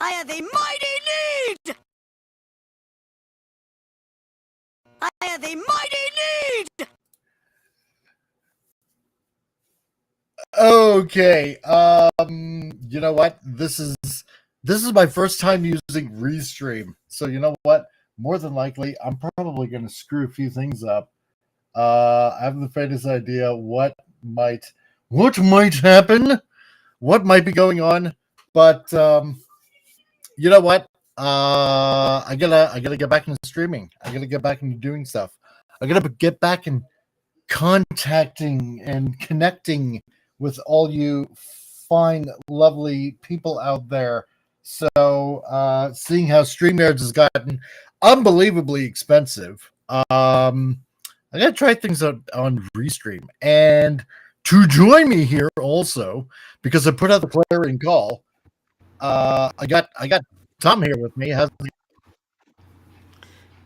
I have a mighty need! I have a mighty need! Okay. You know what? This is my first time using Restream. So you know what? More than likely, I'm probably going to screw a few things up. I have the faintest idea what might happen, what might be going on, but you know what? I gotta get back into streaming. I gotta get back into doing stuff. I gotta get back in contacting and connecting with all you fine, lovely people out there. So, seeing how StreamYards has gotten unbelievably expensive, I gotta try things out on Restream. And to join me here also, because I put out the player in call, I got Tom here with me. How's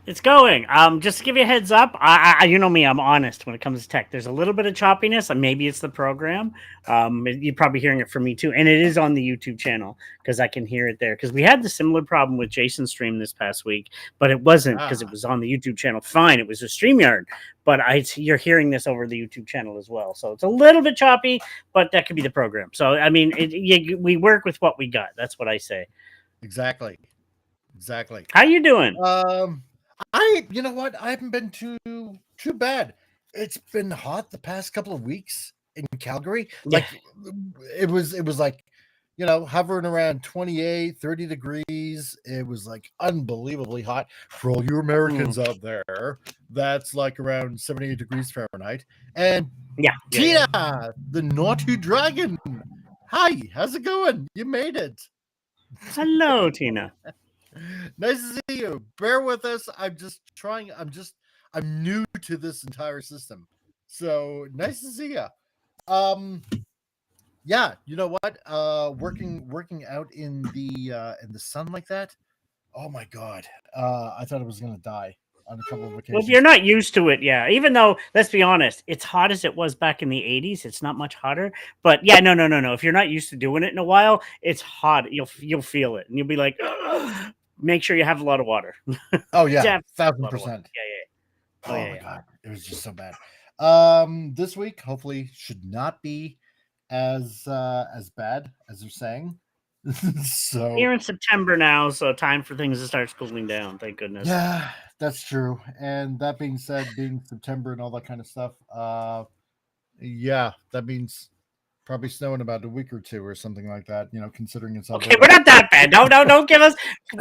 It's going. Just to give you a heads up, I you know me, I'm honest when it comes to tech. There's a little bit of choppiness, and maybe it's the program. You're probably hearing it from me too, and it is on the YouTube channel because I can hear it there. Because we had the similar problem with Jason's stream this past week, but it wasn't because it was on the YouTube channel. Fine, it was a StreamYard, but you're hearing this over the YouTube channel as well, so it's a little bit choppy, but that could be the program. So I mean, we work with what we got. That's what I say. Exactly. How you doing? You know what? I haven't been too bad. It's been hot the past couple of weeks in Calgary. Like it was like, you know, hovering around 28, 30 degrees. It was like unbelievably hot for all you Americans out there. That's like around 78 degrees Fahrenheit. And Tina, the naughty dragon. Hi, how's it going? You made it. Hello, Tina. Nice to see you. Bear with us. I'm new to this entire system. So nice to see you. Yeah, you know what? Working out in the sun like that. Oh my god. I thought I was gonna die on a couple of occasions. Well, if you're not used to it, yeah. Even though, let's be honest, it's hot as it was back in the 80s. It's not much hotter. But yeah, no. If you're not used to doing it in a while, it's hot. You'll feel it. And you'll be like, ugh. Make sure you have a lot of water. Oh yeah, 1,000%. Yeah. Oh my god, it was just so bad. This week hopefully should not be as bad as they're saying. So you're in September now, so time for things to start cooling down. Thank goodness. Yeah, that's true. And that being said, being September and all that kind of stuff, yeah, that means probably snow in about a week or two or something like that, you know, considering it's okay, we're not that bad. No, don't give us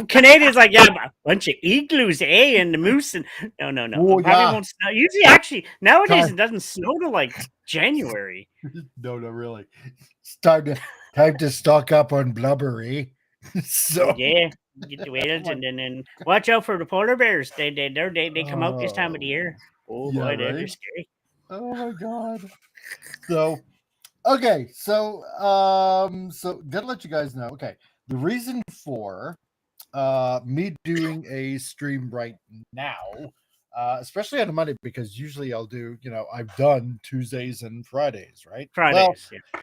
Canadians like, yeah, a bunch of igloos, and the moose and no. Oh, probably won't snow. Usually actually nowadays it doesn't snow till like January. No, really. It's time to stock up on blubbery. So yeah, get the whales and then watch out for the polar bears. They come out this time of the year. Oh yeah, boy, they're scary. Oh my god. So okay, so gotta let you guys know. Okay, the reason for me doing a stream right now, especially on a Monday, because usually I'll do, you know, I've done Tuesdays and Fridays, right? Fridays, yeah.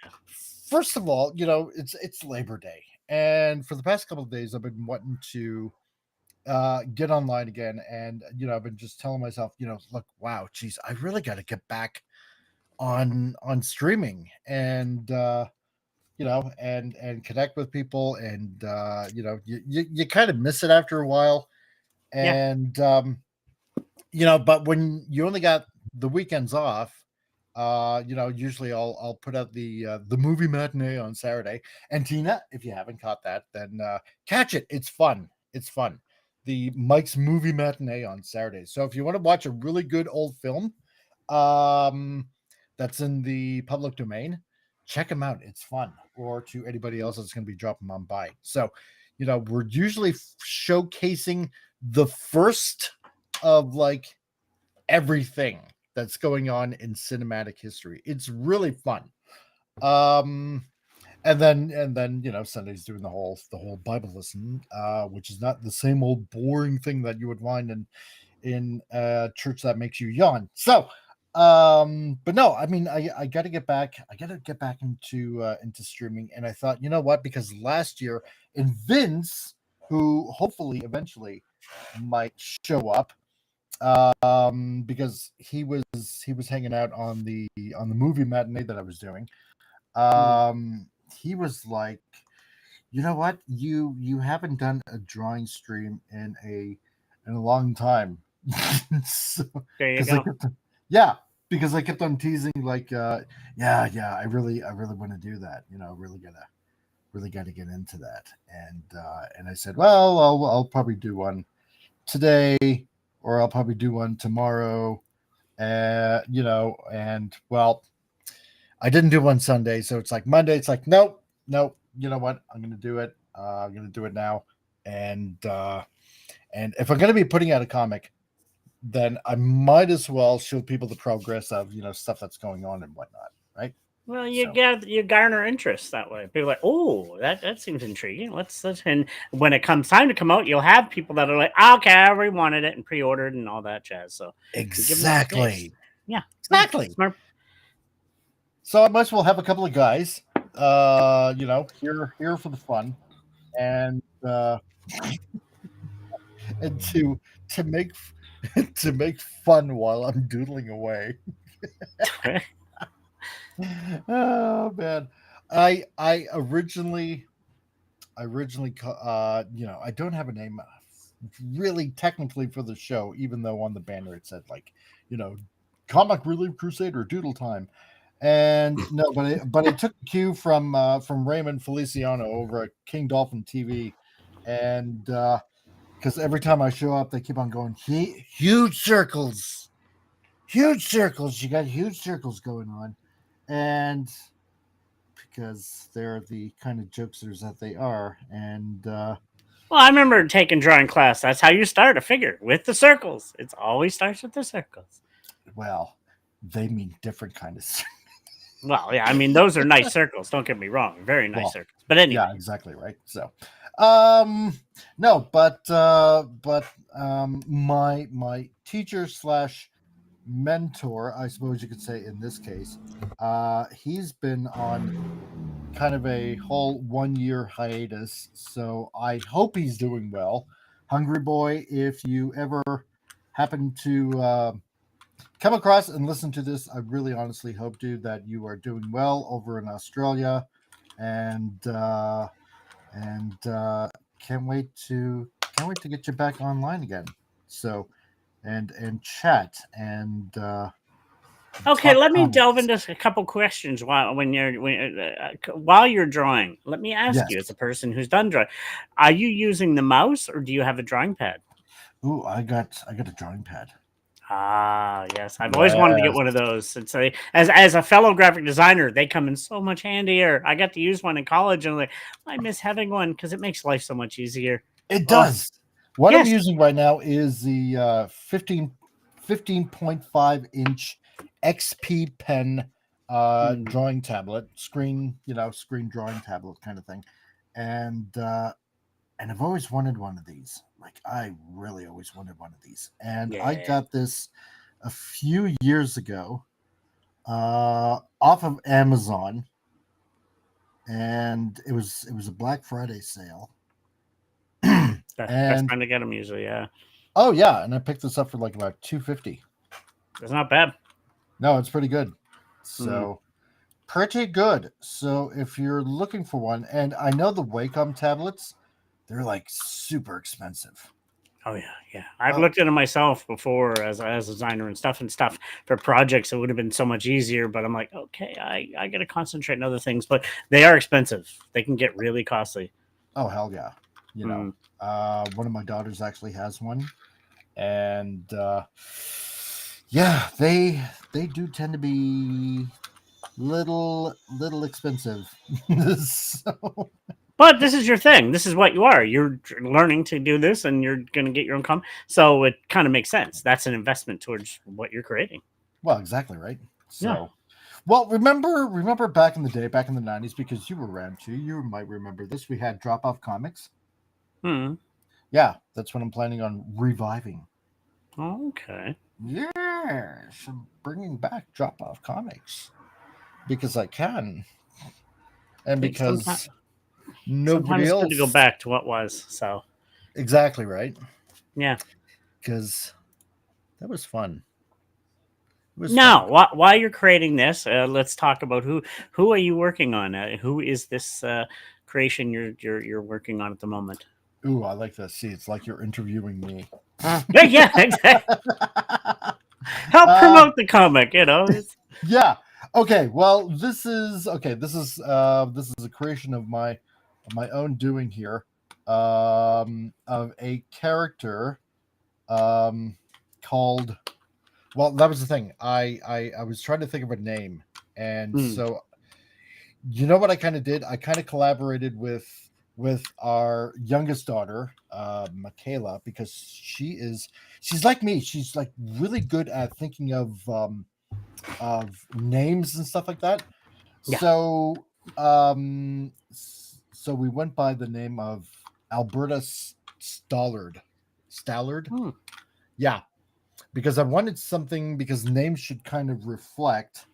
First of all, you know, it's Labor Day, and for the past couple of days, I've been wanting to get online again, and you know, I've been just telling myself, you know, look, wow, geez, I really got to get back on streaming and you know and connect with people, and you know, you kind of miss it after a while, and you know, but when you only got the weekends off, you know, usually I'll put out the movie matinee on Saturday. And Tina, if you haven't caught that, then catch it. It's fun. The Mike's movie matinee on Saturday. So if you want to watch a really good old film, that's in the public domain, check them out. It's fun. Or to anybody else that's going to be dropping them on by. So, you know, we're usually showcasing the first of like everything that's going on in cinematic history. It's really fun. And then you know, Sunday's doing the whole Bible lesson, which is not the same old boring thing that you would find in a church that makes you yawn. So But no, I mean, I got to get back. I got to get back into streaming. And I thought, you know what? Because last year, and Vince, who hopefully eventually might show up, because he was hanging out on the movie matinee that I was doing. He was like, you know what? You haven't done a drawing stream in a long time. So, There you 'cause I go. kept, yeah, because I kept on teasing like, yeah, I really want to do that. Really gotta get into that. And I said, well, I'll probably do one today, or I'll probably do one tomorrow. And well, I didn't do one Sunday, so it's like Monday. It's like, nope, nope. You know what? I'm gonna do it. I'm gonna do it now. And if I'm gonna be putting out a comic, then I might as well show people the progress of stuff that's going on and whatnot, right? Well, So you garner interest that way. People are like, oh, that seems intriguing. Let's and when it comes time to come out, you'll have people that are like, okay, I already wanted it and pre-ordered and all that jazz. So you give them that space. exactly, Yeah, exactly. smart. So I might as well have a couple of guys, here for the fun, and and to make to make fun while I'm doodling away. Oh man, I originally I don't have a name really technically for the show, even though on the banner it said like Comic Relief Crusade or Doodle Time. And no, but I took the cue from Raymond Feliciano over at King Dolphin TV, and because every time I show up, they keep on going huge circles, huge circles. You got huge circles going on, and because they're the kind of jokesters that they are, and Well, I remember taking drawing class. That's how you start a figure, with the circles. It always starts with the circles. well, they mean different kind of. Well, yeah, I mean those are nice circles. Don't get me wrong, very nice Well, circles. But anyway, yeah, exactly right. So, no, but my teacher slash mentor, I suppose you could say in this case, he's been on kind of a whole 1 year hiatus. So I hope he's doing well. Hungry Boy, if you ever happen to come across and listen to this, I really honestly hope, dude, that you are doing well over in Australia, and can't wait to get you back online again. So, and chat and okay, talk let me delve comics. into a couple questions while you're drawing. Let me ask Yes. you, as a person who's done drawing, are you using the mouse or do you have a drawing pad? Ooh, I got a drawing pad. Ah, yes, I've always wanted to get Yes. one of those. It's as a fellow graphic designer, they come in so much handier. I got to use one in college, and I'm like, I miss having one because it makes life so much easier. It Oh, does. What I'm yes. using right now is the 15.5-inch XP pen drawing tablet, screen drawing tablet kind of thing. And I've always wanted one of these. Like, I really always wanted one of these. And I Yeah. got this a few years ago off of Amazon, and it was a Black Friday sale. Best And time to get them usually. Yeah, oh yeah, and I picked this up for like about $250. it's not bad. No, it's pretty good. So pretty good. So if you're looking for one, and I know the Wacom tablets, they're like super expensive. Oh yeah. I've looked at them myself before as a designer and stuff for projects. It would have been so much easier, but I'm like, okay, I got to concentrate on other things. But they are expensive. They can get really costly. Oh hell yeah. One of my daughters actually has one, and yeah, they do tend to be little expensive. So, But this is your thing. This is what you are. You're learning to do this, and you're going to get your income. So it kind of makes sense. That's an investment towards what you're creating. well, exactly right. So, Yeah. well, remember back in the day, back in the 90s, because you were around too. You might remember this. We had Drop Off Comics. Hmm. Yeah, that's what I'm planning on reviving. Okay. Yeah. yes, I'm bringing back Drop Off Comics because I can, and I think because sometimes nobody it's good to go else. back to what was. So Exactly right. yeah. Because that was fun. It was fun. Now, while you're creating this, let's talk about who are you working on? Who is this creation you're working on at the moment? Ooh, I like that. See, it's like you're interviewing me. Yeah, yeah, exactly. Help uh, promote the comic. You know, it's yeah. Okay. Well, this is okay. This is a creation of my own doing here. Of a character called. Well, that was the thing. I was trying to think of a name, and mm, so you know what I kind of did? I kind of collaborated with our youngest daughter, Michaela, because she's like me. She's like really good at thinking of names and stuff like that. yeah. So we went by the name of Alberta Stallard. Stallard, Hmm. yeah, because I wanted something because names should kind of reflect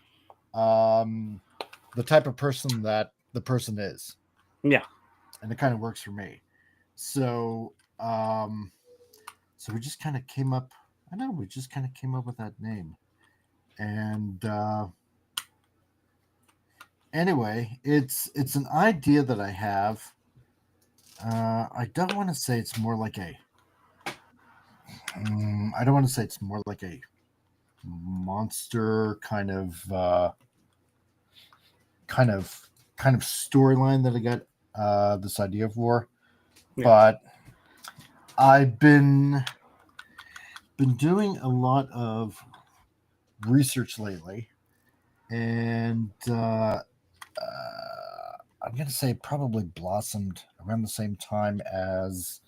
um the type of person that the person is, Yeah. and it kind of works for me. So so we just kind of came up. I know we just kind of came up with that name, and anyway, it's an idea that I have. I don't want to say it's more like a. I don't want to say it's more like a monster kind of kind of storyline that I got this idea for, Yeah. but I've been doing a lot of research lately, and I'm gonna say probably blossomed around the same time as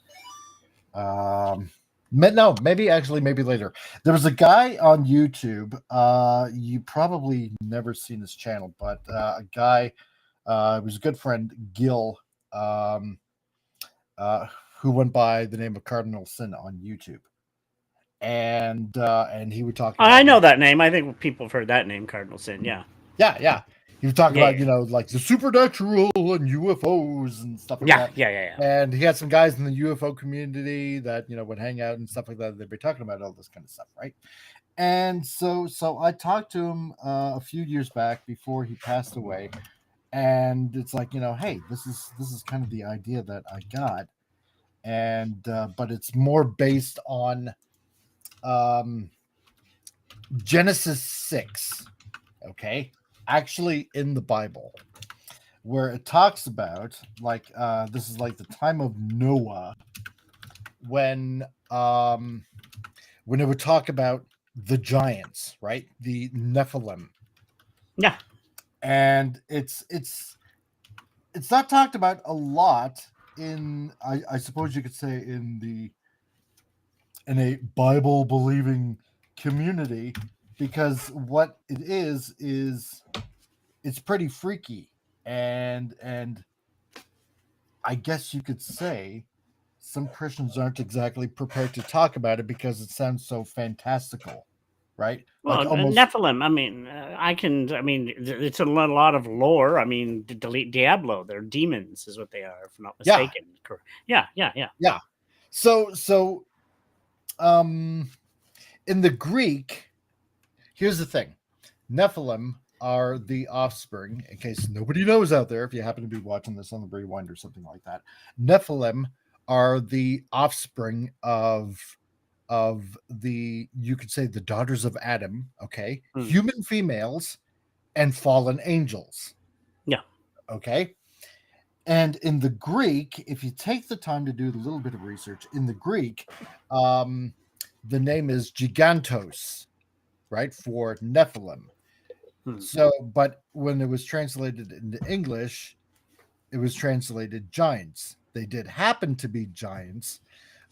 no, maybe later. There was a guy on YouTube. You probably never seen his channel, but a guy, was a good friend, Gil, um, uh, who went by the name of Cardinal Sin on YouTube, and he would talk I about know that name. I think people have heard that name, Cardinal Sin. Yeah. yeah. He would talk Yeah. about Yeah. like the supernatural and UFOs and stuff like Yeah. that. Yeah. Yeah. And he had some guys in the UFO community that would hang out and stuff like that. They'd be talking about all this kind of stuff, right? And so I talked to him a few years back before he passed away, and it's like hey, this is kind of the idea that I got, and but it's more based on um, Genesis 6, okay, actually in the Bible, where it talks about like this is like the time of Noah, when it would talk about the giants, right? The Nephilim. Yeah. And it's not talked about a lot in I suppose you could say in a Bible believing community, because what it is it's pretty freaky, and I guess you could say some Christians aren't exactly prepared to talk about it because it sounds so fantastical, right? Well, Like almost, Nephilim. I mean, I can. I mean, it's a lot of lore. I mean, delete Diablo. They're demons, is what they are, if I'm not yeah, mistaken. Yeah. Yeah. Yeah. yeah. So um in the Greek, here's the thing. Nephilim are the offspring, in case nobody knows out there, if you happen to be watching this on the rewind or something like that. Nephilim are the offspring of the, you could say, the daughters of Adam, okay? Hmm. Human females and fallen angels, Yeah. okay? And in the Greek, if you take the time to do a little bit of research, in the Greek, um, the name is Gigantos, right, for Nephilim. Hmm. So, but when it was translated into English, it was translated giants. They did happen to be giants,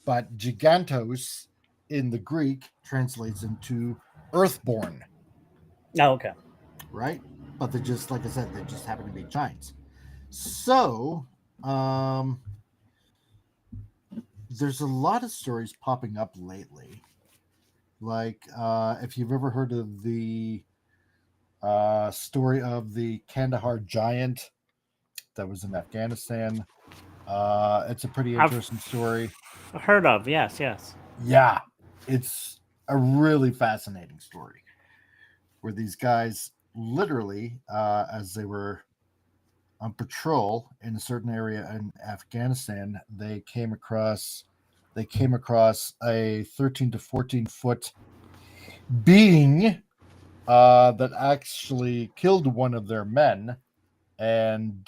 but Gigantos in the Greek translates into earthborn, Oh, okay. right? But they just, like I said, they just happen to be giants. So, there's a lot of stories popping up lately Like, if you've ever heard of the story of the Kandahar giant that was in Afghanistan, it's a pretty I've interesting story. heard of, yes. Yeah, it's a really fascinating story where these guys literally, as they were on patrol in a certain area in Afghanistan, they came across a 13 to 14-foot being that actually killed one of their men and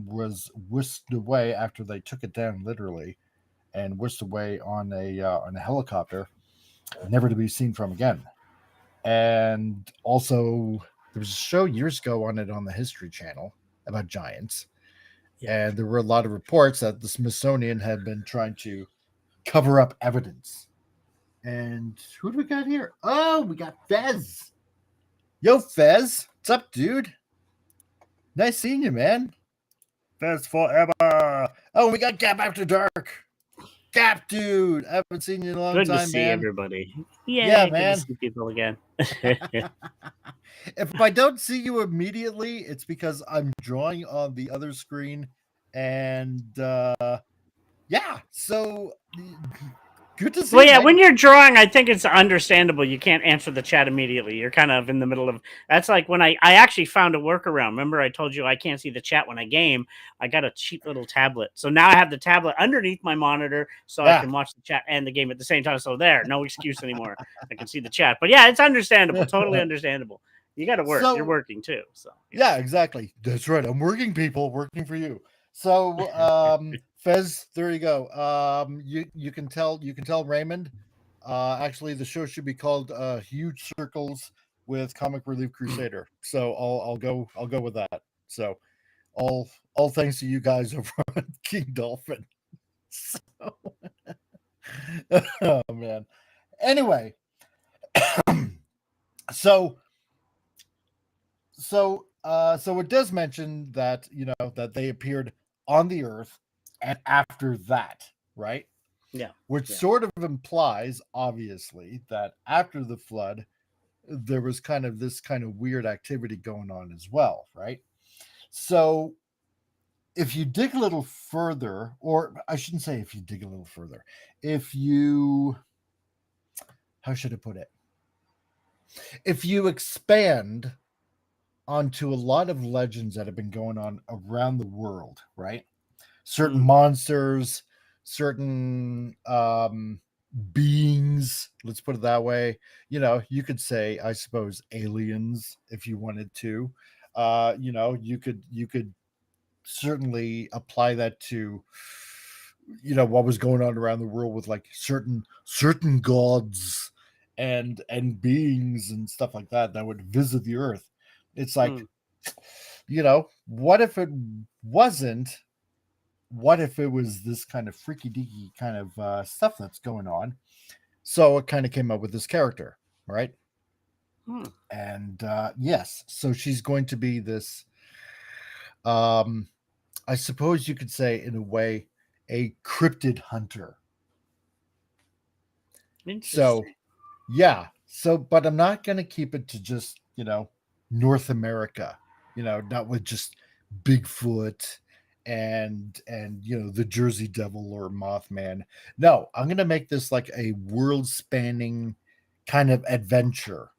was whisked away after they took it down literally and whisked away on a helicopter, never to be seen from again. And also, there was a show years ago on it on the History Channel about giants, and there were a lot of reports that the Smithsonian had been trying to cover up evidence. And who do we got here? Oh, we got Fez. Yo, Fez, what's up, dude? Nice seeing you, man. Fez forever. Oh, we got Gap After Dark. Gap, dude. I haven't seen you in a long Good time, to see man. everybody. Yay, Yeah, good man. to see people again. If I don't see you immediately, it's because I'm drawing on the other screen. And yeah, so good to see Well, you, yeah, man. when you're drawing, I think it's understandable. You can't answer the chat immediately. You're kind of in the middle of. That's like when I actually found a workaround. Remember, I told you I can't see the chat when I game. I got a cheap little tablet, so now I have the tablet underneath my monitor, so I can watch the chat and the game at the same time. So there, no excuse anymore. I can see the chat. But yeah, it's understandable. Totally understandable. You got to work. So, you're working too. So yeah, exactly. That's right. I'm working, people, working for you. So, Fez, there you go. You can tell Raymond. Actually, the show should be called Huge Circles with Comic Relief Crusader. So I'll go with that. So all thanks to you guys over on King Dolphin. So, oh man. Anyway, so it does mention that that they appeared on the earth and after that, right? yeah, Which sort of implies, obviously, that after the flood, there was kind of this kind of weird activity going on as well, right? So if you dig a little further, or I shouldn't say if you dig a little further, if you, how should I put it? If you expand onto a lot of legends that have been going on around the world, right? Certain monsters, certain beings, let's put it that way. You could say, I suppose, aliens if you wanted to. You could certainly apply that to what was going on around the world with like certain gods and beings and stuff like that would visit the earth. It's like, what if it wasn't? What if it was this kind of freaky deaky kind of stuff that's going on? So it kind of came up with this character, right? And yes, so she's going to be this, I suppose you could say, in a way, a cryptid hunter. So, yeah. So, but I'm not going to keep it to just, North America, not with just Bigfoot and the Jersey Devil or Mothman. No, I'm going to make this like a world spanning kind of adventure.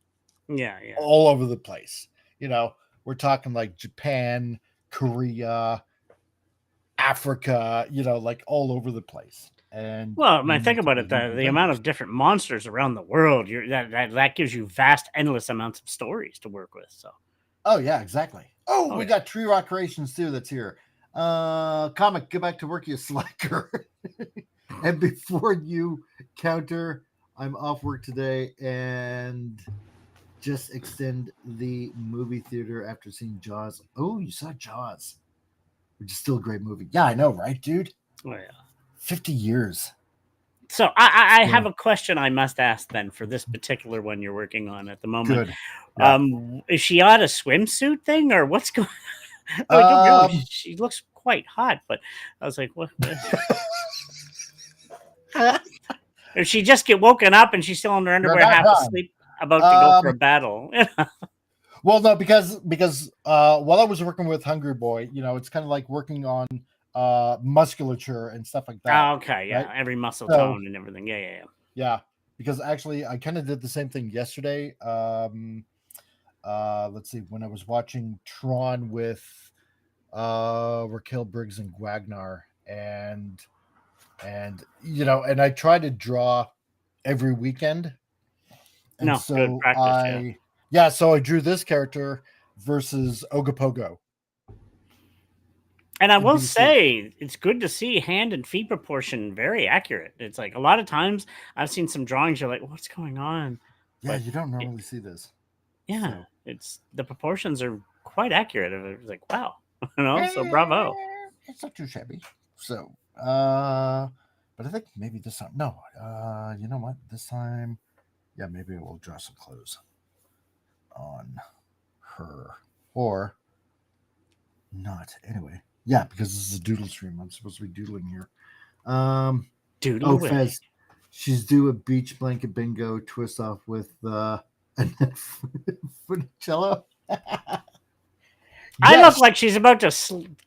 Yeah. All over the place. We're talking like Japan, Korea, Africa, like all over the place. And well, when I think about it, the amount of different monsters around the world, that gives you vast, endless amounts of stories to work with. So, oh yeah, exactly. We got Tree Rock Creations too. That's here. Comic, get back to work, you slacker. And before you counter, I'm off work today and just extend the movie theater after seeing Jaws. Oh, you saw Jaws, which is still a great movie. Yeah, I know, right, dude? Oh yeah. 50 years. So I have a question I must ask then for this particular one you're working on at the moment. Good. Yeah. Is she on a swimsuit thing or what's going on? She looks quite hot, but I was like, what? If she just get woken up and she's still in her underwear, back half on. asleep, about to go for a battle. Well, no, because while I was working with Hungry Boy, it's kind of like working on musculature and stuff like that. Oh, okay, yeah, right? every muscle So- tone and everything. Yeah. Yeah, because actually I kind of did the same thing yesterday. Let's see, when I was watching Tron with Raquel Briggs and Guagnar, and I try to draw every weekend. And No, so good practice, so I drew this character versus Ogopogo. And I will BC. say, it's good to see hand and feet proportion very accurate. It's like a lot of times I've seen some drawings, you're like, what's going on? Yeah, But you don't normally see this. Yeah, So. it's the proportions are quite accurate. It's like, wow, so bravo. It's not too shabby. So, but I think maybe this time, no, you know what? This time, yeah, maybe we'll draw some clothes on her or not. Anyway, yeah, because this is a doodle stream. I'm supposed to be doodling here. Doodle away. Fez, she's due a beach blanket bingo twist off with Funicello. I look like she's about to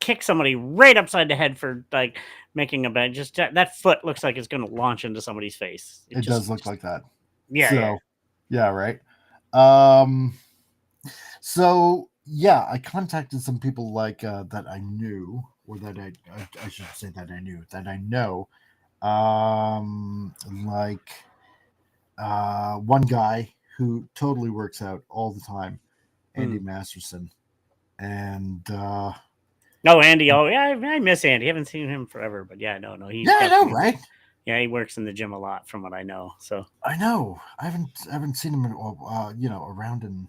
kick somebody right upside the head for like making a bed. Just that foot looks like it's going to launch into somebody's face. It does look like that. Yeah, so, yeah, right. So yeah, I contacted some people like that I knew, or that I should say that I knew, that I know. Like one guy who totally works out all the time, Andy Masterson. And Andy, I miss Andy. I haven't seen him forever, but yeah, no, he's I know, right? Yeah, he works in the gym a lot, from what I know. So I know I haven't seen him around in.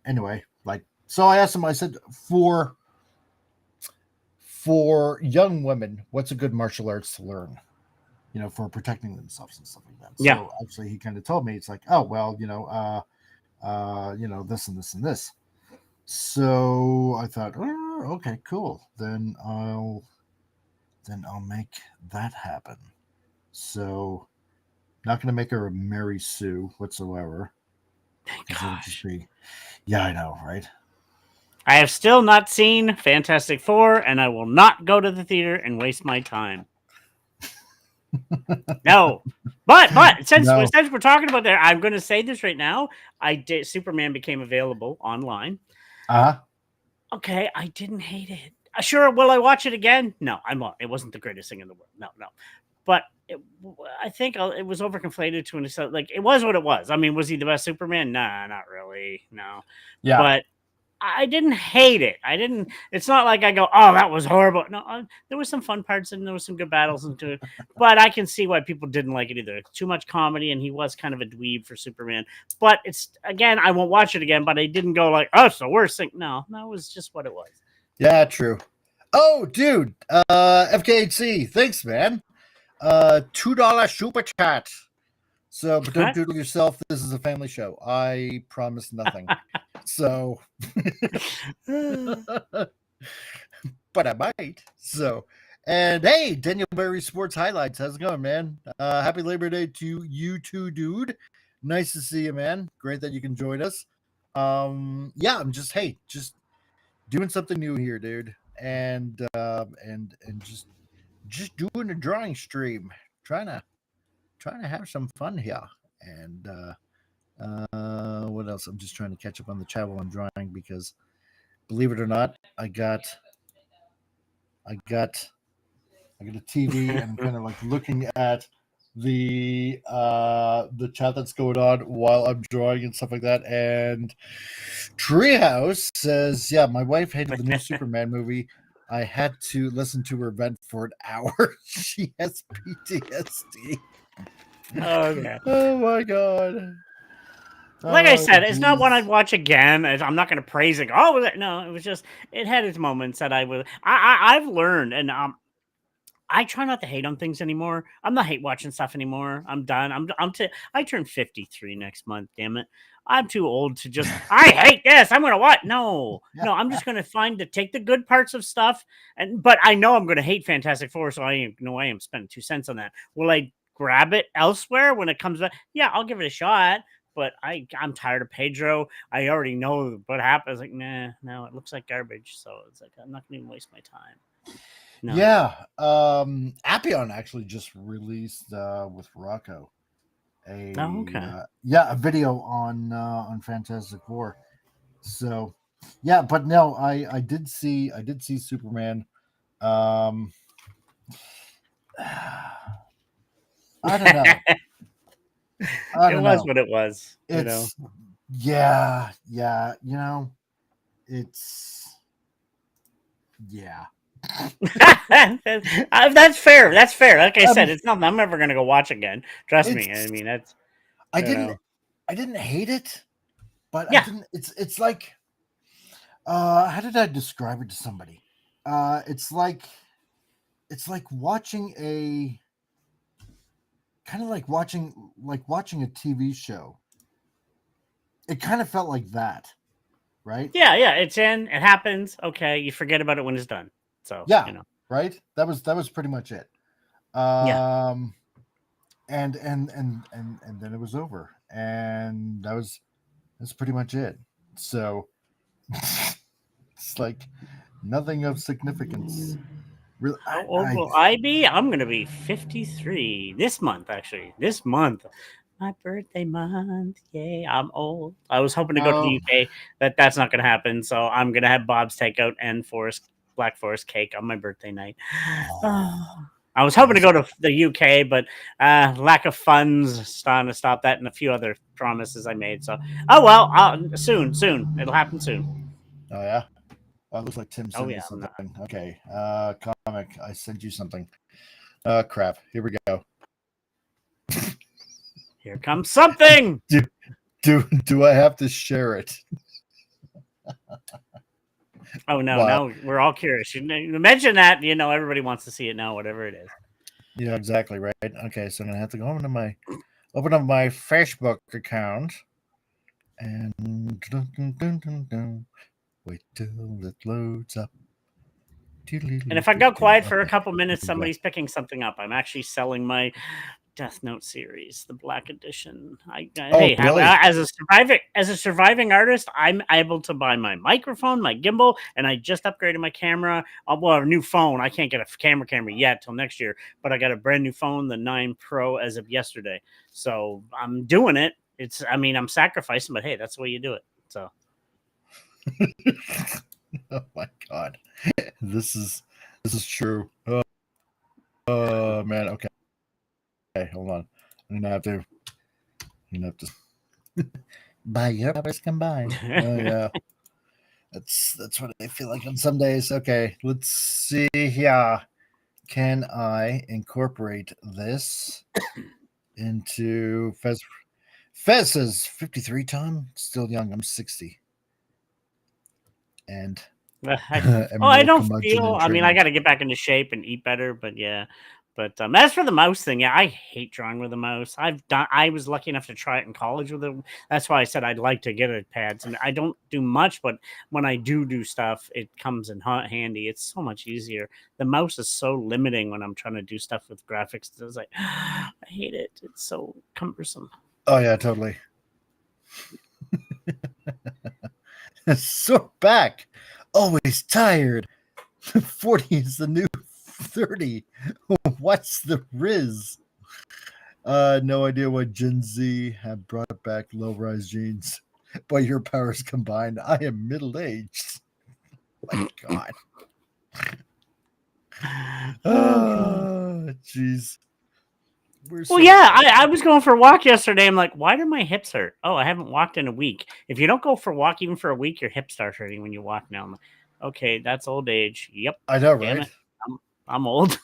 Anyway, like, so I asked him. I said, for young women, what's a good martial arts to learn? For protecting themselves and stuff like that. Yeah. So actually, he kind of told me, it's like, oh well, this and this and this. So I thought, oh, okay, cool. Then I'll make that happen. So, not going to make her a Mary Sue whatsoever. Gosh. Yeah, I know, right? I have still not seen Fantastic Four, and I will not go to the theater and waste my time. No, but since we're talking about that, I'm going to say this right now. Superman became available online. Okay, I didn't hate it. Sure, will I watch it again? No, it wasn't the greatest thing in the world. No. But I think it was overconflated to an extent. Like, it was what it was. I mean, was he the best Superman? Nah, not really. No. Yeah. But I didn't hate it. It's not like I go, oh, that was horrible. No, there was some fun parts and there was some good battles into it. But I can see why people didn't like it either. It's too much comedy, and he was kind of a dweeb for Superman. But I won't watch it again, but I didn't go like, oh, it's the worst thing. No, that was just what it was. Yeah, true. Oh, dude, FKHC, thanks, man. $2 super chat. So, but don't doodle yourself. This is a family show. I promise nothing. So, but I might. So, and hey, Daniel Berry Sports Highlights. How's it going, man? Happy Labor Day to you too, dude. Nice to see you, man. Great that you can join us. Yeah, I'm just doing something new here, dude, and just doing a drawing stream, trying to have some fun here. And what else? I'm just trying to catch up on the chat while I'm drawing, because believe it or not, I got a TV and I'm kind of like looking at the chat that's going on while I'm drawing and stuff like that. And Treehouse says, yeah, my wife hated the new Superman movie. I had to listen to her vent for an hour. She has PTSD. Okay. Oh my god. Like I said, it's not one I'd watch again. I'm not going to praise it. Oh, no, it was just, it had its moments that I've learned, and I try not to hate on things anymore. I'm not hate watching stuff anymore. I'm done. I turn 53 next month. Damn it. I'm too old to just. I hate this. I'm gonna what? No. I'm just gonna take the good parts of stuff, but I know I'm gonna hate Fantastic Four, so I am spending 2 cents on that. Will I grab it elsewhere when it comes back? Yeah, I'll give it a shot. But I'm tired of Pedro. I already know what happens. Like, nah, no, it looks like garbage. So it's like I'm not gonna even waste my time. No. Yeah. Appion actually just released with Rocco a a video on Fantastic Four. So yeah, but no, I did see Superman. I don't know. It was what it was. It's yeah, it's yeah. That's fair. That's fair. Like I said, it's nothing I'm ever gonna go watch again. Trust me. I mean, that's. I didn't hate it, but yeah. I didn't. It's like, how did I describe it to somebody? It's like watching a kind of like watching a TV show. It kind of felt like that, right? Yeah. It's in. It happens. Okay, you forget about it when it's done. So yeah, right. That was pretty much it. And then it was over, and that's pretty much it. So it's like nothing of significance. Really, how old will I be? I'm gonna be 53 this month. Actually, this month, my birthday month. Yay! I'm old. I was hoping to go to the UK, but that's not gonna happen. So I'm gonna have Bob's Takeout and Black Forest cake on my birthday night. I was hoping to go to the UK, but lack of funds starting to stop that, and a few other promises I made. So, soon, it'll happen soon. Oh yeah. Oh, it looks like Tim sent me I'm something. not. Okay, comic. I sent you something. Crap. Here we go. Here comes something. Do I have to share it? Oh no! Wow. Now we're all curious. You mention that, everybody wants to see it now, whatever it is. Yeah, exactly right. Okay, so I'm gonna have to go open up my Facebook account and wait till it loads up. And if I go quiet for a couple minutes, somebody's picking something up. I'm actually selling my Death Note series, the Black Edition. Really? As a surviving artist, I'm able to buy my microphone, my gimbal, and I just upgraded my camera. A new phone. I can't get a camera yet till next year, but I got a brand new phone, the 9 Pro, as of yesterday. So I'm doing it. I'm sacrificing, but hey, that's the way you do it. So. Oh my God, this is true. Man, okay. Okay, hold on. I'm gonna have to buy your powers combined. Oh yeah, that's what I feel like on some days. Okay, let's see here. Can I incorporate this into Fez? Fez says 53. Tom, still young. I'm 60. And I don't feel. I mean, I got to get back into shape and eat better. But yeah. But as for the mouse thing, yeah, I hate drawing with a mouse. I was lucky enough to try it in college with it. That's why I said I'd like to get a pad. And I don't do much, but when I do stuff, it comes in handy. It's so much easier. The mouse is so limiting when I'm trying to do stuff with graphics. It's like I hate it. It's so cumbersome. Oh yeah, totally. Sore back, always tired. 40 is the new 30. What's the Riz? No idea why Gen Z have brought back low-rise jeans. By your powers combined, I am middle-aged. My God. Oh, jeez. I was going for a walk yesterday. I'm like, why do my hips hurt? Oh, I haven't walked in a week. If you don't go for a walk even for a week, your hips start hurting when you walk now. I'm like, okay, that's old age. Yep. I know, right? I'm old.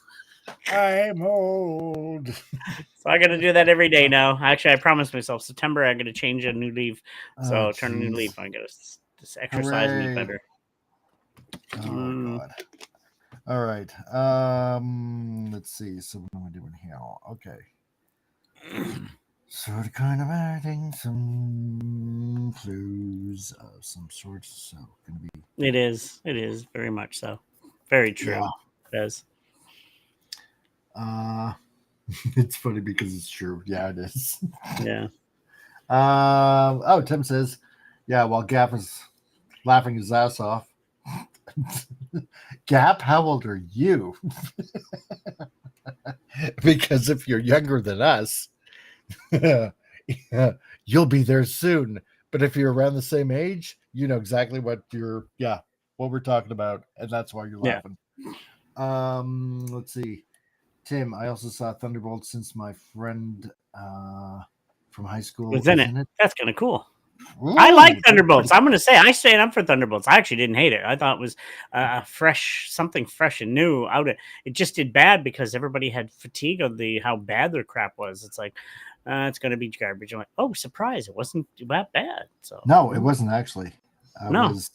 I'm old. So I got to do that every day now. Actually, I promised myself September I'm going to change a new leaf. So turn a new leaf. I'm going to just exercise me better. Oh, God. All right. Let's see. So what am I doing here? Okay. Sort of kind of adding some clues of some sort. So gonna be It is. It is very much so. Very yeah. true. Yes. Uh it's funny because it's true. Yeah, it is. Yeah. Oh, Tim says, yeah, while Gap is laughing his ass off. Gap, how old are you? Because if you're younger than us, you'll be there soon. But if you're around the same age, you know exactly what we're talking about, and that's why you're Yeah. laughing. Let's see. Tim, I also saw Thunderbolt since my friend from high school Was in is it. in it. That's kind of cool. I like Ooh, Thunderbolts. I'm going to say I stand up for Thunderbolts. I actually didn't hate it. I thought it was something fresh and new out. It just did bad because everybody had fatigue of how bad their crap was. It's like it's going to be garbage. I'm like, oh, surprise! It wasn't that bad. So no, it wasn't actually. I no, was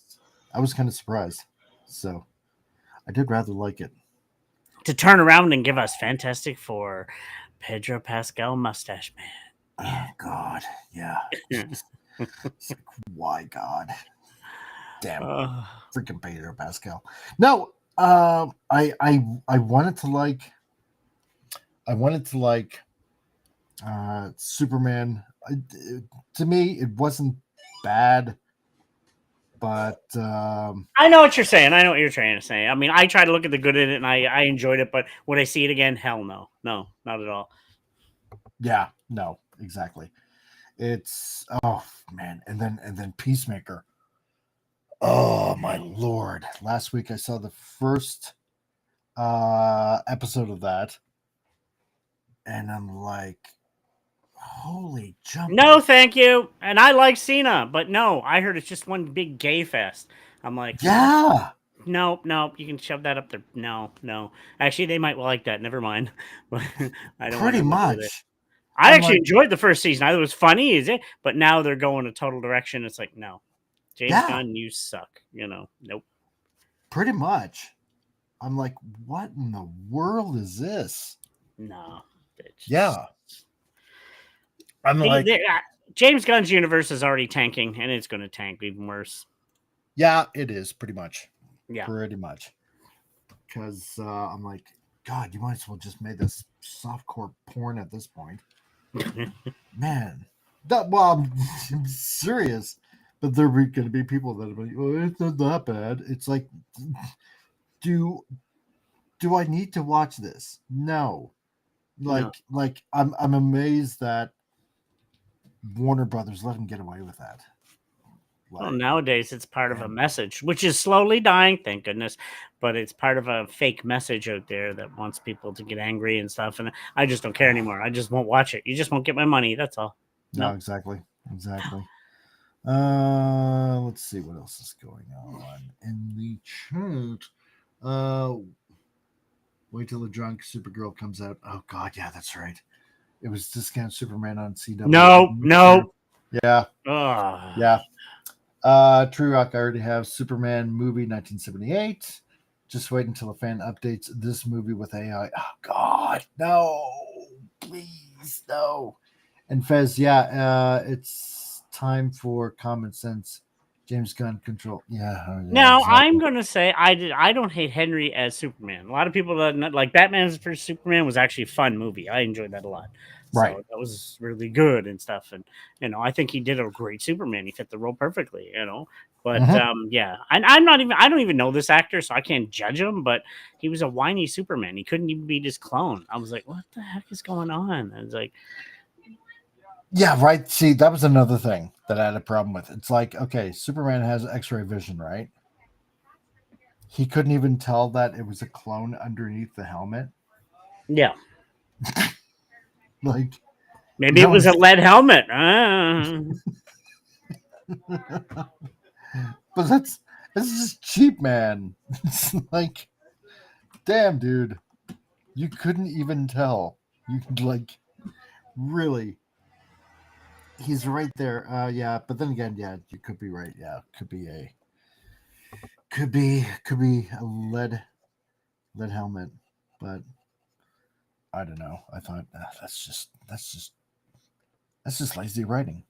I was kind of surprised. So I did rather like it. to turn around and give us Fantastic Four, Pedro Pascal mustache Oh God, yeah. man. It's like, why God? Damn, uh, freaking Pedro Pascal. No, I wanted to like Superman. To me, it wasn't bad, but I know what you're saying. I know what you're trying to say. I mean, I try to look at the good in it, and I enjoyed it. But would I see it again? Hell no, no, not at all. yeah, no, exactly. It's oh man, and then Peacemaker. Oh my lord! Last week I saw the first episode of that, and I'm like, holy jumping! No, thank you. And I like Cena, but no, I heard it's just one big gay fest. I'm like, Yeah, nope, nope. You can shove that up there. No, no. Actually, they might like that. Never mind. I don't want pretty nothing to do with it. much. I I'm actually like, enjoyed the first season. I thought it was funny, is it? But now they're going a total direction. It's like, no, James yeah, Gunn, you suck. Nope. pretty much. I'm like, what in the world is this? No, it's just Yeah, I'm like, James Gunn's universe is already tanking, and it's going to tank even worse. yeah, it is pretty much, Yeah. because I'm like, God, you might as well just make this softcore porn at this point, man. Well, I'm serious, but there are going to be people that are like, oh, it's not that bad. It's like, do do I need to watch this? No. No. Like I'm amazed that Warner Brothers let him get away with that. Well, Like, nowadays it's part of a and message, which is slowly dying, thank goodness. But it's part of a fake message out there that wants people to get angry and stuff. And I just don't care anymore. I just won't watch it. You just won't get my money. That's all. no, No. exactly. Let's see what else is going on in the chat. Uh, wait till the drunk Supergirl comes out. Oh God, yeah, that's right. It was Discount Superman on CW. No. No. Yeah, Ugh. yeah. True Rock, I already have Superman movie 1978. Just wait until a fan updates this movie with AI. Oh God, no, please, no. And Fez, yeah, it's time for common sense. James Gunn control. Yeah, oh, yeah, Now I'm exactly. gonna say I don't hate Henry as Superman. A lot of people that like Batman's first Superman was actually a fun movie. I enjoyed that a lot. Right. So that was really good and stuff. And I think he did a great Superman. He fit the role perfectly. But Mhm. yeah, and I don't even know this actor, so I can't judge him. But he was a whiny Superman. He couldn't even beat his clone. I was like, what the heck is going on? I was like, Yeah, right. See, that was another thing that I had a problem with. It's like, okay, Superman has X-ray vision, right? He couldn't even tell that it was a clone underneath the helmet. yeah, Like, maybe it no, was a lead helmet. but that's just cheap, man. It's like, damn, dude, you couldn't even tell. You like really. He's right there. Yeah, but then again, yeah, you could be right. Yeah, could be a lead that helmet, but I don't know. I thought that's just lazy writing.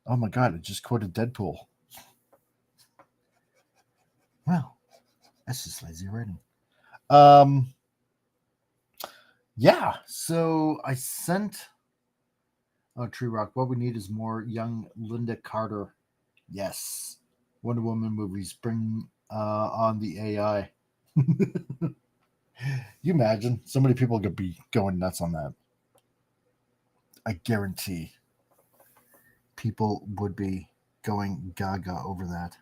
Oh my god! It just quoted Deadpool. Well, that's just lazy writing. Um, yeah. So I sent. Oh, Tree Rock. What we need is more young Linda Carter. Yes. Wonder Woman movies bring on the AI. You imagine so many people could be going nuts on that. I guarantee people would be going gaga over that.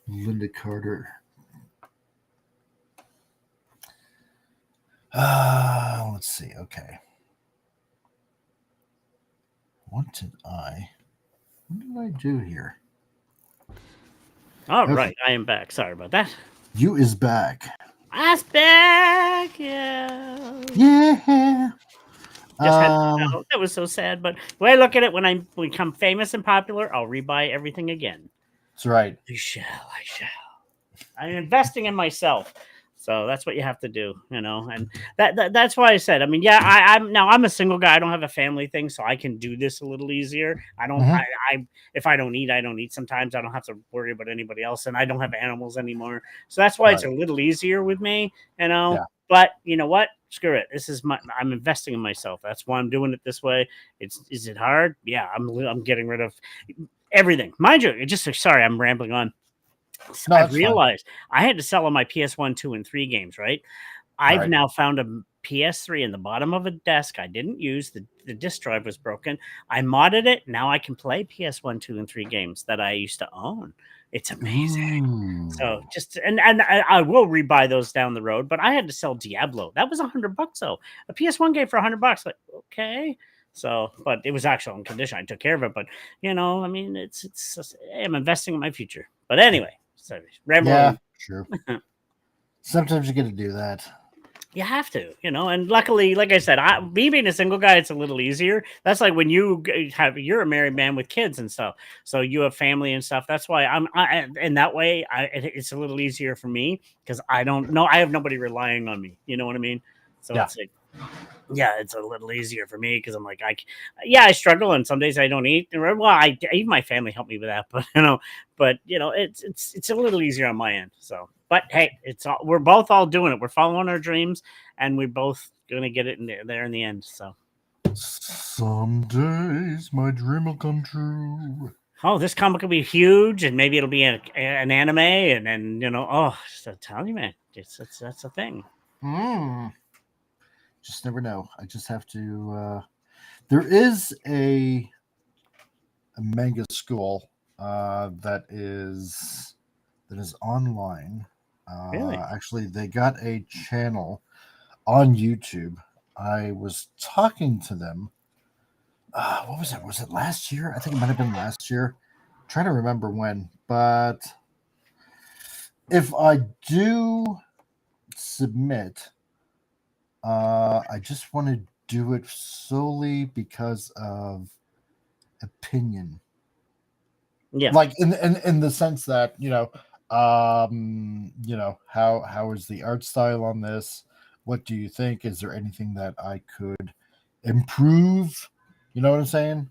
Linda Carter. Let's see. Okay. What did I do here? All Okay. right, I am back. Sorry about that. You is back. I'm back. Yeah. Yeah. Just had that was so sad, but the way I look at it, when I become famous and popular, I'll rebuy everything again. That's right. I shall. I'm investing in myself. So that's what you have to do, and that's why I said, I mean, yeah, I'm a single guy. I don't have a family thing, so I can do this a little easier. I don't, if I don't eat, I don't eat. Sometimes I don't have to worry about anybody else, and I don't have animals anymore. So that's why it's a little easier with me, Yeah. But you know what? Screw it. I'm investing in myself. That's why I'm doing it this way. Is it hard? Yeah, I'm getting rid of everything. Mind you, sorry, I'm rambling on. No, I've that's fine. realized I had to sell on my PS1, 2, and 3 games, right? I've now found a PS3 in the bottom of a desk I didn't use. The disk drive was broken. I modded it. Now I can play PS1, 2, and 3 games that I used to own. It's amazing. Ooh. So and I will rebuy those down the road, but I had to sell Diablo. That was $100 though. A PS1 game for $100. Like, okay. So, but it was actually in condition. I took care of it, but I mean, it's just, I'm investing in my future. But anyway, so Yeah, sure. Sometimes you get to do that. You have to, and luckily, like I said, me being a single guy, it's a little easier. That's like when you're a married man with kids and stuff, so you have family and stuff. That's why in that way, it's a little easier for me because I don't know, I have nobody relying on me. You know what I mean? So it's like, yeah, it's a little easier for me because I'm like, I struggle, and some days I don't eat. Well, even my family helped me with that, but it's a little easier on my end. So, but hey, we're both all doing it. We're following our dreams, and we're both gonna get it there in the end. So, some days my dream will come true. Oh, this comic will be huge, and maybe it'll be an anime, and then I'm telling you, man, that's a thing. Just never know. I just have to. There is a manga school that is online. Really? Actually, they got a channel on YouTube. I was talking to them. What was it? Was it last year? I think it might have been last year. I'm trying to remember when, but if I do submit, I just want to do it solely because of opinion. Yeah. Like in the sense that how is the art style on this? What do you think? Is there anything that I could improve? You know what I'm saying?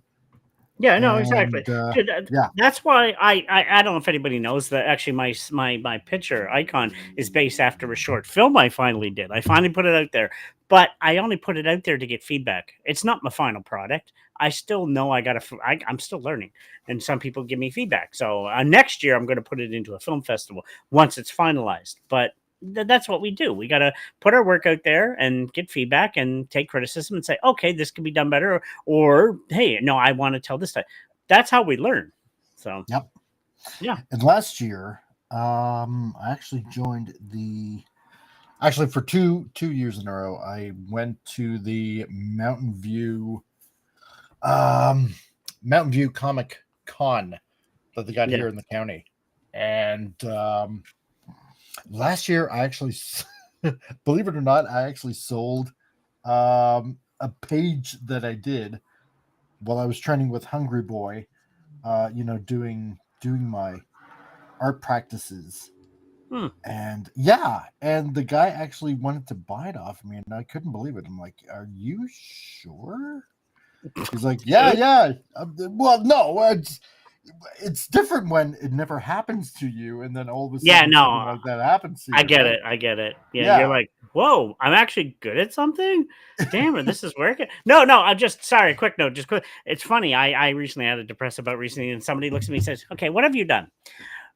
Yeah, no, exactly. Dude, Yeah. That's why I don't know if anybody knows that actually my picture icon is based after a short film I finally did. I finally put it out there, but I only put it out there to get feedback. It's not my final product. I still know I'm still learning, and some people give me feedback. So next year I'm going to put it into a film festival once it's finalized. But that's what we do. We got to put our work out there and get feedback and take criticism and say, okay, this could be done better, or hey, no, I want to tell this time. That's how we learn. So, Yep. Yeah. And last year, I actually joined for two years in a row. I went to the Mountain View Comic Con that they got here in the county, and last year I actually, believe it or not, I actually sold a page that I did while I was training with Hungry Boy, doing my art practices. And yeah, and the guy actually wanted to buy it off of me, and I couldn't believe it. I'm like, "Are you sure?" He's like, "Yeah, yeah." Well, no, it's different when it never happens to you, and then all of a Yeah, sudden something no, like that happens to I you, get right? it. I get it. Yeah, you're Yeah, like, whoa, I'm actually good at something. Damn it, this is working. No, no, I'm just sorry. Quick note, just quick. It's funny. I recently had a depressive about recently, and somebody looks at me and says, "Okay, what have you done?"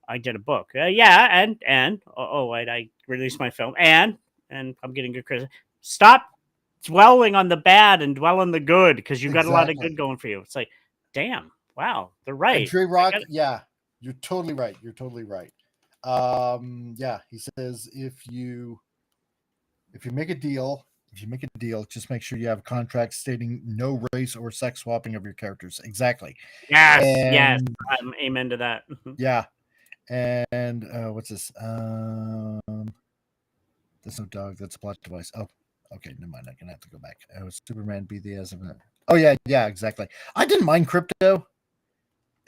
I did a book. Yeah, and wait, I released my film, and I'm getting good criticism. Stop dwelling on the bad and dwell on the good because you got a lot of good exactly. going for you. It's like, damn, wow, they're And right. Trey I Rock, got it. yeah, you're totally right. You're totally right. Yeah, he says if you make a deal, just make sure you have contracts stating no race or sex swapping of your characters. Exactly. Yes, yes, And I'm amen to that. yeah, and what's this? That's no dog. That's a plot device. Oh, okay. Never mind. I'm gonna have to go back. Superman be the as of it. Oh yeah, yeah, exactly. I didn't mind crypto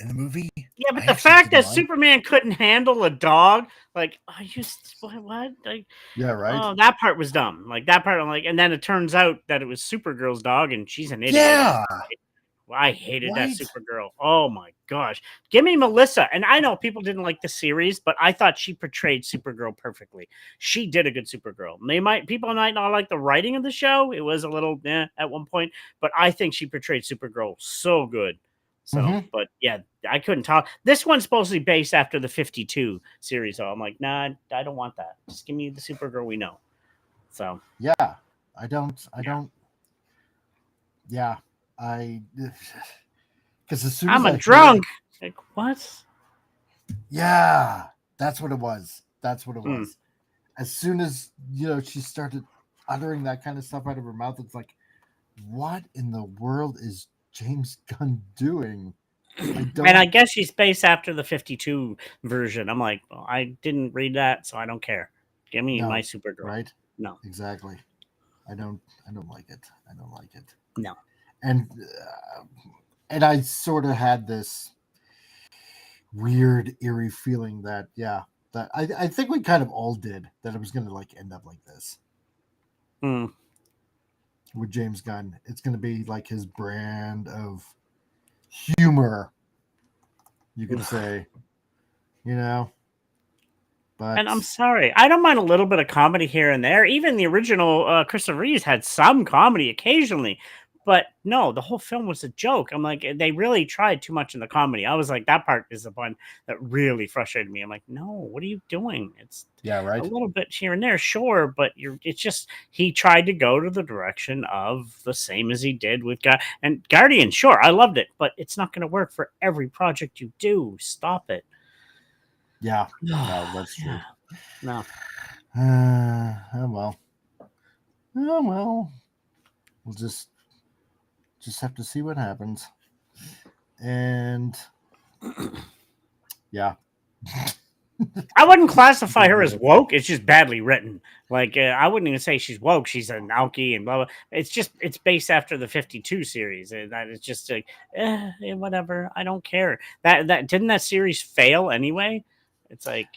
in the movie. Yeah, I but the actually fact didn't that mind. Superman couldn't handle a dog, like, I used what? Like, Yeah, right. oh, that part was dumb. Like that part, I'm like, and then it turns out that it was Supergirl's dog, and she's an idiot. Yeah, I hated that right. Supergirl. Oh my gosh, give me Melissa. And I know people didn't like the series, but I thought she portrayed Supergirl perfectly. She did a good Supergirl. People might not like the writing of the show. It was a little at one point, but I think she portrayed Supergirl so good. So, Mm-hmm. but yeah, I couldn't talk. This one's supposed to be based after the 52 series. So I'm like, nah, I don't want that. Just give me the Supergirl we know. So, Yeah, I don't. I yeah. don't. Yeah, I. Because as soon as I'm a I heard, drunk. Like, what? yeah, that's what it was. That's what it Hmm. was. As soon as she started uttering that kind of stuff out of her mouth, it's like, what in the world is James Gunn doing? I And I don't. guess she's based after the 52 version. I'm like, well, I didn't read that, so I don't care. Give me my No, Supergirl. right? No, Exactly. I don't. I don't like it. I don't like it. no. And I sort of had this weird, eerie feeling that that I think we kind of all did, that it was going to like end up like this Hmm. with James Gunn. It's going to be like his brand of humor, you could say, you know. And I'm But sorry, I don't mind a little bit of comedy here and there. Even the original Christopher Reeves had some comedy occasionally, but no, the whole film was a joke. I'm like, they really tried too much in the comedy. I was like, that part is the one that really frustrated me. I'm like, no, what are you doing? It's yeah, a right. little bit here and there, sure, but it's just he tried to go to the direction of the same as he did with and Guardian. Sure, I loved it, but it's not going to work for every project you do. Stop it. Yeah, no, that's Yeah, true. no. Oh well. Oh well. We'll just have to see what happens. And yeah. I wouldn't classify her as woke. It's just badly written. Like I wouldn't even say she's woke. She's an alkie and blah blah. It's based after the 52 series, and that is just like whatever. I don't care. That didn't that series fail anyway. It's like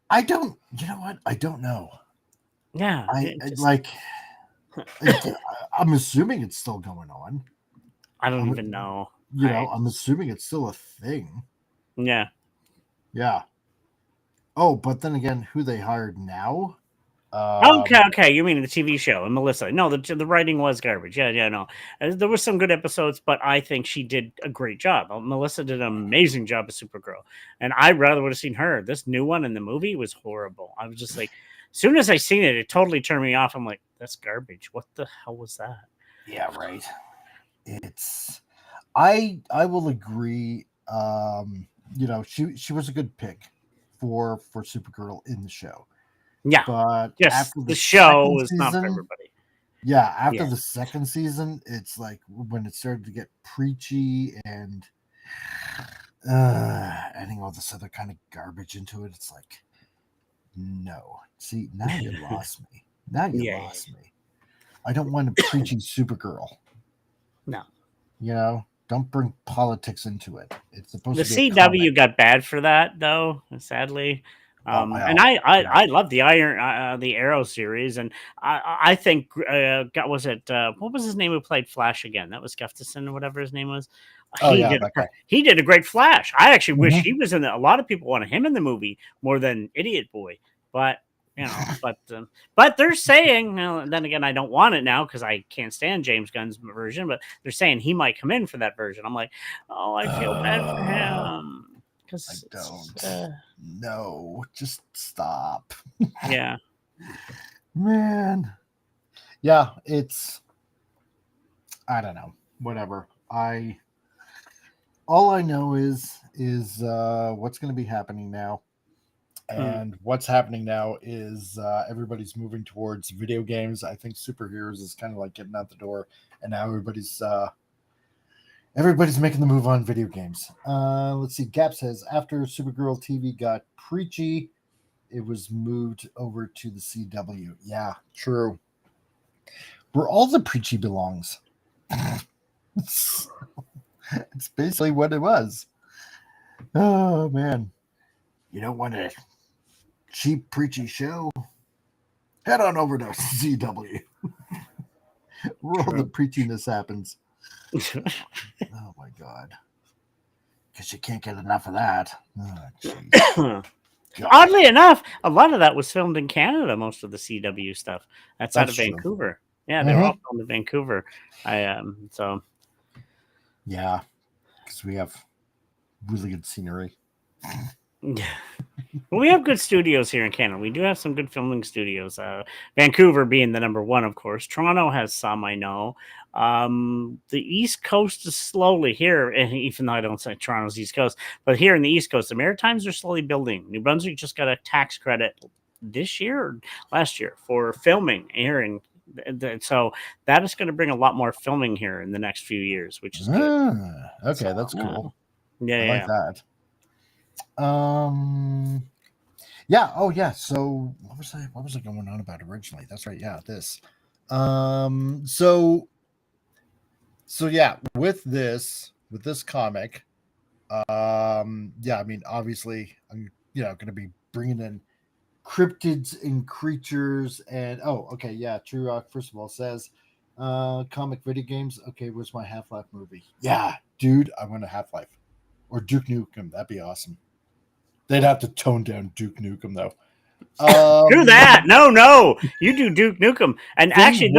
I don't. You know what? I don't know. yeah, I it just like. It, I'm assuming it's still going on. I don't even I'm, know. I I'm assuming it's still a thing. yeah. Yeah. Oh, but then again, who they hired now? Okay, Um, okay. You mean the TV show and Melissa? No, the writing was garbage. Yeah, yeah, no. There were some good episodes, but I think she did a great job. Melissa did an amazing job as Supergirl, and I rather would have seen her. This new one in the movie was horrible. I was just like, as soon as I seen it, it totally turned me off. I'm like, that's garbage. What the hell was that? yeah, right. It's. I will agree. She was a good pick for Supergirl in the show, Yeah, but just after the the show second was not for season, everybody. yeah, after Yeah, the second season, it's like when it started to get preachy and adding all this other kind of garbage into it. It's like, no. See, now you lost me. Now you yeah, yeah. lost me. I don't want a preachy Supergirl. No. Don't bring politics into it. It's supposed The to be a comic. CW got bad for that, though. Sadly, And I love the the Arrow series, and I think was it what was his name who played Flash again? That was Gustafson or whatever his name was. Oh yeah, that guy. He did a great Flash. I actually wish Mhm. he was in it. A lot of people wanted him in the movie more than Idiot Boy, but you know, but they're saying, then again, I don't want it now because I can't stand James Gunn's version. But they're saying he might come in for that version. I'm like, oh, I feel bad for him I because don't. No, just stop. yeah. Man. Yeah, it's I don't know. Whatever. All I know is what's going to be happening now. And what's happening now is everybody's moving towards video games. I think superheroes is kind of like getting out the door, and now everybody's making the move on video games. Let's see. Gap says after Supergirl TV got preachy, it was moved over to the CW. Yeah, true. Where all the preachy belongs. It's basically what it was. Oh man. You don't want a cheap preachy show? Head on over to CW. Where all the preachiness happens. Oh my god. Because you can't get enough of that. Oh, oddly enough, a lot of that was filmed in Canada, most of the CW stuff. That's out of true. Vancouver. Yeah, they were all filmed in Vancouver. So yeah, because we have really good scenery. Yeah. Well, we have good studios here in Canada. We do have some good filming studios. Vancouver being the number one, of course. Toronto has some, I know. The East Coast is slowly here, and even though I don't say Toronto's East Coast, but here in the East Coast, the Maritimes are slowly building. New Brunswick just got a tax credit this year or last year for filming here, and so that is going to bring a lot more filming here in the next few years, which is good. Okay, So, that's cool. Yeah, I like that. Yeah. Oh, yeah. So what was I going on about originally? That's right. Yeah, this. So yeah, with this comic, yeah. I mean, obviously, I'm going to be bringing in cryptids and creatures, and okay, yeah. True Rock first of all says, comic video games. Okay, where's my Half-Life movie? Yeah, dude, I want a Half-Life or Duke Nukem. That'd be awesome. They'd have to tone down Duke Nukem though. Do that. No, you do Duke Nukem. And actually,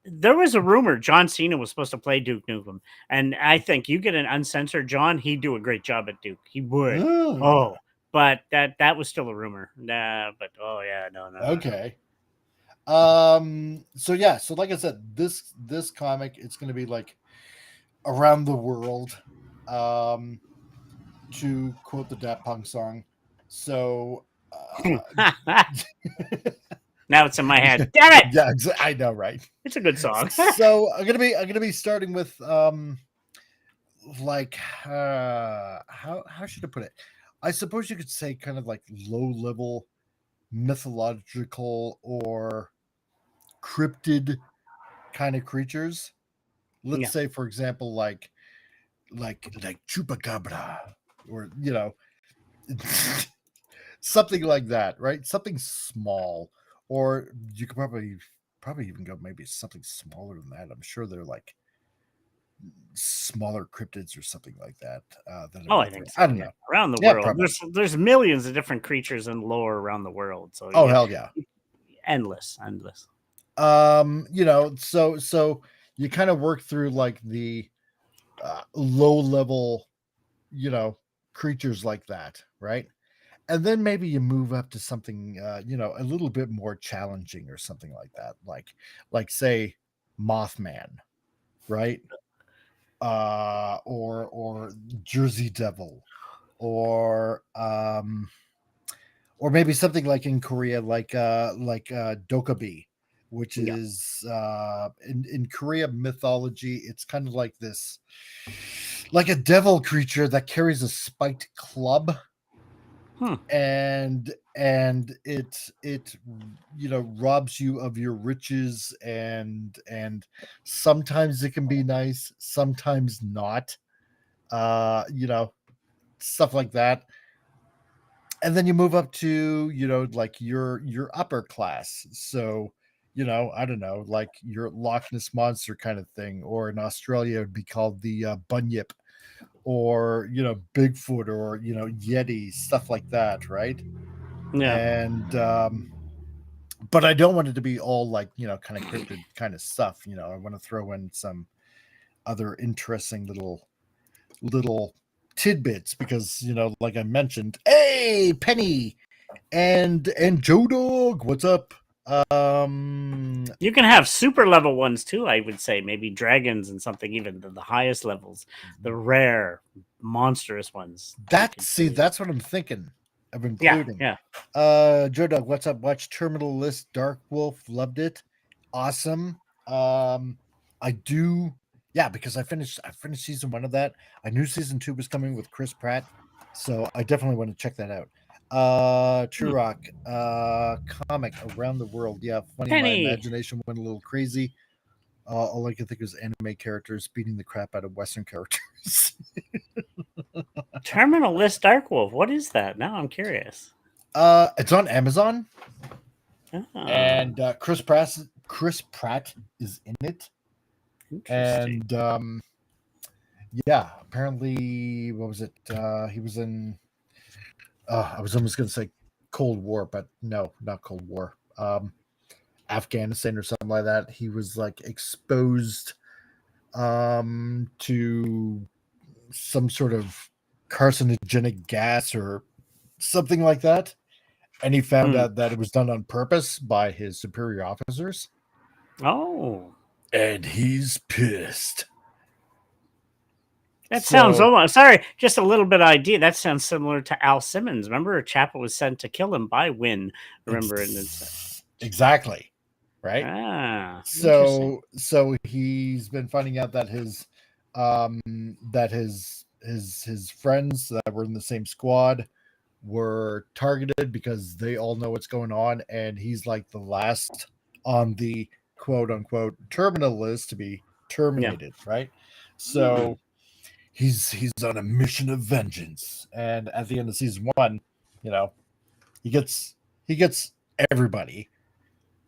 there was a rumor John Cena was supposed to play Duke Nukem, and I think you get an uncensored John, he'd do a great job at Duke. He would. Oh, but that was still a rumor. But oh yeah, no. Okay. So yeah, so like I said, this comic, it's going to be like around the world. To quote the Daft Punk song. So now it's in my head. Damn it! Yeah, I know, right? It's a good song. So I'm gonna be starting with like how should I put it? I suppose you could say kind of like low level mythological or cryptid kind of creatures. Let's say, for example, like chupacabra, or something like that, right? Something small, or you could probably even go maybe something smaller than that. I'm sure they're like smaller cryptids or something like that. I think so. I don't know. Around the world, there's millions of different creatures and lore around the world. So hell yeah, endless. So you kind of work through like the low level, creatures like that, right? And then maybe you move up to something, a little bit more challenging or something like that, like say Mothman, right? Or Jersey Devil, or maybe something like in Korea, like Dokkaebi, which is in Korea mythology. It's kind of like this, like a devil creature that carries a spiked club. And it robs you of your riches, and sometimes it can be nice, sometimes not, stuff like that. and then you move up to, like your upper class. So, I don't know, like your Loch Ness monster kind of thing, or in Australia it would be called the bunyip, or Bigfoot, or Yeti, stuff like that, right? Yeah. And but I don't want it to be all like kind of cryptid kind of stuff. I want to throw in some other interesting little tidbits, because like I mentioned, hey Penny and Joe Dog, what's up? You can have super level ones too, I would say. Maybe dragons and something, even the highest levels, the rare, monstrous ones. That's what I'm thinking of Yeah, including. yeah. Joe Dog, what's up? Watch Terminal List, Dark Wolf, loved it. Awesome. I do, yeah, because I finished season 1 of that. I knew season 2 was coming with Chris Pratt, so I definitely want to check that out. True Rock, comic around the world. Yeah, funny. My Penny. imagination went a little crazy. All I could think was anime characters beating the crap out of Western characters. Terminal List Dark Wolf. What is that? Now I'm curious. It's on Amazon, Oh, and Chris Pratt is in it, interesting. and yeah, apparently, what was it? He was in. I was almost going to say Cold War, but no, not Cold War. Afghanistan or something like that. He was like exposed to some sort of carcinogenic gas or something like that, and he found out that it was done on purpose by his superior officers. Oh, And he's pissed. that sounds almost, sorry, just a little bit of idea. That sounds similar to Al Simmons. Remember, a chap was sent to kill him by Wynn. Remember, exactly, right? Ah, so he's been finding out that his his friends that were in the same squad were targeted because they all know what's going on, and he's like the last on the quote unquote terminal list to be terminated, right? So he's on a mission of vengeance, and at the end of season 1, he gets everybody,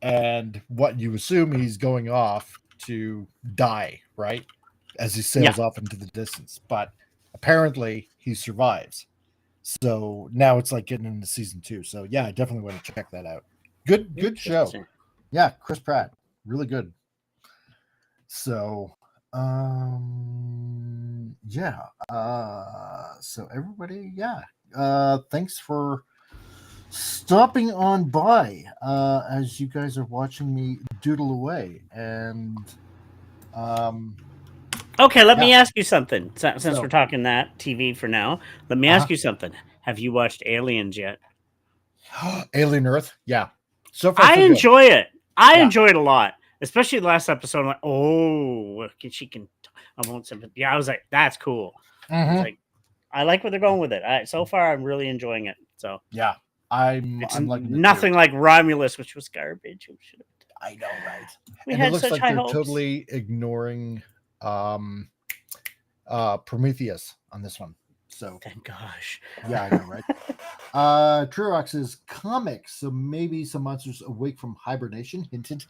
and what you assume he's going off to die, right, as he sails off into the distance, but apparently he survives. So now it's like getting into season 2. So yeah, I definitely want to check that out. Good show. Yeah, Chris Pratt, really good. So yeah, so everybody, thanks for stopping on by as you guys are watching me doodle away. And okay, let me ask you something. Since we're talking that TV for now, let me ask you something. Have you watched Aliens yet? Alien Earth? Yeah. So far, I so enjoy it. I enjoy it a lot, especially the last episode. I'm like, oh, she can. I won't say, but yeah, I was like, that's cool. I was like, I like where they're going with it. So far, I'm really enjoying it. So yeah, I'm liking nothing like Romulus, which was garbage. I know, right? We and had it looks such like high they're hopes. totally ignoring Prometheus on this one. So thank gosh. Yeah, I know, right? Trurox's comics, so maybe some monsters awake from hibernation, hinted.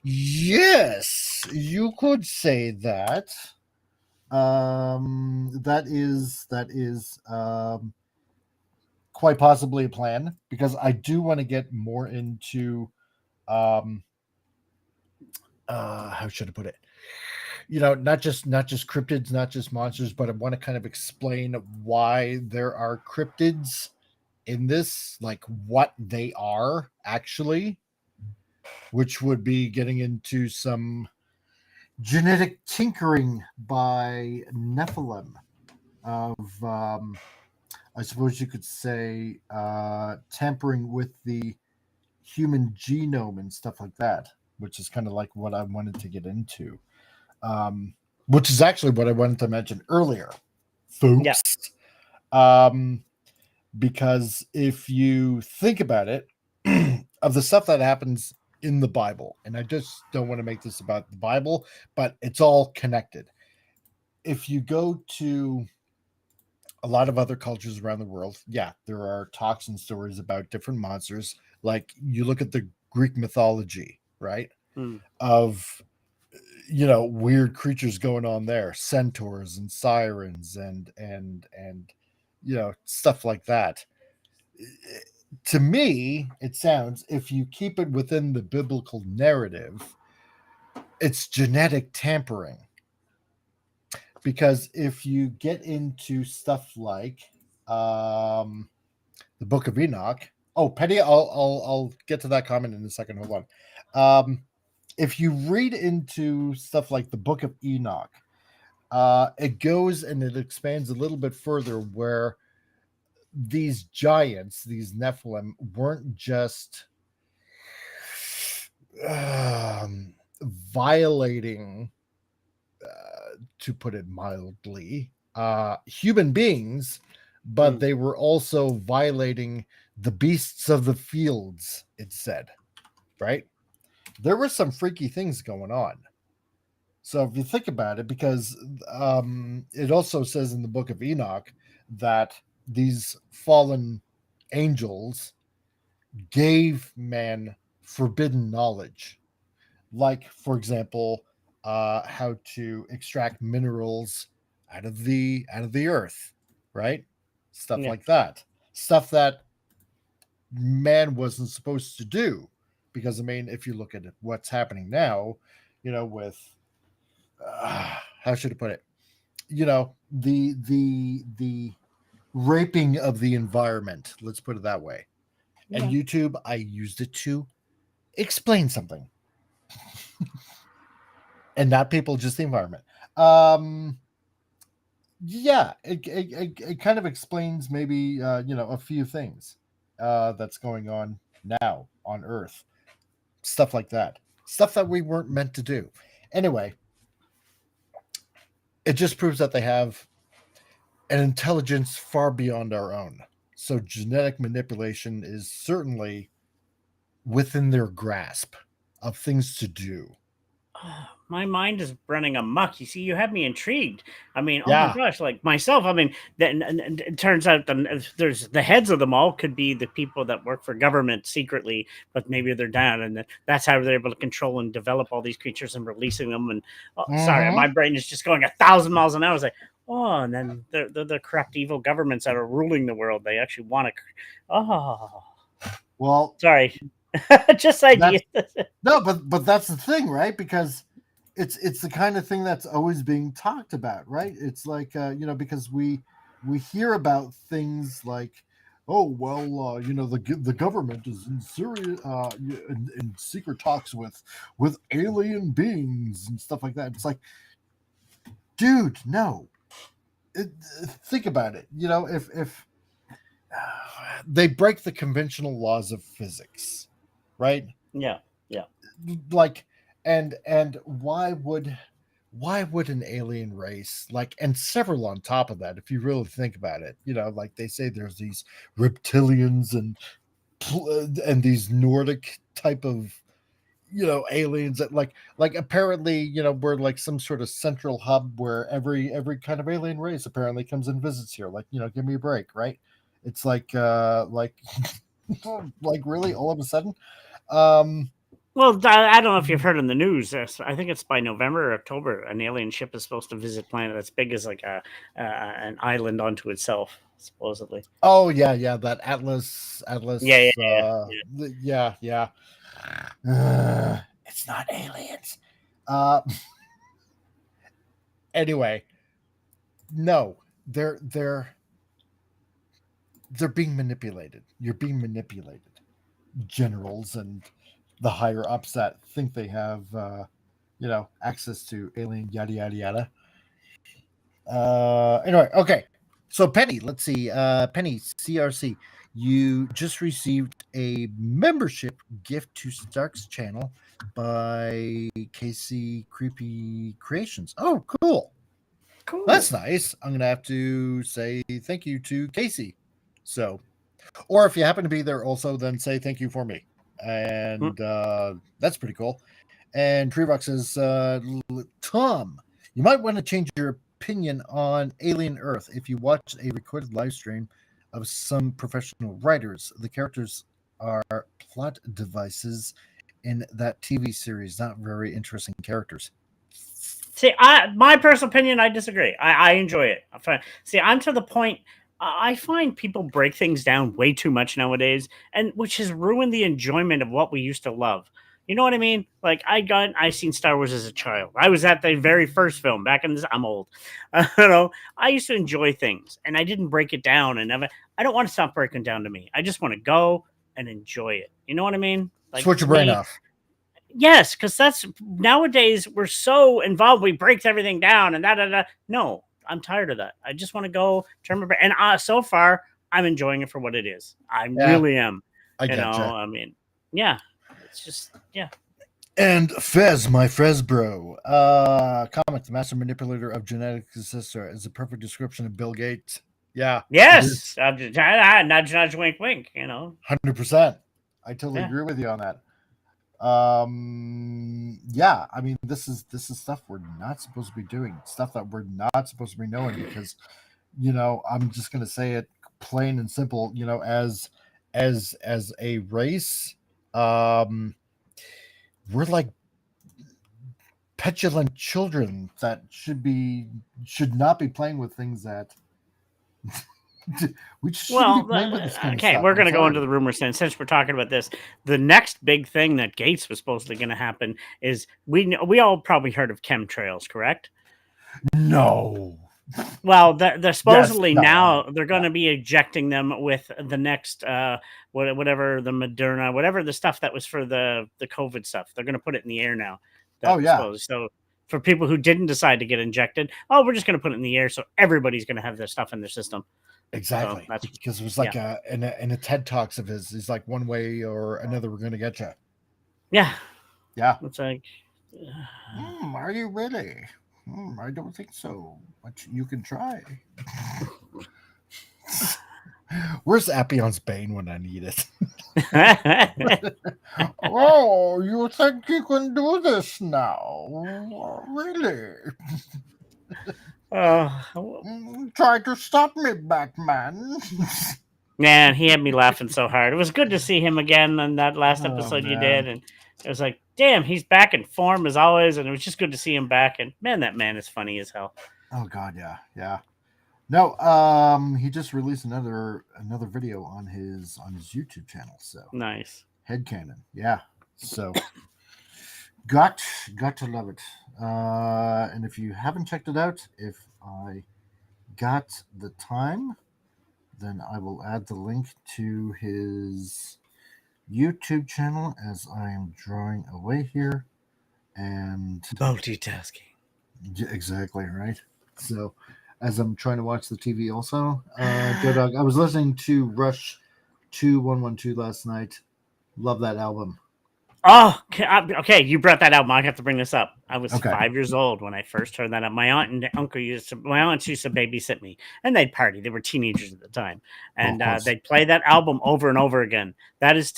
Yes, you could say that. That is quite possibly a plan, because I do want to get more into how should I put it? Not just cryptids, not just monsters, but I want to kind of explain why there are cryptids in this, like what they are actually, which would be getting into some genetic tinkering by Nephilim of, I suppose you could say, tampering with the human genome and stuff like that, which is kind of like what I wanted to get into. Which is actually what I wanted to mention earlier, folks. Because if you think about it, of the stuff that happens in the Bible, and I just don't want to make this about the Bible, but it's all connected. If you go to a lot of other cultures around the world, yeah, there are talks and stories about different monsters. Like you look at the Greek mythology, right? Hmm. Of weird creatures going on there, centaurs and sirens and stuff like that. To me, it sounds, if you keep it within the biblical narrative, it's genetic tampering. Because if you get into stuff like the Book of Enoch, oh, Penny, I'll get to that comment in a second. Hold on. If you read into stuff like the Book of Enoch, it goes and it expands a little bit further, where these giants, these Nephilim, weren't just violating, to put it mildly, human beings, but they were also violating the beasts of the fields, it said, right? There were some freaky things going on. So if you think about it, because it also says in the Book of Enoch that these fallen angels gave man forbidden knowledge, like, for example, how to extract minerals out of the earth, right? Stuff Yeah. like that. Stuff that man wasn't supposed to do, because I mean, if you look at what's happening now, with how should I put it? The raping of the environment. Let's put it that way. Yeah. And YouTube, I used it to explain something, and not people, just the environment. Yeah, it kind of explains maybe a few things that's going on now on Earth, stuff like that, stuff that we weren't meant to do. Anyway, it just proves that they have an intelligence far beyond our own. So genetic manipulation is certainly within their grasp of things to do. My mind is running amok. You see, you have me intrigued. I mean, oh my Yeah. gosh, like myself. I mean, then it turns out there's the heads of them all could be the people that work for government secretly, but maybe they're down, and that's how they're able to control and develop all these creatures and releasing them. And sorry, my brain is just going 1,000 miles an hour. It's like, oh, and then the corrupt, evil governments that are ruling the world. They actually want to. Oh, Well, sorry, just ideas. No, but that's the thing, right? Because it's the kind of thing that's always being talked about, right? It's like because we hear about things like, oh well, the government is in serious in secret talks with alien beings and stuff like that. It's like, dude, no. Think about it. If they break the conventional laws of physics, right? Yeah, yeah. Like, and why would an alien race, like, and several on top of that, if you really think about it, like they say there's these reptilians and these Nordic type of aliens that like apparently we're like some sort of central hub where every kind of alien race apparently comes and visits here. Like, give me a break, right? It's like like really all of a sudden. Well, I don't know if you've heard in the news. I think it's by November or October. An alien ship is supposed to visit planet that's big as like an island unto itself, supposedly. Oh yeah, that Atlas. Yeah. Yeah. It's not aliens. Anyway, no, they're being manipulated. You're being manipulated. Generals and the higher ups that think they have access to alien yada yada yada. Anyway, okay. So Penny, let's see. Penny CRC, you just received a membership gift to Stark's channel by Casey Creepy Creations. Oh, cool. That's nice. I'm gonna have to say thank you to Casey. So, or if you happen to be there also, then say thank you for me. And that's pretty cool. And Treebox says, Tom, you might want to change your opinion on Alien Earth. If you watched a recorded live stream of some professional writers, the characters are plot devices in that TV series, not very interesting characters. See, my personal opinion, I disagree. I enjoy it. See, I'm to the point. I find people break things down way too much nowadays, and which has ruined the enjoyment of what we used to love. You know what I mean? Like I seen Star Wars as a child. I was at the very first film back in this. I'm old. I used to enjoy things, and I didn't break it down. And I don't want to stop breaking down to me. I just want to go and enjoy it. You know what I mean? Like, switch your brain off. Yes, because that's nowadays we're so involved. We break everything down and da. No, I'm tired of that. I just want to go turn my brain. And so far, I'm enjoying it for what it is. I really am. I gotcha. I mean, yeah, it's just And Fez, my Fez bro, comic, the master manipulator of genetic sister, is a perfect description of Bill Gates. Yeah. Yes. Nudge, nudge, wink, wink. 100%. I totally agree with you on that. Yeah, I mean, this is stuff we're not supposed to be doing, stuff that we're not supposed to be knowing, because I'm just gonna say it plain and simple. As a race, we're like petulant children that should not be playing with things that we shouldn't be playing with this kind of stuff. We're going to go into the rumors then. Since we're talking about this, the next big thing that Gates was supposedly going to happen is we all probably heard of chemtrails, correct? No. Well, they're supposedly now they're going to be ejecting them with the next whatever the Moderna, whatever the stuff that was for the COVID stuff. They're going to put it in the air now. So for people who didn't decide to get injected, we're just going to put it in the air, so everybody's going to have their stuff in their system. Exactly. So because it was like in a TED Talks of his, he's like, one way or another, we're going to get you. Yeah. Yeah. It's like, are you really? I don't think so, but you can try. Where's Appion's Bane when I need it? Oh, you think you can do this now? Really? Try to stop me, Batman. Man, he had me laughing so hard. It was good to see him again on that last episode you did, and it was like, damn, he's back in form as always, and it was just good to see him back. And man, that man is funny as hell. Oh God, yeah. No, he just released another video on his YouTube channel. So nice. Headcanon, yeah. So got to love it. And if you haven't checked it out, if I got the time, then I will add the link to his YouTube channel as I am drawing away here. And multitasking. Exactly, right? So as I'm trying to watch the TV also, Joe Dog, I was listening to Rush 2112 last night. Love that album. Oh, okay. You brought that album. I have to bring this up. I was 5 years old when I first heard that up. My aunt and uncle used to babysit me, and they'd party. They were teenagers at the time, and they'd play that album over and over again. That is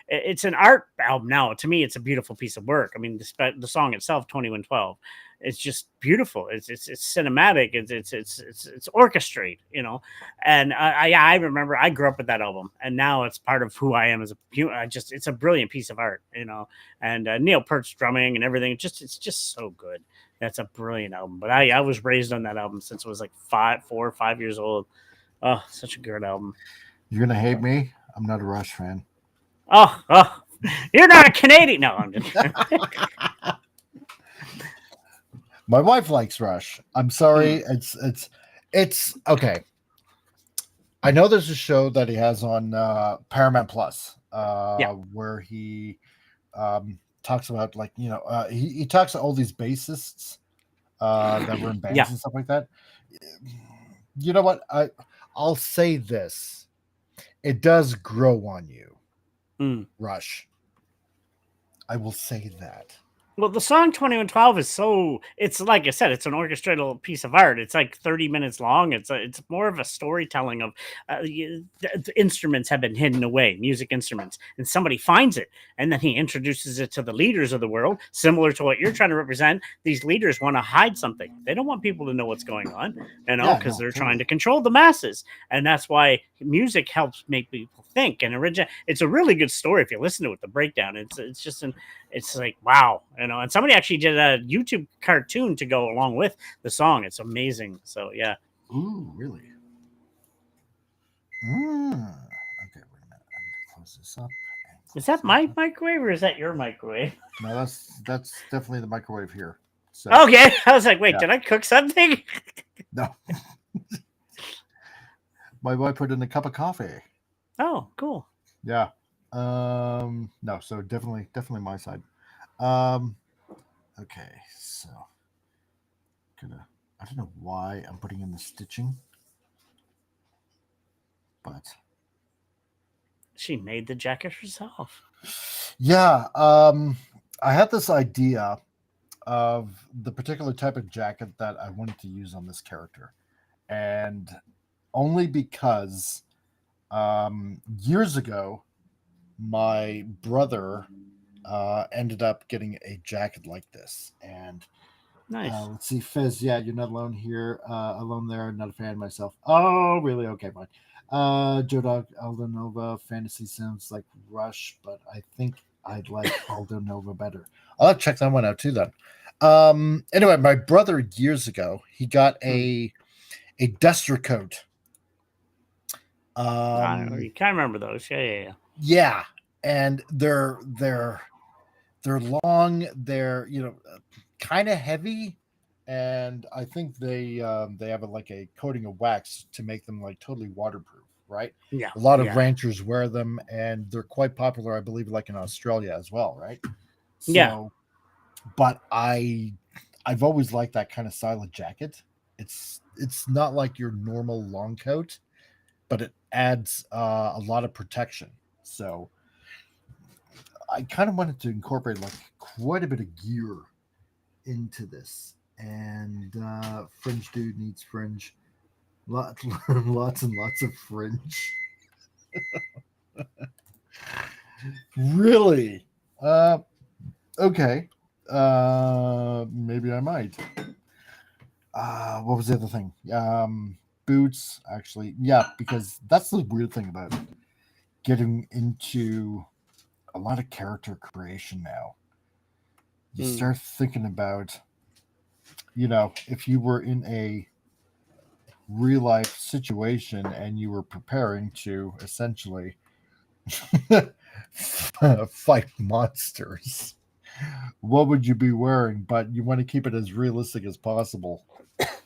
it's an art album now. To me, it's a beautiful piece of work. I mean, the song itself, 2112. It's just beautiful. It's cinematic. It's orchestrated, And I remember I grew up with that album, and now it's part of who I am as a. It's a brilliant piece of art, And Neil Peart's drumming and everything. It's just so good. That's a brilliant album. But I was raised on that album since I was like 4 or 5 years old. Oh, such a good album. You're gonna hate me. I'm not a Rush fan. Oh, you're not a Canadian. No, I'm just. My wife likes Rush. I'm sorry. It's okay. I know there's a show that he has on Paramount Plus, where he talks about he talks to all these bassists that were in bands and stuff like that. You know what? I'll say this: it does grow on you, Rush. I will say that. Well, the song 2112 is it's like I said, it's an orchestral piece of art. It's like 30 minutes long. It's more of a storytelling of the instruments have been hidden away, music instruments, and somebody finds it. And then he introduces it to the leaders of the world, similar to what you're trying to represent. These leaders want to hide something. They don't want people to know what's going on, Yeah, because no, they're trying totally. to control the masses. And that's why music helps make people think and originate. It's a really good story if you listen to it, the breakdown. It's like, wow, and somebody actually did a YouTube cartoon to go along with the song. It's amazing. So yeah. Ooh, really? Okay, wait a minute. I'm gonna close this up. Is that my microwave or is that your microwave? No, that's definitely the microwave here. So Okay. I was like, wait, yeah. did I cook something? No. My wife put in a cup of coffee. Oh, cool. Yeah. No, so definitely my side. Okay, so I don't know why I'm putting in the stitching, but She made the jacket herself. yeah, I had this idea of the particular type of jacket that I wanted to use on this character, and only because years ago my brother ended up getting a jacket like this, and Nice. let's see, Fizz. Yeah, you're not alone here. Alone there. Not a fan myself. Oh, really? Okay, fine. Joe Dog, Aldo Nova. Fantasy sounds like Rush, but I think I'd like Aldo Nova better. I'll have to check that one out too. Then. Anyway, my brother years ago he got a duster coat. I don't know. You can't remember those. Yeah. Yeah, and they're long. They're kind of heavy, and I think they have like a coating of wax to make them like totally waterproof. Right. Yeah. A lot of Yeah. ranchers wear them, and they're quite popular, I believe, like in Australia as well. Right. So, Yeah. but I've always liked that kind of style of jacket. It's not like your normal long coat, but it adds a lot of protection. So I kind of wanted to incorporate like quite a bit of gear into this. And fringe dude needs fringe. Lots and lots of fringe. Really? Okay. Maybe I might. What was the other thing? Boots, actually. Yeah, because that's the weird thing about getting into a lot of character creation now. You start thinking about, if you were in a real life situation and you were preparing to essentially fight monsters, what would you be wearing? But you want to keep it as realistic as possible.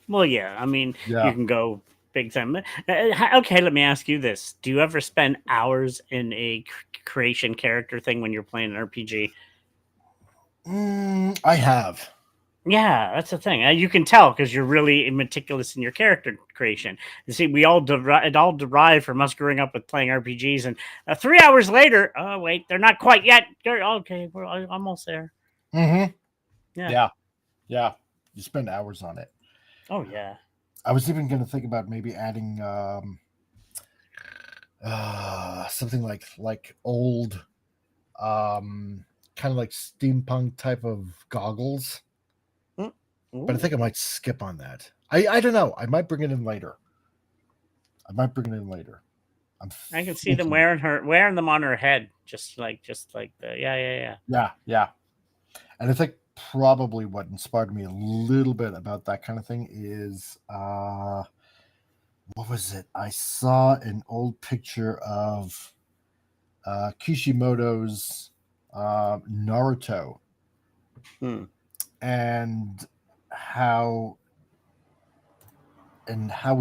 Well, yeah. I mean, you Yeah. can go big time. Okay, let me ask you this: do you ever spend hours in a creation character thing when you're playing an RPG? I have. Yeah, that's the thing. You can tell because you're really meticulous in your character creation. You see, it all derived from us growing up with playing RPGs, and 3 hours later, oh wait, they're not quite yet. Okay, we're almost there. Mm-hmm. Yeah. Yeah. You spend hours on it. Oh yeah. I was even going to think about maybe adding something like old, kind of like steampunk type of goggles. But I think I might skip on that. I don't know. I might bring it in later. I can see them wearing them on her head, just like the Yeah. And I think probably what inspired me a little bit about that kind of thing is what was it? I saw an old picture of Kishimoto's Naruto, and how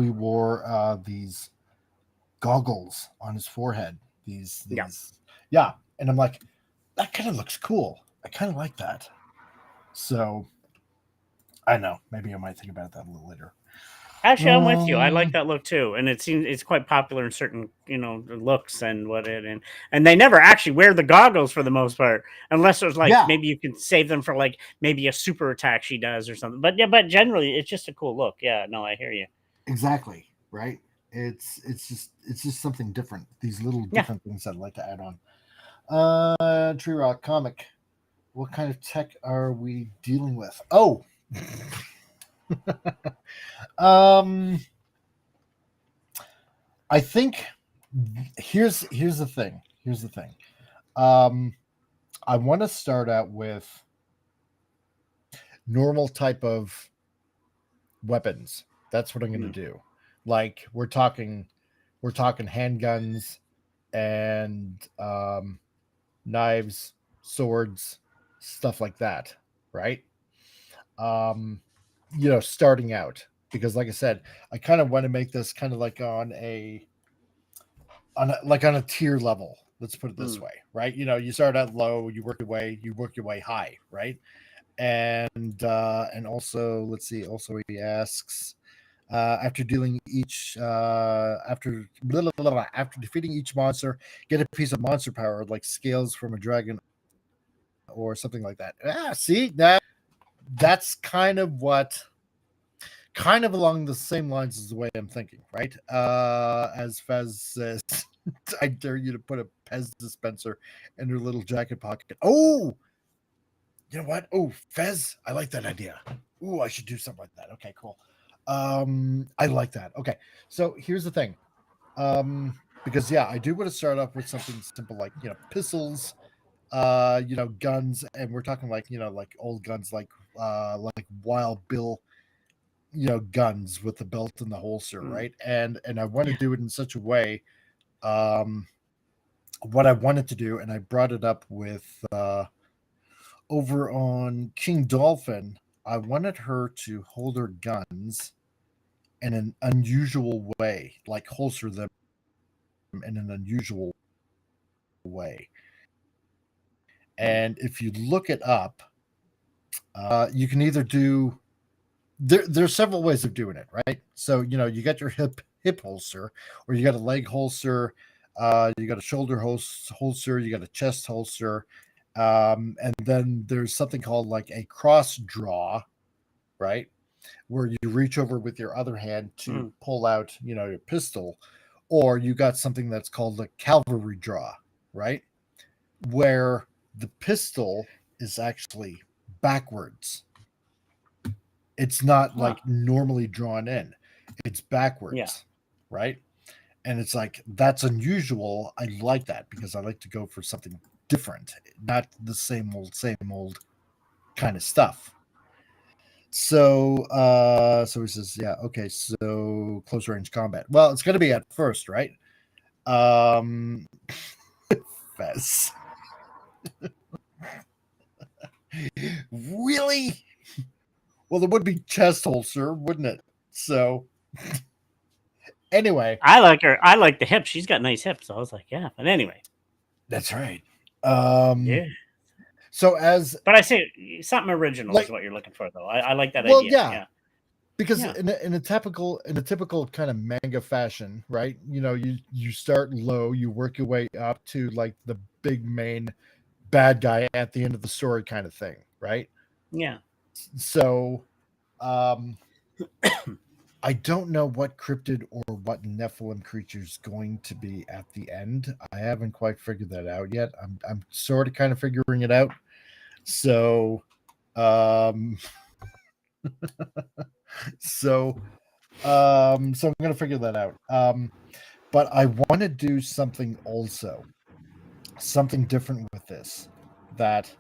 he wore these goggles on his forehead. These yeah, and I'm like, that kind of looks cool. I kind of like that. So I know maybe I might think about that a little later. Actually, I'm with you. I like Um, that look too, and it seems it's quite popular in certain, looks and and they never actually wear the goggles for the most part, unless there's like yeah, maybe you can save them for like maybe a super attack she does or something. But yeah, but generally it's just a cool look. Yeah, no, I hear you. exactly. Right. It's just something different. These little Yeah. different things I'd like to add on. Tree Rock comic. What kind of tech are we dealing with? Oh, um, I think here's the thing. Here's the thing. Um, I want to start out with normal type of weapons. That's what I'm going to do. Like we're talking handguns and knives, swords, stuff like that, right? Um, starting out because, like I said, I kind of want to make this kind of like on a tier level. Let's put it this Mm. way, right? You start out low, you work your way high, right? And also, let's see. Also, he asks, after dealing each after after defeating each monster, get a piece of monster power like scales from a dragon or something like that. See that's kind of along the same lines as the way I'm thinking, right? As Fez says, I dare you to put a Pez dispenser in your little jacket pocket. Oh, you know what? Oh, Fez, I like that idea. Oh, I should do something like that. Okay, cool. I like that. Okay, so here's the thing. Because yeah, I do want to start off with something simple like pistols, guns, and we're talking like like old guns like Wild Bill, guns with the belt and the holster, right? And I want to Yeah. do it in such a way. Um, what I wanted to do, and I brought it up with over on King Dolphin. I wanted her to hold her guns in an unusual way, like holster them in an unusual way. And if you look it up, you can either do there's several ways of doing it, right? So you got your hip holster, or you got a leg holster, you got a shoulder holster, you got a chest holster, and then there's something called like a cross draw, right? Where you reach over with your other hand to Mm. pull out, your pistol, or you got something that's called a cavalry draw, right? Where the pistol is actually backwards. It's not Huh. like normally drawn in. It's Yeah. backwards, right? And it's like that's unusual. I like that because I like to go for something different, not the same old kind of stuff. So he says, yeah, okay, so close range combat. Well, it's gonna be at first, right? Um Fez. Really? Well, it would be chest holster, wouldn't it? So anyway, I like her. I like the hips. She's got nice hips. So I was like, yeah. But anyway, that's right. Um yeah. so as But I say something original is like what you're looking for, though. I like that well, idea. yeah, Yeah. because Yeah. in a typical kind of manga fashion, right? You start low, you work your way up to like the big main bad guy at the end of the story kind of thing, right? Yeah. So um I don't know what cryptid or what Nephilim creature is going to be at the end. I haven't quite figured that out yet. I'm sort of kind of figuring it out. So um so so I'm gonna figure that out. But I want to do something also, something different with this that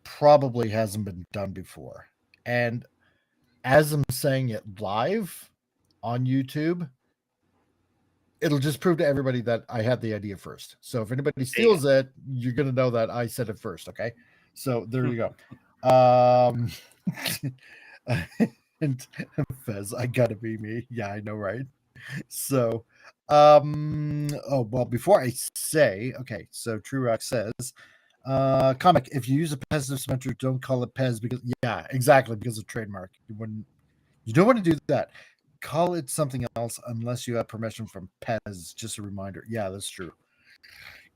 probably hasn't been done before. And as I'm saying it live on YouTube, it'll just prove to everybody that I had the idea first. So if anybody There you steals it, you're gonna know that I said it first. Okay, so there you go. Um, and Fez, I gotta be me. Yeah, I know, right? So, oh well. Before I say, okay, so True Rock says, comic. If you use a Pez dispenser, don't call it Pez because yeah, exactly because of trademark. You wouldn't You don't want to do that. Call it something else unless you have permission from Pez. Just a reminder. Yeah, that's true.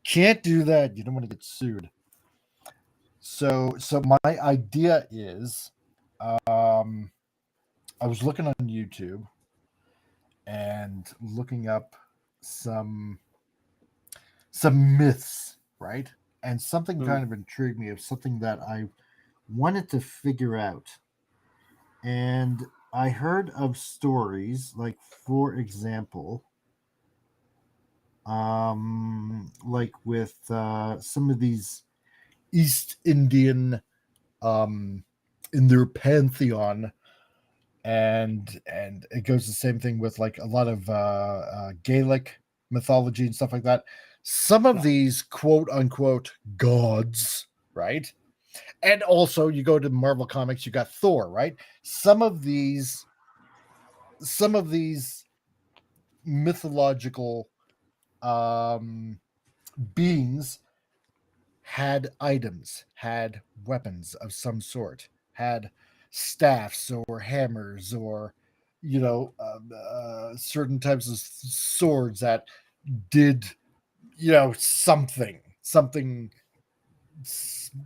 Can't do that. You don't want to get sued. So my idea is, um, I was looking on YouTube and looking up some some myths, right? And something Mm. kind of intrigued me of something that I wanted to figure out. And I heard of stories like, for example, like with some of these East Indian, um, in their pantheon, and it goes the same thing with like a lot of Gaelic mythology and stuff like that. Some of Yeah. these quote unquote gods, right? And also you go to Marvel Comics, you got Thor, right? Some of these mythological um beings had items, had weapons of some sort, had staffs or hammers or, certain types of swords that did,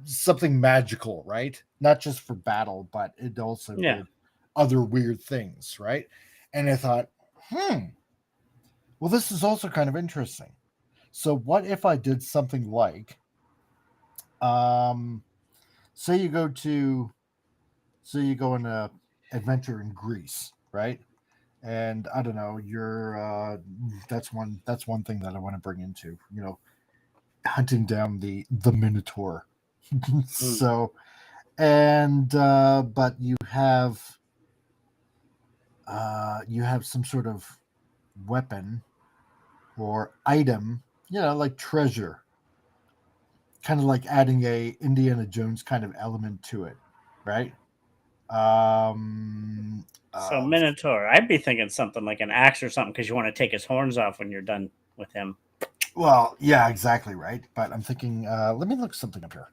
something magical, right? Not just for battle, but it also Yeah. did other weird things, right? And I thought, well, this is also kind of interesting. So what if I did something like, um, say you go to, say you go on a adventure in Greece, right? And I don't know, you're that's one thing that I want to bring into, hunting down the Minotaur. Mm. So, and but you have some sort of weapon or item, like treasure, kind of like adding a Indiana Jones kind of element to it, right? Um, So uh, Minotaur, I'd be thinking something like an axe or something because you want to take his horns off when you're done with him. well, yeah, exactly right. But I'm thinking, let me look something up here.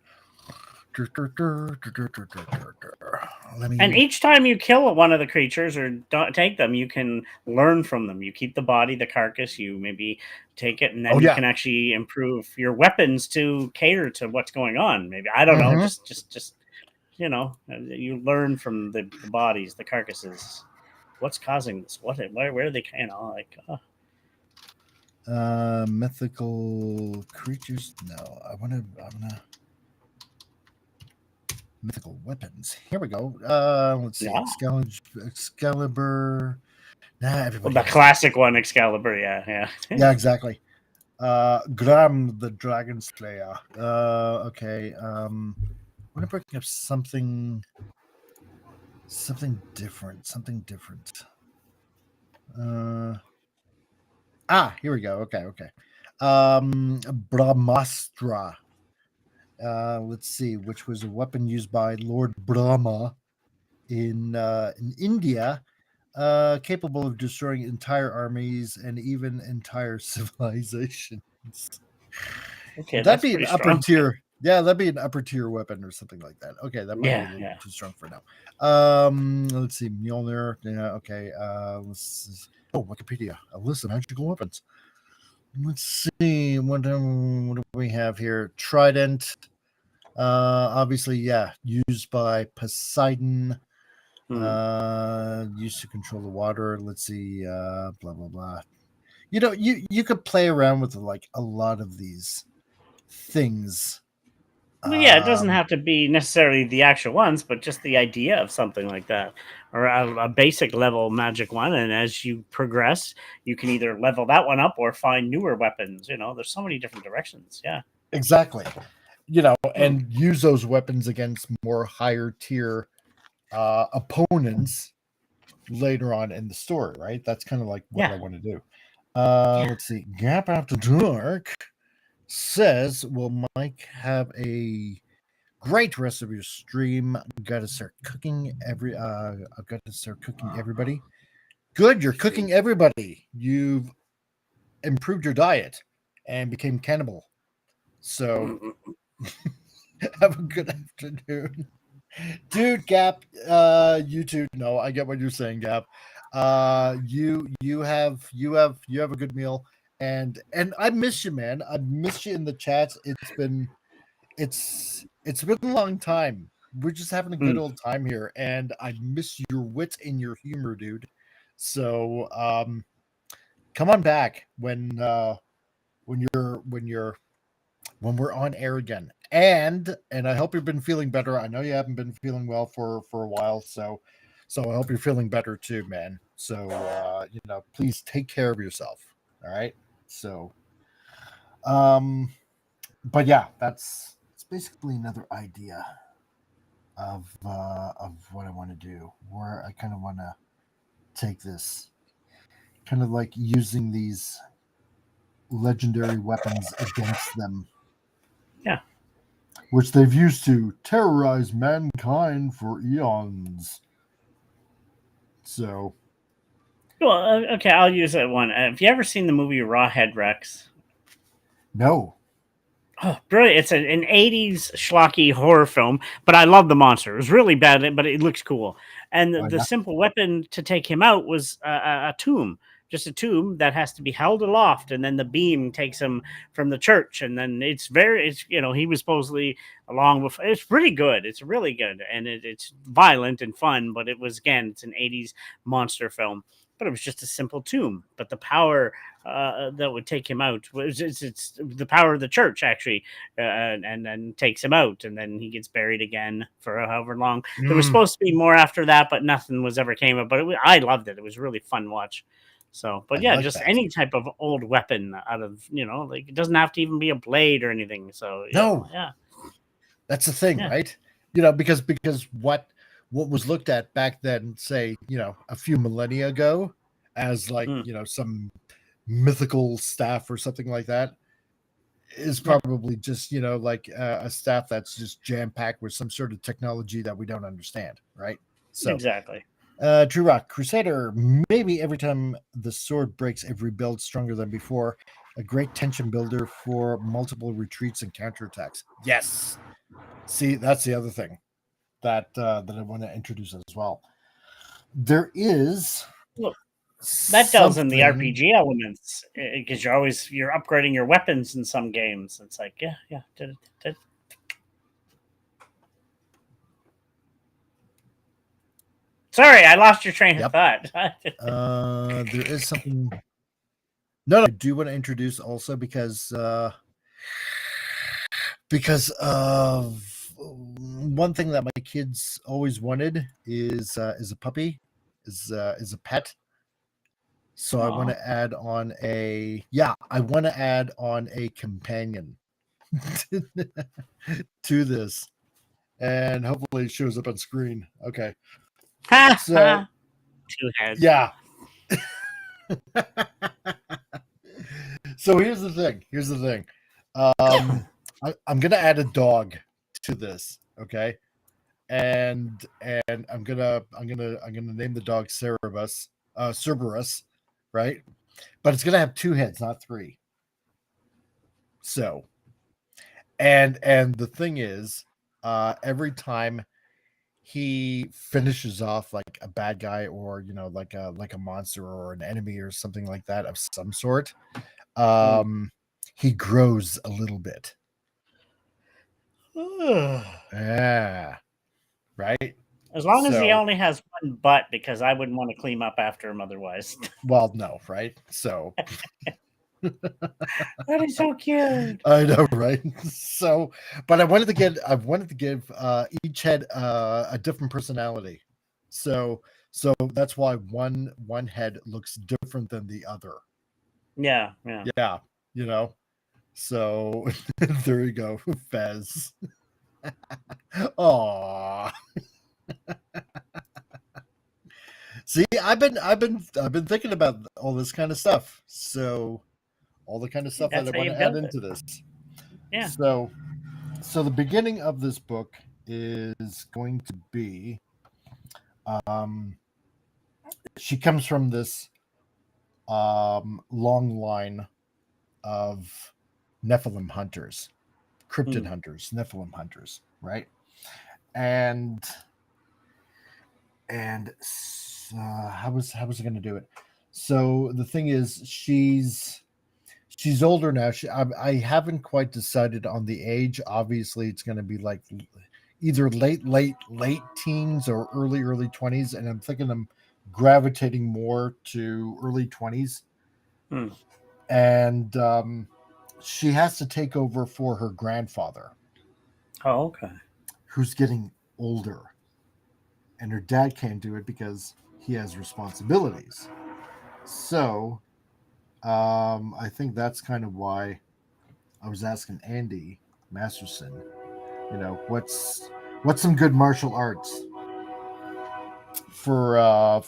Let And me. each time you kill one of the creatures or don't take them, you can learn from them. You keep the body, the carcass, you maybe take it, and Oh then you yeah. can actually improve your weapons to cater to what's going on. Maybe I don't know, Mm-hmm. just you learn from the bodies, the carcasses. What's causing this? Where are they? Mythical creatures. No, I wanna mythical weapons. Here we go. Let's see. Yeah, Excalibur. Nah, well, everybody the has that. classic one, Excalibur. Yeah, yeah. Yeah, exactly. Gram the Dragon Slayer. Okay. I want to bring up something different. Something different. Uh, Here we go. Okay. Brahmastra. Let's see, which was a weapon used by Lord Brahma in India, capable of destroying entire armies and even entire civilizations. Okay, That'd that's be an pretty upper strong. tier. Yeah, that'd be an upper tier weapon or something like that. Okay, that might be a Yeah, little yeah. bit too strong for now. Let's see, Mjolnir. Yeah, okay. Wikipedia. A list of magical weapons. Let's see. What do we have here? Trident. Obviously, yeah, used by Poseidon. Hmm. Used to control the water. Let's see. Blah blah blah. You could play around with like a lot of these things. Well, yeah, it doesn't Um, have to be necessarily the actual ones, but just the idea of something like that, or a basic level magic one. And as you progress, you can either level that one up or find newer weapons. There's so many different directions. Yeah. exactly. Hmm. And use those weapons against more higher tier opponents later on in the story, right? That's kind of like what I Yeah. want to do. Yeah. Let's see. Gap After Dark says, will Mike have a great rest of your stream? Gotta start cooking I've got to start cooking everybody. Good, you're cooking everybody. You've improved your diet and became cannibal. So Mm-mm. have a good afternoon. Dude, Gap, you too. No, I get what you're saying, Gap. You have a good meal, and I miss you, man. I miss you in the chats. It's been a long time. We're just having a good Mm. old time here, and I miss your wit and your humor, dude. So come on back when we're on air again. And I hope you've been feeling better. I know you haven't been feeling well for a while, so I hope you're feeling better too, man. So please take care of yourself. All right. So um but yeah, that's it's basically another idea of what I want to do. Where I kind of want to take this, kind of like using these legendary weapons against them, Yeah. which they've used to terrorize mankind for eons. So, Well, okay, I'll use that one. Have you ever seen the movie Rawhead Rex? no. Oh, brilliant! It's an '80s schlocky horror film, but I love the monster. It was really bad, but it looks cool. And Oh, the yeah. simple weapon to take him out was a tomb, just a tomb that has to be held aloft, and then the beam takes him from the church. And then he was supposedly along with. It's pretty good. It's really good, and it's violent and fun. But it's an '80s monster film. But it was just a simple tomb. But the power that would take him out it's the power of the church actually, and then takes him out, and then he gets buried again for however long. There was Mm, supposed to be more after that, but nothing was ever came up. But I loved it. It was really fun watch. So, I but yeah, like just that. any type of old weapon out of like it doesn't have to even be a blade or anything. So No, yeah, that's the thing, yeah, right? Because what was looked at back then, say, a few millennia ago, as like, mm, some mythical staff or something like that, is yeah, probably just like a staff that's just jam packed with some sort of technology that we don't understand, right? So, exactly. True Rock Crusader. Maybe every time the sword breaks, every build stronger than before. A great tension builder for multiple retreats and counterattacks. Yes. See, that's the other thing that I want to introduce as well. There is Look, that tells in the something. RPG elements because you're upgrading your weapons in some games. It's like yeah. Sorry, I lost your train of Yep. thought. There is something. No, I do want to introduce also because of one thing that my kids always wanted is a puppy, is a pet. So Aw. I want to add on a companion to this, and hopefully it shows up on screen. Okay. Ha So ha. Two heads. yeah. So here's the thing. I'm gonna add a dog to this, okay? And I'm gonna name the dog Cerberus, right? But it's gonna have two heads, not three. So, and the thing is, every time he finishes off like a bad guy, or like a monster or an enemy or something like that of some sort, Mm. um, he grows a little bit. Yeah, right. As long as he So, only has one butt, because I wouldn't want to clean up after him otherwise. well, no, right? So, That is so cute. I know, right? So, but I wanted to give each head a different personality. So that's why one head looks different than the other. Yeah, yeah. Yeah, you know. So there you go, Fez. Aw. See, I've been thinking about all this kind of stuff. So all the kind of stuff that That's I how want you to add build it. into this. Yeah. So so the beginning of this book is going to be um she comes from this long line of Nephilim hunters, cryptid Mm. hunters, Nephilim hunters, right? and how was I going to do it? So the thing is, she's older now. I haven't quite decided on the age. Obviously, it's going to be like either late teens or early 20s, and I'm thinking I'm gravitating more to early 20s. And she has to take over for her grandfather. Oh, okay. Who's getting older, and her dad can't do it because he has responsibilities. So I think that's kind of why I was asking Andy Masterson, what's some good martial arts for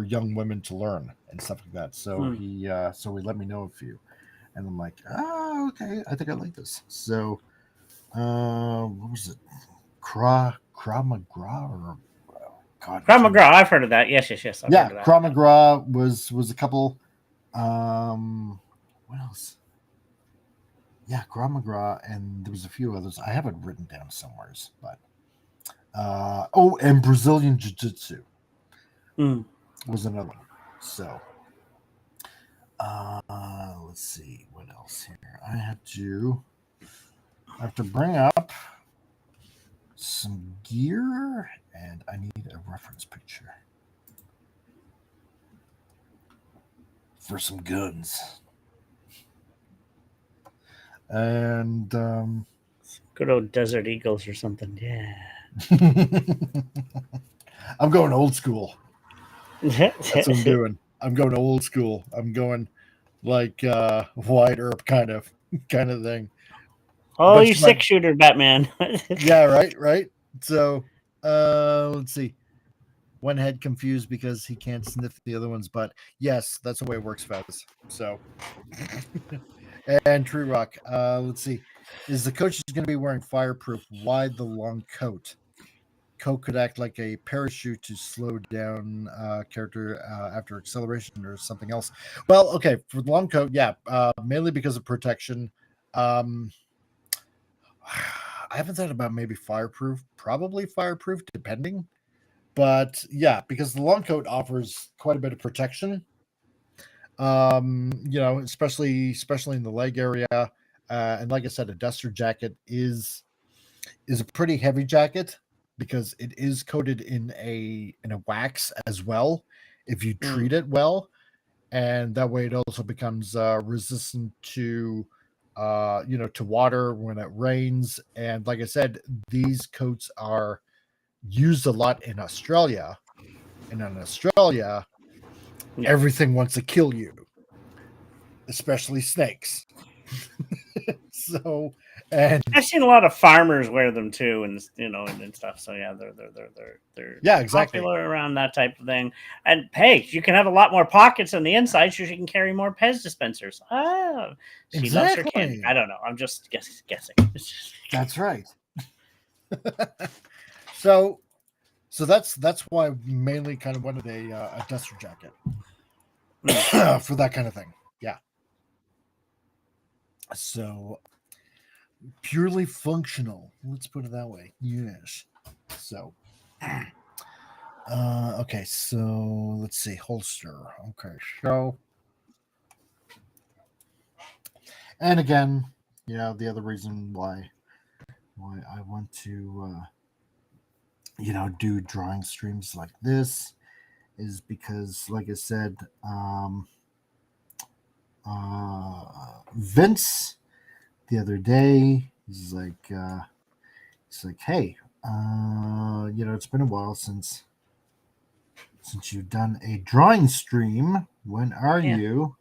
young women to learn and stuff like that. So he let me know a few, and I'm like, okay, I think I like this. So what was it? Krav Maga or God, Krav Maga, I've heard of that. Yes. I've heard of that. Krav Maga was a couple. What else? Yeah, Krav Maga, and there was a few others. I have it written down somewhere, but and Brazilian Jiu-Jitsu was another one. So let's see what else here. I have to bring up some gear, and I need a reference picture for some guns. And good old Desert Eagles or something. Yeah. I'm going old school. That's what I'm doing. I'm going old school. I'm going like Wyatt Earp kind of thing. Oh, you 6-shooter Batman. Yeah, right. So let's see. One head confused because he can't sniff the other one's butt. Yes, that's the way it works, Fez. So and True Rock. Let's see. Is the coach going to be wearing fireproof? Why the long coat? Coat could act like a parachute to slow down character after acceleration or something else. Well, okay, for the long coat, yeah, mainly because of protection. I haven't thought about maybe fireproof, probably fireproof, depending. But yeah, because the long coat offers quite a bit of protection. Especially in the leg area. And like I said, a duster jacket is a pretty heavy jacket because it is coated in a wax as well if you treat it well, and that way it also becomes resistant to to water when it rains. And like I said, these coats are used a lot in Australia, and in Australia everything wants to kill you, especially snakes. So, and I've seen a lot of farmers wear them too, and and stuff. So yeah, they're exactly popular around that type of thing. And hey, you can have a lot more pockets on the inside, so you can carry more Pez dispensers. She loves her kid. I don't know. I'm just guessing. That's right. So that's why I mainly kind of wanted a duster jacket for that kind of thing. Yeah. So purely functional. Let's put it that way. Yes. So okay, so let's see. Holster. Okay, so and again, the other reason why I want to do drawing streams like this is because, like I said, Vince the other day, he's like, hey, it's been a while since you've done a drawing stream. When are you?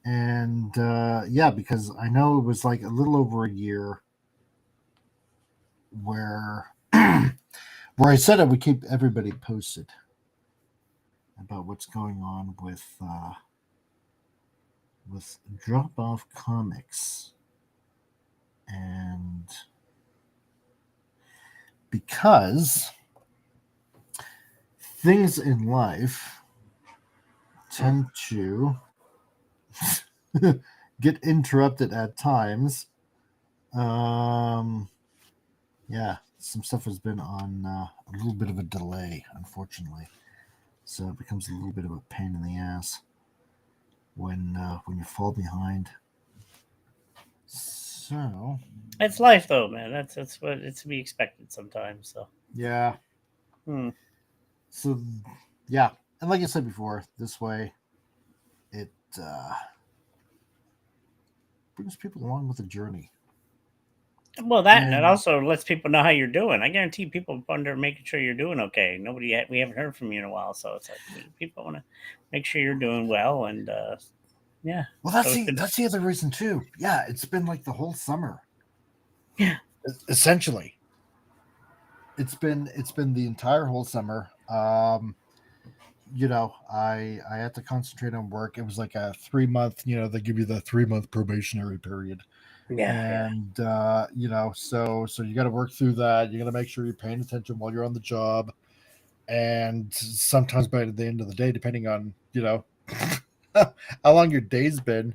And because I know it was like a little over a year where I said I would keep everybody posted about what's going on with Drop Off Comics. And because things in life tend to get interrupted at times. Yeah, some stuff has been on a little bit of a delay, unfortunately. So it becomes a little bit of a pain in the ass when you fall behind. So It's life, though, man. That's what it's to be expected sometimes. So yeah. Hmm. So yeah, and like I said before, this way it brings people along with the journey. Well, that and it And also lets people know how you're doing. I guarantee people wonder making sure you're doing okay. We haven't heard from you in a while, so it's like people want to make sure you're doing well, and yeah. well, So it's good. that's the other reason too. Yeah, it's been like the whole summer. Yeah. Essentially, it's been the entire whole summer. I had to concentrate on work. It was like a 3 month. They give you the 3 month probationary period, Yeah. and so you got to work through that. You got to make sure you're paying attention while you're on the job, and sometimes by the end of the day, depending on how long your day's been,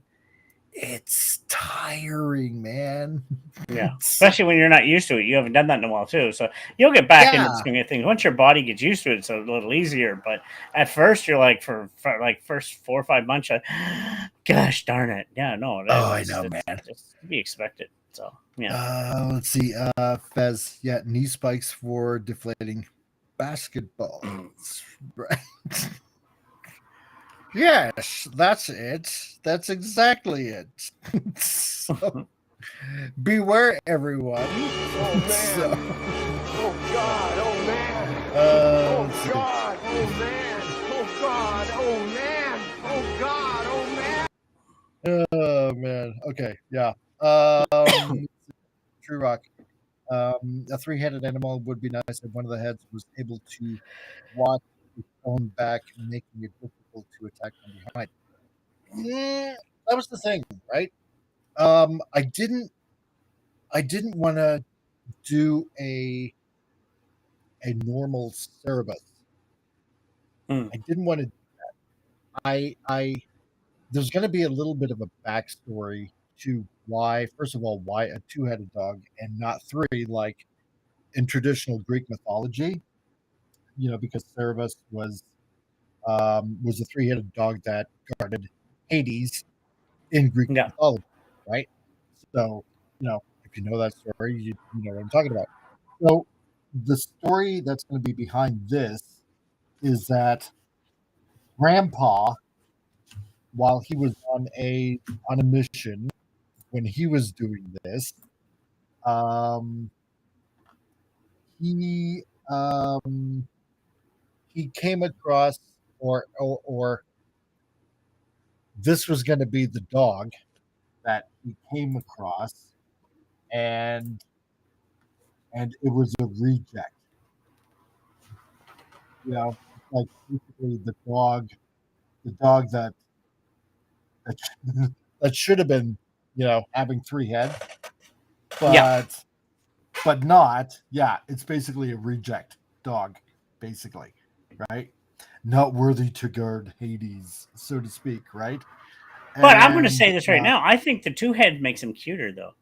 it's tiring, man. Yeah, especially when you're not used to it. You haven't done that in a while too, so you'll get back into the Yeah. swing of things once your body gets used to it. It's a little easier, but at first you're like for like first 4 or 5 months, like, gosh darn it, yeah, no, Oh, I know, it's man. just to be expected. So yeah, Let's see. Fez, yeah, knee spikes for deflating basketballs. Right. Yes, that's it. That's exactly it. So, beware, everyone. Oh man! So, Oh God! Oh man! let's Oh see. God! Oh man! Oh God! Oh man! Oh God! Oh man! Oh man. Okay. Yeah. True Rock. A three-headed animal would be nice if one of the heads was able to watch its own back, making it difficult to attack from behind. Yeah, that was the thing, right? I didn't want to do a normal Cerebus. Mm. I didn't want to. I there's going to be a little bit of a backstory to why, first of all, why a two-headed dog and not three, like in traditional Greek mythology. Because Cerebus was a three-headed dog that guarded Hades in Greek Yeah, mythology, right? So, if you know that story, you know what I'm talking about. So, the story that's going to be behind this is that Grandpa, while he was on a mission when he was doing this, um, he he came across or this was going to be the dog that he came across, and it was a reject. Like basically the dog that that should have been, having three heads, yeah. but not. Yeah, it's basically a reject dog, basically, right? Not worthy to guard Hades, so to speak, right? But I'm going to And say this right now. I think the two head makes him cuter, though.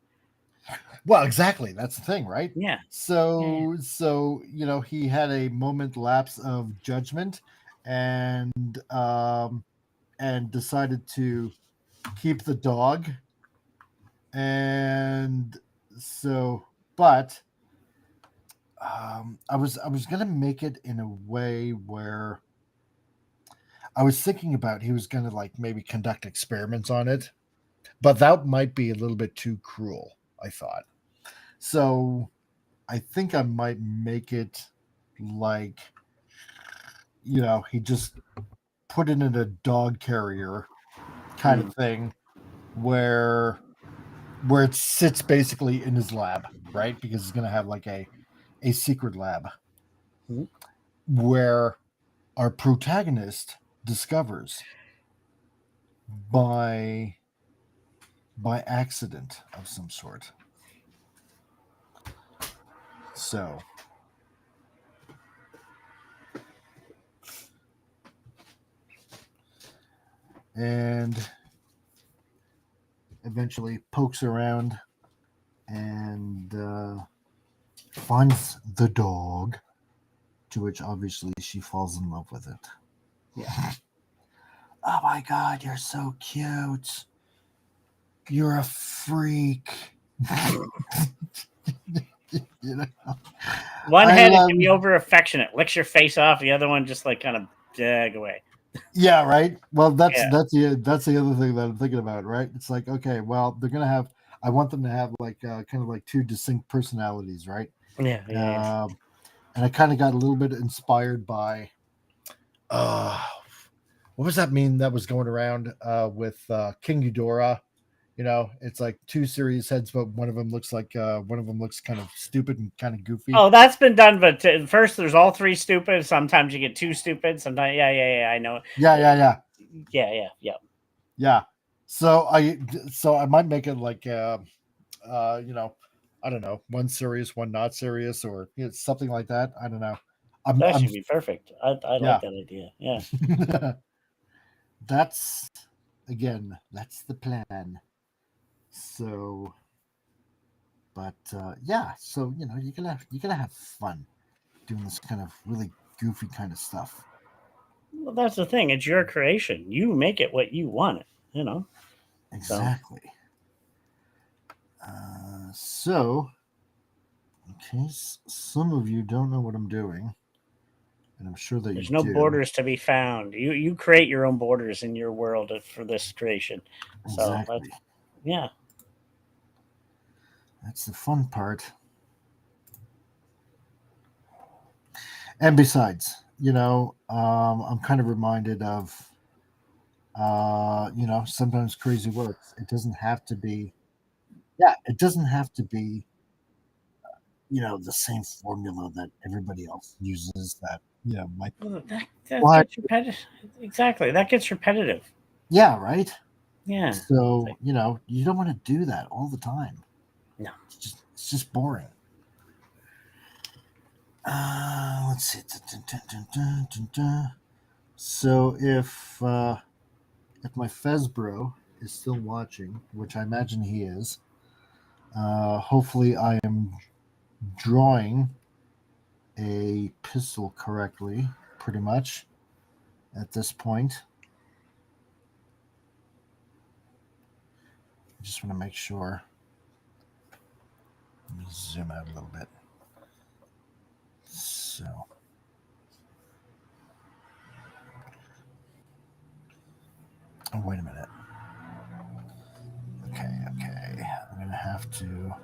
well, exactly. That's the thing, right? Yeah, yeah, So he had a moment lapse of judgment, and decided to keep the dog, and so, but I was gonna make it in a way where I was thinking about he was gonna like maybe conduct experiments on it, but that might be a little bit too cruel. I thought so. I think I might make it like, he just put it in a dog carrier kind of Mm. thing where it sits basically in his lab, right? Because he's going to have like a secret lab Mhm. where our protagonist discovers by accident of some sort. So, and eventually pokes around and finds the dog, to which obviously she falls in love with it. Yeah. Oh my god, you're so cute. You're a freak. You know? One I head love- can be over affectionate, licks your face off. The other one just like kind of drag away. Yeah, right. Well, that's Yeah. that's the other thing that I'm thinking about, right? It's like, okay, well, they're gonna have. I want them to have like kind of like two distinct personalities, right? Yeah, yeah. And I kind of got a little bit inspired by what was that meme that was going around with King Ghidorah? You know, it's like two serious heads, but one of them looks like one of them looks kind of stupid and kind of goofy. Oh, that's been done, but first there's all three stupid. Sometimes you get two stupid. Sometimes, yeah. I know. Yeah. So I might make it like you know, I don't know, one serious, one not serious, or you know, something like that. I don't know. That should be perfect. I Yeah. like that idea. Yeah. that's the plan. So, but yeah, so you know, you're gonna have fun doing this kind of really goofy kind of stuff. Well, that's the thing. It's your creation. You make it what you want it. You know. Exactly. So, in case some of you don't know what I'm doing, and I'm sure that There's you no do. borders to be found. You create your own borders in your world for this creation. So Exactly. yeah. That's the fun part. And besides, you know, I'm kind of reminded of, you know, sometimes crazy works. It doesn't have to be, it doesn't have to be, you know, the same formula that everybody else uses that, you know, might. Well, that What? gets repetitive. Exactly. That gets repetitive. Yeah, right? Yeah. So, you know, you don't want to do that all the time. No. It's just boring. Let's see. So if my Fezbro is still watching, which I imagine he is, hopefully I am drawing a pistol correctly, pretty much, at this point. I just want to make sure. Let me zoom out a little bit. So. Oh, wait a minute. Okay. I'm going to have to.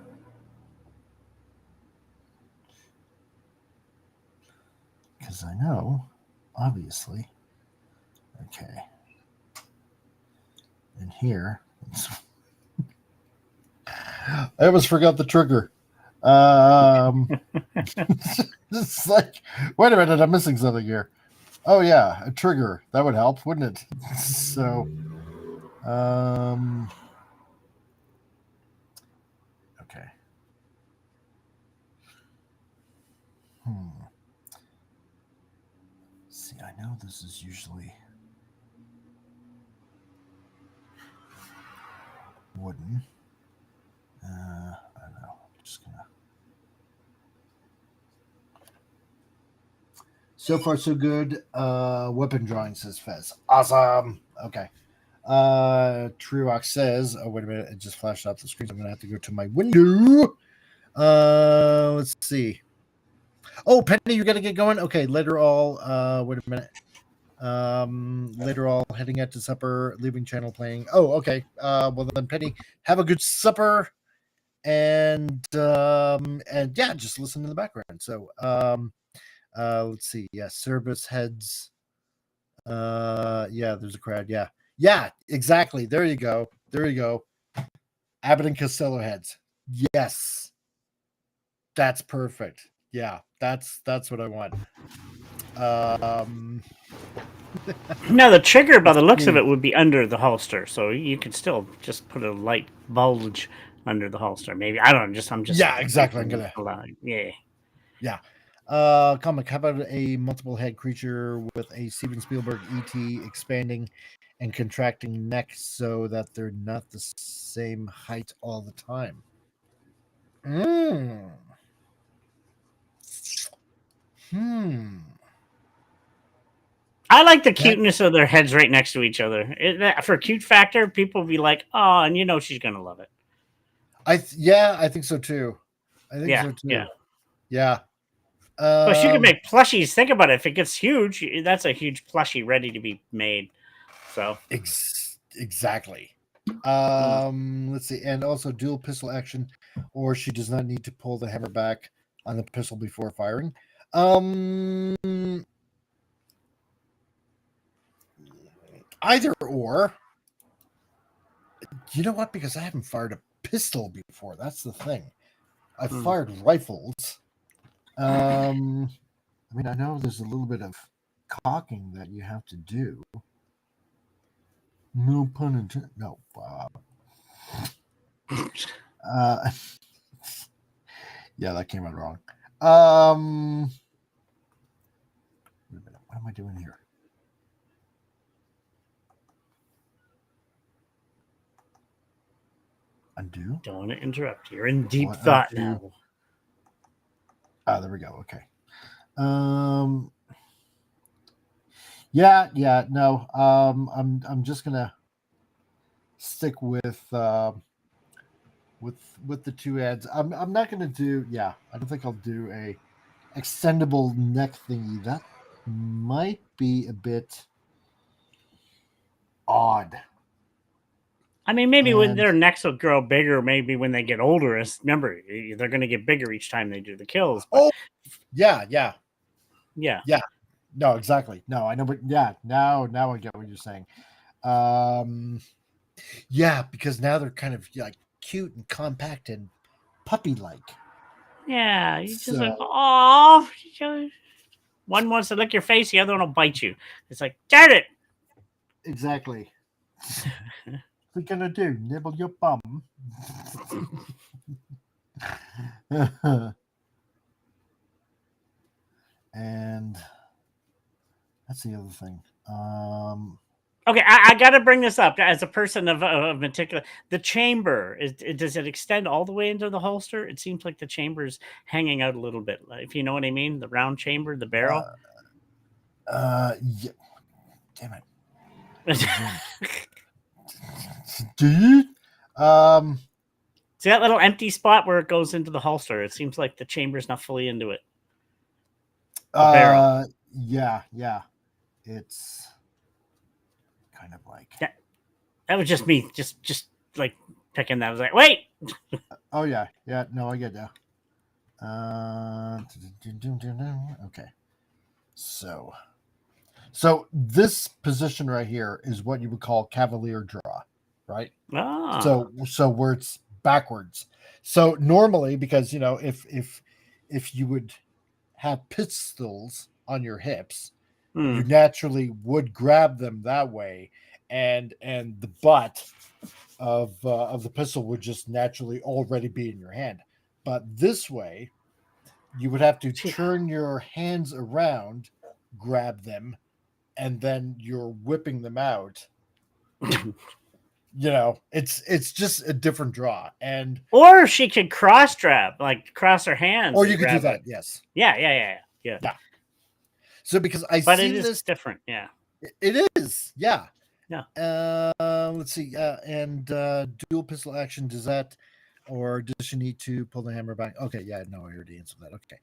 Because I know, obviously. Okay. And here. I almost forgot the trigger. It's like, wait a minute, I'm missing something here. Oh yeah, a trigger. That would help, wouldn't it? So, okay. See, I know this is usually wooden. I don't know. I'm just gonna. So far, so good. Weapon drawing, says Fez. Awesome. Okay. Truox says, oh, wait a minute. It just flashed off the screen. So I'm going to have to go to my window. Let's see. Oh, Penny, you're going to get going? Okay. Later all. Wait a minute. Later all heading out to supper, leaving channel playing. Oh, okay. Well then, Penny, have a good supper. And yeah, just listen in the background. So, let's see. Yeah, service heads. Yeah, there's a crowd. Yeah, exactly. There you go. Abbott and Costello heads. Yes, that's perfect. Yeah, that's what I want. Now the trigger, by the looks of it, would be under the holster, so you could still just put a light bulge under the holster. Maybe I don't know. I'm just yeah, exactly. I'm gonna. Yeah. Comic. How about a multiple head creature with a Steven Spielberg ET expanding and contracting neck so that they're not the same height all the time? I like the cuteness of their heads right next to each other. For cute factor, people will be like, "Oh," and you know she's gonna love it. I think so too. I think so too. Yeah. Plus, you can make plushies. Think about it. If it gets huge, that's a huge plushie ready to be made. So exactly. Let's see, and also dual pistol action, or she does not need to pull the hammer back on the pistol before firing. Either or. You know what? Because I haven't fired a pistol before. That's the thing. I've fired rifles. I mean, I know there's a little bit of cocking that you have to do. No pun intended. No. Yeah, that came out wrong. Wait a minute. What am I doing here? Undo? don't want to interrupt. You're in deep thought now. There we go. Okay. Yeah, no. I'm just gonna stick with the two ads. I'm not gonna do. Yeah, I don't think I'll do a extendable neck thingy. That might be a bit odd. I mean, maybe when their necks will grow bigger, maybe when they get older. Remember, they're going to get bigger each time they do the kills. But... Oh, yeah. No, exactly. No, I know, but yeah, now I get what you're saying. Yeah, because now they're kind of like cute and compact and puppy-like. Yeah, you just like, oh, one wants to lick your face, the other one will bite you. It's like, darn it. Exactly. What are you gonna do? Nibble your bum? And that's the other thing. Okay, I got to bring this up as a person of meticulous. The chamber does it extend all the way into the holster? It seems like the chamber is hanging out a little bit, if you know what I mean. The round chamber, the barrel. Yeah. Damn it. Dude. See that little empty spot where it goes into the holster? It seems like the chamber's not fully into it. The barrel. Yeah. It's kind of like that was just me, just like picking that. I was like, wait. Oh yeah. No, I get that. Okay. So this position right here is what you would call cavalier draw, right? So where it's backwards. So normally, because if you would have pistols on your hips, you naturally would grab them that way, and the butt of the pistol would just naturally already be in your hand. But this way, you would have to turn your hands around, grab them, and then you're whipping them out. It's just a different draw. And or she could cross strap, like cross her hands. Or you could do that, yes. Yeah. So because but it is different, yeah. It is, yeah. Yeah. Let's see. And dual pistol action, does that, or does she need to pull the hammer back? Okay, yeah, no, I already answered that. Okay.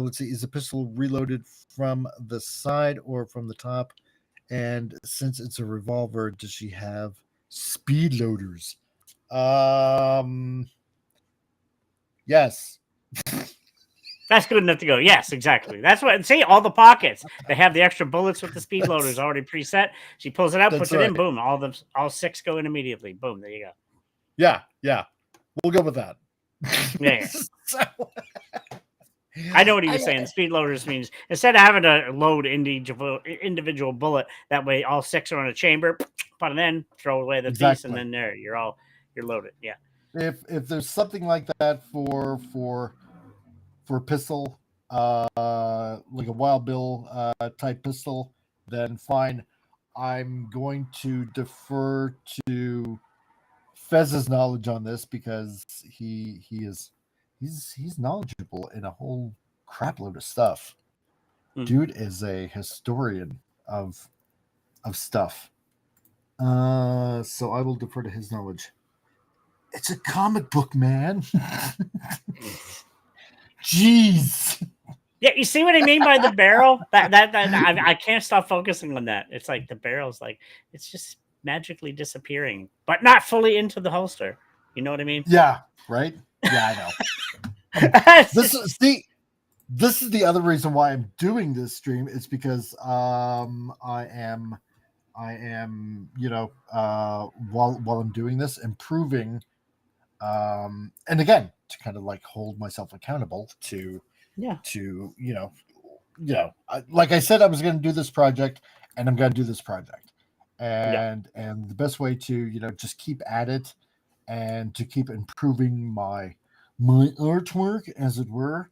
Let's see. Is the pistol reloaded from the side or from the top? And since it's a revolver, does she have speed loaders? Yes. That's good enough to go. Yes, exactly. That's what. See, all the pockets. They have the extra bullets with the speed loaders already preset. She pulls it out, puts it in, boom. All six go in immediately. Boom. There you go. Yeah. We'll go with that. Yeah. I know what he was saying. Speed loaders means instead of having to load individual bullet, that way all six are on a chamber, put it in, throw away the piece, and then you're loaded. Yeah. If there's something like that for pistol, like a Wild Bill type pistol, then fine. I'm going to defer to Fez's knowledge on this because he's knowledgeable in a whole crap load of stuff. Dude is a historian of stuff. So I will defer to his knowledge. It's a comic book, man. Jeez. Yeah, you see what I mean by the barrel? That I can't stop focusing on that. It's like the barrel's like it's just magically disappearing, but not fully into the holster. You know what I mean? Yeah, right? Yeah, I know. This is the other reason why I'm doing this stream. It's because I am while I'm doing this, improving, and again to kind of like hold myself accountable to like I said I was going to do this project, and I'm going to do this project, and the best way to just keep at it and to keep improving my artwork, as it were,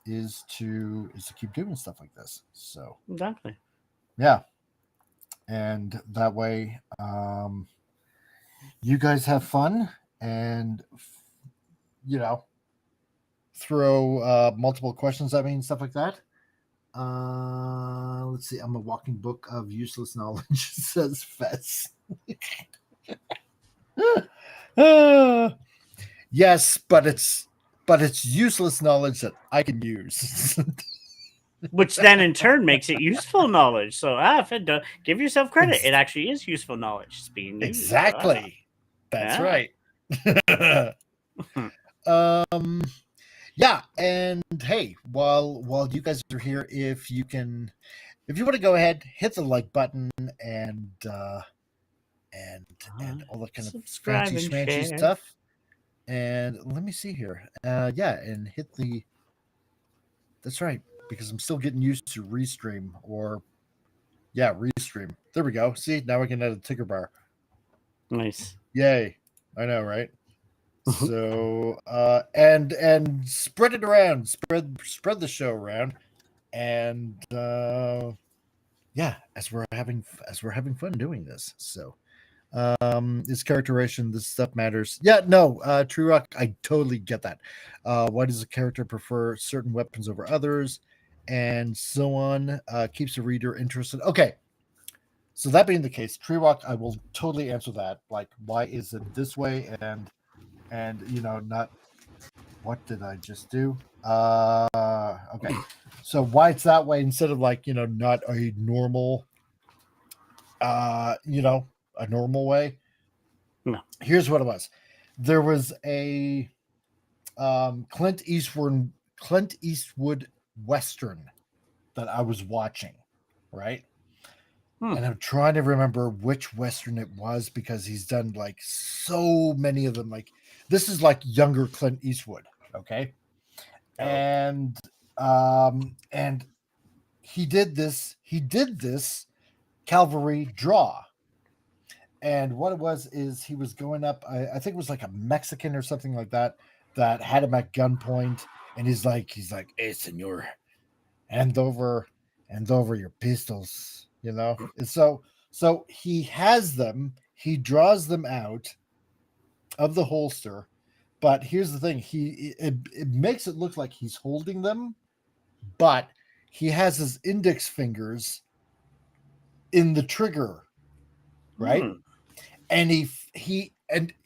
is to keep doing stuff like this. So Exactly. yeah, and that way you guys have fun and throw multiple questions at me and stuff like that. Let's see. I'm a walking book of useless knowledge, says Fess. Yes, but it's useless knowledge that I can use. Which then in turn makes it useful knowledge. So give yourself credit. It actually is useful knowledge. It's being used. Exactly. That's right. Yeah, and hey, while you guys are here, if you want to go ahead, hit the like button and all that kind of subscribe fancy and schmancy share stuff. And let me see here. And hit the. That's right, because I'm still getting used to restream restream. There we go. See, now we can add a ticker bar. Nice. Yay! I know, right? So and spread it around, spread the show around, and as we're having fun doing this. So his characterization, this stuff matters. Yeah, no, True Rock, I totally get that. Why does a character prefer certain weapons over others, and so on? Keeps the reader interested. Okay, so that being the case, True Rock, I will totally answer that. Like, why is it this way? And not what did I just do? Okay, so why it's that way instead of like not a normal, a normal way. No. Here's what it was. There was a Clint Eastwood Western that I was watching, right? And I'm trying to remember which Western it was because he's done like so many of them. Like this is like younger Clint Eastwood, okay? And he did this cavalry draw. And what it was is he was going up, I think it was like a Mexican or something like that had him at gunpoint, and he's like, hey senor, hand over your pistols, And so he has them, he draws them out of the holster, but here's the thing, it makes it look like he's holding them, but he has his index fingers in the trigger, right? And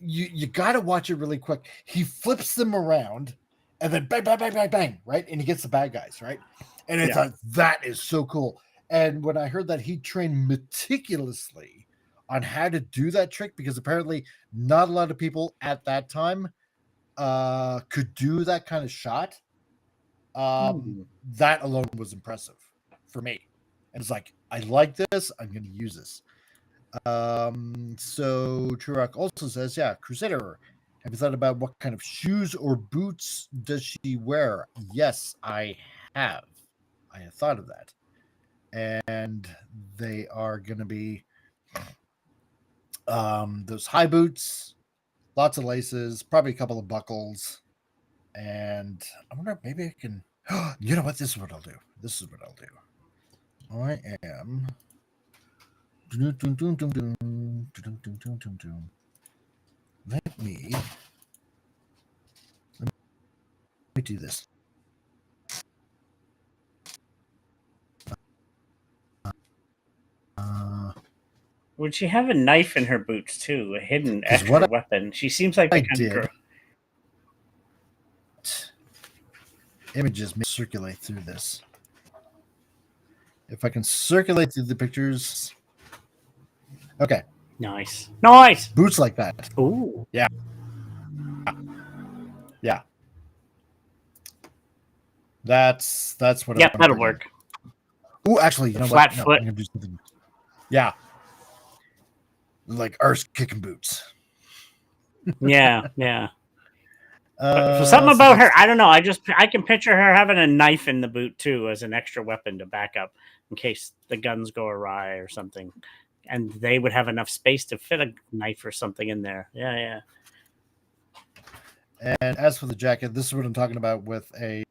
you got to watch it really quick. He flips them around, and then bang, bang, bang, bang, bang, right? And he gets the bad guys, right? And it's like, that is so cool. And when I heard that he trained meticulously on how to do that trick, because apparently not a lot of people at that time could do that kind of shot. That alone was impressive for me. And it's like, I like this. I'm going to use this. So Trurock also says, Crusader, have you thought about what kind of shoes or boots does she wear? Yes, I have thought of that, and they are going to be those high boots, lots of laces, probably a couple of buckles, and I wonder if maybe I can you know what, this is what I'll do. I am let me do this. Would she have a knife in her boots too? A hidden 'Cause extra what weapon. She seems like the I kind of did. girl. Images may circulate through this. If I can circulate through the pictures. Okay. Nice. Nice. Boots like that. Ooh. Yeah. Yeah. That's what Yep, I'm that'll bringing. work. Ooh, actually, you know Flat what? No, foot. I'm gonna do something. Yeah. Like arse kicking boots. Yeah, yeah. But something So about her, that's- I don't know. I can picture her having a knife in the boot too as an extra weapon to back up in case the guns go awry or something. And they would have enough space to fit a knife or something in there. Yeah, yeah. And as for the jacket, this is what I'm talking about with a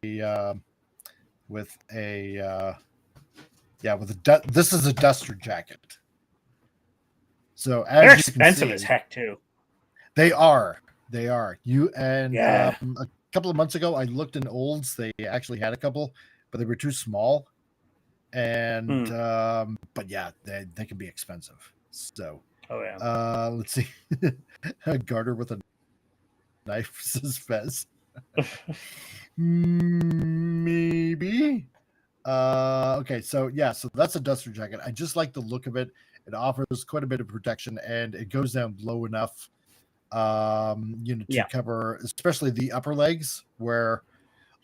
this is a duster jacket. So as They're you can expensive see, as heck too. They are. Yeah. A couple of months ago, I looked in Olds. They actually had a couple, but they were too small. And but yeah, they can be expensive. So Oh yeah. let's see. A garter with a knife, says Fez. Maybe. Okay, so yeah, so that's a duster jacket. I just like the look of it. It offers quite a bit of protection, and it goes down low enough to cover especially the upper legs where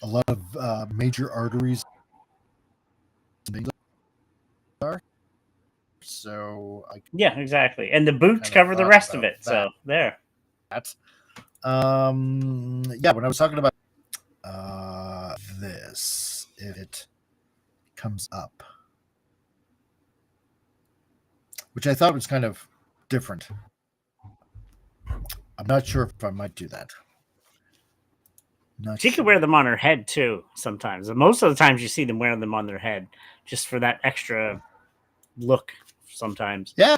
a lot of major arteries are. So yeah, exactly. And the boots cover the rest of it. So there. That's yeah, when I was talking about this, it comes up, which I thought was kind of different. I'm not sure if I might do that. She could wear them on her head too sometimes. And most of the times you see them wearing them on their head just for that extra look sometimes. Yeah.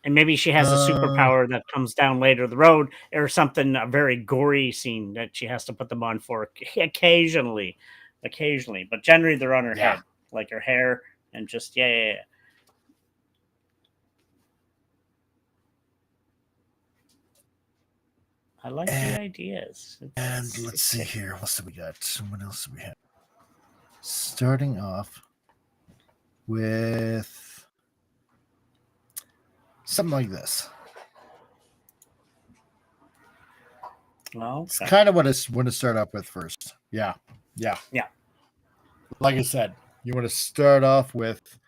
And maybe she has a superpower that comes down later the road or something, a very gory scene that she has to put them on for occasionally. But generally they're on her head, like her hair and just, yeah. I like the ideas. Let's see here. What else do we got? What else do we have? Starting off with something like this. Well, it's kind of what I want to start off with first. Yeah. Like I said, you want to start off with,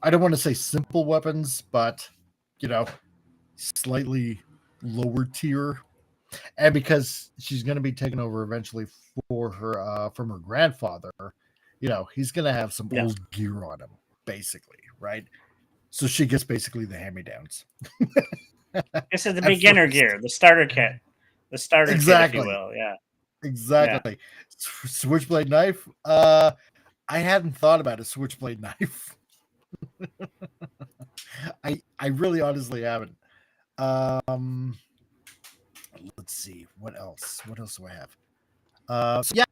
I don't want to say simple weapons, but slightly lower tier. And because she's going to be taken over eventually for her from her grandfather, he's going to have some old gear on him, basically, right? So she gets basically the hand-me-downs. This is the beginner gear, the starter kit. The starter kit, if you will. Yeah. Exactly. Yeah. Switchblade knife. I hadn't thought about a switchblade knife. I really honestly haven't. Let's see what else do I have. So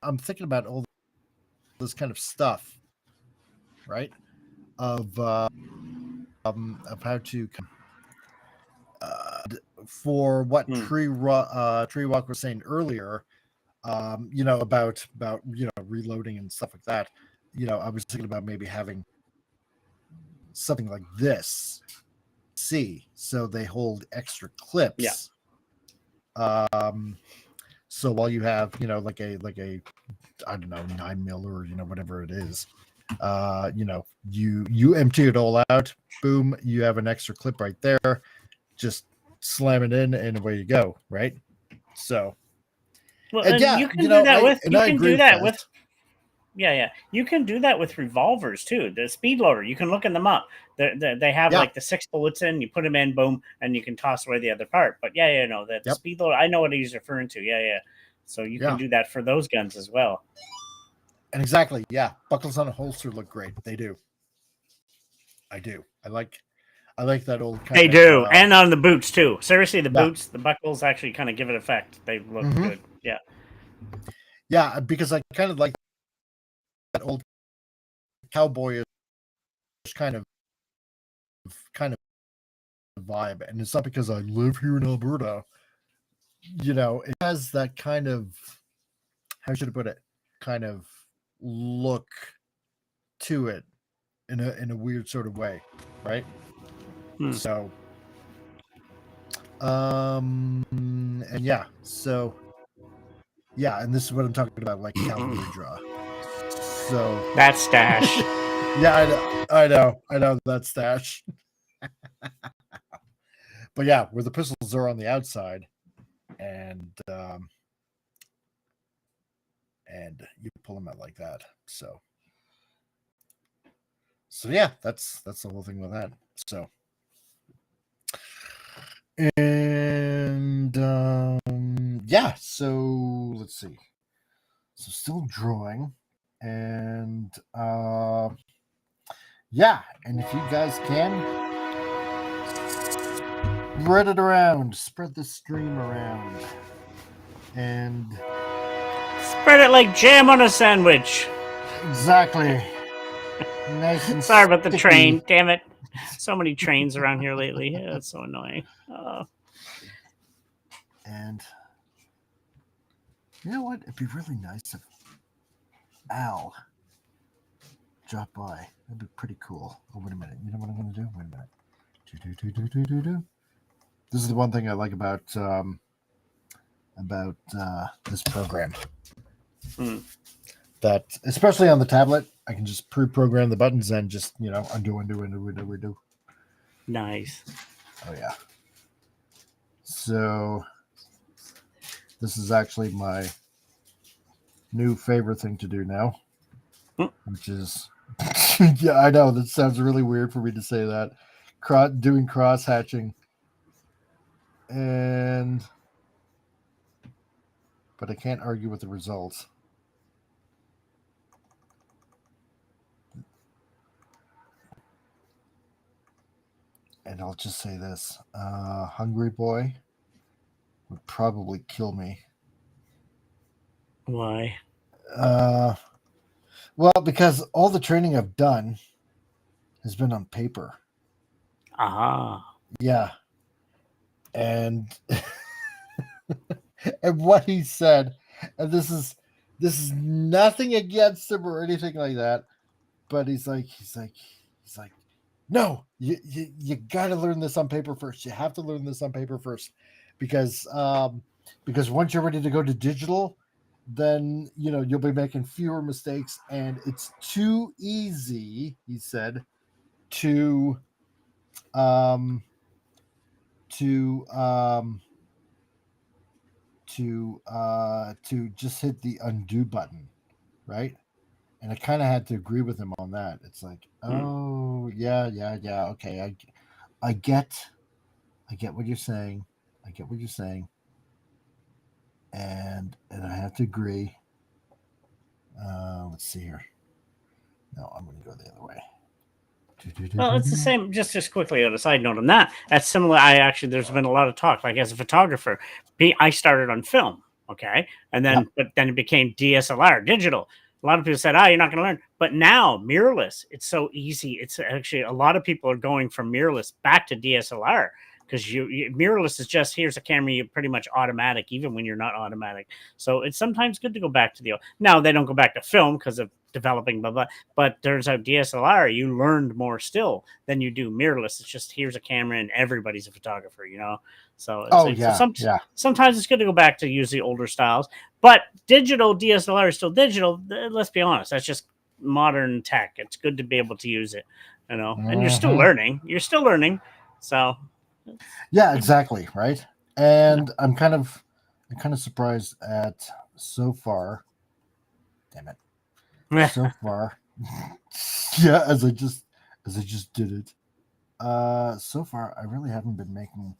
I'm thinking about all this kind of stuff, right? Of how to for what Tree Walk was saying earlier, about reloading and stuff like that. I was thinking about maybe having something like this. So they hold extra clips. Yeah. So while you have like a I don't know 9mm or whatever it is, you empty it all out. Boom, you have an extra clip right there. Just slam it in, and away you go. Right. So. Well, and you can do that with. You can do that with. Yeah. You can do that with revolvers too. The speed loader, you can look in them up. They have like the 6 bullets in. You put them in, boom, and you can toss away the other part. But that speed loader. I know what he's referring to. Yeah. So you can do that for those guns as well. And exactly, yeah. Buckles on a holster look great. They do. I do. I like that old. They do, and on the boots too. Seriously, the boots, the buckles actually kind of give it effect. They look good. Yeah. Yeah, because I kind of like old cowboyish kind of vibe, and it's not because I live here in Alberta. You know, it has that kind of, how should I put it, kind of look to it in a weird sort of way, right? So and yeah, so yeah, and this is what I'm talking about, like cavalry draw. So That stash. yeah, I know that stash. But yeah, where the pistols are on the outside, and you pull them out like that. So yeah, that's the whole thing with that. So and yeah, so let's see. So still drawing, and yeah, and if you guys can spread it around, spread the stream around, and Spread it like jam on a sandwich. exactly. Nice and Sorry about the sticky. train. Damn it. So many trains around here lately. Yeah, that's so annoying. And you know what? It'd be really nice if Al dropped by. That'd be pretty cool. Oh, wait a minute. You know what I'm going to do? Wait a minute. This is the one thing I like about this program. That, especially on the tablet, I can just pre-program the buttons and just, you know, undo. Nice. Oh, yeah. So this is actually my new favorite thing to do now, which is, yeah, I know that sounds really weird for me to say that, doing cross hatching, but I can't argue with the results. And I'll just say this, Hungry Boy would probably kill me. Why? Well, because all the training I've done has been on paper. Ah. Yeah. And and what he said, and this is nothing against him or anything like that, but he's like, no, you got to learn this on paper first. You have to learn this on paper first, because once you're ready to go to digital, then you know you'll be making fewer mistakes, and it's too easy, he said, to just hit the undo button, right? And I kind of had to agree with him on that. It's like, oh yeah, okay, I get what you're saying. And I have to agree. Let's see here. No, I'm going to go the other way. Well, it's the same. Just quickly on a side note on that. That's similar. There's been a lot of talk. Like as a photographer, I started on film, okay, and then but then it became DSLR, digital. A lot of people said, you're not going to learn. But now, mirrorless, it's so easy. It's actually, a lot of people are going from mirrorless back to DSLR because mirrorless is just, here's a camera, you pretty much automatic, even when you're not automatic. So it's sometimes good to go back to now they don't go back to film because of developing, blah, blah. But turns out DSLR, you learned more still than you do mirrorless. It's just, here's a camera and everybody's a photographer, you know? So, sometimes it's good to go back to use the older styles, but digital DSLR is still digital. Let's be honest. That's just modern tech. It's good to be able to use it, you know, and you're still learning. So yeah, exactly. Right. And I'm kind of surprised at so far. Damn it. So far. Yeah. As I just did it. So far, I really haven't been making.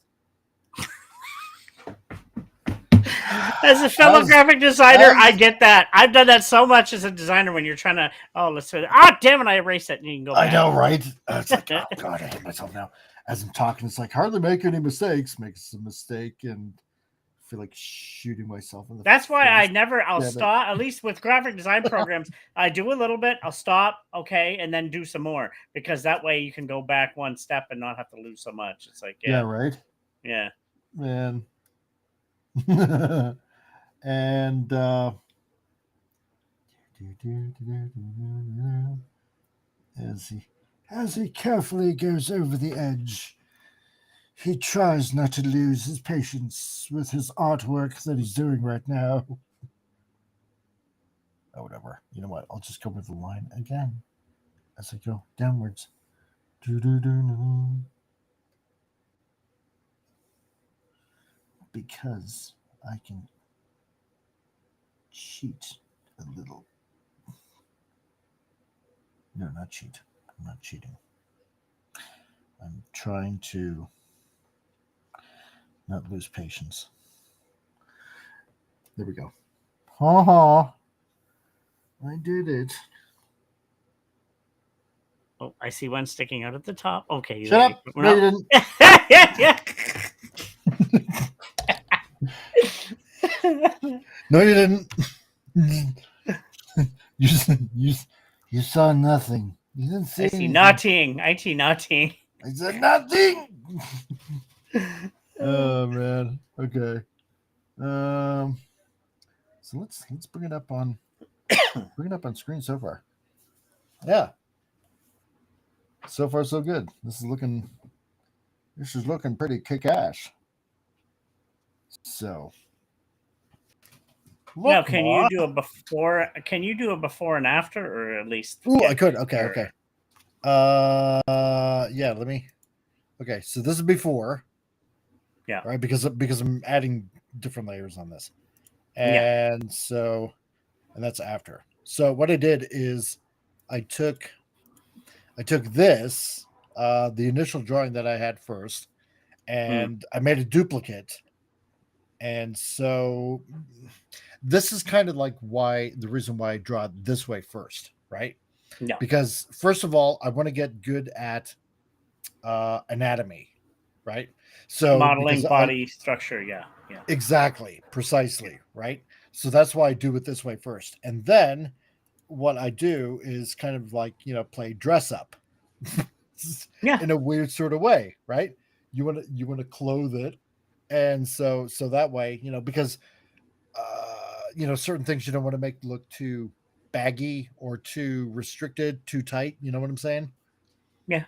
As a fellow graphic designer, I get that. I've done that so much as a designer when you're trying to, let's say, damn it, I erased it, and you can go back. I know, right? It's like, oh, God, I hate myself now. As I'm talking, it's like, hardly make any mistakes. Makes a mistake and feel like shooting myself in the That's why I face. never, I'll Damn it. stop, at least with graphic design programs, I do a little bit, I'll stop, okay, and then do some more, because that way you can go back one step and not have to lose so much. It's like, Yeah, right? yeah. Man. And as he carefully goes over the edge, he tries not to lose his patience with his artwork that he's doing right now. Oh, whatever. You know what? I'll just go with the line again as I go downwards. Because I can cheat a little. No, not cheat. I'm not cheating. I'm trying to not lose patience. There we go. Ha ha. I did it. Oh, I see one sticking out at the top. Okay. Shut up. No, you didn't. Yeah. No, you didn't. you saw nothing. You didn't see I see anything. nothing. I see nothing. I said nothing. Oh man. Okay. So let's bring it up on screen so far. Yeah. So far so good. This is looking pretty kick-ass. So Now, can you do a before? Can you do a before and after, or at least? Ooh, I could. Okay. Yeah. Let me. Okay, so this is before. Yeah. Right, because I'm adding different layers on this, Yeah. and that's after. So what I did is, I took this, the initial drawing that I had first, and I made a duplicate. And so this is kind of like the reason why I draw it this way first, right? Yeah. Because first of all, I want to get good at anatomy, right? So Modeling body structure, yeah. Exactly, precisely, right? So that's why I do it this way first. And then what I do is kind of like, play dress up. Yeah. In a weird sort of way, right? You want to clothe it. And so that way, because certain things you don't want to make look too baggy or too restricted, too tight, you know what I'm saying? Yeah.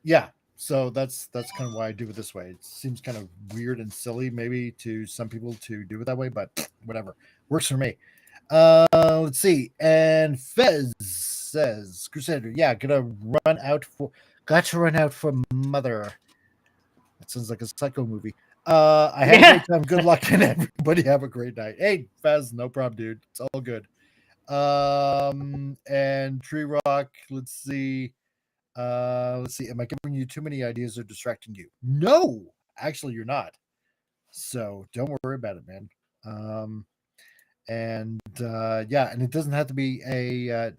Yeah. So that's kind of why I do it this way. It seems kind of weird and silly maybe to some people to do it that way, but whatever. Works for me. Let's see. And Fez says, Crusader, yeah, got to run out for mother. That sounds like a psycho movie. I had a great time. Good luck, and everybody have a great night. Hey, Fez, no problem, dude. It's all good. And Tree Rock, let's see. Am I giving you too many ideas or distracting you? No, actually, you're not. So don't worry about it, man. And it doesn't have to be the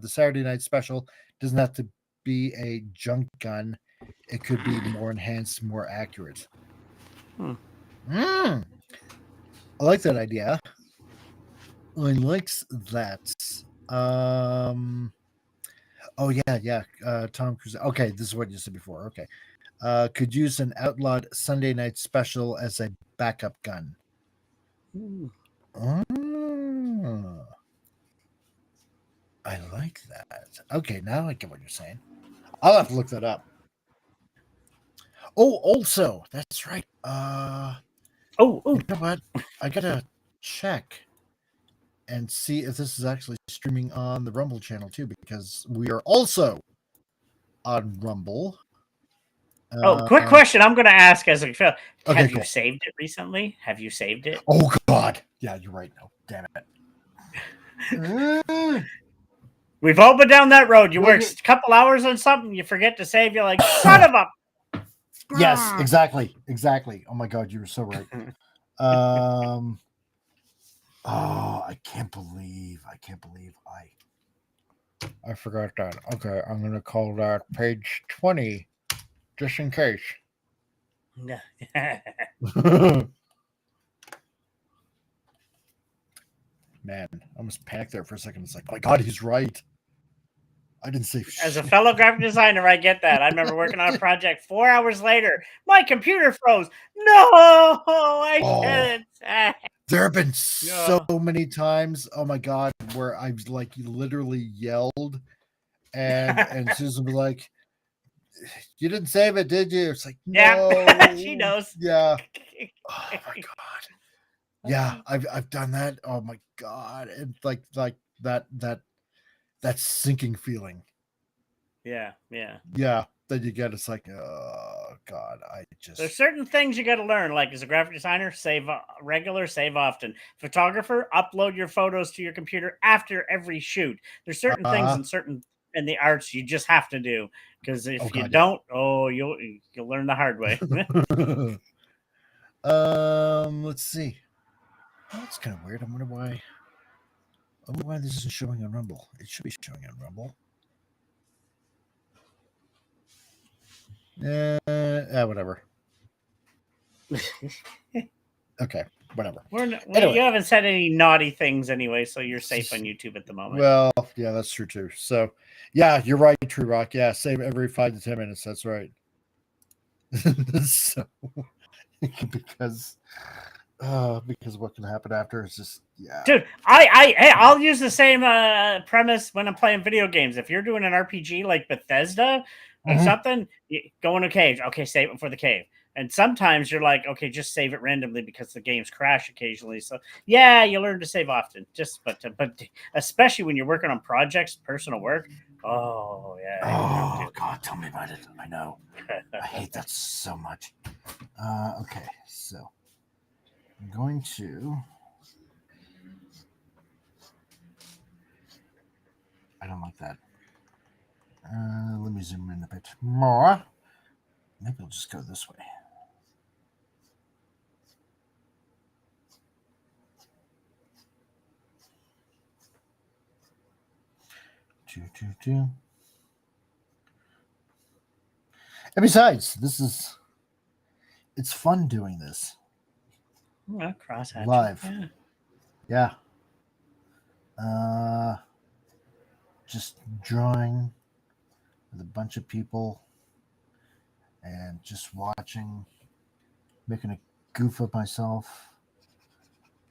Saturday night special. Doesn't have to be a junk gun. It could be more enhanced, more accurate. I like that idea. I likes that. Oh yeah. Tom Cruise. Okay, this is what you said before. Okay. Could use an outlawed Sunday night special as a backup gun. I like that. Okay, now I get what you're saying. I'll have to look that up. Oh, also, that's right. You know what? I gotta check and see if this is actually streaming on the Rumble channel too, because we are also on Rumble. Quick question I'm going to ask as a film. Have you cool. saved it recently? Have you saved it? Oh, God. Yeah, you're right. No, damn it. We've all been down that road. You work a couple hours on something, you forget to save. You're like, son of a... Yes, exactly. Oh, my God, you were so right. I can't believe I forgot that. Okay, I'm going to call that page 20. Just in case. man, I almost panicked there for a second. It's like, oh my God, he's right. I didn't save As a shit. fellow graphic designer, I get that. I remember working on a project 4 hours later. My computer froze. No, I didn't. There have been so many times, oh my God, where I've like literally yelled, and Susan was like, "You didn't save it, did you?" It's like, no, Yeah, she knows. Yeah. Oh my God. Yeah, I've done that. Oh my God, and like that sinking feeling. Yeah. Yeah, that you get. It's like, oh God, There's certain things you got to learn. Like as a graphic designer, save regular, save often. Photographer, upload your photos to your computer after every shoot. There's certain things in the arts you just have to do, because if you don't, you'll learn the hard way. Let's see. Oh, that's kind of weird. I wonder why this isn't showing on Rumble. It should be showing on Rumble. Whatever. Okay, whatever. You haven't said any naughty things anyway, so you're safe on YouTube at the moment. Well, yeah, that's true too. So, yeah, you're right, True Rock. Yeah, save every 5 to 10 minutes. That's right. So, because what can happen after is just, yeah. Dude, I'll use the same premise when I'm playing video games. If you're doing an RPG like Bethesda or something, go in a cave. Okay, save it for the cave. And sometimes you're like, okay, just save it randomly because the games crash occasionally. So yeah, you learn to save often. But especially when you're working on projects, personal work. Oh yeah. Oh God, tell me about it. I know. I hate that so much. Okay, so I'm going to. I don't like that. Let me zoom in a bit more. Maybe I'll just go this way. And besides, it's fun doing this. Crosshatch. Live. Yeah. Just drawing with a bunch of people and just watching, making a goof of myself.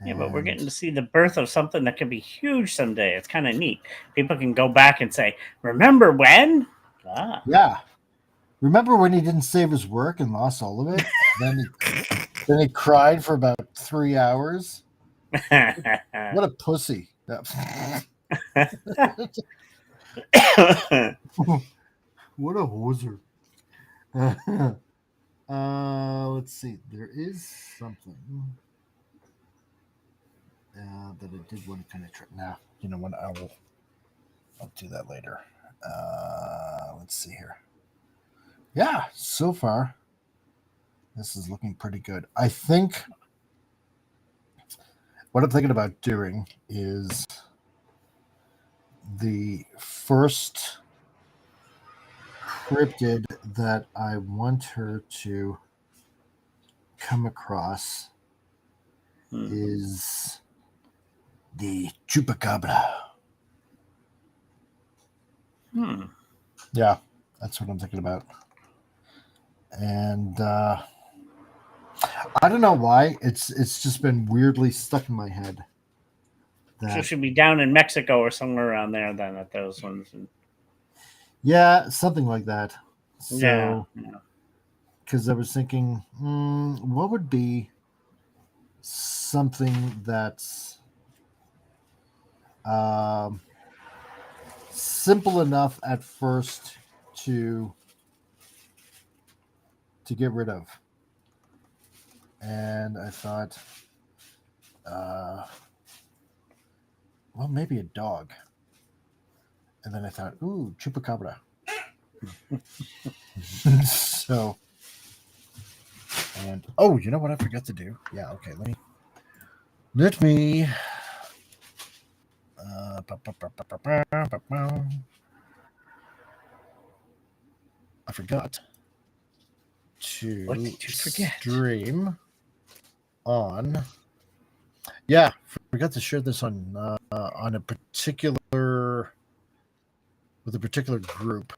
Yeah, but we're getting to see the birth of something that can be huge someday. It's kind of neat. People can go back and say, remember when? Yeah. Remember when he didn't save his work and lost all of it? then he cried for about 3 hours. What a pussy. What a hoser. Let's see. There is something that I did want to kind of try. Now, you know what? I'll do that later. Let's see here. Yeah, so far, this is looking pretty good. I think what I'm thinking about doing is the first cryptid that I want her to come across is the chupacabra. Yeah, that's what I'm thinking about. And I don't know why. It's just been weirdly stuck in my head. So it should be down in Mexico or somewhere around there then at those ones. Yeah, something like that. So, yeah. Because I was thinking, what would be something that's simple enough at first to get rid of? And I thought, well, maybe a dog. And then I thought, ooh, chupacabra. So, and oh, you know what I forgot to do? Yeah, okay, let me I forgot to stream on forgot to share this on a particular with a particular group.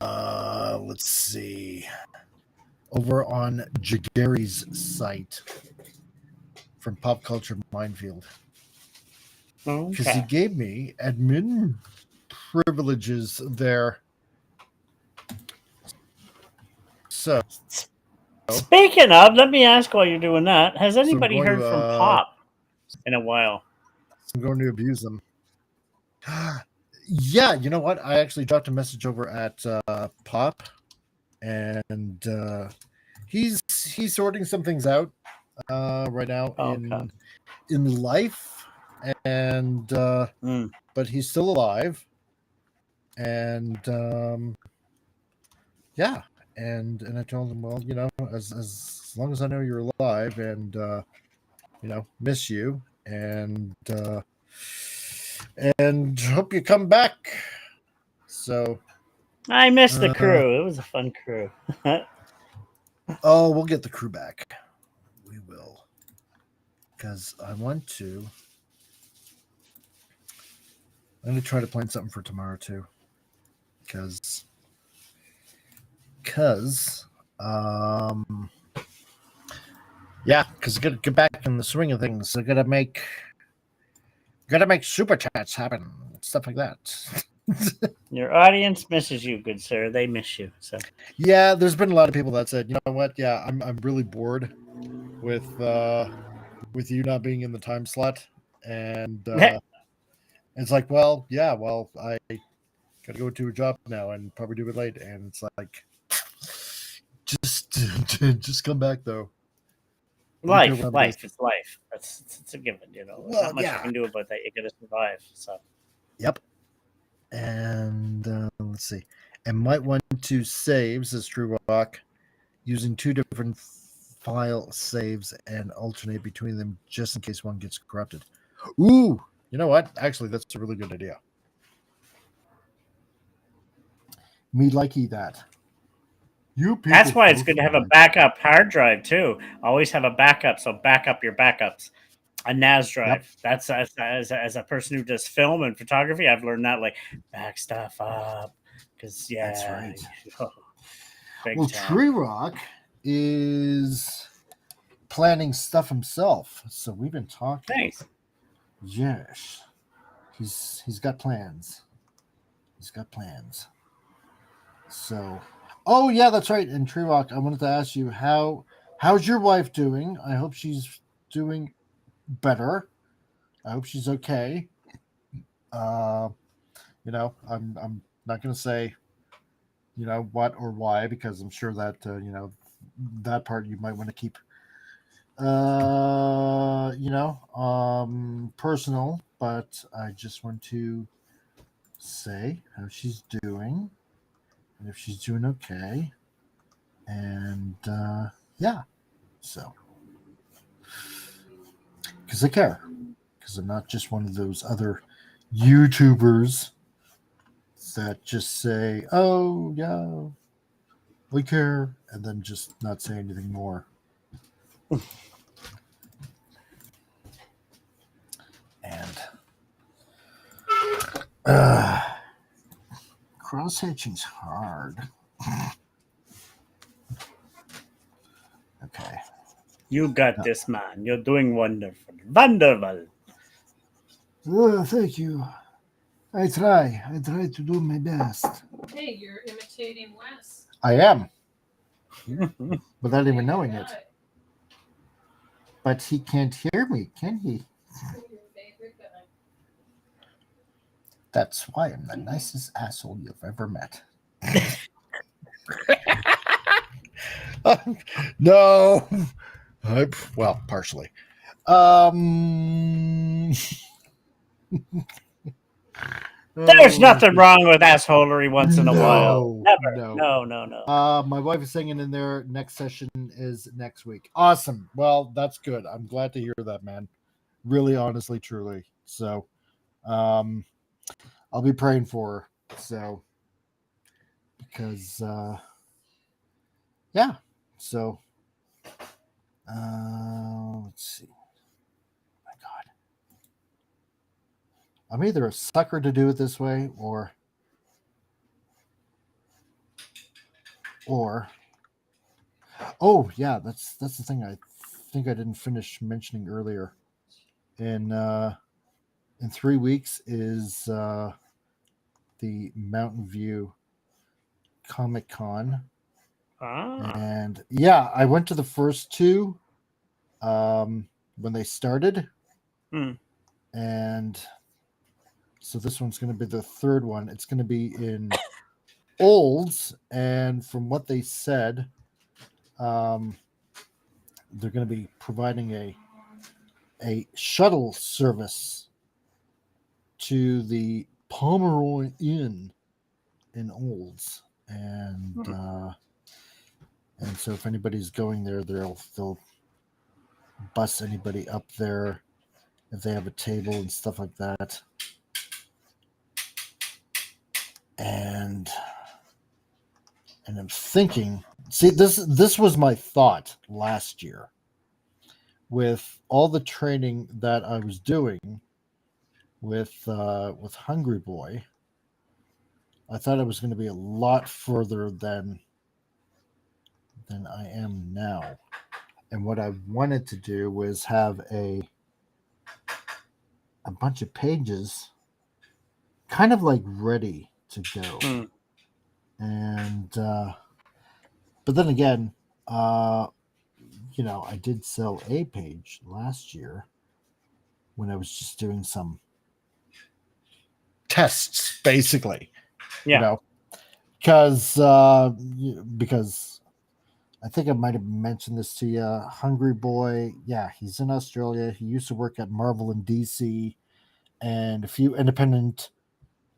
Let's see. Over on Jagary's site from Pop Culture Minefield. Because he Okay. gave me admin privileges there. So, Speaking of, let me ask while you're doing that. Has I'm anybody going heard to, from Pop in a while? I'm going to abuse them. Yeah, you know what? I actually dropped a message over at Pop, and he's sorting some things out right now Okay. in life, and but he's still alive, and yeah, and I told him, well, you know, as long as I know you're alive, and you know, miss you, and hope you come back. So I missed the crew. It was a fun crew. oh, we'll get the crew back. We will, because I want to. I'm gonna try to plan something for tomorrow too, because yeah, because I gotta get back in the swing of things. I gotta make super chats happen, stuff like that. Your audience misses you, good sir. They miss you. So Yeah, there's been a lot of people that said, you know what? Yeah, I'm really bored with you not being in the time slot, and it's like, well, yeah, well, I gotta go to a job now and probably do it late, and it's like, just come back though. life, it's life. It's a given, you know. There's Well, not much yeah. you can do about that. You gotta survive. So Yep. And let's see. And might want to save, says True Rock, using two different file saves and alternate between them just in case one gets corrupted. Ooh, you know what? Actually, that's a really good idea. Me likey that. You people. that's why it's good to have a backup hard drive too. Always have a backup, so back up your backups. A NAS drive. Yep. That's as a person who does film and photography, I've learned that, like, back stuff up, because yeah, That's right. Big Well, time. Tree Rock is planning stuff himself, so we've been talking. Thanks. Yes, he's got plans. He's got plans. So, oh yeah, that's right. And Tree Rock, I wanted to ask you how's your wife doing? I hope she's doing better. I hope she's okay. You know, I'm not going to say, you know, what or why, because I'm sure that you know, that part you might want to keep you know, personal, but I just want to say how she's doing and if she's doing okay, and yeah, so because I care, because I'm not just one of those other YouTubers that just say, oh yeah, we care, and then just not say anything more. And cross hatching's hard. Okay. You got this, man. You're doing wonderful. Wonderful. Oh, thank you. I try to do my best. Hey, you're imitating Wes. I am. Without even knowing it. But he can't hear me, can he? That's why I'm the nicest asshole you've ever met. No. Well, partially. There's nothing wrong with assholery once in a while. Never. No. No. My wife is singing in there. Next session is next week. Awesome. Well, that's good. I'm glad to hear that, man. Really, honestly, truly. So, I'll be praying for her. So, because, yeah. So, let's see. I'm either a sucker to do it this way or oh yeah, that's the thing I think I didn't finish mentioning earlier. In 3 weeks is the Mountain View Comic Con. Ah. And yeah, I went to the first two when they started. Hmm. And so this one's going to be the third one. It's going to be in Olds. And from what they said, they're going to be providing a shuttle service to the Pomeroy Inn in Olds. And so if anybody's going there, they'll bus anybody up there if they have a table and stuff like that. And I'm thinking, see, this was my thought last year with all the training that I was doing with Hungry Boy. I thought I was going to be a lot further than I am now. And what I wanted to do was have a bunch of pages kind of like ready to go. Hmm. And but then again, you know, I did sell a page last year when I was just doing some tests, basically. Yeah. You know, because I think I might have mentioned this to you. Hungry Boy, yeah, he's in Australia. He used to work at Marvel and DC and a few independent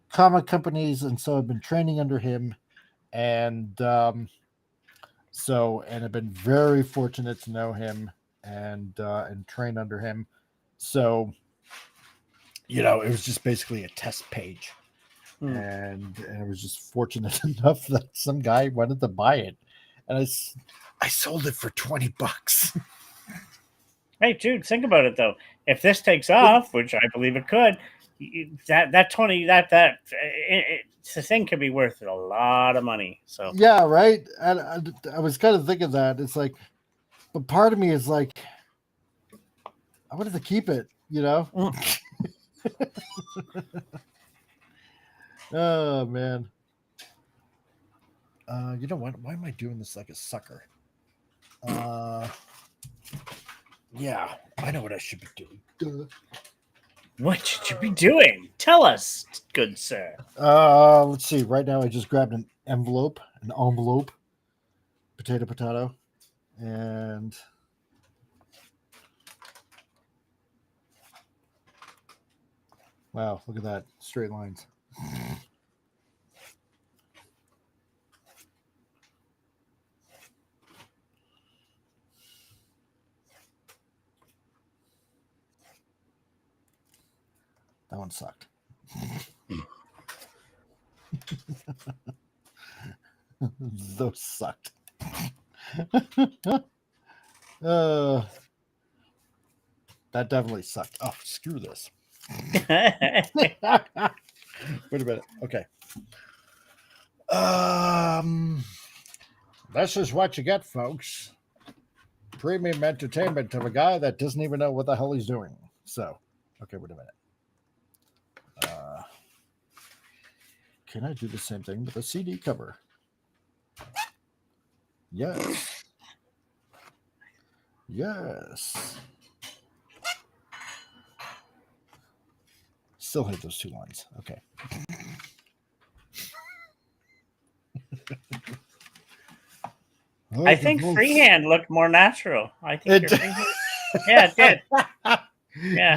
comic companies, and so I've been training under him. And and I've been very fortunate to know him and train under him. So, you know, it was just basically a test page. And I was just fortunate enough that some guy wanted to buy it. And I sold it for $20. Hey, dude, think about it though. If this takes off, which I believe it could, that 20 the thing could be worth a lot of money. So yeah, right. And I was kind of thinking that it's like, but part of me is like, I wanted to keep it, you know. Oh man. You know what? Why am I doing this like a sucker? Yeah, I know what I should be doing. Duh. what should you be doing? Tell us, good sir. Let's see. Right now, I just grabbed an envelope, potato, and wow, look at that, straight lines. That one sucked. Those sucked. That definitely sucked. Oh, screw this. Wait a minute. Okay. This is what you get, folks. Premium entertainment of a guy that doesn't even know what the hell he's doing. So, okay, wait a minute. Can I do the same thing with a CD cover? Yes. Yes. Still hate those two lines. Okay. I think freehand looked more natural. I think your freehand, yeah, it did. Yeah,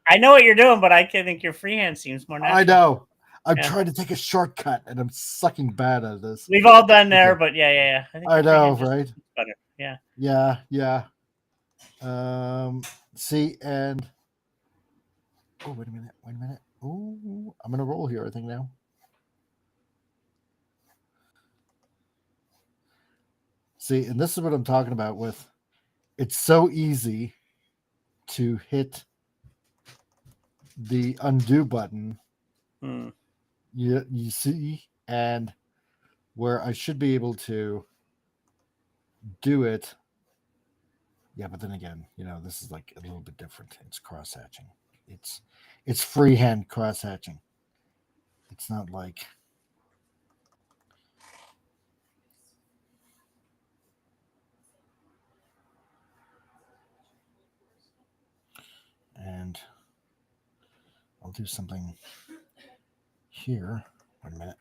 I know what you're doing, but I think your freehand seems more natural. I know. I'm trying to take a shortcut, and I'm sucking bad at this. We've all done there, but yeah. I know, right? Better. Yeah. Yeah. See, and oh, wait a minute. Oh, I'm gonna roll here, I think now. See, and this is what I'm talking about with it's so easy to hit the undo button, Hmm. you see, and where I should be able to do it. Yeah, but then again, this is like a little bit different. It's cross hatching. It's freehand cross hatching. It's not like and I'll do something here. Wait a minute.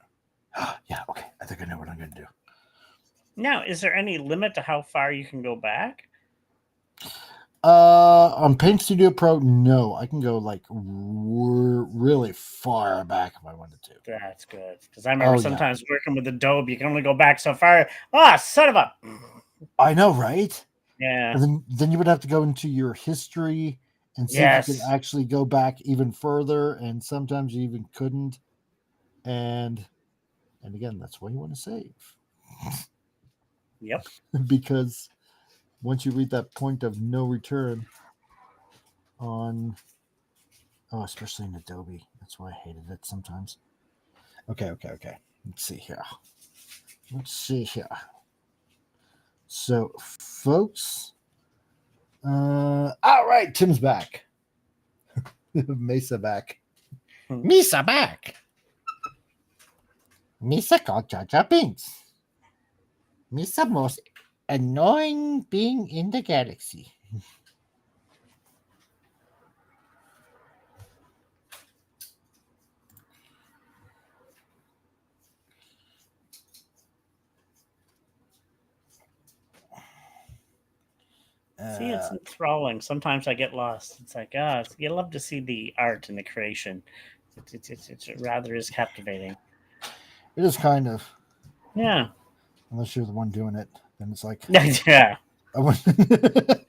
Yeah, okay. I think I know what I'm going to do. Now, is there any limit to how far you can go back? On Paint Studio Pro, no. I can go like really far back if I wanted to. That's good. Because I remember Oh, yeah. sometimes working with Adobe, you can only go back so far. Ah, son of a... I know, right? Yeah. And then you would have to go into your history and see if you Yes. can actually go back even further, and sometimes you even couldn't. And again, that's why you want to save. Yep. Because once you reach that point of no return on, especially in Adobe, that's why I hated it sometimes. Okay. Let's see here. So, folks, all right, Tim's back. Mesa back. Misa back. Misa called Jar Jar Binks. Misa most annoying being in the galaxy. See, it's enthralling. Sometimes I get lost. It's like, you love to see the art and the creation. It rather is captivating. It is kind of. Yeah. Unless you're the one doing it, then it's like, Yeah. I want to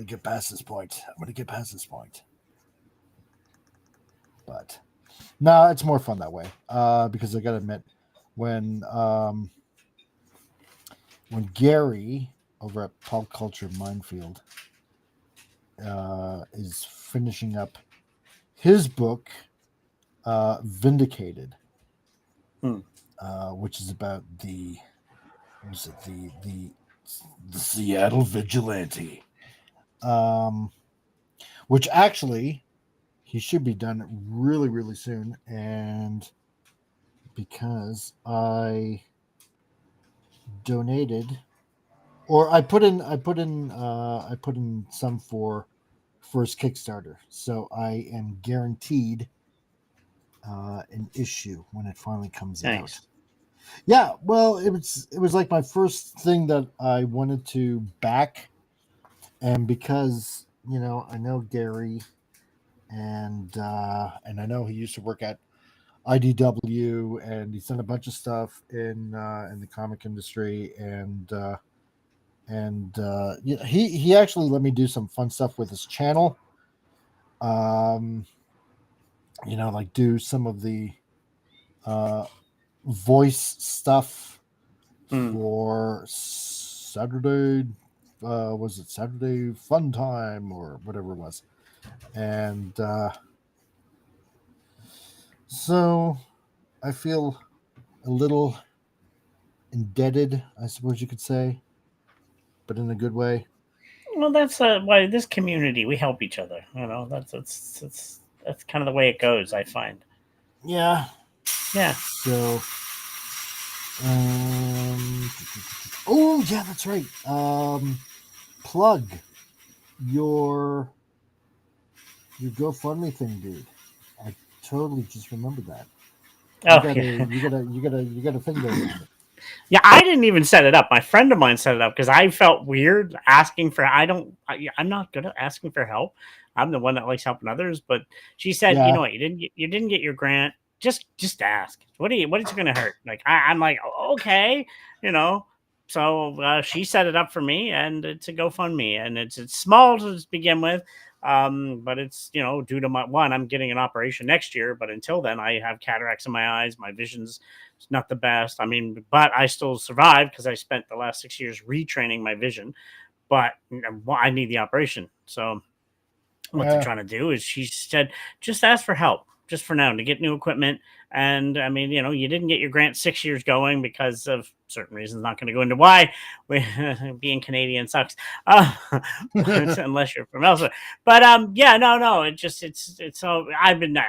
get past this point. But no, it's more fun that way. Because I gotta admit, when Gary over at Pop Culture Minefield is finishing up his book, Vindicated, which is about the Seattle vigilante, which actually he should be done really, really soon, and because I donated, or I put in some for first Kickstarter, so I am guaranteed an issue when it finally comes out. Yeah, well, it was like my first thing that I wanted to back, and because I know Gary, and I know he used to work at IDW, and he's done a bunch of stuff in the comic industry, and he actually let me do some fun stuff with his channel. Like do some of the voice stuff for Saturday. Was it Saturday Fun Time or whatever it was? And so I feel a little indebted, I suppose you could say, but in a good way. Well, that's why this community, we help each other. That's kind of the way it goes, I find. Yeah. Yeah. So, oh yeah, that's right. Plug your GoFundMe thing, dude. I totally just remembered that. You got a thing going. Yeah, I didn't even set it up. My friend of mine set it up because I felt weird asking for. I'm not good at asking for help. I'm the one that likes helping others. But she said, Yeah. you know what, you didn't get your grant. Just ask. What is it going to hurt? Like I'm like, okay, So she set it up for me, and it's a GoFundMe, and it's small to begin with. But it's due to I'm getting an operation next year, but until then I have cataracts in my eyes. My vision's not the best. I mean, but I still survived because I spent the last 6 years retraining my vision, but I need the operation. So what they're trying to do is she said, just ask for help, just for now, to get new equipment. And I mean, you didn't get your grant 6 years going because of certain reasons. Not going to go into why. Being Canadian sucks, unless you're from elsewhere. But yeah, no. It's so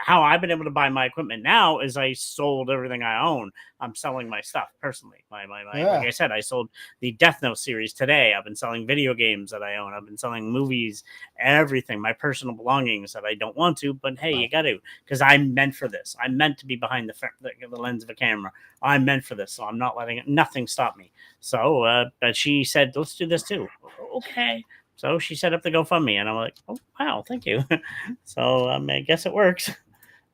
how I've been able to buy my equipment now is I sold everything I own. I'm selling my stuff personally. Like I said, I sold the Death Note series today. I've been selling video games that I own. I've been selling movies, everything, my personal belongings that I don't want to. But hey, you got to, because I'm meant for this. I'm meant to be behind the lens of a camera. I'm meant for this, so I'm not letting nothing stop me. So, but she said, let's do this too. Okay. So she set up the GoFundMe, and I'm like, oh, wow, thank you. So I guess it works.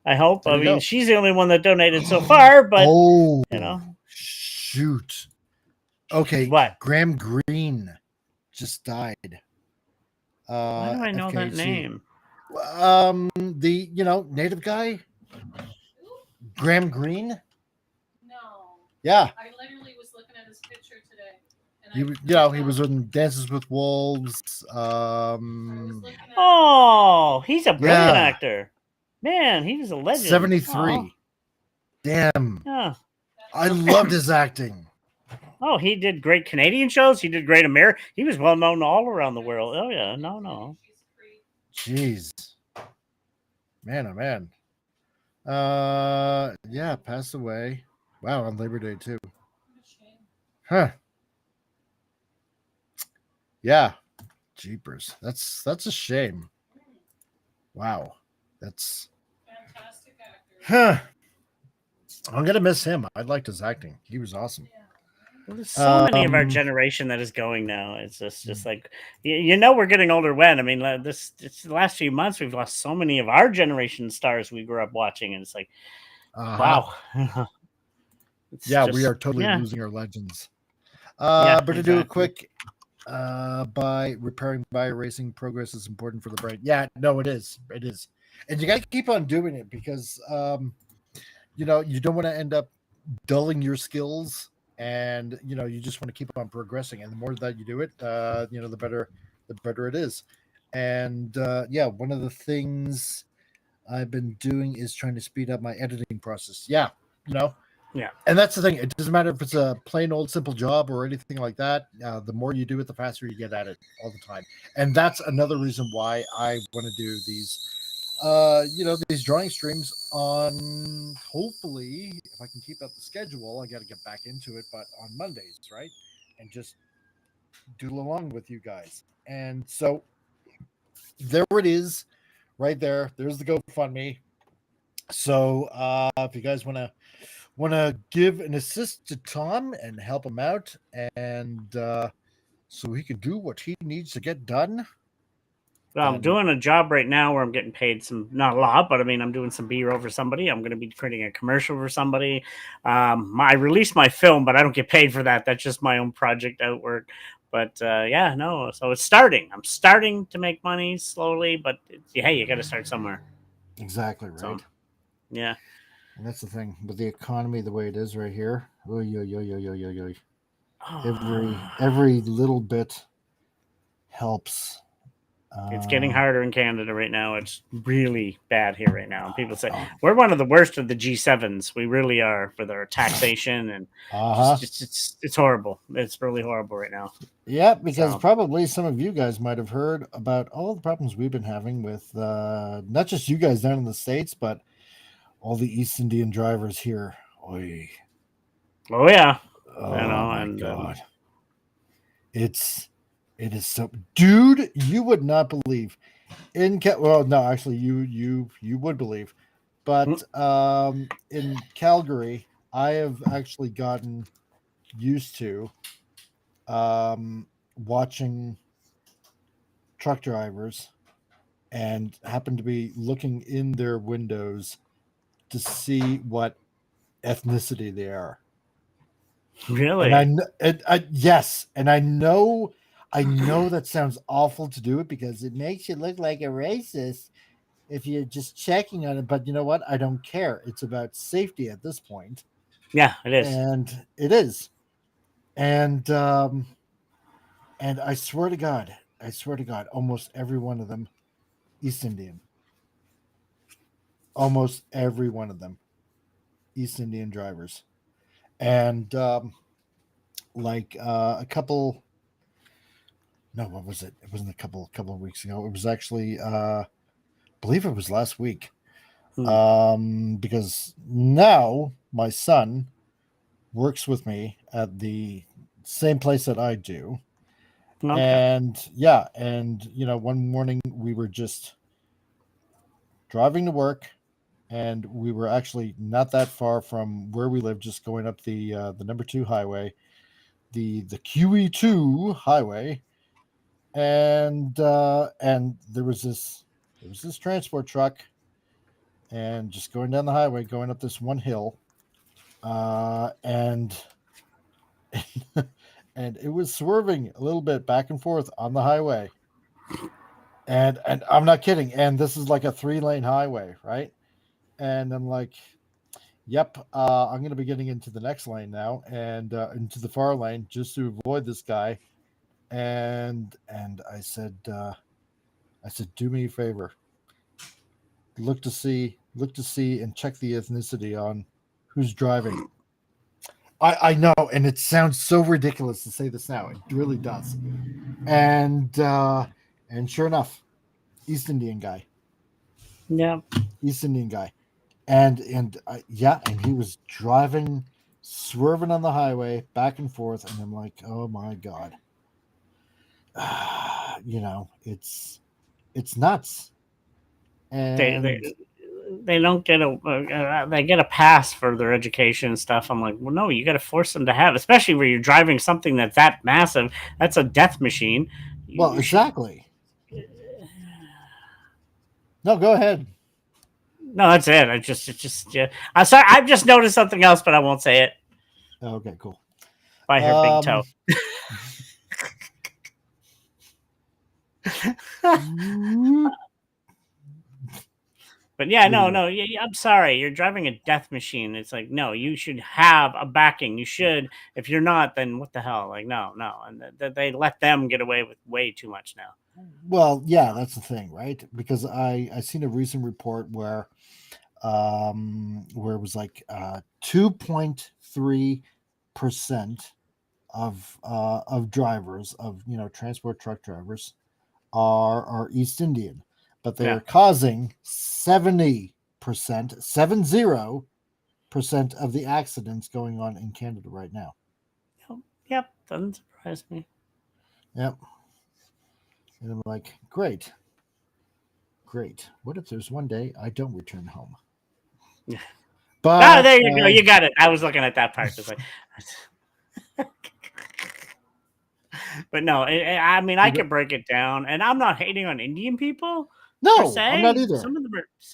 I hope. There I you mean, go. she's the only one that donated so far, but shoot. Okay, what? Graham Greene just died. Why do I know that FKC. name? The native guy, Graham Greene. No. Yeah, I literally was looking at his picture today. And he was in Dances with Wolves. Oh, he's a brilliant Yeah. actor. Man, he was a legend. 73. Oh. Damn. Yeah. I loved his acting. Oh, he did great Canadian shows. He did great American. He was well known all around the world. Oh yeah, no. Jeez. Man, oh man. Yeah, passed away. Wow, on Labor Day too. Huh. Yeah. Jeepers. That's a shame. Wow. That's fantastic actor. huh. I'm gonna miss him. I liked his acting. He was awesome. Well, there's so many of our generation that is going now. It's just like we're getting older. When I mean, it's the last few months we've lost so many of our generation stars we grew up watching, and it's like, wow. We are totally losing our legends. But to do a quick by repairing, by erasing, progress is important for the brain. Yeah, no, it is, and you got to keep on doing it because you don't want to end up dulling your skills. And you just want to keep on progressing, and the more that you do it, the better it is. And one of the things I've been doing is trying to speed up my editing process. Yeah. And that's the thing. It doesn't matter if it's a plain old simple job or anything like that. The more you do it, the faster you get at it all the time. And that's another reason why I want to do these these drawing streams on, hopefully, if I can keep up the schedule, I got to get back into it, but on Mondays, right? And just doodle along with you guys. And so there it is, right there. There's the GoFundMe. So if you guys want to give an assist to Tom and help him out, and so he can do what he needs to get done. Well, I'm doing a job right now where I'm getting paid not a lot, but I mean, I'm doing some B-roll for somebody. I'm going to be creating a commercial for somebody. I released my film, but I don't get paid for that. That's just my own project outwork. But so it's starting. I'm starting to make money slowly, but hey, you got to start somewhere. Exactly right. So, yeah. And that's the thing with the economy, the way it is right here. Every little bit helps. It's getting harder in Canada right now. It's really bad here right now. And people say we're one of the worst of the G7s. We really are, with our taxation and it's horrible. It's really horrible right now. Yeah, because probably some of you guys might have heard about all the problems we've been having with not just you guys down in the States, but all the East Indian drivers here. Oy. Oh yeah. My God. It is so, dude, you would not believe actually you would believe, but in Calgary, I have actually gotten used to watching truck drivers and happen to be looking in their windows to see what ethnicity they are. Really? Yes, and I know that sounds awful to do it because it makes you look like a racist if you're just checking on it. But you know what? I don't care. It's about safety at this point. Yeah, it is. And it is. And I swear to God, almost every one of them East Indian. Almost every one of them, East Indian drivers, and a couple. No, what was it? It wasn't a couple of weeks ago. It was actually, I believe it was last week. Because now my son works with me at the same place that I do. Okay. And one morning we were just driving to work, and we were actually not that far from where we live, just going up the number 2 highway, the QE2 highway, and there was this transport truck, and just going down the highway, going up this one hill, and and it was swerving a little bit back and forth on the highway. And I'm not kidding. And this is like a 3-lane highway, right? And I'm like, yep, I'm going to be getting into the next lane now, and into the far lane, just to avoid this guy. And I said, do me a favor. Look to see, and check the ethnicity on who's driving. I know, and it sounds so ridiculous to say this now. It really does. And sure enough, East Indian guy. Yeah. East Indian guy. And he was driving, swerving on the highway back and forth, and I'm like, oh my God. It's nuts. And they don't get they get a pass for their education and stuff. I'm like, well, no, you got to force them to have, especially where you're driving something that's that massive. That's a death machine. Well, exactly. No, go ahead. No, that's it. I'm sorry. I've just noticed something else, but I won't say it. Okay, cool. By her big toe. But yeah, no. I'm sorry. You're driving a death machine. It's like, no, you should have a backing. You should. If you're not, then what the hell? Like, no. And they let them get away with way too much now. Well, yeah, that's the thing, right? Because I seen a recent report where it was like 2.3% of drivers, of transport truck drivers are East Indian, but they are causing 70% of the accidents going on in Canada right now. Yep, doesn't surprise me. Yep. And I'm like, great. What if there's one day I don't return home? But there you go. You got it. I was looking at that part. Like, but no, I mean, I could break it down, and I'm not hating on Indian people. No, I'm not either. Some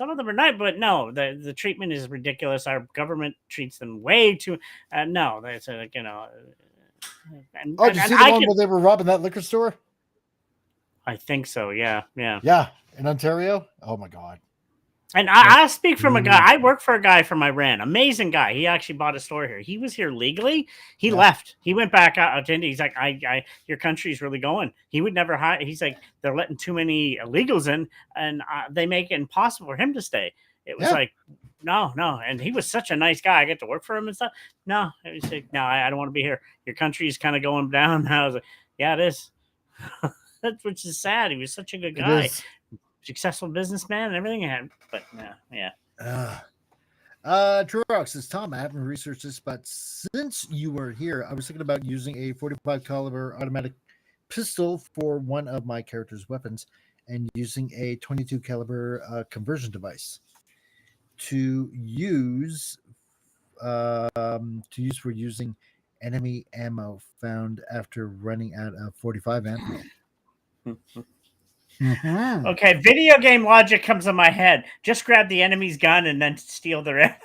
of them are nice, but no, the treatment is ridiculous. Our government treats them way too. No, that's did you see the one where they were robbing that liquor store? I think so. Yeah, in Ontario. Oh my God. And I speak from a guy. I work for a guy from Iran. Amazing guy. He actually bought a store here. He was here legally. He left. He went back out to India. He's like, your country's really going. He would never hire. He's like, they're letting too many illegals in, and they make it impossible for him to stay. It was like, no. And he was such a nice guy. I get to work for him and stuff. No, he was like, no, I don't want to be here. Your country's kind of going down. I was like, yeah, it is. That's which is sad. He was such a good guy. Successful businessman and everything. But yeah. Trurox says, Tom, I haven't researched this, but since you were here, I was thinking about using a 45 caliber automatic pistol for one of my character's weapons, and using a 22 caliber conversion device to use for using enemy ammo found after running out of 45 ammo. Mm-hmm. Okay, video game logic comes in my head. Just grab the enemy's gun and then steal their ammo.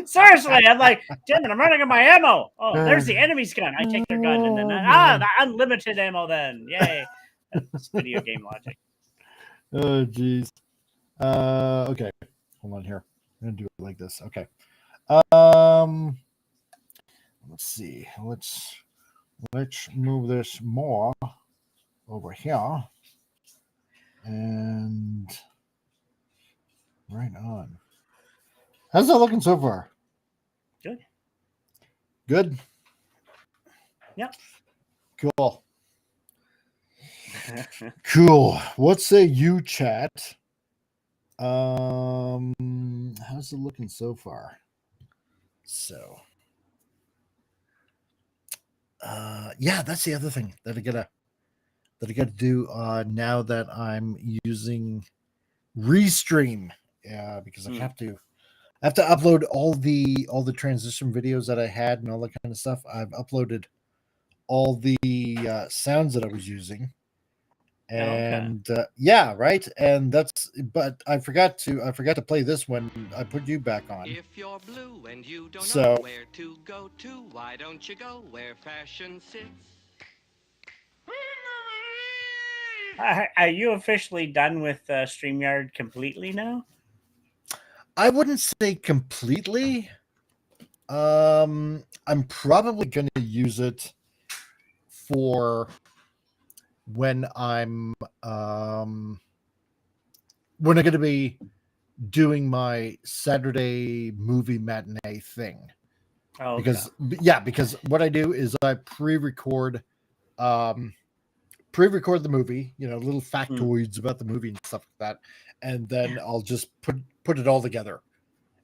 Seriously, I'm like, damn it, I'm running out of my ammo. Oh, there's the enemy's gun. I take their gun and then the unlimited ammo then. Yay. That's video game logic. Oh, jeez. Okay. Hold on here. I'm going to do it like this. Okay. Let's see. Let's move this more over here. And right on. How's that looking so far? Good. Good. Yep. Cool. Cool. What say you, chat? How's it looking so far? So, yeah, that's the other thing that I gotta do now that I'm using Restream. Yeah, because I have to upload all the transition videos that I had and all that kind of stuff. I've uploaded all the sounds that I was using. And yeah, right. And but I forgot to play this when I put you back on. If you're blue and you don't So- know where to go to, why don't you go where fashion sits? Are you officially done with StreamYard completely now? I wouldn't say completely. I'm probably going to use it for when I'm going to be doing my Saturday movie matinee thing. Oh, okay. Because what I do is I pre-record the movie, little factoids about the movie and stuff like that, and then I'll just put it all together,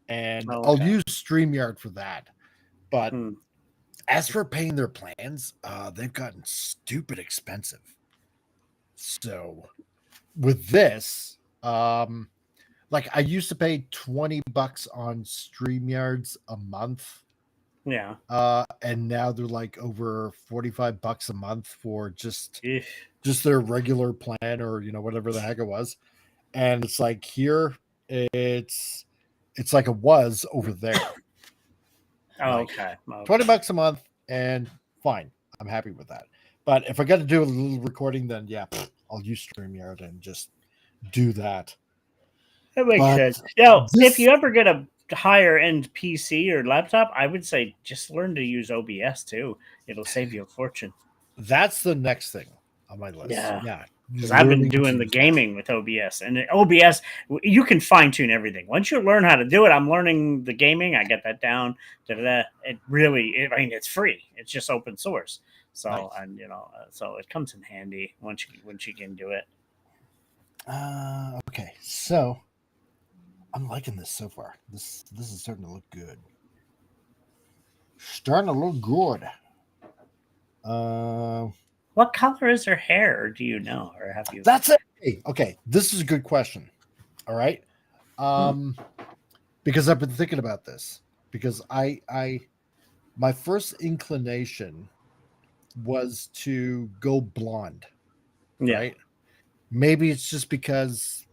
and I'll use StreamYard for that. But as for paying their plans, they've gotten stupid expensive. So with this, like I used to pay $20 on StreamYards a month. Yeah. And now they're like over $45 a month for just Eesh. their regular plan, or whatever the heck it was. And it's like here it's like it was over there. Oh, Like, okay. $20 a month, and fine. I'm happy with that. But if I got to do a little recording, then yeah, I'll use StreamYard and just do that. That makes sense. Now, if you ever get a higher end PC or laptop, I would say just learn to use OBS too. It'll save you a fortune. That's the next thing on my list. Yeah. Because I've been doing the gaming with OBS, and OBS, you can fine tune everything. Once you learn how to do it, I'm learning the gaming. I get that down. It really, I mean, it's free. It's just open source. So, nice. And so it comes in handy once you can do it. Okay, so I'm liking this so far. This is starting to look good. What color is her hair, or do you know, or have you? That's it. Okay, this is a good question. All right, because I've been thinking about this. Because my first inclination was to go blonde. Yeah. Right? Maybe it's just because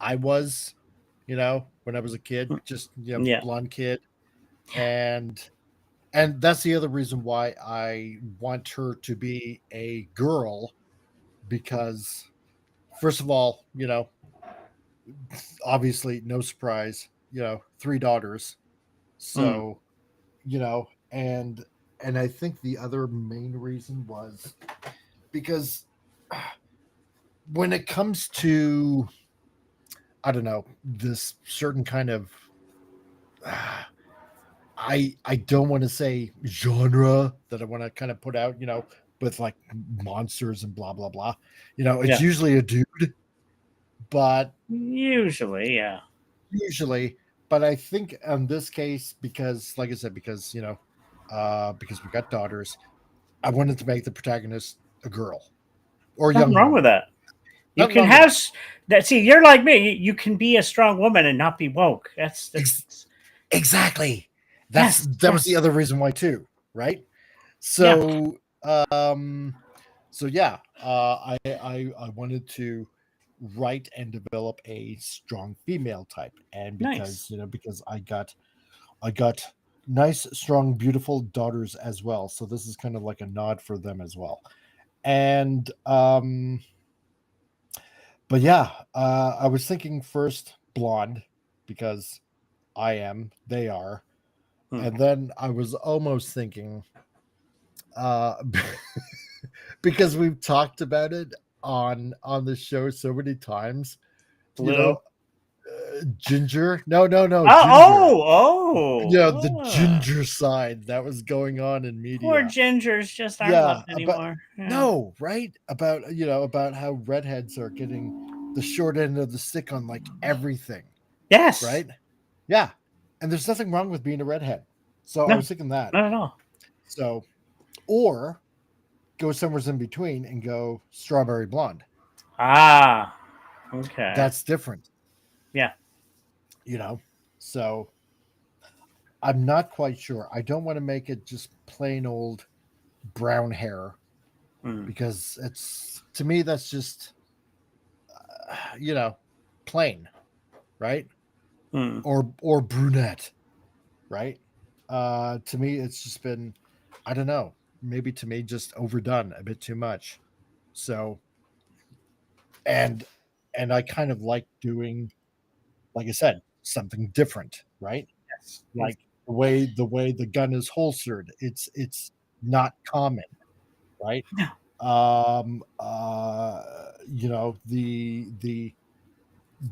I was, when I was a kid, just blonde kid, and that's the other reason why I want her to be a girl, because first of all, obviously no surprise, 3 daughters. So, and I think the other main reason was because when it comes to, I don't know, this certain kind of, I don't want to say genre that I want to kind of put out, with like monsters and blah, blah, blah. It's usually a dude, but usually, but I think in this case, because like I said, because we got daughters, I wanted to make the protagonist a girl or young. Nothing wrong with that. You can have that. See, you're like me. You can be a strong woman and not be woke. That's exactly. That was the other reason why too, right? So, so yeah, I wanted to write and develop a strong female type, and because because I got nice, strong, beautiful daughters as well. So this is kind of like a nod for them as well, and but yeah, I was thinking first blonde because I am, they are. And then I was almost thinking, because we've talked about it, on the show so many times. You Blue. know, ginger. No, ginger. The Oh. ginger side that was going on in Poor media. gingers just aren't Yeah, left anymore. Yeah. no, right? About about how redheads are getting the short end of the stick on like everything, Yes. right? Yeah. And there's nothing wrong with being a redhead. So I No, was thinking that. not at all. So, or go somewhere in between and go strawberry blonde. Ah. Okay. That's different, yeah. So I'm not quite sure. I don't want to make it just plain old brown hair because it's, to me, that's just, plain, right? Or brunette, right? To me, it's just been, I don't know, maybe to me just overdone a bit too much. So, and I kind of like doing, like I said, something different, right? Yes. Like the way the gun is holstered, it's not common, right?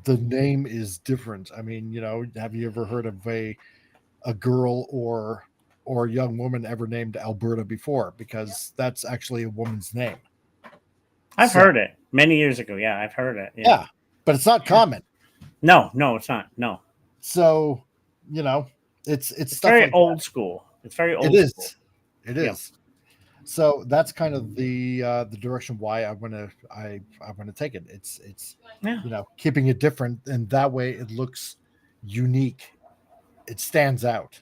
The name is different. I mean, have you ever heard of a girl or a young woman ever named Alberta before? Because that's actually a woman's name. I've heard it many years ago. Yeah, I've heard it. Yeah, but it's not common. No, it's not. No. So, it's stuff very like old that. school. It's very old. It is. School. It is. So that's kind of the direction why I want to take it. It's keeping it different, and that way it looks unique. It stands out.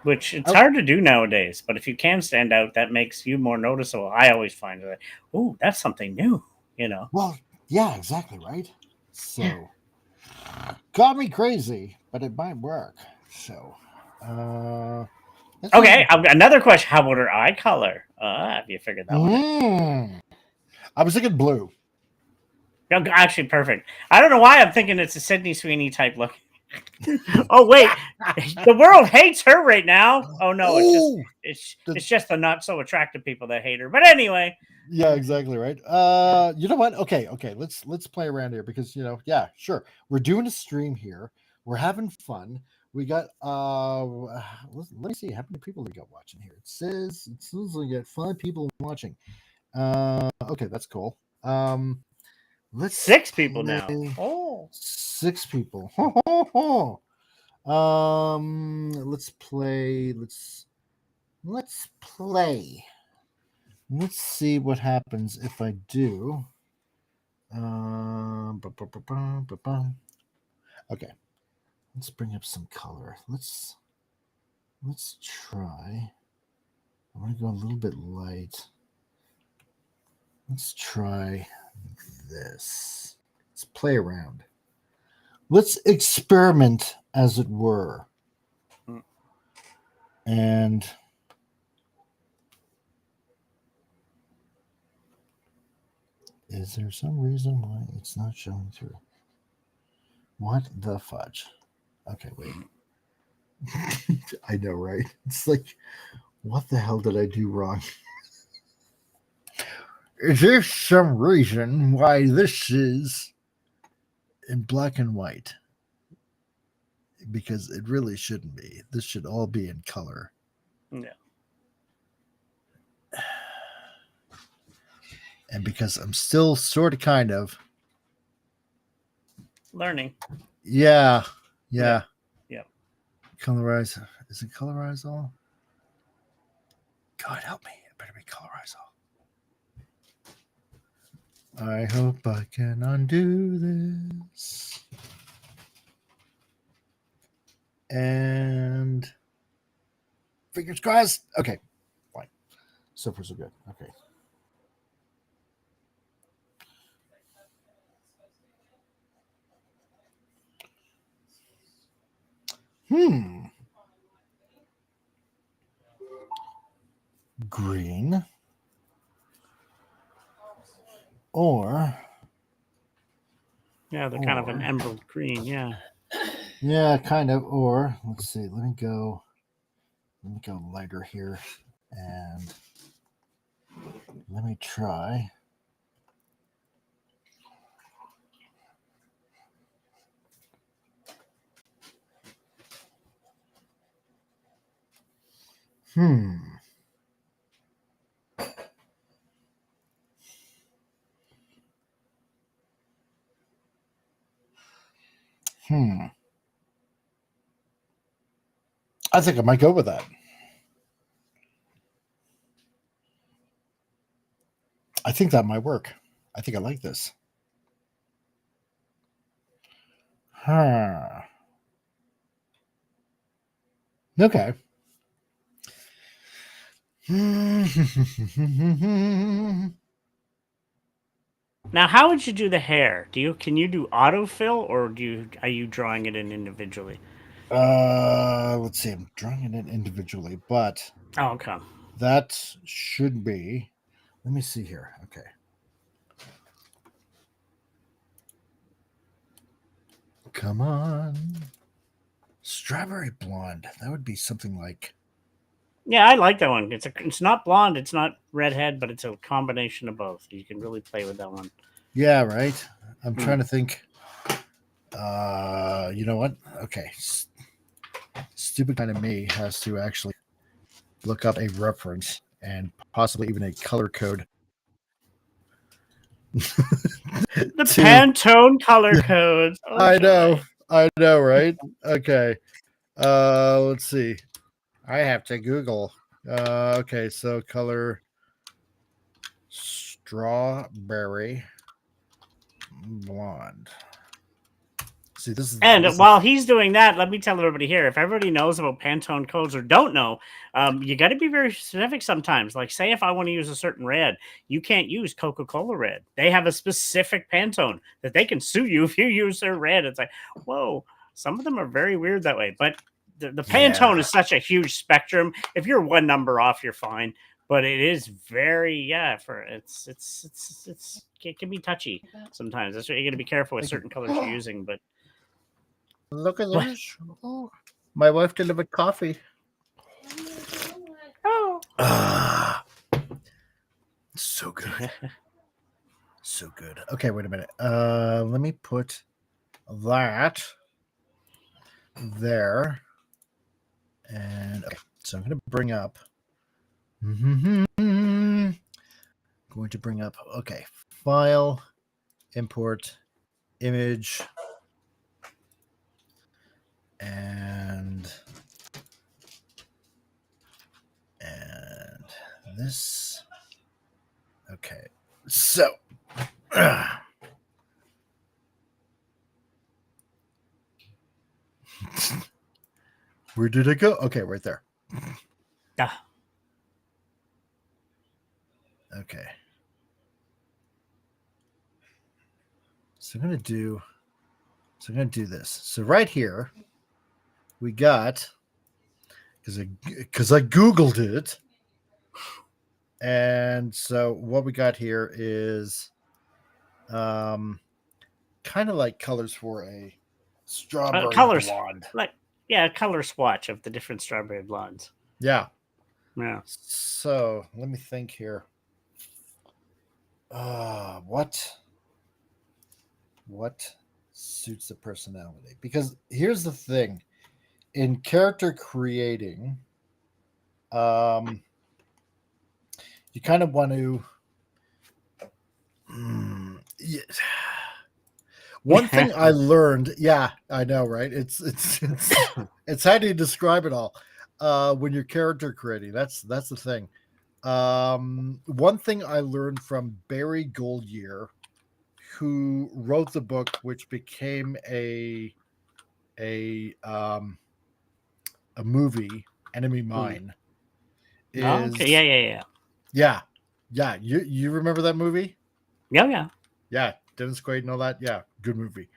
Which it's hard to do nowadays, but if you can stand out, that makes you more noticeable. I always find that, oh, that's something new, Well, yeah, exactly, right? So, got me crazy, but it might work. So, okay, I've got another question. How about her eye color? Have you figured that one out? I was thinking blue. Actually, perfect. I don't know why I'm thinking it's a Sydney Sweeney type look. Oh wait, the world hates her right now. Oh no, it's just the not so attractive people that hate her. But anyway, yeah, exactly right. You know what? Okay, let's play around here because yeah, sure, we're doing a stream here. We're having fun. We got let me see how many people we got watching here. It says we got 5 people watching. Okay, that's cool. Let's 6 people now. Oh, 6 people. Let's play. Let's play. Let's see what happens if I do. Okay. Let's bring up some color. Let's try. I'm gonna go a little bit light. Let's try this. Let's play around. Let's experiment, as it were. And is there some reason why it's not showing through? What the fudge? Okay, wait. I know, right? It's like, what the hell did I do wrong? Is there some reason why this is in black and white? Because it really shouldn't be. This should all be in color. Yeah. And because I'm still sort of kind of learning. Yeah. Colorize. Is it colorize all? God help me. It better be colorize all. I hope I can undo this. And fingers crossed. Okay. Fine. So far so good. Okay. Green. Or yeah, they're kind of an emerald green, yeah, kind of. Or let's see, let me go lighter here, and let me try Hmm. Hmm. I think I might go with that. I think that might work. I think I like this. Huh. Okay. Now, how would you do the hair? Can you do autofill, or are you drawing it in individually? Let's see. I'm drawing it in individually, but Oh, okay. that should be. Let me see here. Okay. Come on. Strawberry blonde. That would be something like. Yeah, I like that one. It's not blonde, it's not redhead, but it's a combination of both. You can really play with that one. Yeah, right. I'm trying to think. You know what? Okay. Stupid kind of me has to actually look up a reference and possibly even a color code. The to Pantone color codes. Oh, I joy. know, right? Okay. Let's see. I have to Google. Okay, so color strawberry blonde. See, this is And while he's doing that, let me tell everybody here, if everybody knows about Pantone codes or don't know, you got to be very specific sometimes. Like, say if I want to use a certain red, you can't use Coca-Cola red. They have a specific Pantone that they can sue you if you use their red. It's like, whoa, some of them are very weird that way. But the Pantone is such a huge spectrum. If you're one number off, you're fine. But it is very, it can be touchy sometimes. That's why you got to be careful with certain colors you're using. But look at this. Oh, my wife delivered coffee. oh, So good. So good. Okay, wait a minute. Let me put that there. And okay, so I'm going to bring up. Going to bring up. Okay, file, import, image, and this. Okay, so. Where did it go? Okay, right there. Okay. So I'm gonna do this. So right here, we got because I Googled it. And so what we got here is kind of like colors for a strawberry colors, blonde. Color swatch of the different strawberry blondes. Yeah. Yeah. So let me think here. What suits the personality? Because here's the thing. In character creating, you kind of want to yes. One thing I learned, yeah, I know, right? It's how do you describe it all when you're character creating. That's the thing. One thing I learned from Barry Goldyear, who wrote the book which became a movie, Enemy Mine. Okay. Yeah. You remember that movie? Yeah. Yeah, Dennis Quaid and all that. Yeah, good movie.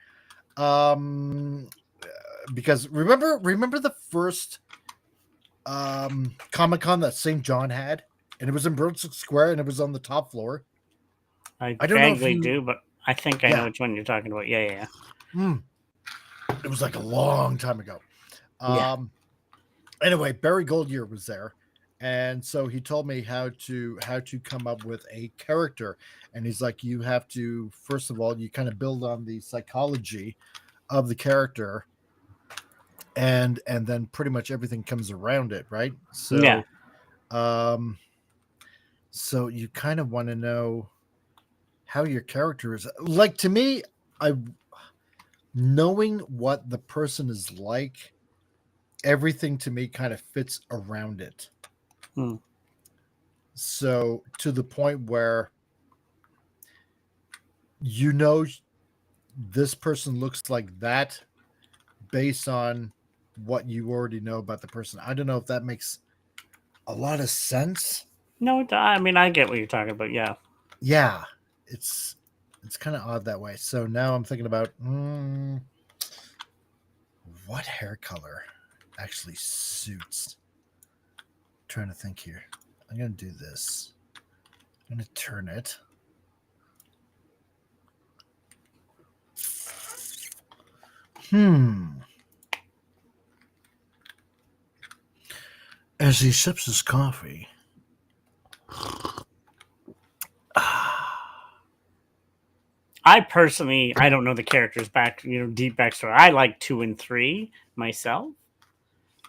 Because remember the first Comic-Con that St. John had, and it was in Brunswick Square, and it was on the top floor. I don't know if vaguely you do, but I think I know which one you're talking about. Yeah. It was like a long time ago. Anyway, Barry Goldyear was there, and so he told me how to come up with a character. And he's like, you have to, first of all, you kind of build on the psychology of the character, and then pretty much everything comes around it, right? So So you kind of want to know how your character is. Like, to me, knowing what the person is like, everything to me kind of fits around it. Hmm. So to the point where this person looks like that based on what you already know about the person. I don't know if that makes a lot of sense. No, I mean, I get what you're talking about. Yeah. Yeah, it's kind of odd that way. So now I'm thinking about what hair color actually suits. Trying to think here. I'm gonna do this. I'm gonna turn it. As he sips his coffee. I personally, I don't know the characters deep backstory. I like 2 and 3 myself.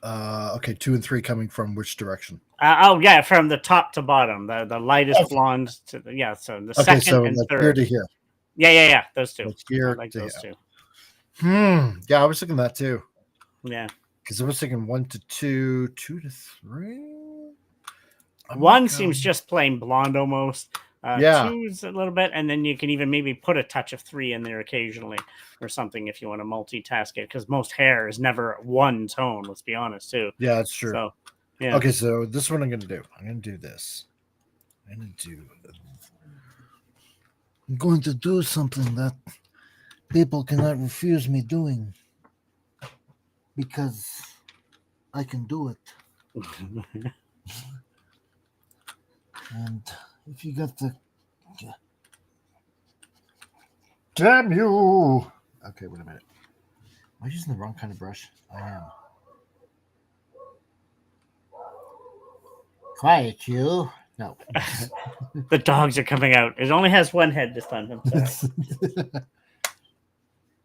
Okay, 2 and 3 coming from which direction? Oh yeah, from the top to bottom, the lightest blonde to so the second so and like third. here to here. Yeah, those two. Like here I like to those here. two. Yeah, I was thinking that too. Yeah, because I was thinking 1 to 2, 2 to 3. One seems just plain blonde almost. Yeah. 2 is a little bit, and then you can even maybe put a touch of 3 in there occasionally or something if you want to multitask it, because most hair is never one tone. Let's be honest too. Yeah, that's true. So, yeah. Okay, so this is what I'm going to do. I'm going to do this. I'm going to do something that people cannot refuse me doing because I can do it. And if you got the... Damn you! Okay, wait a minute. Am I using the wrong kind of brush? I am. Quiet, you. No. The dogs are coming out. It only has one head this time. I'm sorry.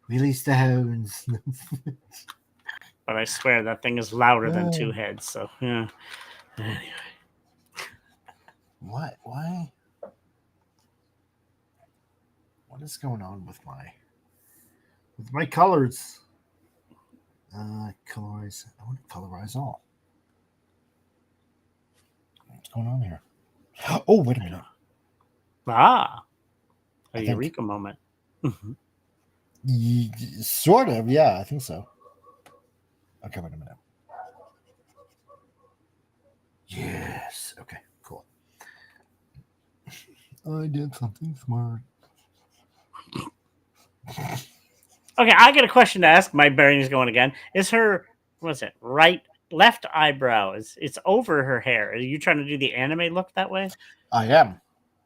Release the hounds. But I swear that thing is louder than 2 heads. So, yeah. Anyway. What? Why? What is going on with my colors? Colorize. I want to colorize all. What's going on here? Oh, wait a minute. A I think- eureka moment. Sort of, yeah, I think so. Okay, wait a minute. Yes. Okay, cool. I did something smart. Okay, I got a question to ask. My brain is going again. Is her, left eyebrow? It's over her hair. Are you trying to do the anime look that way? I am.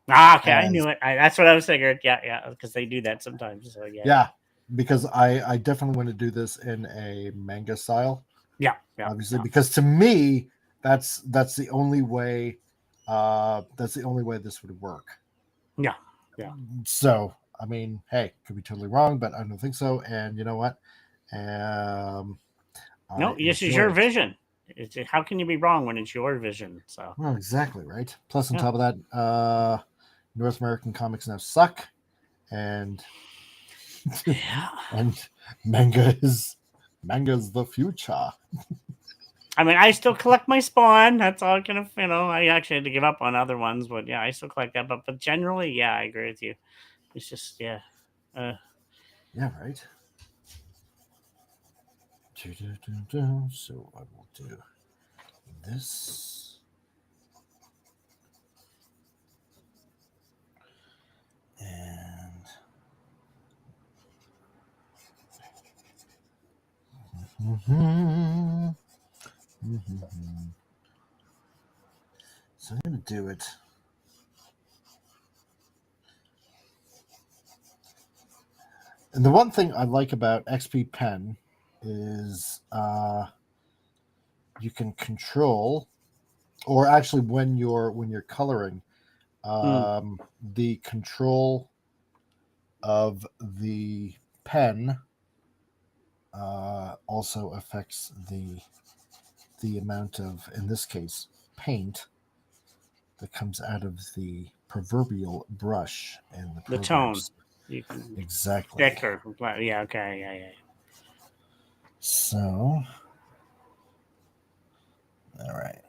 Okay, I knew it. That's what I was thinking. Yeah, because they do that sometimes. So Yeah, because I definitely want to do this in a manga style. Yeah. Obviously, because to me, that's the only way. That's the only way this would work. Yeah. So, I mean, hey, could be totally wrong, but I don't think so. And you know what? No, this is your vision. How can you be wrong when it's your vision? So, well, exactly right. Plus, on top of that, North American comics now suck, and and manga is the future. I mean, I still collect my Spawn. That's all kind of, I actually had to give up on other ones, but yeah, I still collect that. But generally, yeah, I agree with you. It's just, yeah. Yeah, right. So I will do this. And so I'm going to do it. And the one thing I like about XP Pen is you can control, or actually when you're coloring, the control of the pen also affects the amount of, in this case, paint that comes out of the proverbial brush and The tone. programs. You can Exactly. thicker. Yeah, okay, yeah. So, all right.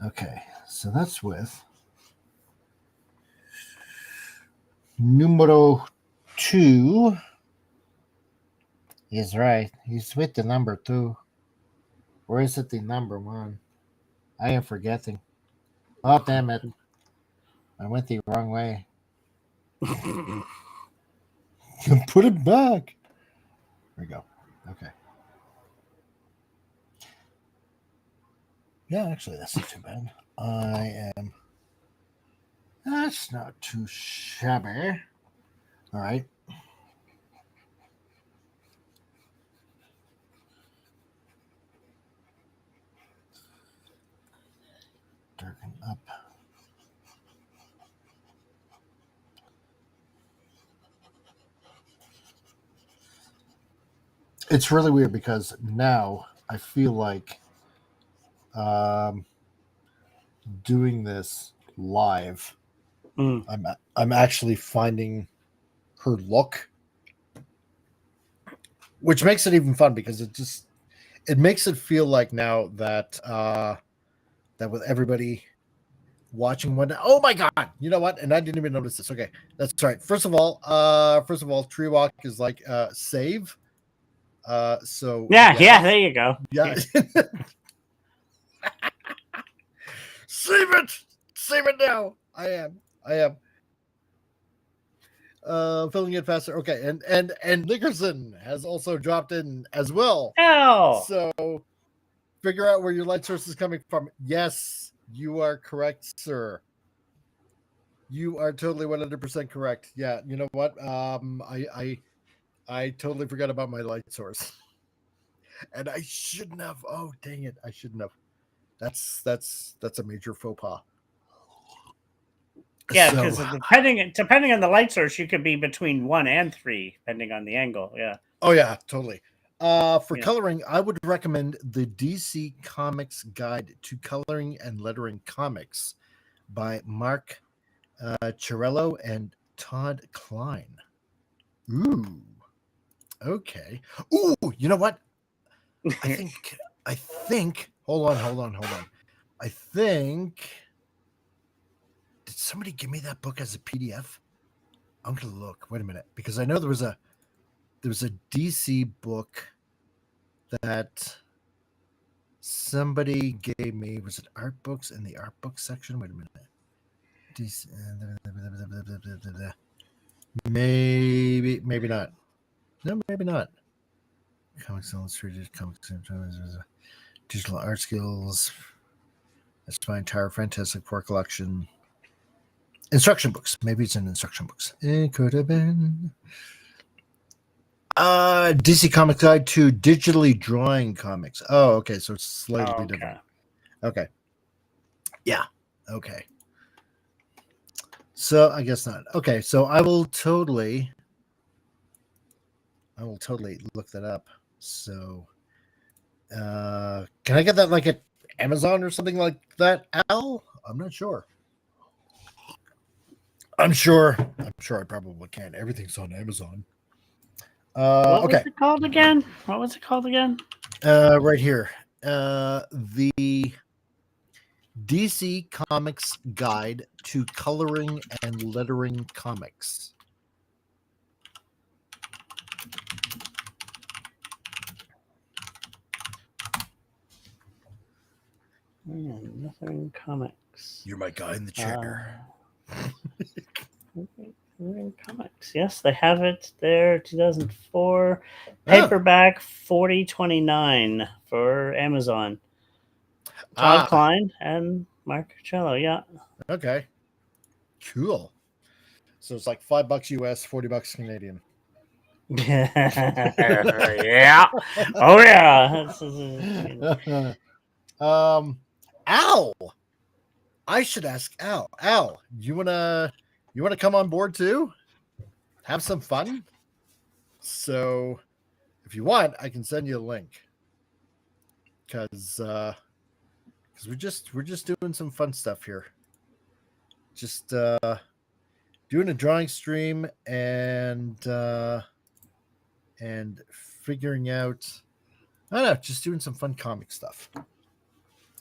Okay, so that's with numero 2. He's right. He's with the number 2. Or is it the number 1? I am forgetting. Oh, damn it. I went the wrong way. Put it back. There we go. Okay. Yeah, actually, that's not too bad. That's not too shabby. All right. Darken up. It's really weird because now I feel like doing this live. I'm actually finding her look, which makes it even fun because it makes it feel like now that that with everybody watching one. Oh my god! You know what? And I didn't even notice this. Okay, that's right. First of all, Tree Walk is like save. So yeah, there you go. yeah. Save it now. I am filling it faster. Okay, and Nickerson has also dropped in as well. Oh, So figure out where your light source is coming from. Yes, you are correct, sir. You are totally 100% correct. Yeah, you know what? I totally forgot about my light source, and I shouldn't have. Oh, dang it! I shouldn't have. That's a major faux pas. yeah, because depending on the light source, you could be between 1 and 3, depending on the angle. Yeah. Oh yeah, totally. For coloring, I would recommend the DC Comics Guide to Coloring and Lettering Comics by Mark Chiarello and Todd Klein. Ooh. Okay. Ooh, you know what? I think hold on. I think did somebody give me that book as a PDF? I'm gonna look. Wait a minute, because I know there was a DC book that somebody gave me. Was it art books in the art book section? Wait a minute. DC, maybe not. No, maybe not. Comics Illustrated, Comics Digital Art Skills. That's my entire Fantastic Four collection. Instruction books. Maybe it's in instruction books. It could have been. DC Comics Guide to Digitally Drawing Comics. Oh, okay. So it's slightly different. Okay. Yeah. Okay. So I guess not. Okay. So I will totally look that up. So can I get that like at Amazon or something like that, Al? I'm not sure. I'm sure I probably can. Everything's on Amazon. What was Okay. it called again? Right here. The DC Comics Guide to Coloring and Lettering Comics. Lettering Comics. You're my guy in the chair. Lettering Comics. Yes, they have it there. 2004 paperback, $40.29 for Amazon. Todd Klein and Mark Cello. Yeah. Okay. Cool. So it's like $5 US, $40 Canadian. Yeah. Oh yeah. Al. I should ask Al. Al, you wanna come on board too? Have some fun? So if you want, I can send you a link. Because because we're just doing some fun stuff here. Just doing a drawing stream and figuring out. I don't know, just doing some fun comic stuff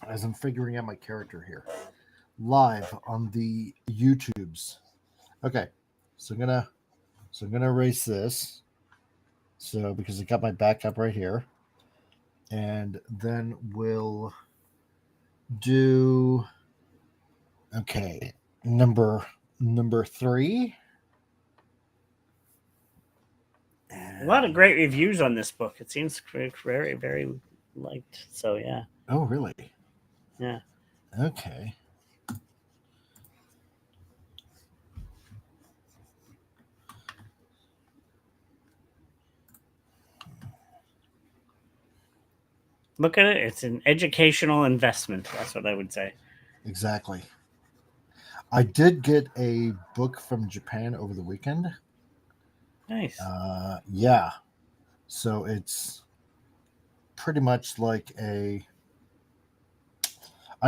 as I'm figuring out my character here live on the YouTubes. Okay, so I'm gonna erase this. So because I got my backup right here, and then we'll do number 3. A lot of great reviews on this book. It seems very, very liked. So yeah. Oh, really? Yeah. Okay. Look at it. It's an educational investment. That's what I would say. Exactly. I did get a book from Japan over the weekend. Nice. Yeah. So it's pretty much like I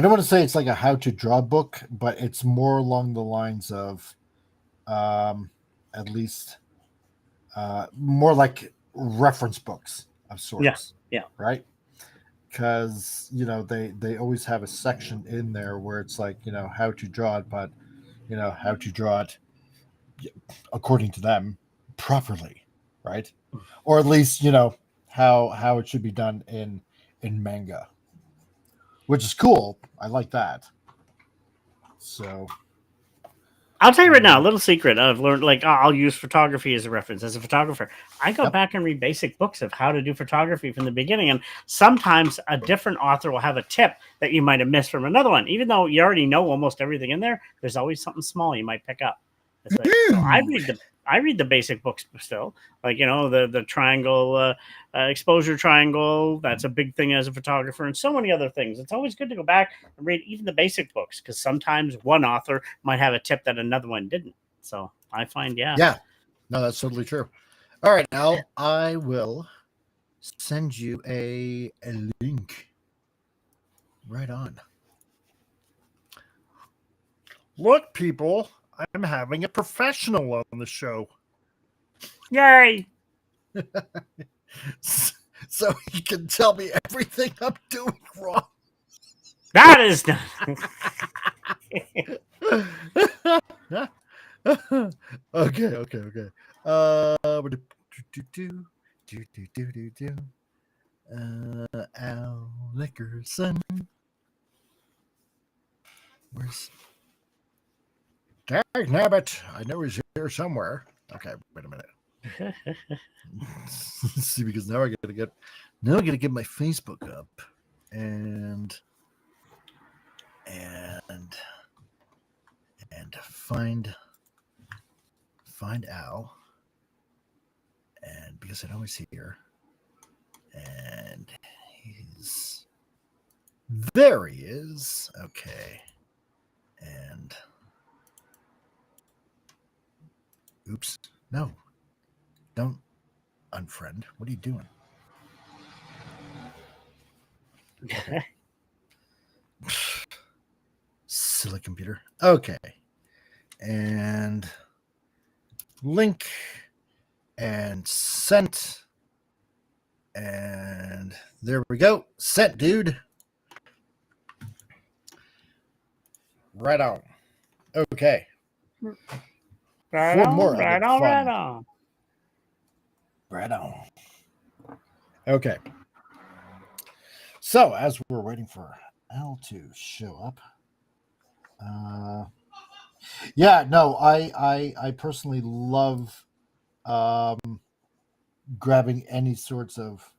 don't want to say it's like a how to draw book, but it's more along the lines of at least more like reference books of sorts. Yeah. Right? Because they always have a section in there where it's like how to draw it, but how to draw it according to them properly, right? Or at least how it should be done in manga, which is cool. I like that. So I'll tell you right now, a little secret I've learned. Like I'll use photography as a reference. As a photographer, I go back and read basic books of how to do photography from the beginning. And sometimes a different author will have a tip that you might have missed from another one. Even though you already know almost everything in there, there's always something small you might pick up. It's like, so I read the basic books still, like the triangle exposure triangle. That's a big thing as a photographer, and so many other things. It's always good to go back and read even the basic books, because sometimes one author might have a tip that another one didn't. So I find no, that's totally true. All right, Al, I will send you a link. Right on. Look, people, I'm having a professional on the show. Yay! So he can tell me everything I'm doing wrong. That is not. Okay. Al Nickerson. Where's Dagnabbit? I know he's here somewhere. Okay, wait a minute. See, because now I gotta get my Facebook up and find Al, and because I know he's here, and there he is. Okay, and oops, no, don't unfriend. What are you doing? Okay. Silly computer. Okay. And link and sent. And there we go. Sent, dude. Right on. Okay. Right on. Okay. So as we're waiting for Al to show up, I personally love grabbing any sorts of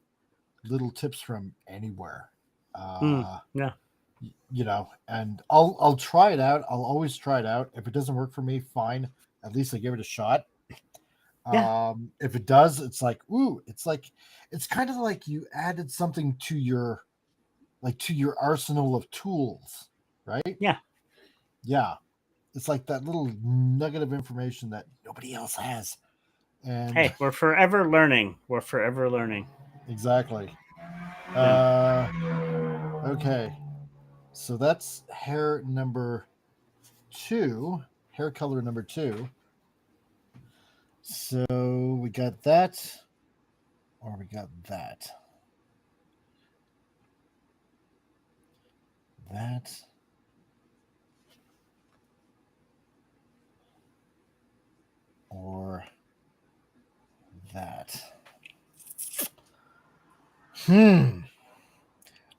little tips from anywhere. And I'll try it out. I'll always try it out. If it doesn't work for me, fine. At least I give it a shot. If it does, it's like, ooh, it's kind of like you added something to your arsenal of tools, right? Yeah. It's like that little nugget of information that nobody else has. And hey, we're forever learning. Exactly. Okay. So that's hair number 2, hair color number 2. So we got that, or we got that. That. Or that.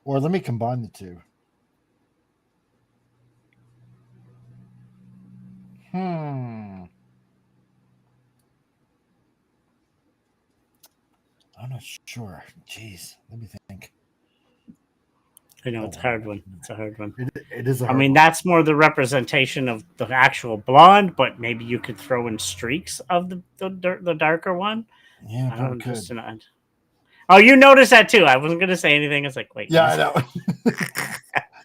Or let me combine the two. I'm not sure. Jeez, let me think. I know it's a hard one. It's a hard one. It is a I hard mean, one. that's more the representation of the actual blonde, but maybe you could throw in streaks of the darker one. Yeah, I probably don't could. just not. Oh, you noticed that too. I wasn't gonna say anything. It's like, wait. Yeah, I know.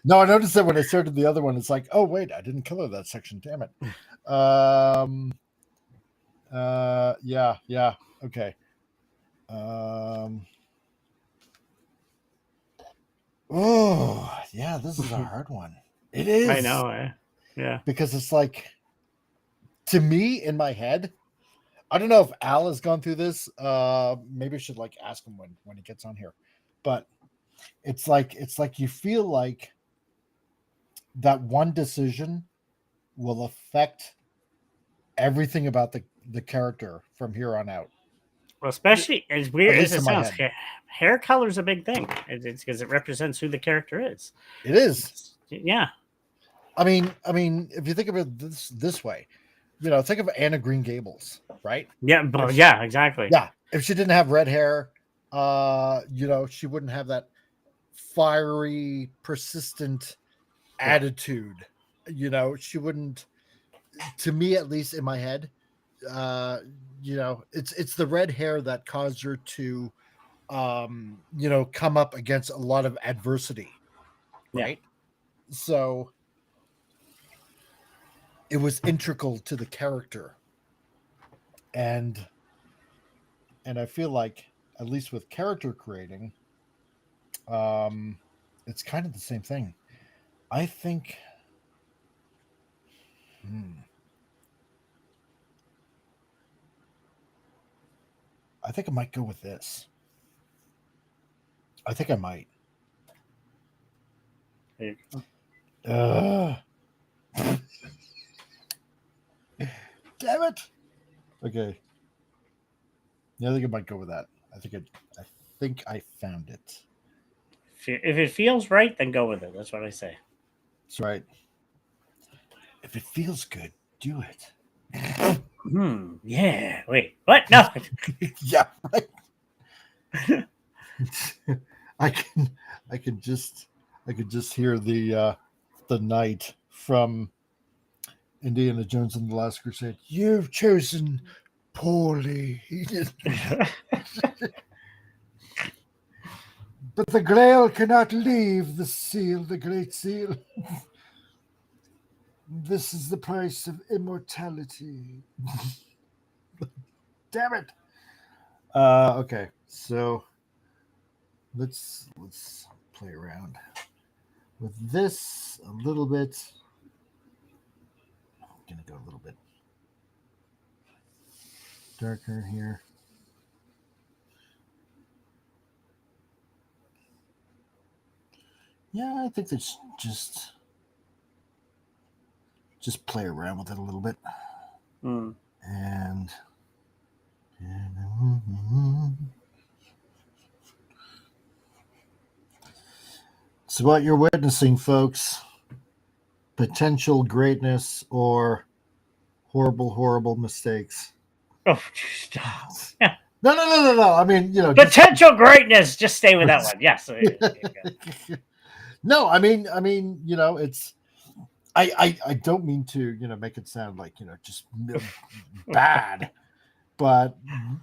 No, I noticed that when I started the other one, it's like, oh wait, I didn't color that section. Damn it. Yeah. Okay. Oh, yeah, this is a hard one. It is. I know. Yeah. Because it's like, to me, in my head, I don't know if Al has gone through this. Maybe I should like ask him when he gets on here. But it's like you feel like that one decision will affect everything about the character from here on out. Well, especially as weird At as least it in my sounds, head. hair color is a big thing. It's because it represents who the character is. It is. Yeah. I mean, if you think of it this way, think of Anna Green Gables, right? Yeah, but yeah, exactly. Yeah, if she didn't have red hair, she wouldn't have that fiery, persistent attitude. She wouldn't. To me, at least in my head, it's the red hair that caused her to, come up against a lot of adversity, right? Yeah. So it was integral to the character, and I feel like, at least with character creating, it's kind of the same thing. I think. I think I might go with this. I think I might. There you go. Damn it. Okay. Yeah, I think I might go with that. I think I found it. If it feels right, then go with it. That's what I say. That's right. If it feels good, do it. Yeah. Wait. What? No. Yeah. Right. I can just hear the knight from Indiana Jones and the Last Crusade. You've chosen poorly. But the Grail cannot leave the seal, the Great Seal. This is the price of immortality. Damn it. Okay, so let's play around with this a little bit. I'm gonna go a little bit darker here. Yeah, I think that's just play around with it a little bit. And so what you're witnessing, folks, potential greatness or horrible mistakes. Oh, stop. Yeah. No. I mean, Potential greatness. Just stay with that one. Yes. No, I mean, it's. I don't mean to, make it sound like, just bad, but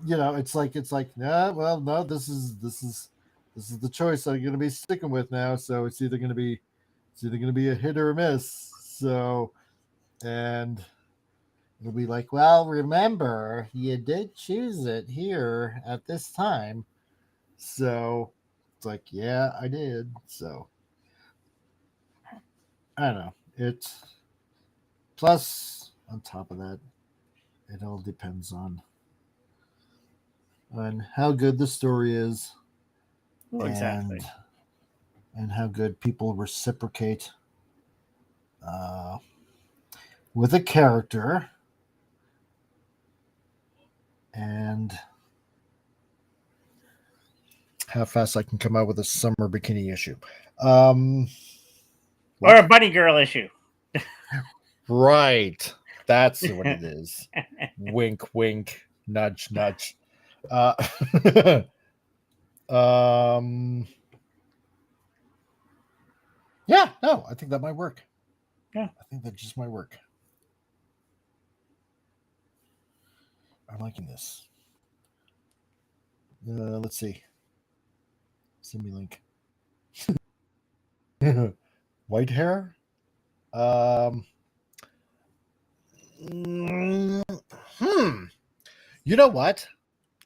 it's like, nah, well, no, this is the choice I'm going to be sticking with now. So it's either going to be a hit or a miss. So, and it'll be like, well, remember, you did choose it here at this time. So it's like, yeah, I did. So I don't know. It's plus on top of that, it all depends on how good the story is. Well, exactly. And how good people reciprocate uh, with a character, and how fast I can come out with a summer bikini issue. Or a bunny girl issue. Right. That's what it is. Wink, wink, nudge, nudge. Yeah, no, I think that might work. Yeah. I think that just might work. I'm liking this. Let's see. Send me link. White hair? You know what?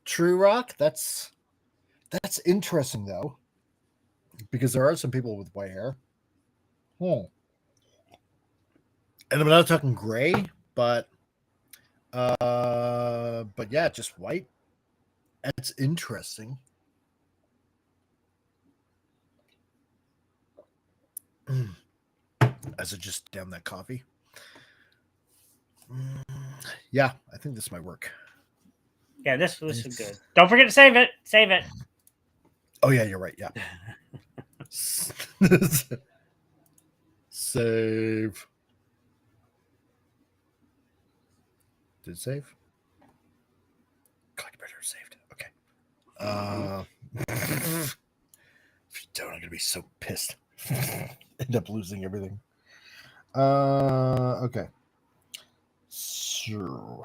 True Rock, that's interesting though. Because there are some people with white hair. And I'm not talking gray, but yeah, just white. That's interesting. As I just down that coffee. Yeah, I think this might work. Yeah, this is good. Don't forget to save it. Save it. Oh yeah, you're right. Yeah. Save. Did it save? God, you better have saved. Okay. If you don't, I'm gonna be so pissed. End up losing everything. Okay. So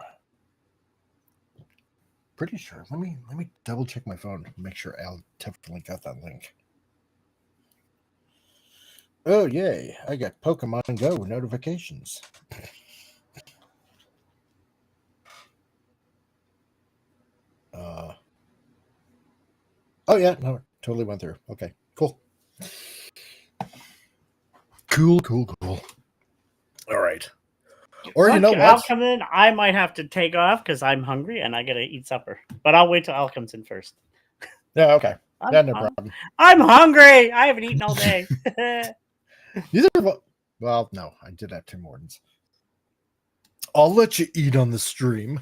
pretty sure. Let me double check my phone. Make sure Al definitely got that link. Oh yay! I got Pokemon Go notifications. Oh yeah, no, totally went through. Okay, cool. Cool. All right. Or you know what? Al comes in. I might have to take off because I'm hungry and I gotta eat supper. But I'll wait till Al comes in first. Yeah, okay. Yeah, no problem. I'm hungry. I haven't eaten all day. Neither of us. Well, no, I did have Tim Hortons. I'll let you eat on the stream.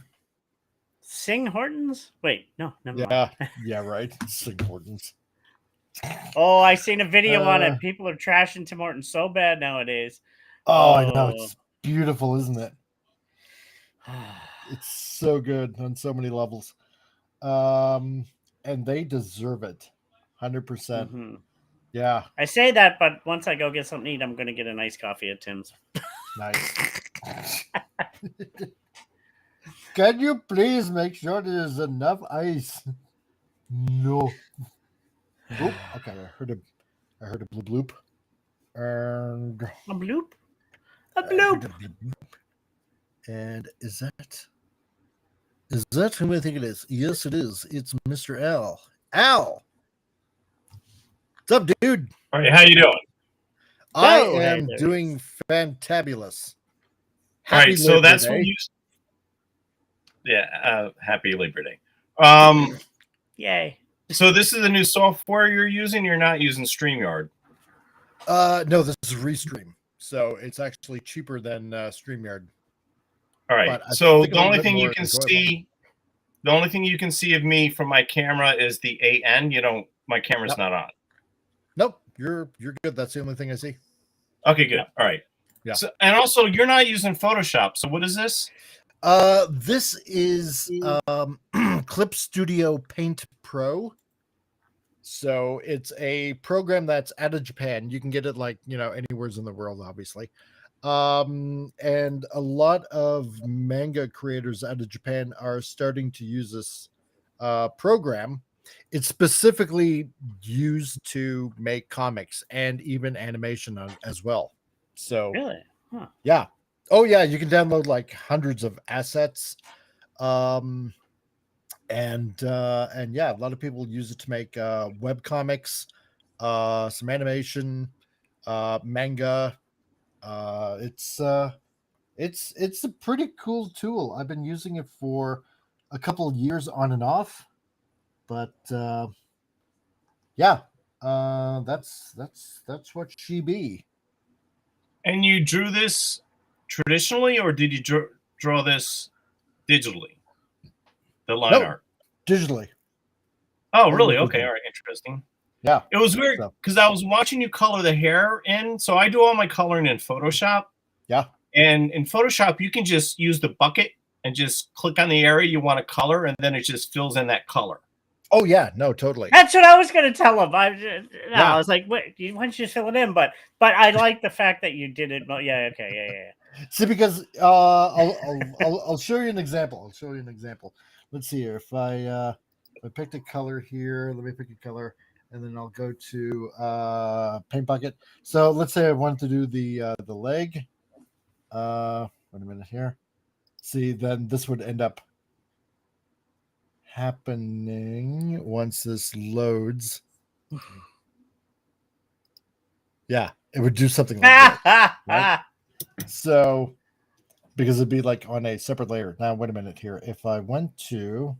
Sing Hortons? Wait, no, never mind. Yeah, right. Sing Hortons. Oh, I seen a video on it. People are trashing Tim Hortons so bad nowadays. Oh, I know. It's beautiful, isn't it? It's so good on so many levels. And they deserve it. 100%. Mm-hmm. Yeah. I say that, but once I go get something to eat, I'm going to get a nice coffee at Tim's. Nice. Can you please make sure there's enough ice? No. Oh, okay. I heard a bloop bloop. And a bloop? A bloop. And is that who I think it is? Yes, it is. It's Mr. Al. Al! What's up, dude? All right, how you doing? I am doing fantabulous. All right, so that's what you... Yeah, happy Labor Day. Yay. So this is the new software you're using? You're not using StreamYard? No, this is Restream. So it's actually cheaper than StreamYard. All right. So the only thing you can see, the only thing you can see of me from my camera is the AN. You don't. My camera's not on. Nope. You're good. That's the only thing I see. Okay, good. All right. Yeah. So, and also, you're not using Photoshop. So what is this? This is Clip Studio Paint Pro. So it's a program that's out of Japan. You can get it like, anywhere in the world, obviously. And a lot of manga creators out of Japan are starting to use this program. It's specifically used to make comics and even animation as well. So really? Huh. Yeah. Oh yeah, you can download like hundreds of assets. And yeah, a lot of people use it to make web comics, some animation, manga, It's a pretty cool tool. I've been using it for a couple of years on and off, but yeah, that's what she be. And you drew this traditionally, or did you draw this digitally? The line art digitally. Oh, really? Okay, all right, interesting. Yeah, it was weird because I was watching you color the hair in. So I do all my coloring in Photoshop. Yeah, and in Photoshop you can just use the bucket and just click on the area you want to color, and then it just fills in that color. Oh yeah, no, totally. That's what I was going to tell him. I was like, wait, why don't you fill it in? But I like the fact that you did it. Yeah, okay, yeah. See, because I'll show you an example. Let's see here. If I picked a color here, let me pick a color, and then I'll go to paint bucket. So let's say I wanted to do the leg. Wait a minute here. See, then this would end up happening once this loads. Yeah, it would do something like that. Right? So, because it'd be like on a separate layer. Now, wait a minute here. If I went to,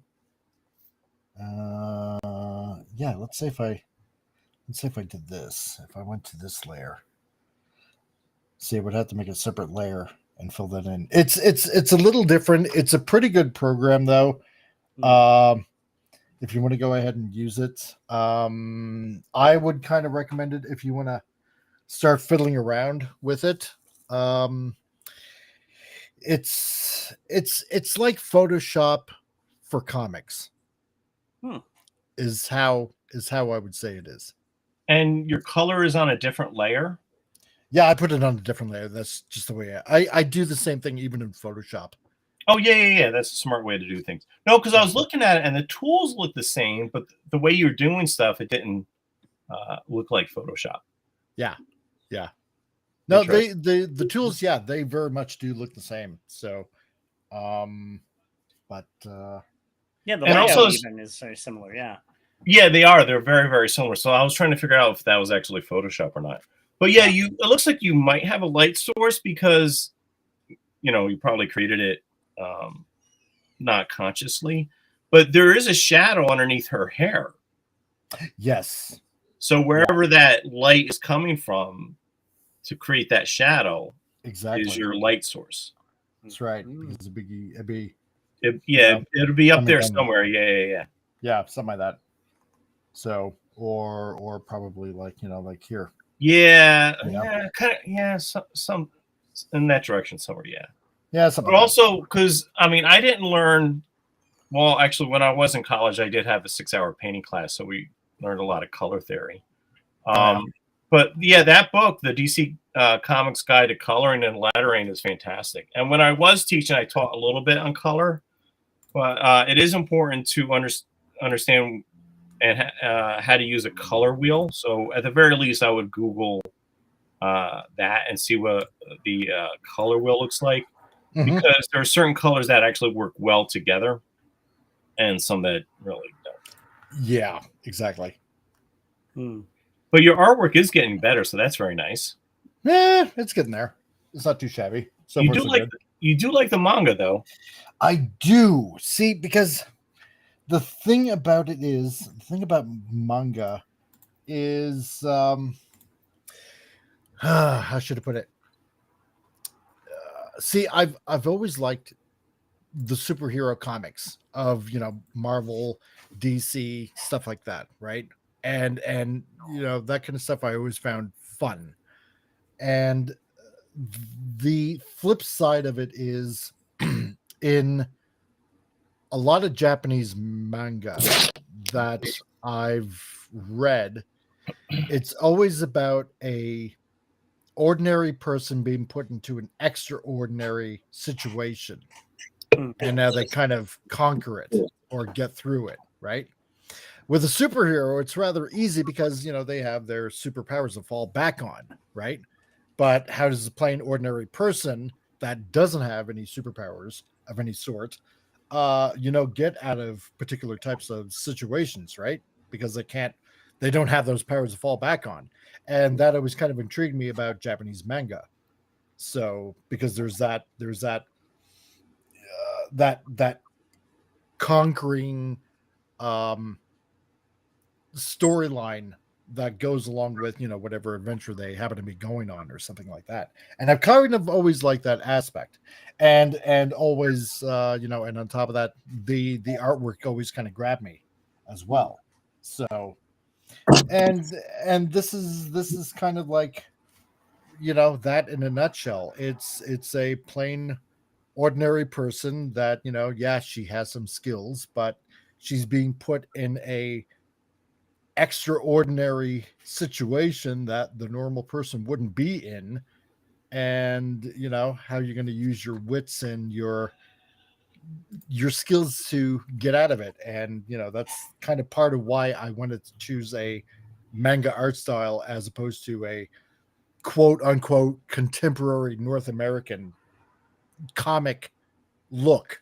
yeah, let's say if I did this. If I went to this layer, see, I would have to make a separate layer and fill that in. It's a little different. It's a pretty good program though. If you want to go ahead and use it, I would kind of recommend it if you want to start fiddling around with it. It's like Photoshop for comics. Is how I would say it is. And your color is on a different layer? Yeah, I put it on a different layer. That's just the way I do the same thing even in Photoshop. Oh, yeah. That's a smart way to do things. No, because I was looking at it and the tools look the same, but the way you're doing stuff, it didn't look like Photoshop. Yeah. No, the tools, yeah, they very much do look the same. So, but yeah, the layout also even is very similar. Yeah. Yeah, they are. They're very, very similar. So I was trying to figure out if that was actually Photoshop or not. But yeah, it looks like you might have a light source because, you probably created it not consciously, but there is a shadow underneath her hair. Yes. So wherever that light is coming from to create that shadow is your light source. That's right. It's a biggie. It'll be up there somewhere. Yeah, something like that. So, or probably like here. Yeah, some in that direction somewhere. Yeah. But also because I didn't learn. Well, actually, when I was in college, I did have a 6-hour painting class, so we learned a lot of color theory. But yeah, that book, the DC Comics Guide to Coloring and Lettering, is fantastic. And when I was teaching, I taught a little bit on color, but it is important to understand and how to use a color wheel. So at the very least, I would Google that and see what the color wheel looks like, because there are certain colors that actually work well together, and some that really don't. Yeah, exactly. But your artwork is getting better, so that's very nice. Yeah, it's getting there. It's not too shabby. So you do like the manga, though. I do. See, because the thing about manga is how should I put it? See, I've always liked the superhero comics of Marvel, DC, stuff like that, right? And that kind of stuff I always found fun. And the flip side of it is in a lot of Japanese manga that I've read, it's always about a ordinary person being put into an extraordinary situation, and now they kind of conquer it or get through it, right? With a superhero, it's rather easy because they have their superpowers to fall back on, right? But how does a plain ordinary person that doesn't have any superpowers of any sort get out of particular types of situations, right? Because they don't have those powers to fall back on. And that always kind of intrigued me about Japanese manga. So because there's that that conquering storyline that goes along with, you know, whatever adventure they happen to be going on or something like that. And I've kind of always liked that aspect, and always you know, and on top of that, the artwork always kind of grabbed me as well. So and this is kind of like, you know, that in a nutshell. It's a plain ordinary person that, you know, yeah, she has some skills, but she's being put in a extraordinary situation that the normal person wouldn't be in. And you know, how you're going to use your wits and your skills to get out of it. And you know, that's kind of part of why I wanted to choose a manga art style as opposed to a quote unquote contemporary North American comic look.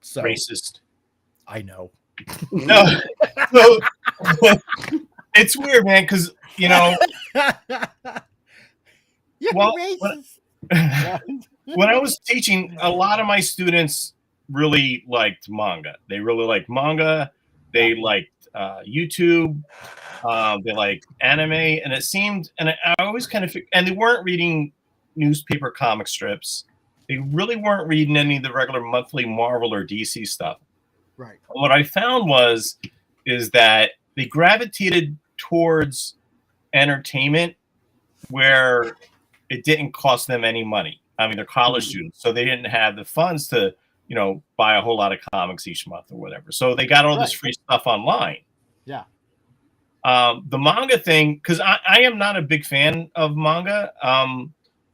So Racist. I know. No, so, it's weird, man, because you know, You're well, racist. when I was teaching, a lot of my students really liked manga. They really liked manga. They liked YouTube. They liked anime, and it seemed, and I always kind of, and they weren't reading newspaper comic strips. They really weren't reading any of the regular monthly Marvel or DC stuff. Right. What I found is that they gravitated towards entertainment where it didn't cost them any money. I mean, they're college students, so they didn't have the funds to, you know, buy a whole lot of comics each month or whatever. So they got all this free stuff online. Yeah. The manga thing, because I am not a big fan of manga.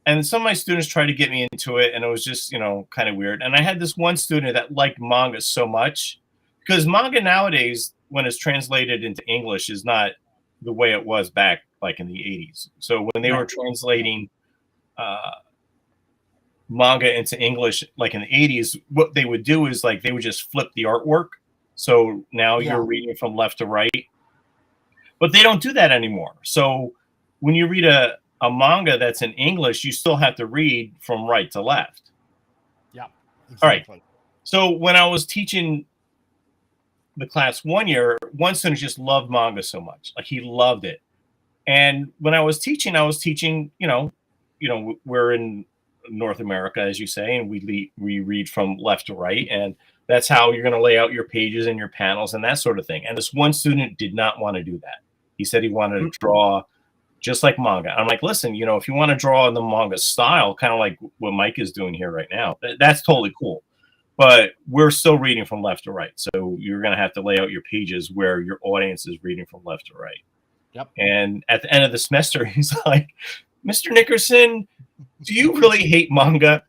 And some of my students tried to get me into it, and it was just, you know, kind of weird. And I had this one student that liked manga so much, because manga nowadays, when it's translated into English, is not the way it was back like in the 80s. So when they were translating manga into English, like in the 80s, what they would do is like they would just flip the artwork. So now you're reading from left to right. But they don't do that anymore. So when you read a manga that's in English, you still have to read from right to left. Yeah. Exactly. All right. So when I was teaching the class one year, one student just loved manga so much. Like he loved it. And when I was teaching, you know, we're in North America, as you say, and we read from left to right. And that's how you're going to lay out your pages and your panels and that sort of thing. And this one student did not want to do that. He said he wanted to draw just like manga. I'm like, listen, you know, if you want to draw in the manga style, kind of like what Mike is doing here right now, that's totally cool. But we're still reading from left to right. So you're going to have to lay out your pages where your audience is reading from left to right. Yep. And at the end of the semester, he's like, Mr. Nickerson, do you really hate manga?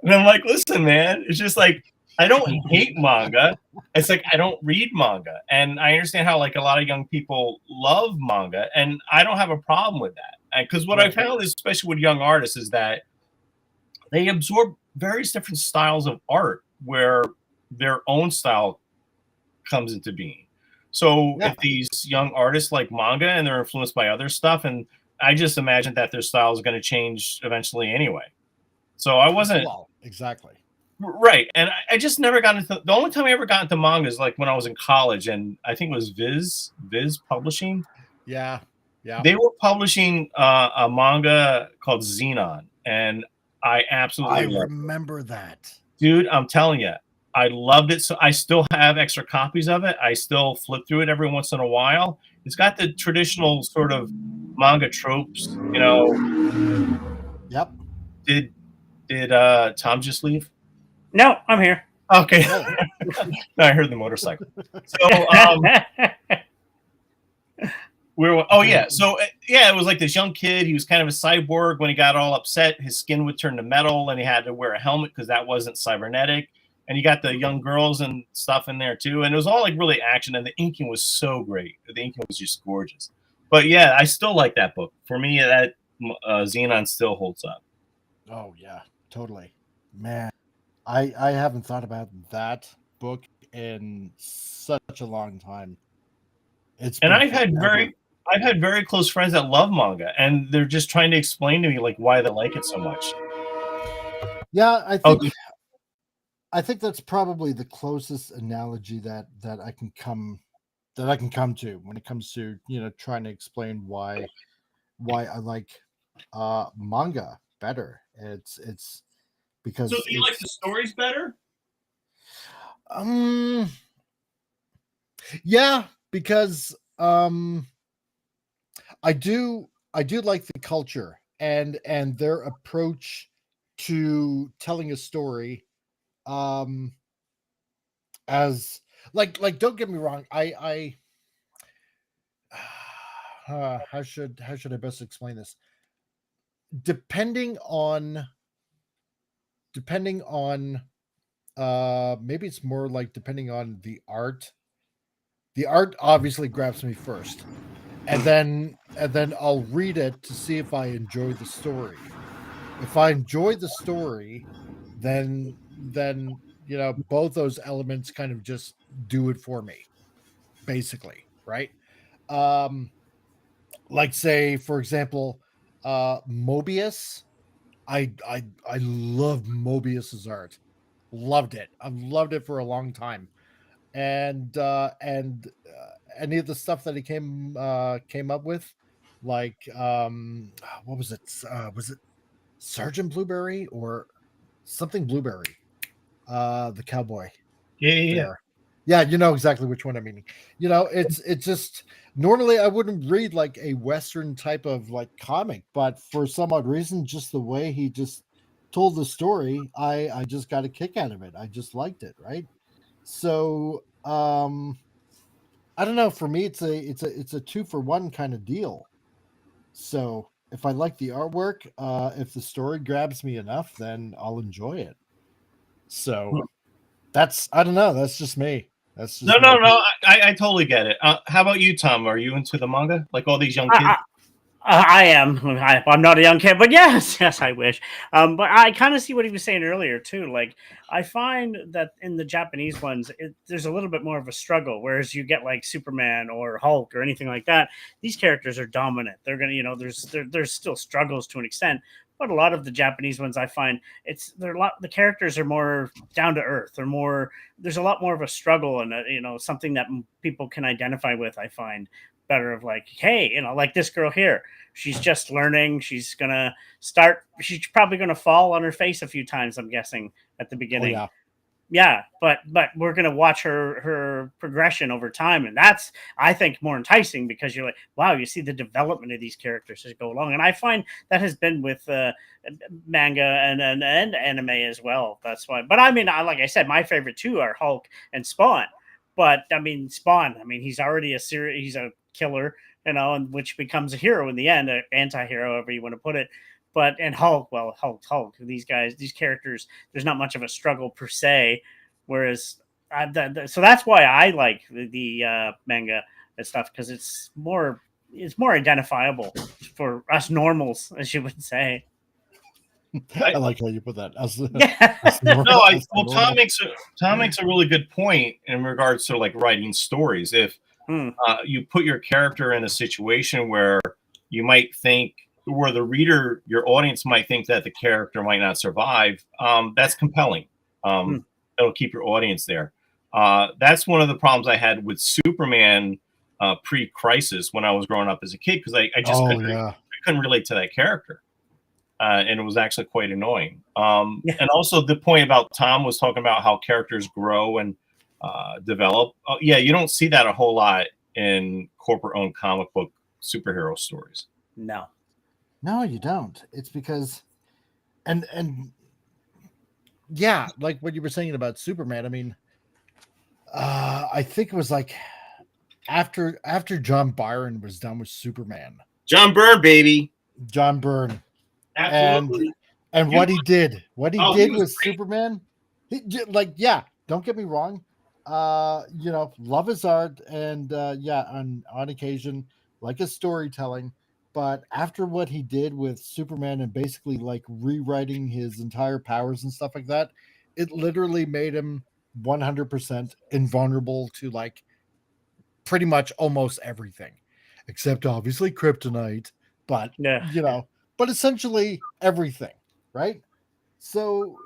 And I'm like, listen, man, it's just like, I don't hate manga. It's like, I don't read manga. And I understand how like a lot of young people love manga. And I don't have a problem with that. Because what I found is, especially with young artists, is that they absorb various different styles of art where their own style comes into being. So if these young artists like manga and they're influenced by other stuff, and I just imagine that their style is going to change eventually anyway. So I wasn't exactly right. And I just never got into, the only time I ever got into manga is like when I was in college, and I think it was Viz Publishing. Yeah. They were publishing a manga called Xenon, and I absolutely remember that. Dude, I'm telling you, I loved it. So I still have extra copies of it. I still flip through it every once in a while. It's got the traditional sort of manga tropes, you know. Yep. Did Tom just leave? No, I'm here. Okay. No, I heard the motorcycle. So it was like this young kid. He was kind of a cyborg. When he got all upset, his skin would turn to metal, and he had to wear a helmet because that wasn't cybernetic. And you got the young girls and stuff in there too. And it was all like really action, and the inking was so great. The inking was just gorgeous. But yeah, I still like that book. For me, that Xenon still holds up. Oh yeah, totally. Man, I haven't thought about that book in such a long time. And I've had I've had very close friends that love manga, and they're just trying to explain to me like why they like it so much. Yeah, Oh, I think that's probably the closest analogy that I can come to when it comes to, trying to explain why I like manga better. It's because so do you like the stories better? Yeah, because I do like the culture and their approach to telling a story, as like don't get me wrong, I how should I best explain this? Depending on maybe it's more like depending on the art. The art obviously grabs me first, and then I'll read it to see if I enjoy the story. If I enjoy the story, then both those elements kind of just do it for me, basically, right? Um like, say, for example, Mobius. I love Mobius's art. Loved it. I've loved it for a long time. And any of the stuff that he came up with, like, what was it? Was it Sergeant Blueberry or something Blueberry? The cowboy. Yeah. Yeah, you know exactly which one I'm meaning. It's just, normally I wouldn't read like a Western type of like comic, but for some odd reason, just the way he just told the story, I just got a kick out of it. I just liked it, right? So I don't know. For me, it's a 2-for-1 kind of deal. So if I like the artwork, if the story grabs me enough, then I'll enjoy it. So that's, I don't know. That's just me. That's just No. I totally get it. How about you, Tom? Are you into the manga like all these young kids? I am. I'm not a young kid, but yes, I wish. But I kind of see what he was saying earlier too. Like, I find that in the Japanese ones, there's a little bit more of a struggle. Whereas you get like Superman or Hulk or anything like that, these characters are dominant. They're gonna, there's still struggles to an extent. But a lot of the Japanese ones, I find the characters are more down to earth. There's a lot more of a struggle and something that people can identify with. I find better of like, hey, like this girl here, she's just learning. She's probably gonna fall on her face a few times, I'm guessing, at the beginning. Oh, yeah, but we're gonna watch her progression over time, and that's, I think, more enticing because you're like, wow, you see the development of these characters as go along, and I find that has been with manga and anime as well. That's why. But I mean, like I said, my favorite two are Hulk and Spawn. But I mean, Spawn, he's already he's a killer, and which becomes a hero in the end, an anti-hero, however you want to put it. But and Hulk, well, Hulk, these characters, there's not much of a struggle per se. Whereas, so that's why I like the manga and stuff, because it's more identifiable for us normals, as you would say. I like how you put that. Tom makes a really good point in regards to like writing stories. If you put your character in a situation where you might think, where the reader, your audience might think that the character might not survive, that's compelling. It'll keep your audience there. That's one of the problems I had with Superman pre-Crisis when I was growing up as a kid, because I just couldn't relate to that character. And it was actually quite annoying. And also the point about Tom was talking about how characters grow and develop. You don't see that a whole lot in corporate-owned comic book superhero stories. No, you don't. It's because, and yeah, like what you were saying about Superman. I mean, I think it was like after John Byrne was done with Superman. John Byrne, baby. John Byrne. Absolutely. And what he did with Superman, don't get me wrong, love his art, and on occasion like his storytelling, but after what he did with Superman and basically like rewriting his entire powers and stuff like that, it literally made him 100% invulnerable to like pretty much almost everything, except obviously kryptonite, but Yeah. but essentially everything, right? So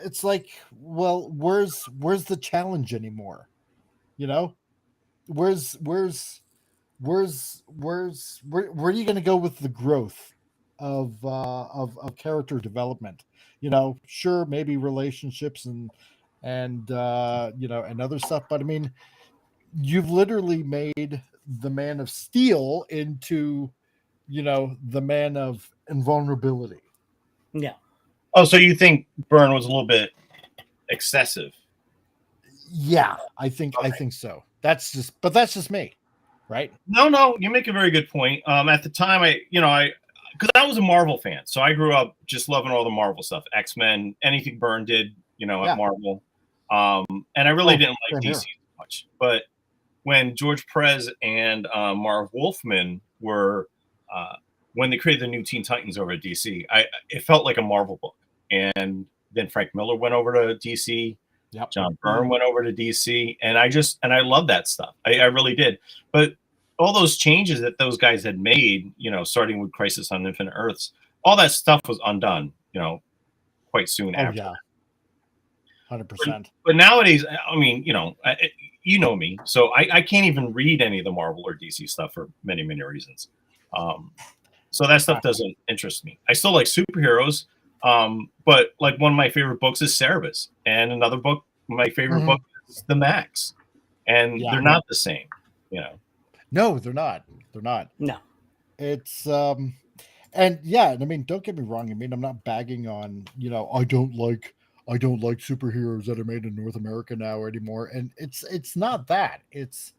it's like, well, where's the challenge anymore? Where are you going to go with the growth of character development? Sure, maybe relationships and and other stuff, but I mean, you've literally made the Man of Steel into the man of invulnerability. Yeah. Oh, so you think Byrne was a little bit excessive? Yeah, I think so. That's just me, right? No, you make a very good point. At the time, because I was a Marvel fan, so I grew up just loving all the Marvel stuff, X-Men, anything Byrne did, at Marvel. And I really didn't like DC much. But when George Perez and Marv Wolfman were, when they created the new Teen Titans over at DC, it felt like a Marvel book. And then Frank Miller went over to DC. Yep. John Byrne went over to DC, and I love that stuff. I really did. But all those changes that those guys had made, starting with Crisis on Infinite Earths, all that stuff was undone, quite soon after. Yeah. 100%. But nowadays, I mean, you know me, so I can't even read any of the Marvel or DC stuff for many, many reasons. So that stuff doesn't interest me. I still like superheroes. But like one of my favorite books is Cerebus, and another book, my favorite book is The Max, and they're not the same, No, they're not. They're not. No. It's and yeah, I mean, don't get me wrong. I mean, I'm not bagging on, I don't like superheroes that are made in North America now anymore. And it's not that. It's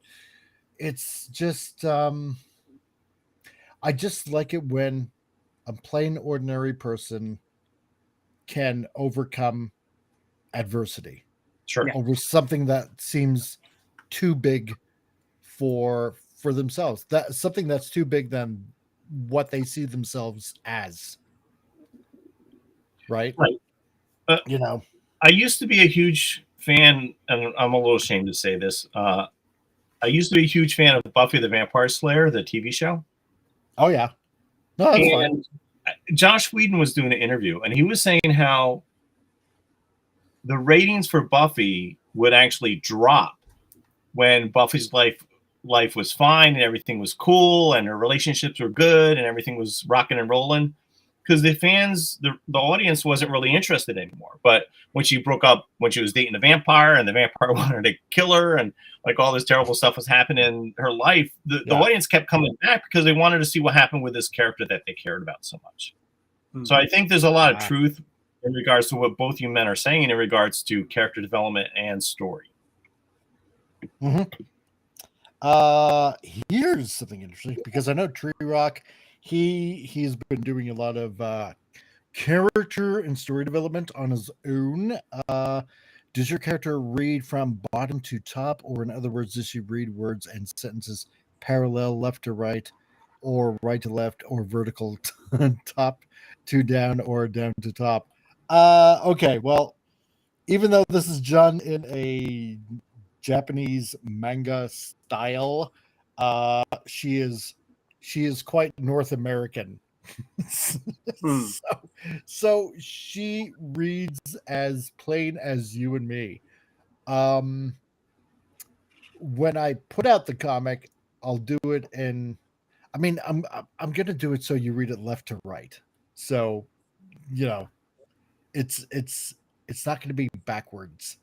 just I just like it when a plain ordinary person can overcome adversity. Sure. Over something that seems too big for themselves. That something that's too big than what they see themselves as. Right. I used to be a huge fan, and I'm a little ashamed to say this. I used to be a huge fan of Buffy the Vampire Slayer, the TV show. Oh yeah. No, that's fine. Josh Whedon was doing an interview, and he was saying how the ratings for Buffy would actually drop when Buffy's life was fine and everything was cool and her relationships were good and everything was rocking and rolling, because the fans, the audience wasn't really interested anymore. But when she broke up, when she was dating the vampire and the vampire wanted to kill her and like all this terrible stuff was happening in her life, the audience kept coming back because they wanted to see what happened with this character that they cared about so much. So I think there's a lot of truth in regards to what both you men are saying in regards to character development and story. Here's something interesting, because I know Tree Rock, he's been doing a lot of character and story development on his own. Does your character read from bottom to top, or in other words, does she read words and sentences parallel left to right, or right to left, or vertical top to down, or down to top? Okay, well, even though this is done in a Japanese manga style, she is quite North American. So she reads as plain as you and me. When I put out the comic, I'll do it in, I mean, I'm gonna do it so you read it left to right. So, it's not gonna be backwards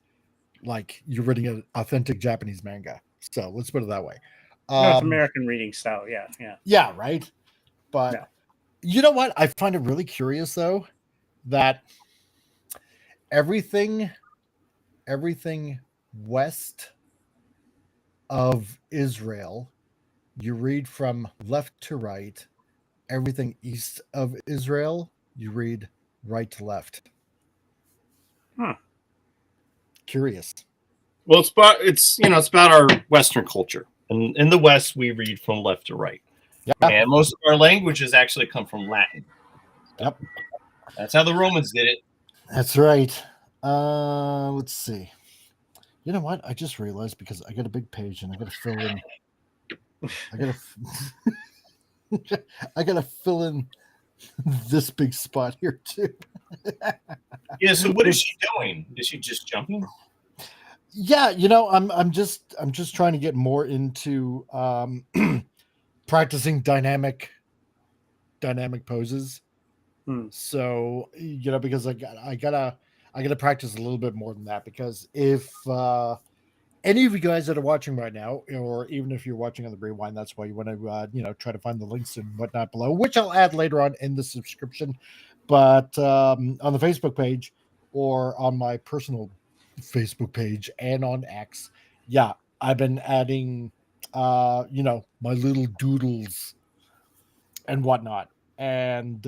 like you're reading an authentic Japanese manga. So let's put it that way. North American reading style, yeah, right. But you know what? I find it really curious though that everything west of Israel, you read from left to right. Everything east of Israel, you read right to left. Curious. Well, it's about our Western culture. And in the West, we read from left to right. Yep. And most of our languages actually come from Latin. Yep. That's how the Romans did it. That's right. Let's see. You know what? I just realized, because I got a big page and I got to fill in I gotta I gotta fill in this big spot here too. Yeah. So what is she doing? Is she just jumping? Yeah, I'm just trying to get more into practicing dynamic poses. So because I gotta practice a little bit more than that, because if any of you guys that are watching right now, or even if you're watching on the rewind, that's why you want to try to find the links and whatnot below, which I'll add later on in the subscription. But on the Facebook page or on my personal Facebook page and on X, yeah, I've been adding my little doodles and whatnot, and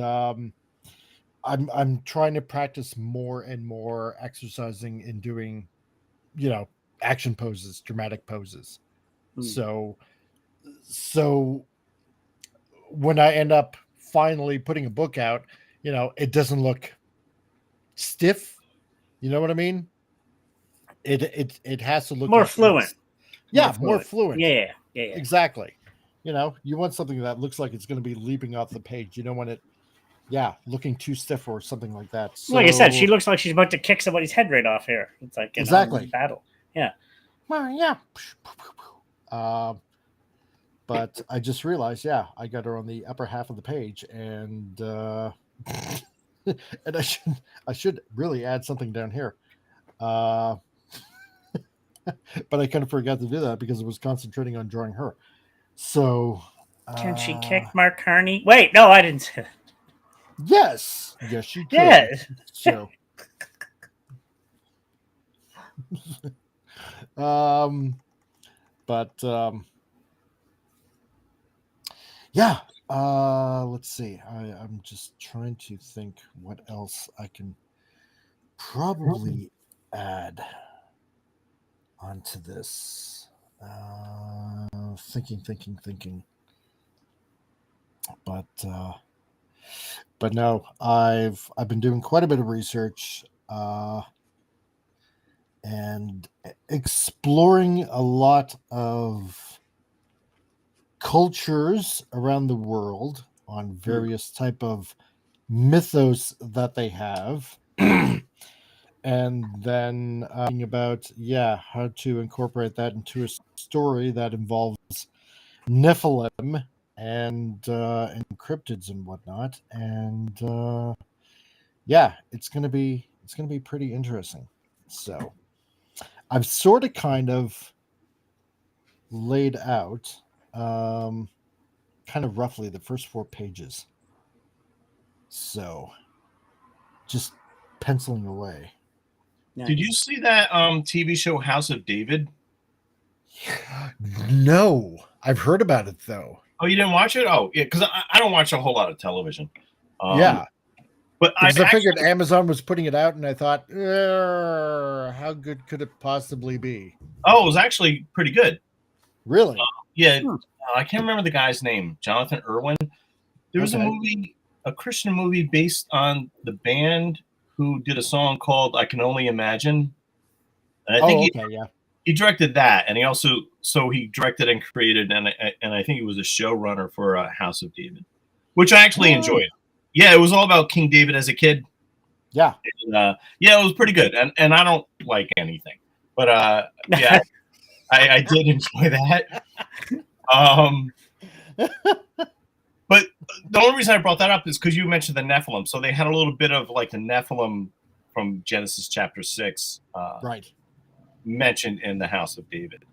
I'm trying to practice more and more exercising and doing action poses, dramatic poses. So when I end up finally putting a book out, it doesn't look stiff. You know what I mean? It has to look more like fluent. More fluent. Yeah. Exactly. You want something that looks like it's going to be leaping off the page. You don't want it, looking too stiff or something like that. So, like I said, she looks like she's about to kick somebody's head right off here. It's like exactly battle. Yeah. Well, yeah. But I just realized, I got her on the upper half of the page, and and I should really add something down here. But I kind of forgot to do that because I was concentrating on drawing her. So can she kick Mark Carney? Wait, no, I didn't say that. Yes, she could. Yes. So let's see. I'm just trying to think what else I can probably add onto this. Thinking. But no, I've been doing quite a bit of research and exploring a lot of cultures around the world on various type of mythos that they have. And then about how to incorporate that into a story that involves Nephilim and cryptids and whatnot, and it's gonna be pretty interesting. So I've sort of kind of laid out kind of roughly the first 4 pages, so just penciling away. Did you see that TV show House of David? No, I've heard about it though. Oh, you didn't watch it? Oh, yeah, because I don't watch a whole lot of television. But I figured Amazon was putting it out, and I thought, how good could it possibly be? Oh, it was actually pretty good. Really? I can't remember the guy's name. Jonathan Irwin. There was a movie, a Christian movie based on the band who did a song called "I Can Only Imagine." And I think he directed that, and he also he directed and created, and I think he was a showrunner for House of David, which I actually enjoyed. Yeah, it was all about King David as a kid. Yeah, and, it was pretty good, and I don't like anything, but I did enjoy that. But the only reason I brought that up is because you mentioned the Nephilim. So they had a little bit of like the Nephilim from Genesis chapter 6, mentioned in the House of David.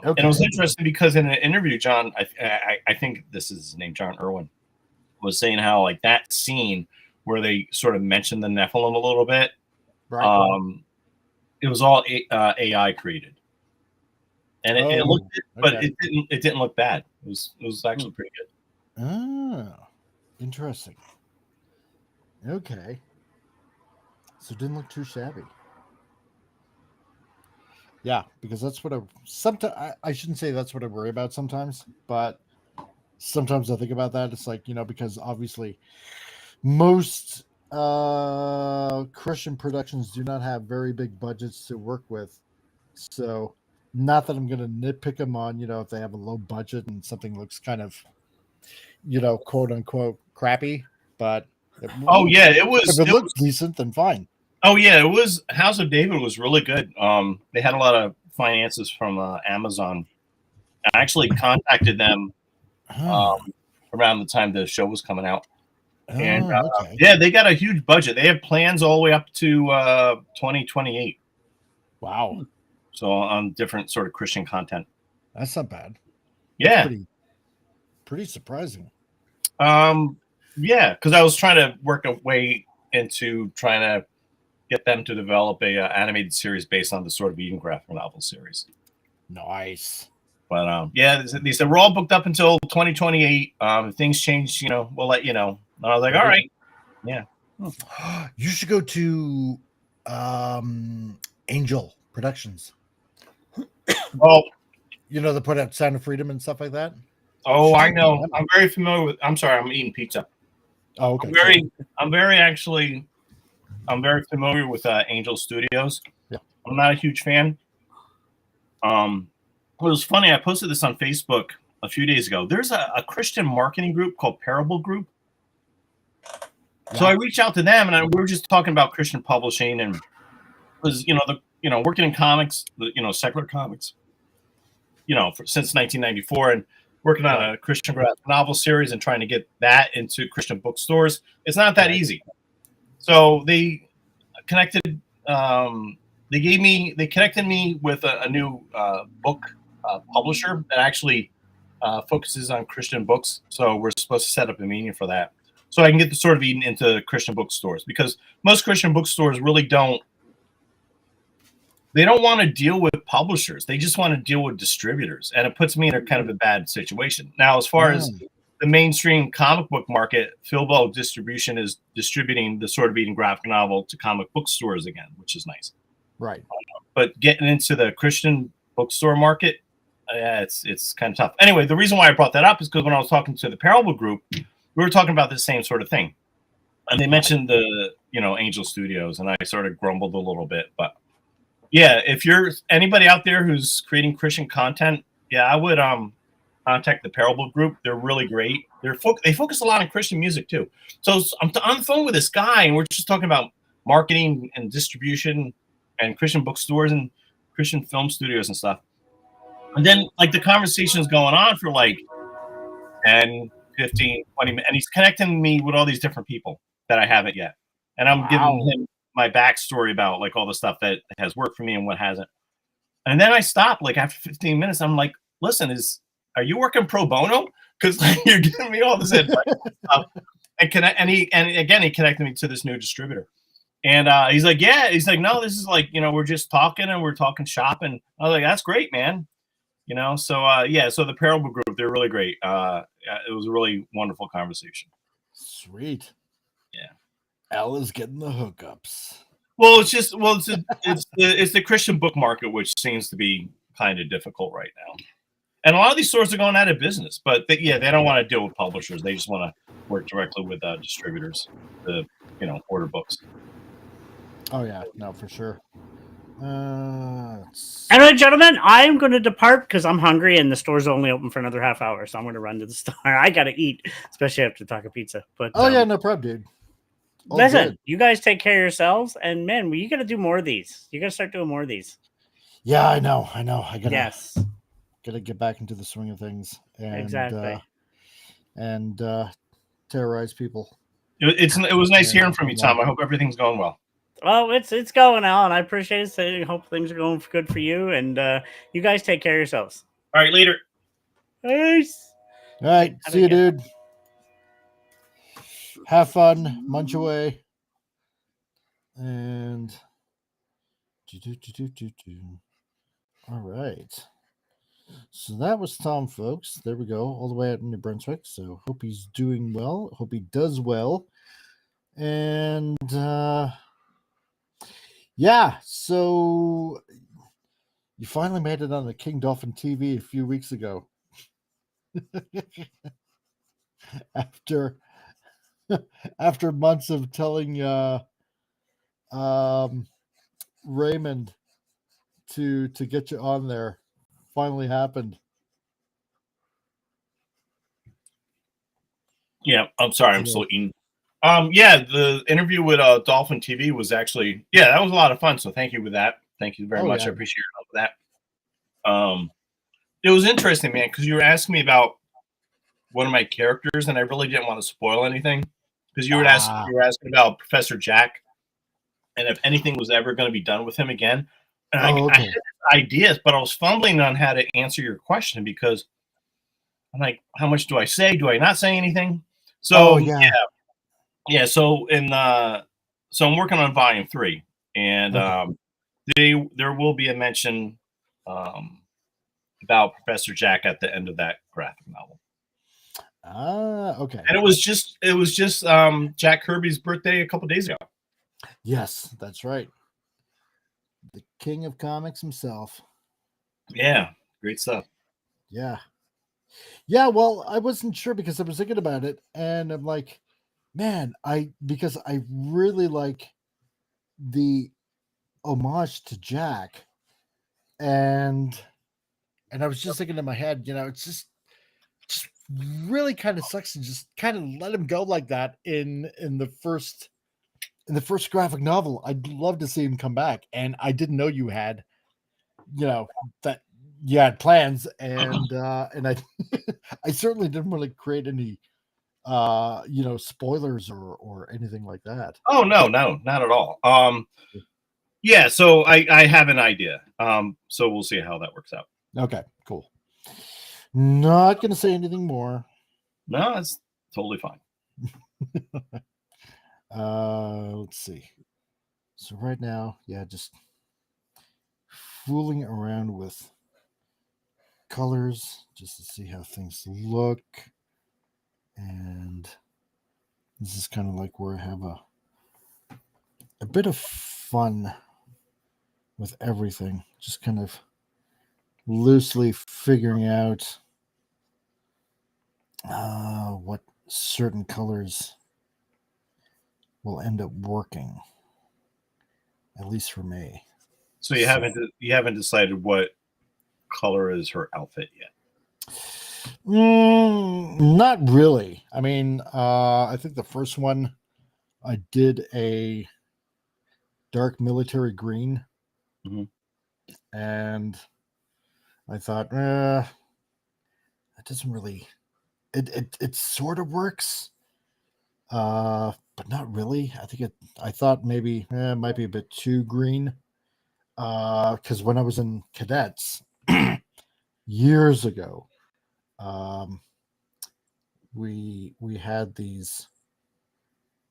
And it was interesting because in an interview, John, I think this is his name, John Irwin, was saying how like that scene where they sort of mentioned the Nephilim a little bit, it was all AI created. And it looked, but it didn't look bad. It was actually pretty good. Oh, interesting. Okay, so it didn't look too shabby. Yeah, because that's what I shouldn't say that's what I worry about sometimes, but sometimes I think about that. It's like, because obviously most Christian productions do not have very big budgets to work with, so Not that I'm going to nitpick them on, if they have a low budget and something looks kind of, quote unquote crappy. But Oh yeah, it if was. it looks decent, then fine. Oh yeah, it was. House of David was really good. They had a lot of finances from Amazon. I actually contacted them around the time the show was coming out, and okay. yeah, they got a huge budget. They have plans all the way up to 2028. Wow. So on different sort of Christian content. That's not bad. Yeah. That's pretty surprising. Yeah, because I was trying to work a way into trying to get them to develop a animated series based on the Sword of Eden graphic novel series. Nice. But yeah, they said we're all booked up until 2028. If things change, we'll let you know. And I was like, all right. Yeah. You should go to Angel Productions. Well, they put out Sound of Freedom and stuff like that. Oh, I know. I'm very familiar with. I'm sorry, I'm eating pizza. Oh, okay. I'm very familiar with Angel Studios. Yeah. I'm not a huge fan. It was funny. I posted this on Facebook a few days ago. There's a Christian marketing group called Parable Group. Yeah. So I reached out to them, and we were just talking about Christian publishing, and was working in comics, secular comics, since 1994, and working on a Christian graphic novel series and trying to get that into Christian bookstores. It's not that easy. So they connected. They connected me with a new book publisher that actually focuses on Christian books. So we're supposed to set up a meeting for that, so I can get the Sword of Eden into Christian bookstores, because most Christian bookstores really don't. They don't want to deal with publishers. They just want to deal with distributors, and it puts me in a kind of a bad situation. Now, as far as the mainstream comic book market, Filbo Distribution is distributing the Sword of Eden graphic novel to comic book stores again, which is nice. Right. But getting into the Christian bookstore market, it's kind of tough. Anyway, the reason why I brought that up is because when I was talking to the Parable Group, we were talking about the same sort of thing, and they mentioned the Angel Studios, and I sort of grumbled a little bit, but. Yeah, if you're anybody out there who's creating Christian content, yeah, I would contact the Parable Group. They're really great. They focus a lot on Christian music too. So I'm on the phone with this guy, and we're just talking about marketing and distribution and Christian bookstores and Christian film studios and stuff. And then the conversation is going on for 10, 15, 20 minutes, and he's connecting me with all these different people that I haven't yet. And I'm giving him my backstory about all the stuff that has worked for me and what hasn't. And then I stopped after 15 minutes. I'm like, listen, are you working pro bono? Because you're giving me all this advice and he connected me to this new distributor. And he's like, yeah. He's like, no, this is we're just talking and we're talking shop. And I was like, that's great, man. So yeah, so the Parable Group, they're really great. It was a really wonderful conversation. Sweet. Yeah. Al is getting the hookups. Well, it's the Christian book market, which seems to be kind of difficult right now. And a lot of these stores are going out of business, but they don't want to deal with publishers. They just want to work directly with distributors to, order books. Oh yeah, no, for sure. Anyway, gentlemen, I am going to depart because I'm hungry and the store's only open for another half hour, so I'm going to run to the store. I got to eat, especially after Taco Pizza. But yeah, no problem, dude. Listen, you guys take care of yourselves, and man, you got to do more of these. You got to start doing more of these. Yeah, I know. I gotta get back into the swing of things. And, exactly. And terrorize people. It was nice hearing from you, Tom. I hope everything's going well. Well, it's going on. I appreciate it. I hope things are going good for you, and you guys take care of yourselves. All right, later. Peace. All right, see you, dude. Have fun, munch away, and all right. So that was Tom, folks. There we go, all the way out in New Brunswick. So hope he's doing well. Hope he does well. And yeah, so you finally made it on the King Dolphin TV a few weeks ago. After months of telling Raymond to get you on there, finally happened. Yeah, I'm sorry, I'm still eating. Yeah, the interview with Dolphin TV was actually, yeah, that was a lot of fun. So thank you for that. Thank you very much. Yeah. I appreciate your help with that. It was interesting, man, because you were asking me about one of my characters, and I really didn't want to spoil anything because you were asking about Professor Jack, and if anything was ever going to be done with him again. And I had ideas, but I was fumbling on how to answer your question because I'm like, how much do I say? Do I not say anything? So yeah. So so I'm working on volume 3, and there will be a mention about Professor Jack at the end of that graphic novel. Okay. And it was just Jack Kirby's birthday a couple days ago. Yes, that's right. The king of comics himself. Yeah, great stuff. Yeah. Yeah, well, I wasn't sure because I was thinking about it, and I'm like, man, because I really like the homage to Jack, and I was just thinking in my head, it's just really kind of sucks to just kind of let him go like that in the first graphic novel. I'd love to see him come back, and I didn't know you had, that you had plans, and I I certainly didn't want to create any spoilers or anything like that. Oh no, not at all. Yeah, so I have an idea. So we'll see how that works out. Okay, cool. Not gonna say anything more. No, it's totally fine. Let's see. So right now, yeah, just fooling around with colors just to see how things look. And this is kind of like where I have a bit of fun with everything. Just kind of loosely figuring out what certain colors will end up working, at least for me. So you haven't decided what color is her outfit yet? Not really. I mean, I think the first one I did a dark military green, and I thought, it doesn't really. It sort of works, but not really. I thought maybe it might be a bit too green, because when I was in cadets years ago, we had these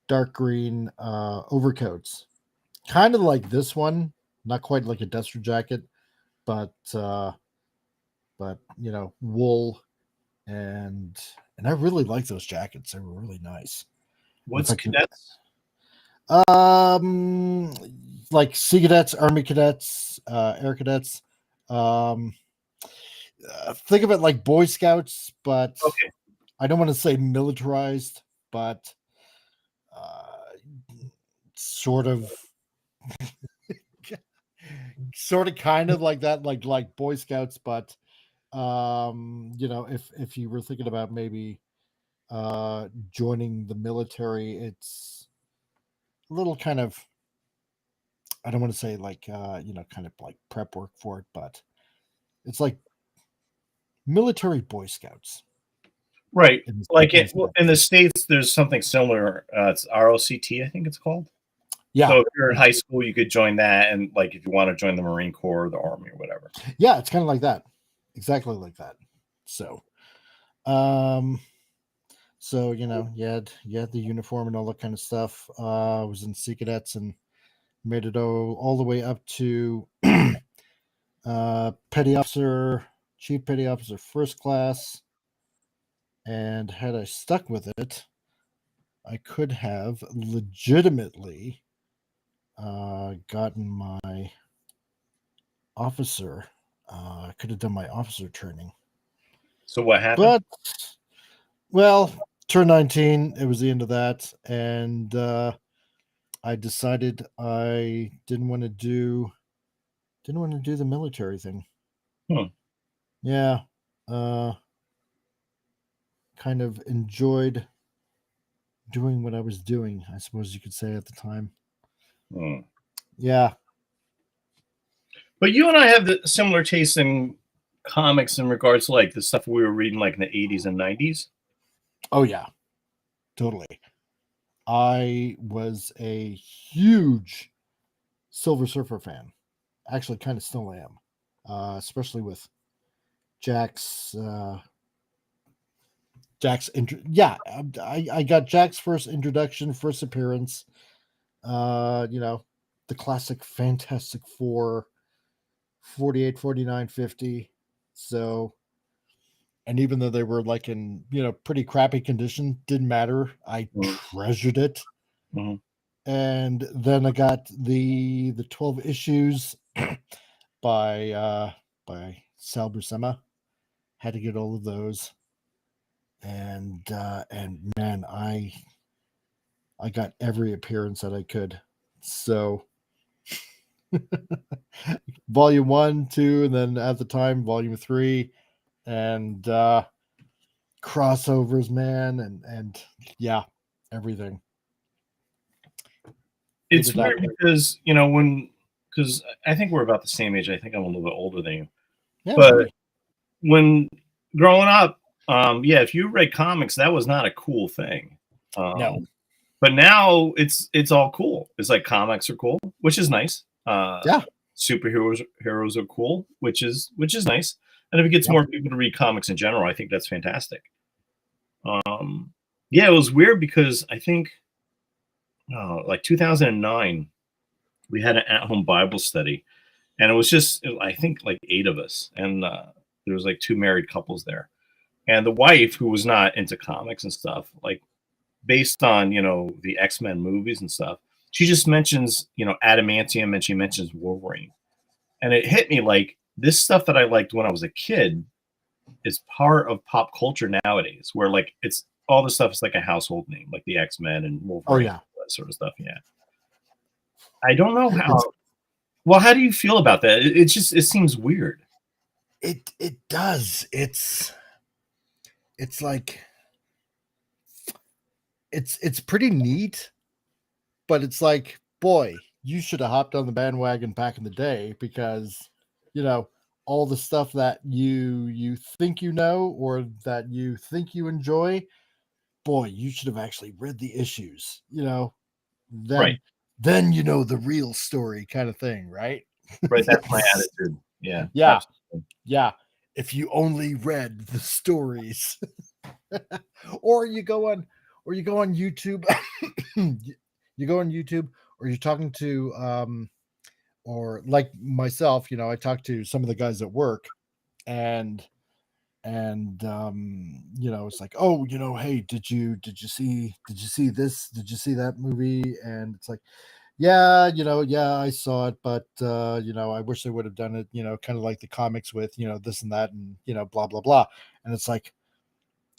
dark green overcoats, kind of like this one, not quite like a duster jacket, but wool, and I really like those jackets. They were really nice. What's cadets? Like Sea Cadets, Army Cadets, Air Cadets. Think of it like Boy Scouts, but I don't want to say militarized, but sort of kind of like that, like Boy Scouts, but if you were thinking about maybe joining the military, it's a little kind of, I don't want to say like kind of like prep work for it, but it's like military Boy Scouts. Right. Like in the States, there's something similar. It's ROCT, I think it's called. Yeah. So if you're in high school, you could join that, and like if you want to join the Marine Corps, or the Army, or whatever. Yeah, it's kind of like that, exactly like that. So, you had the uniform and all that kind of stuff. I was in Sea Cadets and made it all the way up to petty officer, chief petty officer, first class. And had I stuck with it, I could have legitimately gotten my officer. I could have done my officer training. So what happened? But, well, turned 19. It was the end of that, and I decided I didn't want to do the military thing. Yeah. Kind of enjoyed doing what I was doing, I suppose you could say at the time. Yeah. But you and I have the similar taste in comics in regards to like the stuff we were reading like in the 80s and 90s. Oh yeah. Totally. I was a huge Silver Surfer fan. Actually, kind of still am. Especially with Jack's I got Jack's first introduction, first appearance. The classic Fantastic Four, 48, 49, 50. So, and even though they were like in, pretty crappy condition, didn't matter. I treasured it. Mm-hmm. And then I got the 12 issues by Sal Buscema. Had to get all of those. And man, I got every appearance that I could. So volume 1, 2, and then at the time volume 3, and crossovers, man, and yeah, everything. It's weird because because I think we're about the same age. I think I'm a little bit older than you. Yeah, but maybe. When growing up, if you read comics, that was not a cool thing. No. But now it's all cool. It's like comics are cool, which is nice. Yeah. Heroes are cool, which is nice. And if it gets more people to read comics in general, I think that's fantastic. It was weird because I think like 2009, we had an at-home Bible study, and it was just, I think, like 8 of us, and there was like 2 married couples there, and the wife, who was not into comics and stuff, like based on the X-Men movies and stuff, she just mentions adamantium, and she mentions Wolverine, and it hit me like this stuff that I liked when I was a kid is part of pop culture nowadays, where like it's all the stuff is like a household name, like the X-Men and Wolverine, that sort of stuff. Yeah, I don't know how. Well, how do you feel about that? It seems weird. It does. It's like it's pretty neat, but it's like, boy, you should have hopped on the bandwagon back in the day, because all the stuff that you think or that you think you enjoy, boy, you should have actually read the issues, then the real story, kind of thing, right? Right, that's my attitude. Yeah. Absolutely. Yeah. If you only read the stories. or you go on YouTube. You go on YouTube, or you're talking to or like myself, I talk to some of the guys at work, and it's like, oh, hey, did you see this? Did you see that movie? And it's like, yeah, I saw it, but I wish they would have done it, kind of like the comics with, this and that, and blah blah blah. And it's like,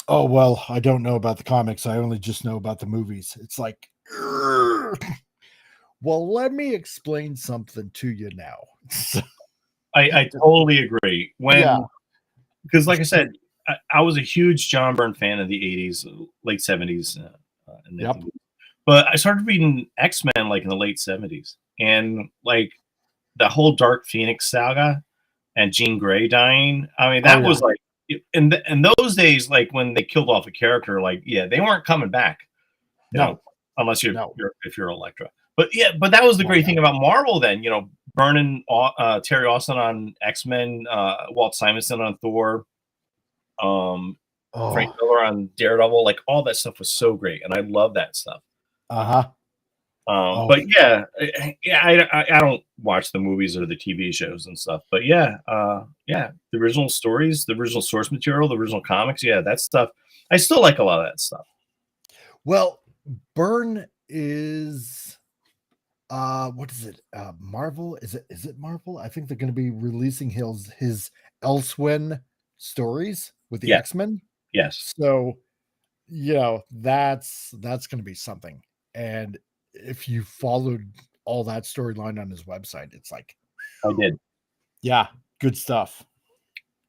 oh, well, I don't know about the comics. I only just know about the movies. It's like, well, let me explain something to you now. I totally agree. Because like I said, I was a huge John Byrne fan of the 80s, late 70s. But I started reading X-Men like in the late 70s. And like the whole Dark Phoenix saga and Jean Grey dying. I mean, that was like, in those days, like when they killed off a character, like, they weren't coming back. Unless if you're Elektra. But that was the great thing about Marvel then, Byrne and Terry Austin on X-Men, Walt Simonson on Thor, Frank Miller on Daredevil, like all that stuff was so great, and I love that stuff. But I don't watch the movies or the TV shows and stuff. But the original stories, the original source material, the original comics, that stuff. I still like a lot of that stuff. Well, Byrne is what is it? Marvel? Is it Marvel? I think they're going to be releasing his Elsewhere stories with the X-Men. Yes. So, that's going to be something. And if you followed all that storyline on his website, it's like, I did. Yeah, good stuff.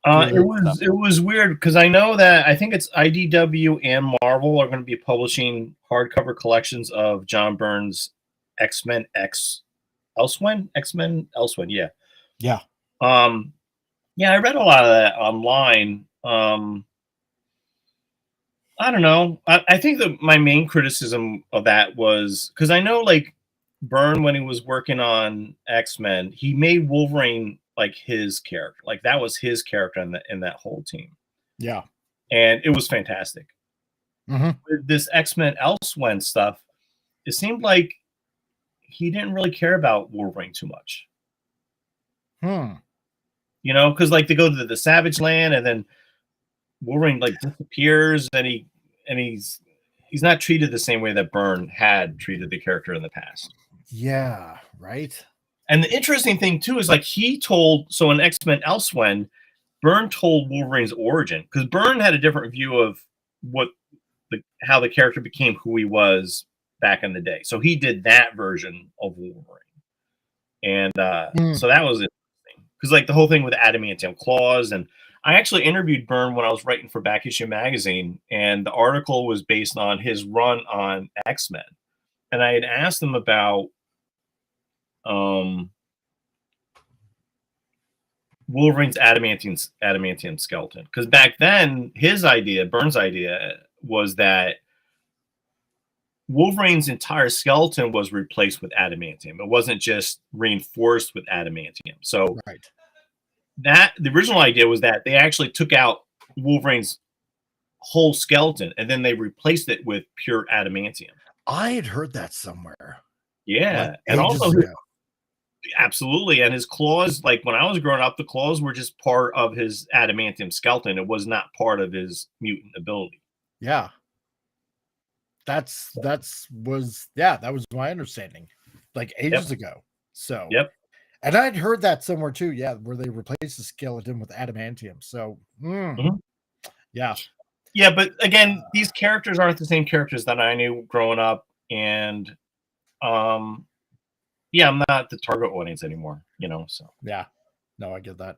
It was weird because I know that I think it's IDW and Marvel are going to be publishing hardcover collections of John Byrne's X-Men Elsewhere, yeah. Yeah. Yeah, I read a lot of that online. I don't know. I think that my main criticism of that was because I know like Byrne, when he was working on X-Men, he made Wolverine like his character. Like that was his character in that whole team. Yeah. And it was fantastic. Mm-hmm. With this X-Men Elsewhere stuff, it seemed like he didn't really care about Wolverine too much. You know, because like they go to the Savage Land and then Wolverine like disappears and he's not treated the same way that Byrne had treated the character in the past. Yeah, right. And the interesting thing too is like he told in X-Men Elsewhere, Byrne told Wolverine's origin because Byrne had a different view of how the character became who he was back in the day. So he did that version of Wolverine, and so that was interesting because like the whole thing with adamantium claws. And I actually interviewed Byrne when I was writing for Back Issue Magazine, and the article was based on his run on X-Men, and I had asked him about Wolverine's adamantium skeleton because back then Byrne's idea was that Wolverine's entire skeleton was replaced with adamantium. It wasn't just reinforced with adamantium. So the original idea was that they actually took out Wolverine's whole skeleton and then they replaced it with pure adamantium. I had heard that somewhere. Yeah, like and also absolutely. And his claws, like when I was growing up, the claws were just part of his adamantium skeleton. It was not part of his mutant ability. Yeah. That was my understanding, like ages ago. So and I'd heard that somewhere too. Yeah, where they replaced the skeleton with adamantium. So yeah, but again, these characters aren't the same characters that I knew growing up, and I'm not the target audience anymore. You know, so yeah, no, I get that.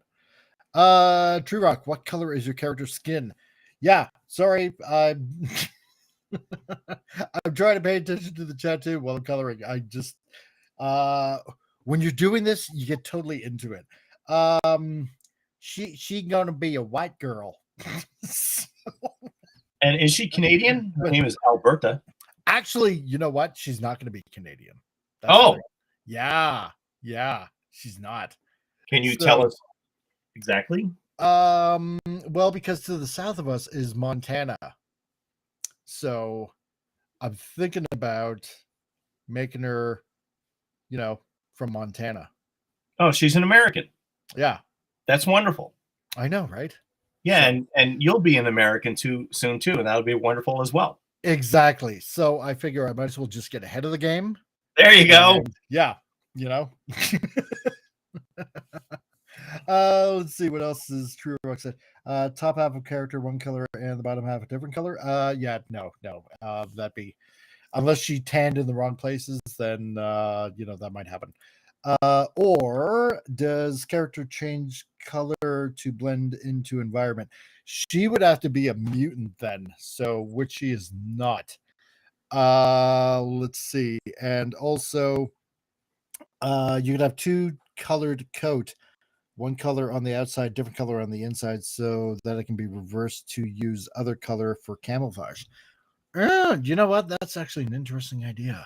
True Rock, what color is your character's skin? Yeah, sorry, I'm trying to pay attention to the chat too while I'm coloring. I just when you're doing this, you get totally into it. She gonna be a white girl. And is she Canadian? Her name is Alberta. Actually, you know what? She's not gonna be Canadian. Yeah, she's not. Can you tell us exactly? Well, because to the south of us is Montana. So I'm thinking about making her, from Montana. Oh, she's an American. Yeah. That's wonderful. I know, right? Yeah, and you'll be an American soon too, and that'll be wonderful as well. Exactly. So I figure I might as well just get ahead of the game. There you go. Yeah, let's see what else is true. Rock said, top half of character one color and the bottom half a different color. No. That'd be unless she tanned in the wrong places, then that might happen. Or does character change color to blend into environment? She would have to be a mutant then, so which she is not. Let's see. And also you could have two colored coat, one color on the outside, different color on the inside, so that it can be reversed to use other color for camouflage. You know what? That's actually an interesting idea.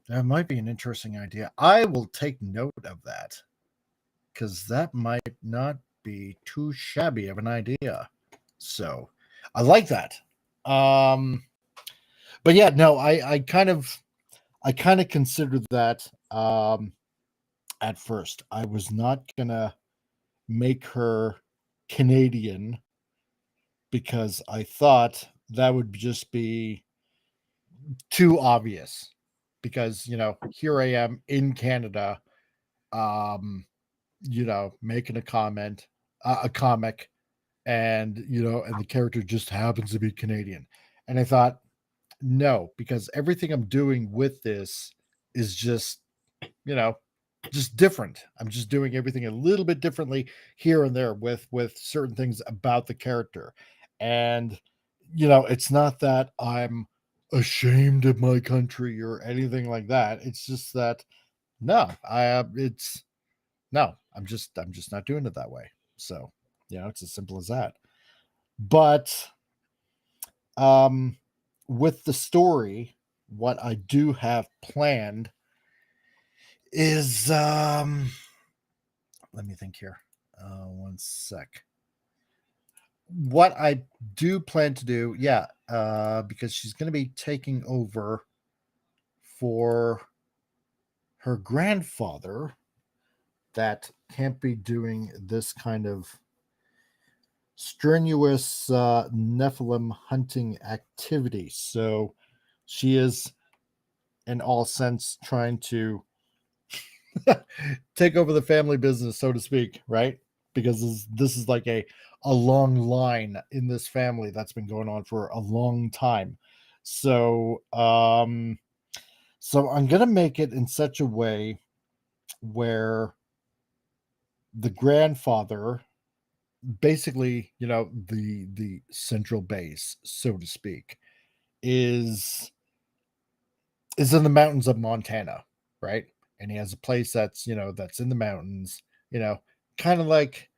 That might be an interesting idea. I will take note of that because that might not be too shabby of an idea. So I like that. But yeah, no, I kind of considered that at first. I was not gonna make her Canadian because I thought that would just be too obvious. Because here I am in Canada, making a comic, and and the character just happens to be Canadian. And I thought, no, because everything I'm doing with this is just, just different. I'm just doing everything a little bit differently here and there with certain things about the character. And it's not that I'm ashamed of my country or anything like that. It's just that no, I'm just not doing it that way. So, it's as simple as that. But with the story, what I do have planned is let me think here. One sec. What I do plan to do, because she's going to be taking over for her grandfather that can't be doing this kind of strenuous Nephilim hunting activity. So she is, in all sense, trying to take over the family business, so to speak, right? Because this is like a long line in this family that's been going on for a long time. So so I'm gonna make it in such a way where the grandfather, basically, the central base, so to speak, is in the mountains of Montana, right? And he has a place that's that's in the mountains, kind of like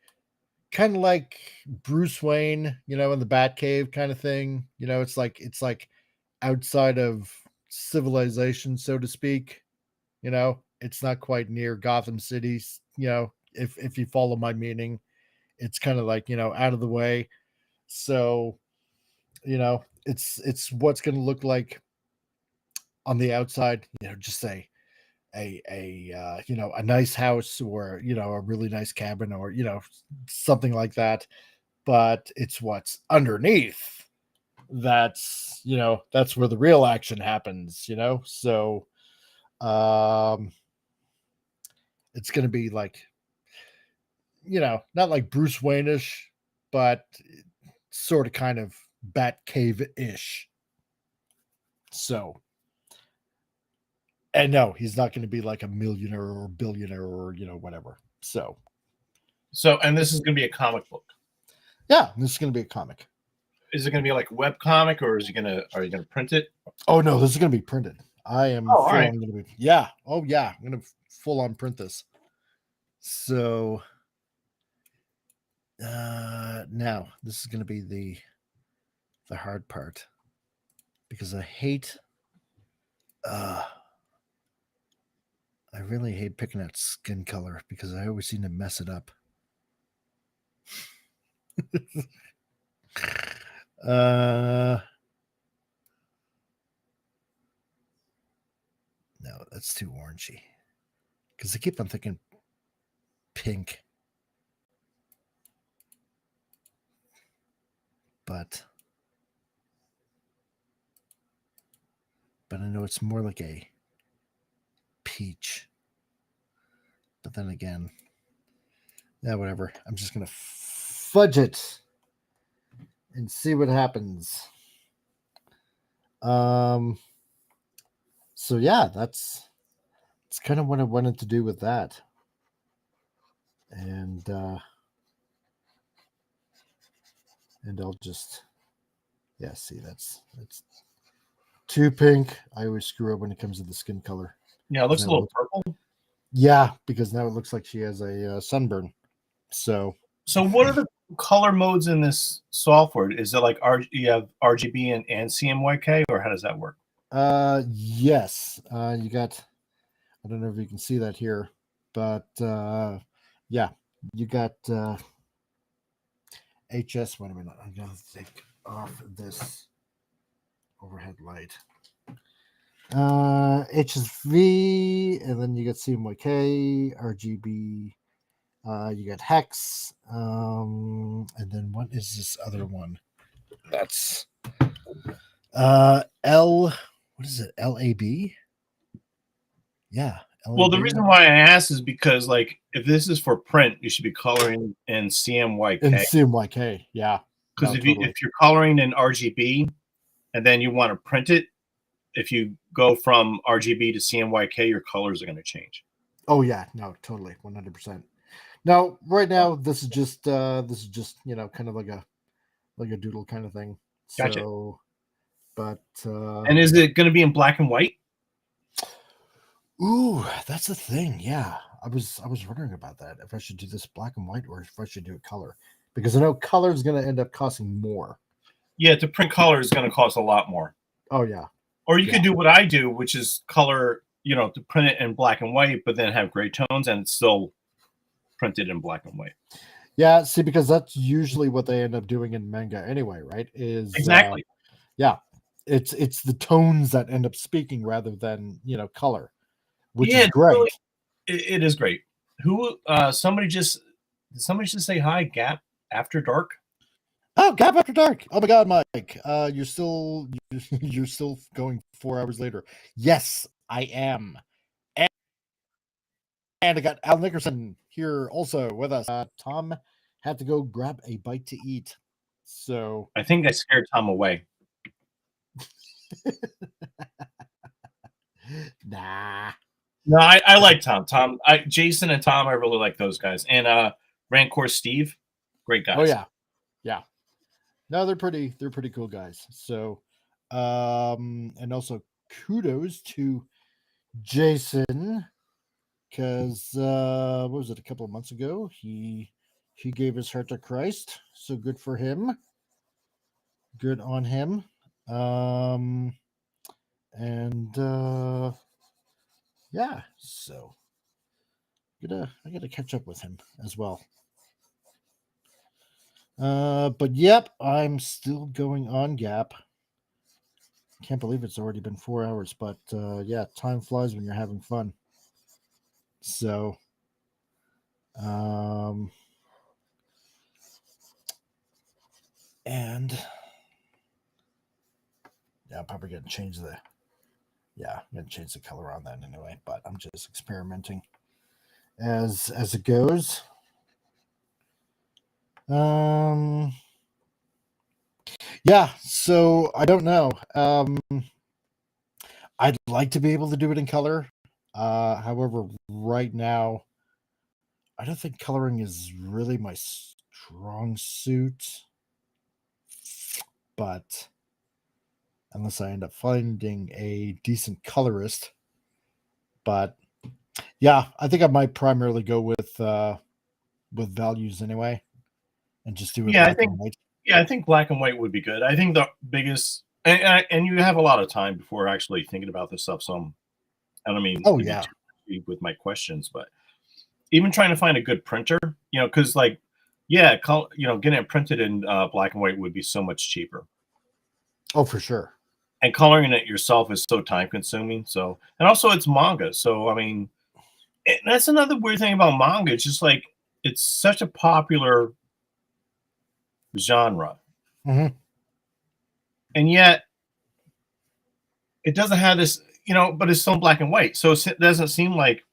Bruce Wayne, in the Batcave kind of thing. It's like outside of civilization, so to speak. It's not quite near Gotham City. If you follow my meaning, it's kind of like out of the way. So it's what's going to look like on the outside. Just say a nice house, or a really nice cabin, or something like that. But it's what's underneath that's where the real action happens. So it's going to be like not like Bruce Wayne-ish, but sort of kind of Batcave-ish. So, and no, he's not going to be like a millionaire or billionaire or whatever. So, and this is going to be a comic book. Yeah, this is going to be a comic. Is it going to be like web comic, or are you going to print it? Oh no, this is going to be printed. I am. Oh, all right. Going to be. Yeah. Oh yeah, I'm going to full on print this. So now this is going to be the hard part, because I really hate picking out skin color, because I always seem to mess it up. No, that's too orangey, because I keep on thinking pink. But I know it's more like a peach. But then again, whatever. I'm just going to fudge it and see what happens. So yeah, that's kind of what I wanted to do with that. And I'll just, see, that's too pink. I always screw up when it comes to the skin color. Yeah, it looks a little purple. Yeah, because now it looks like she has a sunburn. So what are the color modes in this software? Is it like you have RGB and CMYK, or how does that work? Yes. You got, I don't know if you can see that here, but yeah, you got HS. Wait a minute, I'm gonna take off this overhead light. HSV, and then you got CMYK, RGB, you got hex, and then what is this other one? That's L, what is it? LAB? Yeah. LAB. Well, the reason why I asked is because, like, if this is for print, you should be coloring in CMYK. In CMYK, yeah. Because if you're coloring in RGB and then you want to print it, if you go from RGB to CMYK, your colors are going to change. Oh yeah, no, totally, 100%. Now, right now, this is just kind of like a doodle kind of thing. Gotcha. So, but And is it going to be in black and white? ooh, that's the thing. Yeah, I was wondering about that. If I should do this black and white or if I should do it color, because I know color is going to end up costing more. Yeah, to print color is going to cost a lot more. Oh yeah. Or you could do what I do, which is color, to print it in black and white, but then have gray tones and it's still printed in black and white. Yeah, see, because that's usually what they end up doing in manga anyway, right? Is Exactly. Yeah, it's the tones that end up speaking rather than color, which Yeah, is great. really, it is great. Who? Did somebody just say hi? Gap After Dark. Oh, Gap After Dark. Oh my God, Mike. You're still going 4 hours later. Yes, I am. And I got Al Nickerson here also with us. Tom had to go grab a bite to eat. So I think I scared Tom away. Nah. No, I like Tom. Jason and Tom, I really like those guys. And Rancor Steve, great guys. Oh yeah. Yeah. No, they're pretty cool guys. So and also kudos to Jason, because what was it, a couple of months ago? He gave his heart to Christ. So good for him. Good on him. Yeah, so I gotta catch up with him as well. But yep, I'm still going on Gap. Can't believe it's already been 4 hours, but yeah, time flies when you're having fun. So and yeah, I'm probably gonna change the color on that anyway, but I'm just experimenting as it goes. Yeah, so I don't know. I'd like to be able to do it in color. However, right now, I don't think coloring is really my strong suit. But unless I end up finding a decent colorist. But yeah, I think I might primarily go with values anyway, and just do it. Yeah, I think black and white would be good. I think the biggest, and you have a lot of time before actually thinking about this stuff. So I don't mean with my questions, but even trying to find a good printer, because getting it printed in black and white would be so much cheaper. Oh, for sure. And coloring it yourself is so time consuming. So, and also it's manga. So, I mean, that's another weird thing about manga. It's just like, it's such a popular genre. Mm-hmm. And yet it doesn't have this, but it's still black and white. So it doesn't seem like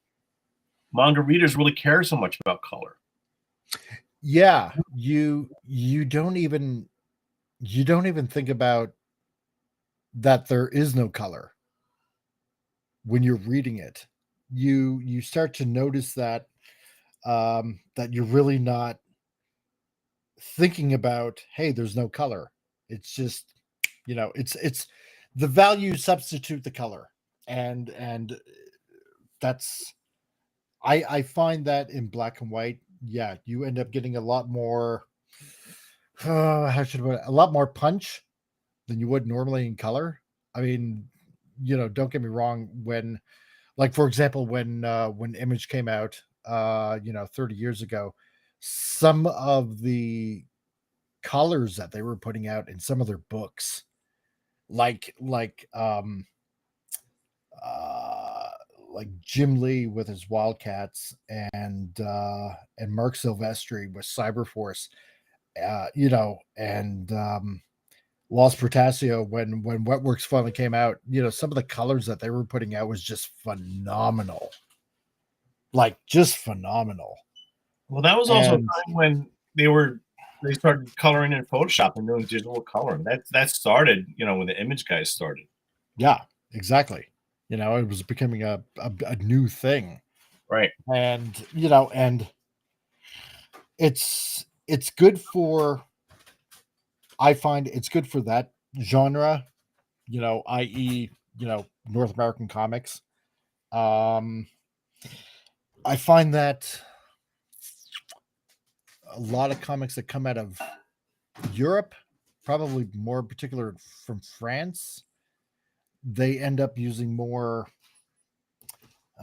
manga readers really care so much about color. Yeah. You don't even think about that there is no color when you're reading it. You start to notice that that you're really not thinking about, hey, there's no color. It's just, it's the value substitute the color, and that's I find that in black and white, yeah, you end up getting a lot more a lot more punch than you would normally in color. I mean, don't get me wrong, when, like, for example, when Image came out 30 years ago, some of the colors that they were putting out in some of their books, like Jim Lee with his Wildcats and Mark Silvestri with Cyberforce, and Los Protasio, when Wetworks finally came out, some of the colors that they were putting out was just phenomenal. Like, just phenomenal. Well, that was also a time when they started coloring in Photoshop and doing digital coloring. That started, when the Image guys started. Yeah, exactly. It was becoming a new thing. Right. And and it's good for, I find it's good for that genre, i.e., North American comics. I find that a lot of comics that come out of Europe, probably more in particular from France, they end up using more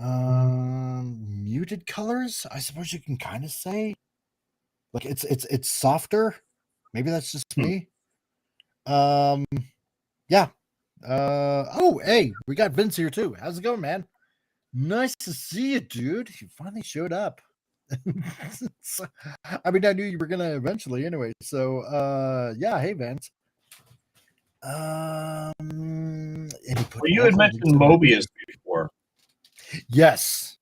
muted colors, I suppose you can kind of say. Like it's softer. Maybe that's just me. Yeah. Oh, hey, we got Vince here too. How's it going, man? Nice to see you, dude. You finally showed up. I mean, I knew you were gonna eventually anyway. So yeah, hey Vince. Well, you had mentioned Mobius before. Yes.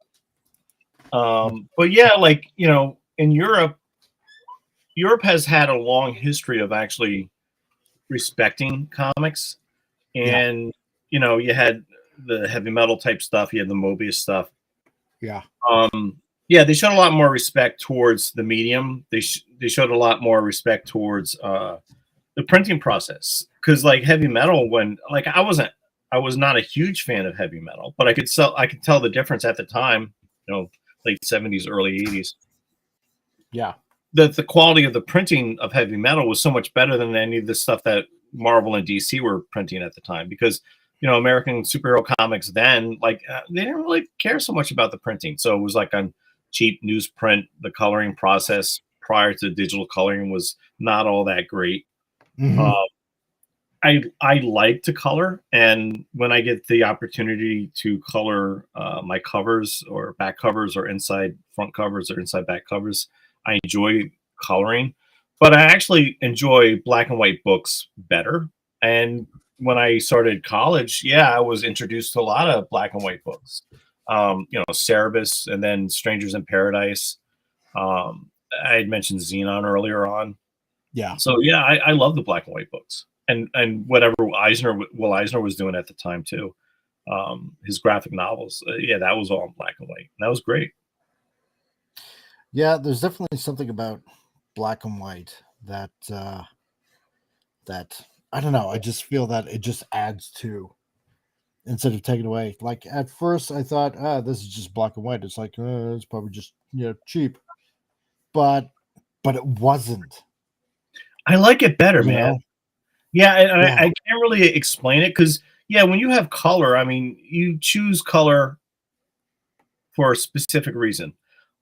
But yeah, like, in Europe has had a long history of actually respecting comics. And, you had the heavy metal type stuff, you had the Mobius stuff. Yeah. Yeah, they showed a lot more respect towards the medium. They showed a lot more respect towards the printing process. Because like heavy metal, when like I was not a huge fan of heavy metal, but I could tell the difference at the time, late 70s, early 80s. Yeah. That the quality of the printing of heavy metal was so much better than any of the stuff that Marvel and DC were printing at the time, because American superhero comics then, like, they didn't really care so much about the printing. So it was like on cheap newsprint. The coloring process prior to digital coloring was not all that great. Mm-hmm. I like to color, and when I get the opportunity to color my covers or back covers or inside front covers or inside back covers, I enjoy coloring. But I actually enjoy black and white books better. And when I started college, yeah, I was introduced to a lot of black and white books. Cerebus, and then Strangers in Paradise. I had mentioned Xenon earlier on. Yeah. So yeah, I love the black and white books, and whatever Will Eisner was doing at the time too. His graphic novels, yeah, that was all in black and white. And that was great. Yeah, there's definitely something about black and white that that I don't know. I just feel that it just adds to, instead of taking away. Like at first, I thought, this is just black and white. It's like it's probably just cheap, but it wasn't. I like it better, You man. know? Yeah, and Yeah. I can't really explain it, because yeah, when you have color, I mean, you choose color for a specific reason.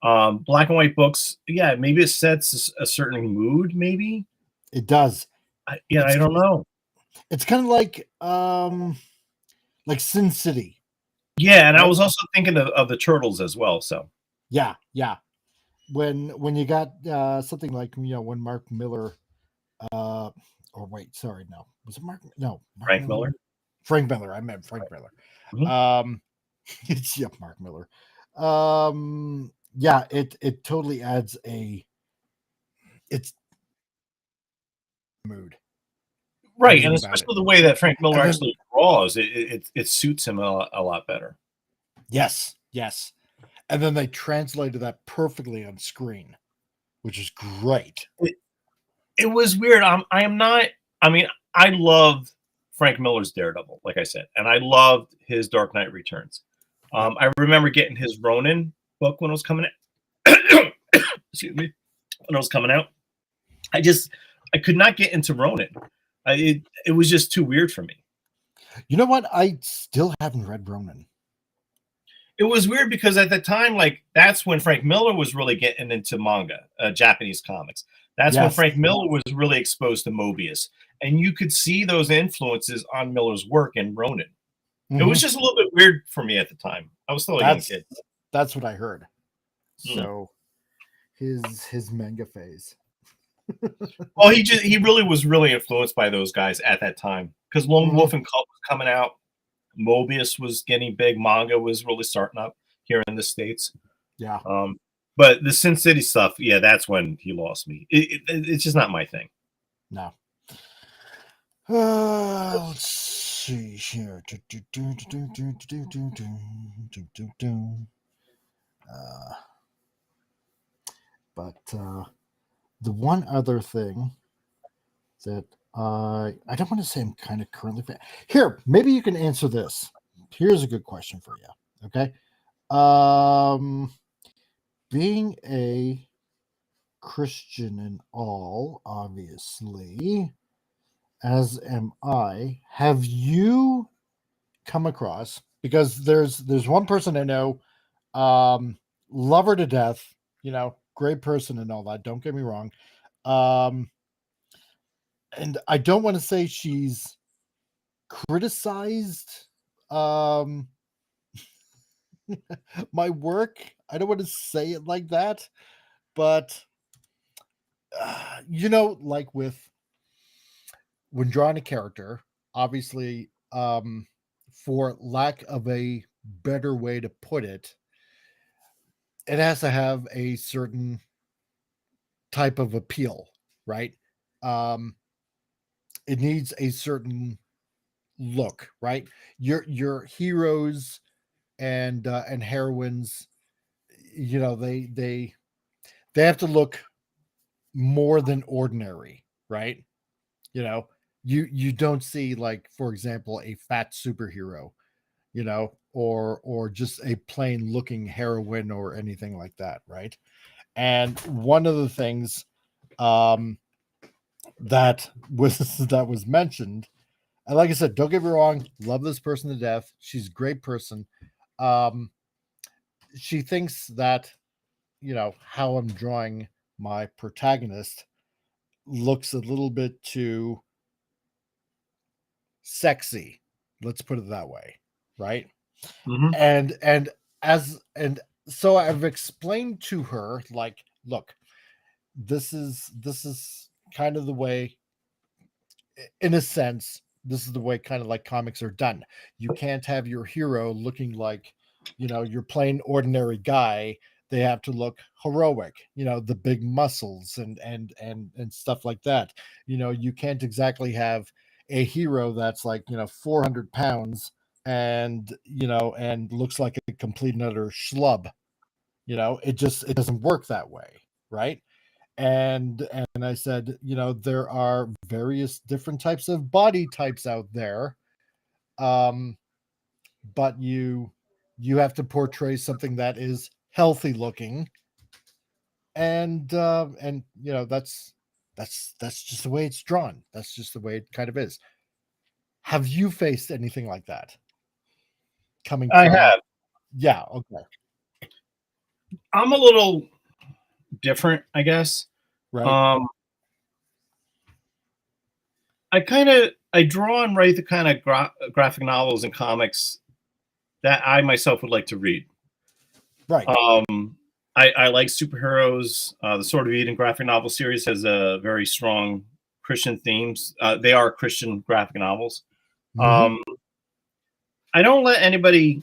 Black and white books, yeah, maybe it sets a certain mood, maybe. It does. I don't know. It's kind of like Sin City. Yeah, and I Right? was also thinking of the Turtles as well. So Yeah. When you got something like when Mark Miller, or wait, sorry, no, was it Mark? No, Mark Frank Miller. Frank Miller. I meant Frank Miller. Mhm. It's Mark Miller. Yeah, it totally adds it's mood. Right, Everything and about especially it. the way that Frank Miller And then- actually draws, it suits him a lot better. Yes. And then they translated that perfectly on screen, which is great. It was weird. I am not. I mean, I love Frank Miller's Daredevil, like I said, and I loved his Dark Knight Returns. I remember getting his Ronin book when it was coming out. Excuse me, when it was coming out. I could not get into Ronin. It was just too weird for me. You know what? I still haven't read Ronin. It was weird because at the time, like, that's when Frank Miller was really getting into manga, Japanese comics. That's when Yes. Frank Miller was really exposed to Mobius. And you could see those influences on Miller's work in Ronin. It was just a little bit weird for me at the time. I was still a young kid. That's what I heard. So his manga phase. Well, he really was really influenced by those guys at that time, because Lone Wolf and Cult was coming out. Mobius was getting big. Manga was really starting up here in the States. Yeah. But the Sin City stuff, yeah, that's when he lost me. It's just not my thing. No. Let's see here. But the one other thing that I don't want to say I'm kind of currently here. Maybe you can answer this. Here's a good question for you. Okay. Being a Christian and all, obviously, as am I, have you come across, because there's one person I know, love her to death, great person and all that, don't get me wrong. And I don't want to say she's criticized my work. I don't want to say it like that, but like when drawing a character, obviously, for lack of a better way to put it, it has to have a certain type of appeal, right? It needs a certain look, right? Your heroes and heroines, they have to look more than ordinary, right? You don't see, like, for example, a fat superhero, or just a plain looking heroine or anything like that, right? And one of the things that was mentioned, and like I said, don't get me wrong, love this person to death, she's a great person. She thinks that how I'm drawing my protagonist looks a little bit too sexy, let's put it that way, right? Mm-hmm. And so I've explained to her, like, look, this is kind of the way, in a sense, this is the way kind of like comics are done. You can't have your hero looking like your plain ordinary guy. They have to look heroic, the big muscles and stuff like that. You can't exactly have a hero that's like 400 pounds and and looks like a complete and utter schlub. It doesn't work that way, right? And I said, there are various different types of body types out there, but you have to portray something that is healthy looking, and that's just the way it's drawn. That's just the way it kind of is. Have you faced anything like that? I have. Yeah. Okay. I'm a little different, I guess. Right. I draw and write the kind of graphic novels and comics that I myself would like to read. Right. I like superheroes. The Sword of Eden graphic novel series has a very strong Christian themes. They are Christian graphic novels. Mm-hmm. I don't let anybody.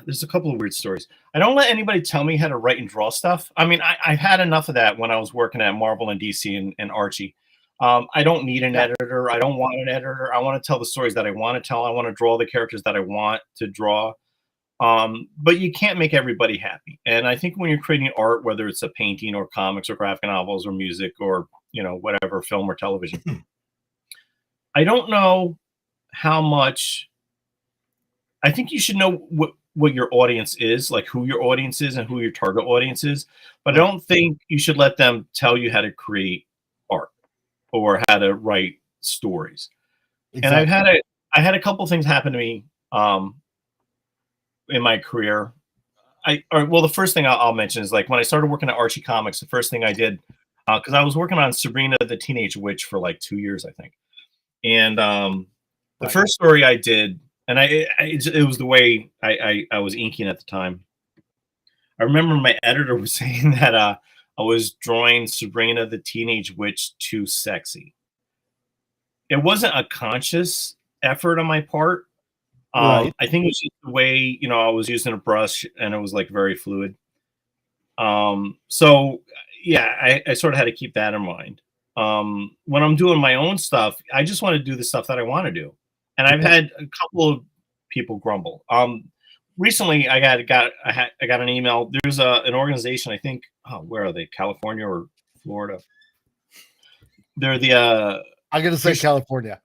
There's a couple of weird stories. I don't let anybody tell me how to write and draw stuff. I mean, I've had enough of that when I was working at Marvel and DC and Archie. I don't need an editor. I don't want an editor. I want to tell the stories that I want to tell. I want to draw the characters that I want to draw. But you can't make everybody happy. And I think when you're creating art, whether it's a painting or comics or graphic novels or music or, whatever, film or television, I don't know how much. I think you should know what your audience is, like who your audience is and who your target audience is. But I don't think you should let them tell you how to create art or how to write stories. Exactly. And I had a couple things happen to me in my career. The first thing I'll mention is, like, when I started working at Archie Comics, the first thing I did, because I was working on Sabrina the Teenage Witch for like 2 years, I think. And the first story I did, and it was the way I was inking at the time. I remember my editor was saying that I was drawing Sabrina the Teenage Witch too sexy. It wasn't a conscious effort on my part. Right. I think it was just the way, I was using a brush and it was like very fluid. So yeah, I sort of had to keep that in mind. When I'm doing my own stuff, I just want to do the stuff that I want to do. And I've had a couple of people grumble. recently I got an email. There's an organization, I think, where are they? California or Florida? They're the I'm gonna say California.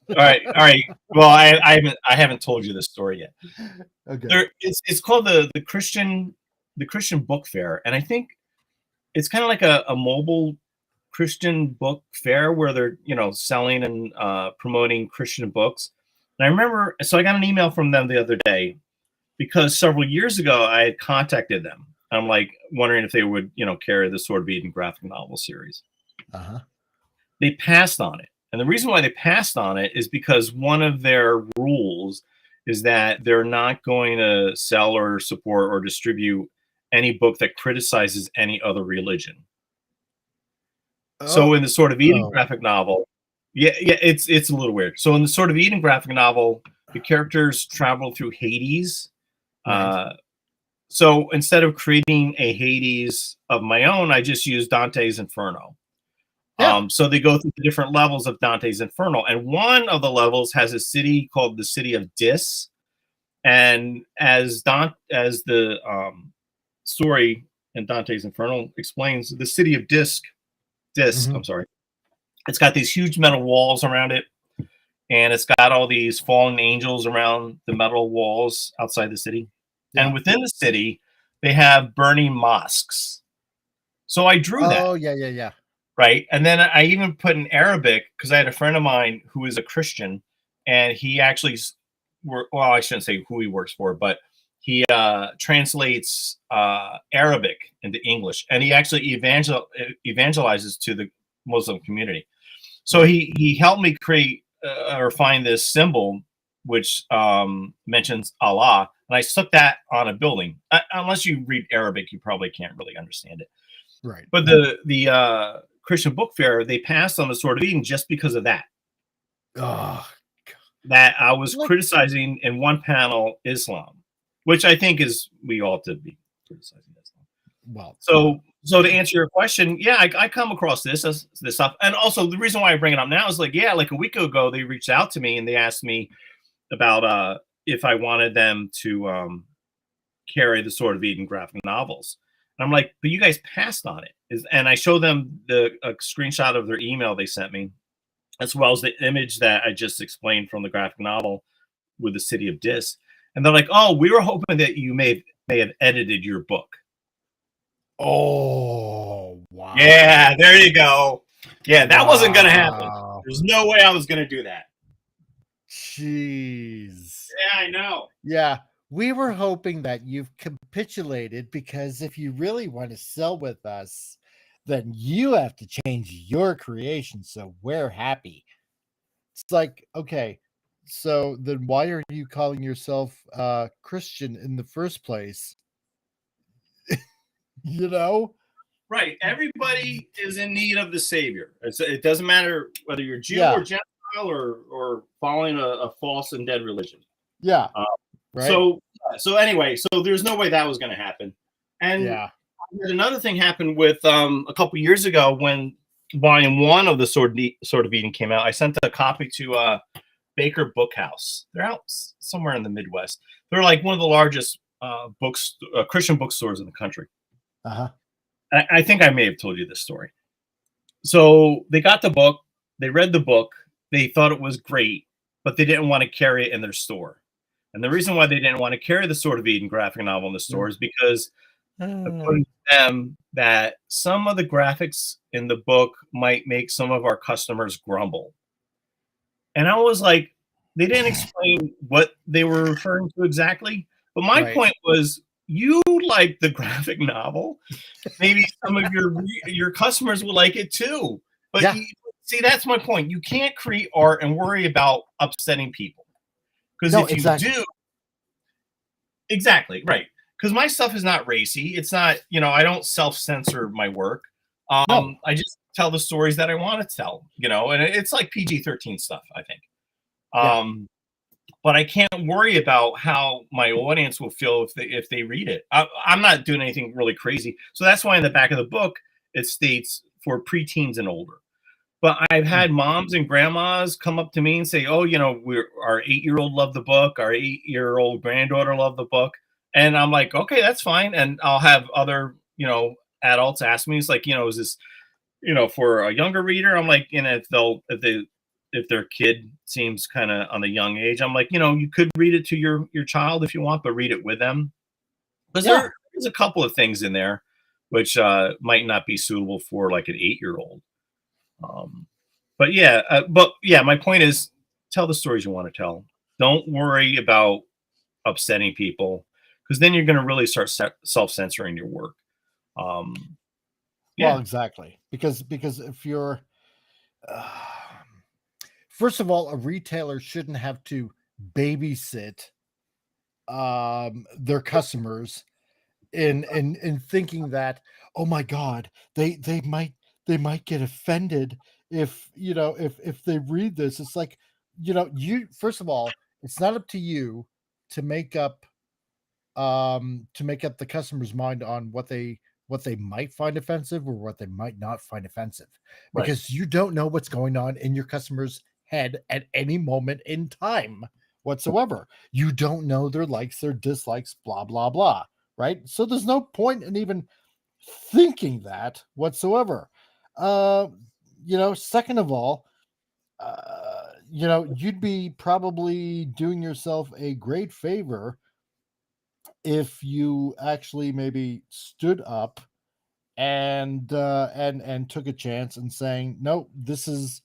All right. Well, I haven't told you this story yet. Okay. It's called the Christian Book Fair, and I think it's kind of like a mobile Christian book fair where they're selling and promoting Christian books. And I remember, so I got an email from them the other day because several years ago I had contacted them. I'm like wondering if they would carry the Sword of Eden graphic novel series. They passed on it. And the reason why they passed on it is because one of their rules is that they're not going to sell or support or distribute any book that criticizes any other religion. So in the Sword of Eden graphic novel, it's a little weird. So in the Sword of Eden graphic novel, the characters travel through Hades. Right. So instead of creating a Hades of my own, I just use Dante's Inferno. Yeah. So they go through the different levels of Dante's Inferno, and one of the levels has a city called the City of Dis. And as the story in Dante's Inferno explains, the City of Dis, I'm sorry, it's got these huge metal walls around it, and it's got all these fallen angels around the metal walls outside the city. Yeah. And within the city, they have burning mosques. So I drew that. Oh, yeah. Right. And then I even put in Arabic because I had a friend of mine who is a Christian, and he actually, I shouldn't say who he works for, but he translates Arabic into English, and he actually evangelizes to the Muslim community. So he helped me create or find this symbol which mentions Allah, and I stuck that on a building. Unless you read Arabic, you probably can't really understand it. Right. But the Christian Book Fair, they passed on the Sword of Eden just because of that. Oh, that I was criticizing in one panel Islam, which I think is we ought to be criticizing Islam. Well, so to answer your question, yeah, I come across this stuff, and also the reason why I bring it up now is like a week ago they reached out to me and they asked me about if I wanted them to carry the Sword of Eden graphic novels. And I'm like, but you guys passed on it. And I show them a screenshot of their email they sent me, as well as the image that I just explained from the graphic novel with the City of Dis. And they're like, oh, we were hoping that you may have edited your book. Oh, wow. Yeah, there you go. Yeah, that wasn't going to happen. There's no way I was going to do that. Jeez. Yeah, I know. Yeah. We were hoping that you've capitulated because if you really want to sell with us, then you have to change your creation. So we're happy. It's like, okay, so then why are you calling yourself Christian in the first place? Right. Everybody is in need of the Savior. It doesn't matter whether you're Jew or Gentile or following a false and dead religion. Yeah. Right. So anyway, so there's no way that was going to happen. And another thing happened with a couple years ago when Volume 1 of the Sword of Eden came out. I sent a copy to Baker Bookhouse. They're out somewhere in the Midwest. They're like one of the largest Christian bookstores in the country. I think I may have told you this story. So they got the book, they read the book, they thought it was great, but they didn't want to carry it in their store. And the reason why they didn't want to carry the Sword of Eden graphic novel in the store is because according to them, that some of the graphics in the book might make some of our customers grumble. And I was like, they didn't explain what they were referring to exactly. But my point was, you like the graphic novel. Maybe some of your customers will like it too. But see, that's my point. You can't create art and worry about upsetting people. Because if you do, exactly, right. Because my stuff is not racy. It's not, I don't self-censor my work. I just tell the stories that I want to tell, and it's like PG-13 stuff, I think. But I can't worry about how my audience will feel if they read it. I'm not doing anything really crazy. So that's why in the back of the book, it states for preteens and older. But I've had moms and grandmas come up to me and say, "Oh, our 8-year-old loved the book. Our 8-year-old granddaughter loved the book." And I'm like, "Okay, that's fine." And I'll have other, adults ask me, "It's like, is this, for a younger reader?" I'm like, if their kid seems kind of on the young age, I'm like, you could read it to your child if you want, but read it with them, because there's a couple of things in there which might not be suitable for like an 8-year-old. But my point is, tell the stories you want to tell. Don't worry about upsetting people, because then you're going to really start self-censoring your work. Well, exactly, because if you're first of all, a retailer shouldn't have to babysit their customers in thinking that, oh my God, they might get offended if they read this. It's like, you first of all, it's not up to you to make up the customer's mind on what they might find offensive or what they might not find offensive, because you don't know what's going on in your customer's head at any moment in time whatsoever. You don't know their likes, their dislikes, blah blah blah, right? So there's no point in even thinking that whatsoever. Second of all, you'd be probably doing yourself a great favor if you actually maybe stood up and took a chance and saying, no, this is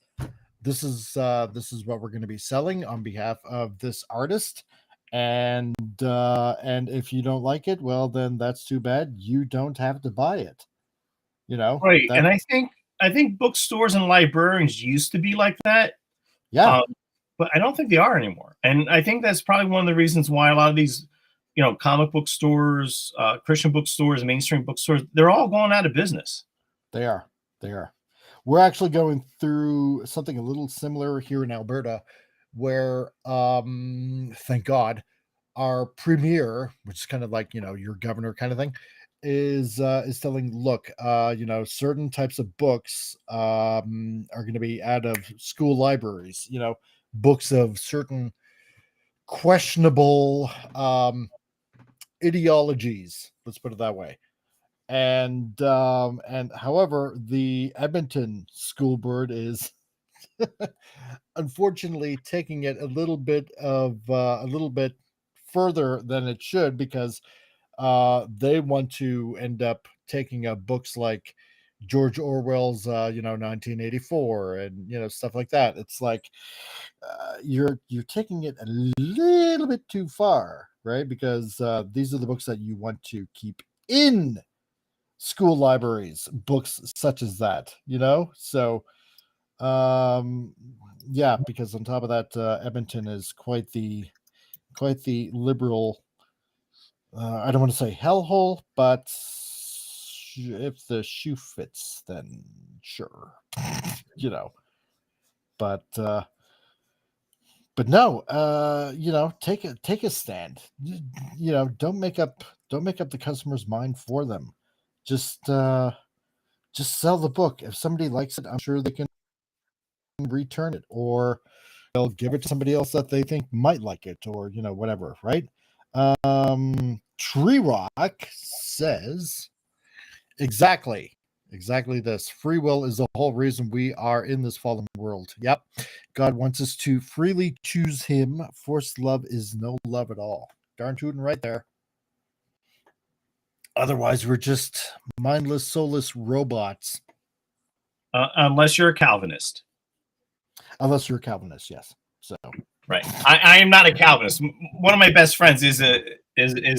what we're going to be selling on behalf of this artist, and if you don't like it, well, then that's too bad. You don't have to buy it. Right. And I think bookstores and librarians used to be like that. Yeah. But I don't think they are anymore. And I think that's probably one of the reasons why a lot of these, comic book stores, Christian bookstores, mainstream bookstores, they're all going out of business. They are. We're actually going through something a little similar here in Alberta, where, thank God, our premier, which is kind of like, your governor kind of thing, is telling, look, certain types of books are going to be out of school libraries, books of certain questionable ideologies, let's put it that way. And however, the Edmonton school board is unfortunately taking it a little bit further than it should, because they want to end up taking up books like George Orwell's 1984 and stuff like that. It's like you're taking it a little bit too far, right? Because these are the books that you want to keep in school libraries, books such as that, so because on top of that, Edmonton is quite the liberal, I don't want to say hellhole, but if the shoe fits, then sure, but no, take a stand. Don't make up the customer's mind for them. Just sell the book. If somebody likes it, I'm sure they can return it, or they'll give it to somebody else that they think might like it, or whatever, right? Tree Rock says exactly this. Free will is the whole reason we are in this fallen world. Yep. God wants us to freely choose him. Forced love is no love at all. Darn tootin' right there. Otherwise, we're just mindless, soulless robots. Unless you're a Calvinist. Unless you're a Calvinist, yes. So right. I am not a Calvinist. One of my best friends is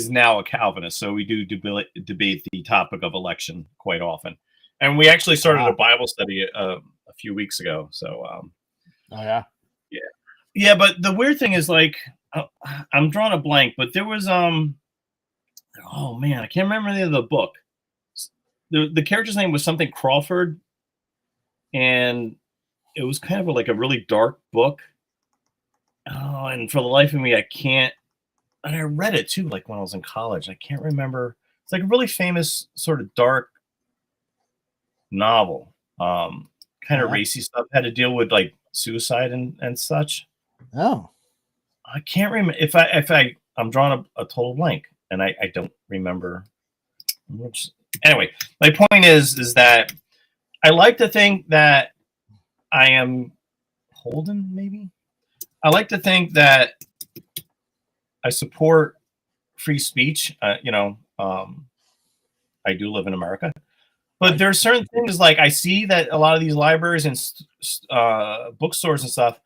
now a Calvinist, so we do debate the topic of election quite often. And we actually started a Bible study a few weeks ago. So oh yeah. Yeah, but the weird thing is, like, I'm drawing a blank, but there was oh man, I can't remember the name of the book. The character's name was something Crawford, and it was kind of like a really dark book. Oh, and for the life of me, I can't. And I read it too, like when I was in college. I can't remember. It's like a really famous sort of dark novel. God, kind of racy stuff had to deal with like suicide and such. Oh, I can't remember if I'm drawing a total blank, and I don't remember. Anyway, my point is that I like to think that I am Holden. Maybe I like to think that I support free speech. I do live in America, but there are certain things like I see that a lot of these libraries and bookstores and stuff,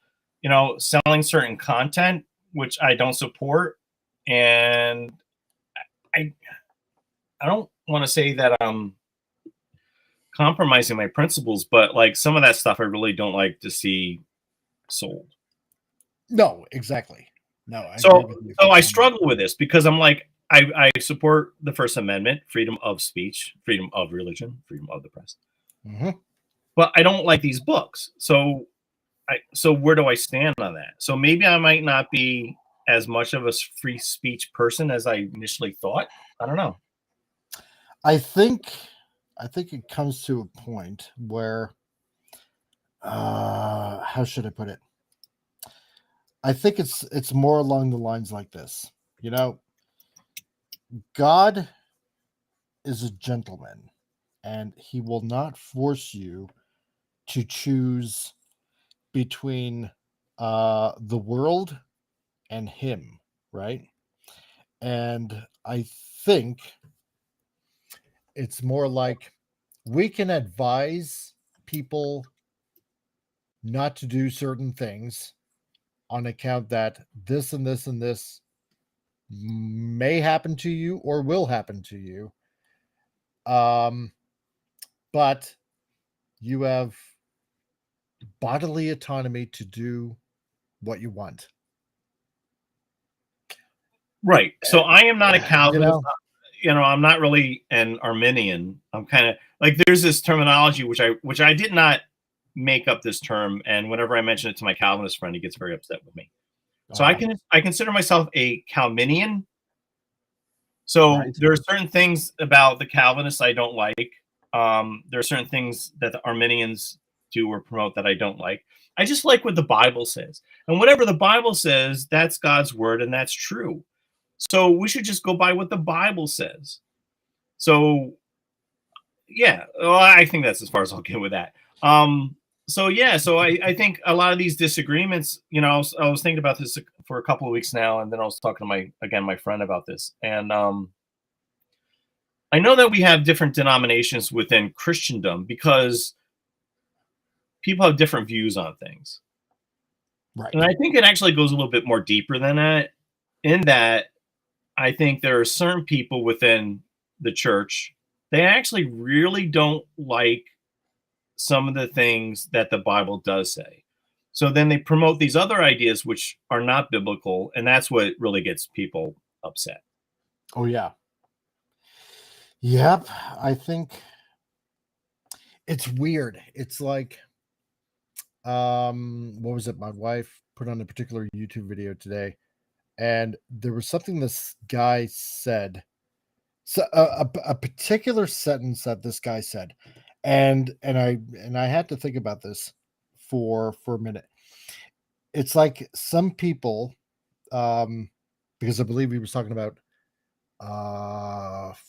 selling certain content which I don't support, and I don't want to say that I'm compromising my principles, but like some of that stuff I really don't like to see sold. No, exactly. No. I struggle with this because I'm like, I support the First Amendment, freedom of speech, freedom of religion, freedom of the press. Mm-hmm. But I don't like these books. So where do I stand on that? So maybe I might not be as much of a free speech person as I initially thought. I don't know. I think it comes to a point where, how should I put it? I think it's more along the lines like this. God is a gentleman, and he will not force you to choose between the world and him, right? And I think it's more like we can advise people not to do certain things on account that this and this and this may happen to you or will happen to you. But you have bodily autonomy to do what you want. Right. So I am not a Calvinist. I'm not really an Arminian. I'm kind of like, there's this terminology which I did not make up this term, and whenever I mention it to my Calvinist friend, he gets very upset with me. So I consider myself a Calvinian. So there are certain things about the Calvinists I don't like. There are certain things that the Arminians do or promote that I don't like. I just like what the Bible says, and whatever the Bible says, that's God's word, and that's true. So we should just go by what the Bible says. So yeah, well, I think that's as far as I'll get with that. So I think a lot of these disagreements, I was thinking about this for a couple of weeks now, and then I was talking to my friend about this, and I know that we have different denominations within Christendom because people have different views on things, right? And I think it actually goes a little bit more deeper than that. In that, I think there are certain people within the church, they actually really don't like some of the things that the Bible does say. So then they promote these other ideas which are not biblical, and that's what really gets people upset. Oh yeah. Yep. I think it's weird. It's like, what was it? My wife put on a particular YouTube video today, and there was something this guy said. So a particular sentence that this guy said, and I had to think about this for a minute. It's like some people, because I believe he was talking about,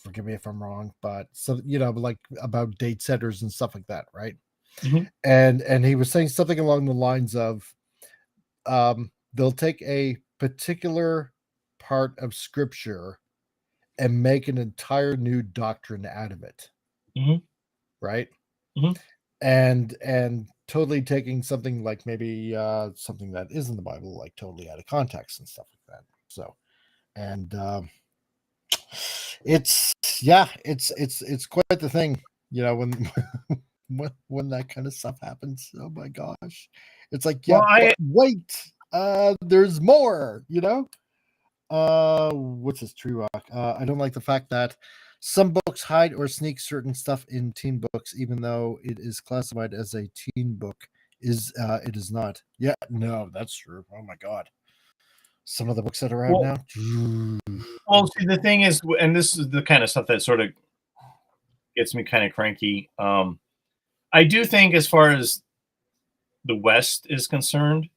forgive me if I'm wrong, but so like about date setters and stuff like that, right? Mm-hmm. And he was saying something along the lines of, they'll take a particular part of scripture and make an entire new doctrine out of it. Mm-hmm. Right? Mm-hmm. And totally taking something like maybe something that is in the Bible, like totally out of context and stuff like that. So, and it's quite the thing, when that kind of stuff happens. Oh my gosh, it's like, yeah, wait, there's more. What's this, Tree Rock? I don't like the fact that some books hide or sneak certain stuff in teen books, even though it is classified as a teen book. It is not. Yeah, no, that's true. Oh my god, some of the books that are out now. Well, see, the thing is, and this is the kind of stuff that sort of gets me kind of cranky. I do think, as far as the West is concerned,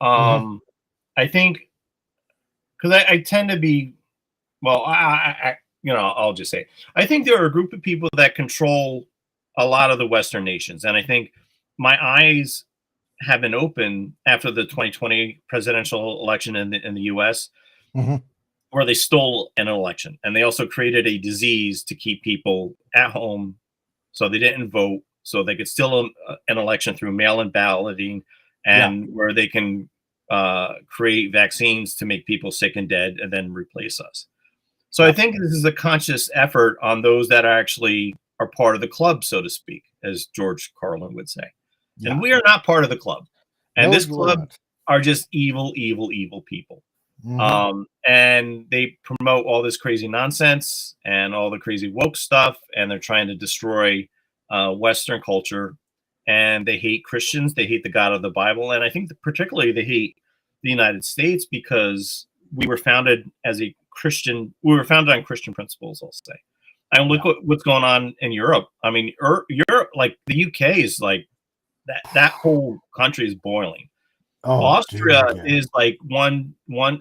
I think, because I tend to be, well, I'll just say, I think there are a group of people that control a lot of the Western nations, and I think my eyes have been open after the 2020 presidential election in the U.S., where they stole an election, and they also created a disease to keep people at home, so they didn't vote, so they could steal an election through mail-in balloting, and where they can create vaccines to make people sick and dead and then replace us. So I think this is a conscious effort on those that actually are part of the club, so to speak, as George Carlin would say. And we are not part of the club. And this club are just evil, evil, evil people. And they promote all this crazy nonsense and all the crazy woke stuff, and they're trying to destroy Western culture. And they hate Christians. They hate the God of the Bible. And I think that particularly they hate the United States because we were founded as a Christian. We were founded on Christian principles, I'll say. And look what's going on in Europe. I mean, Europe, like the UK is like that whole country is boiling. Austria is like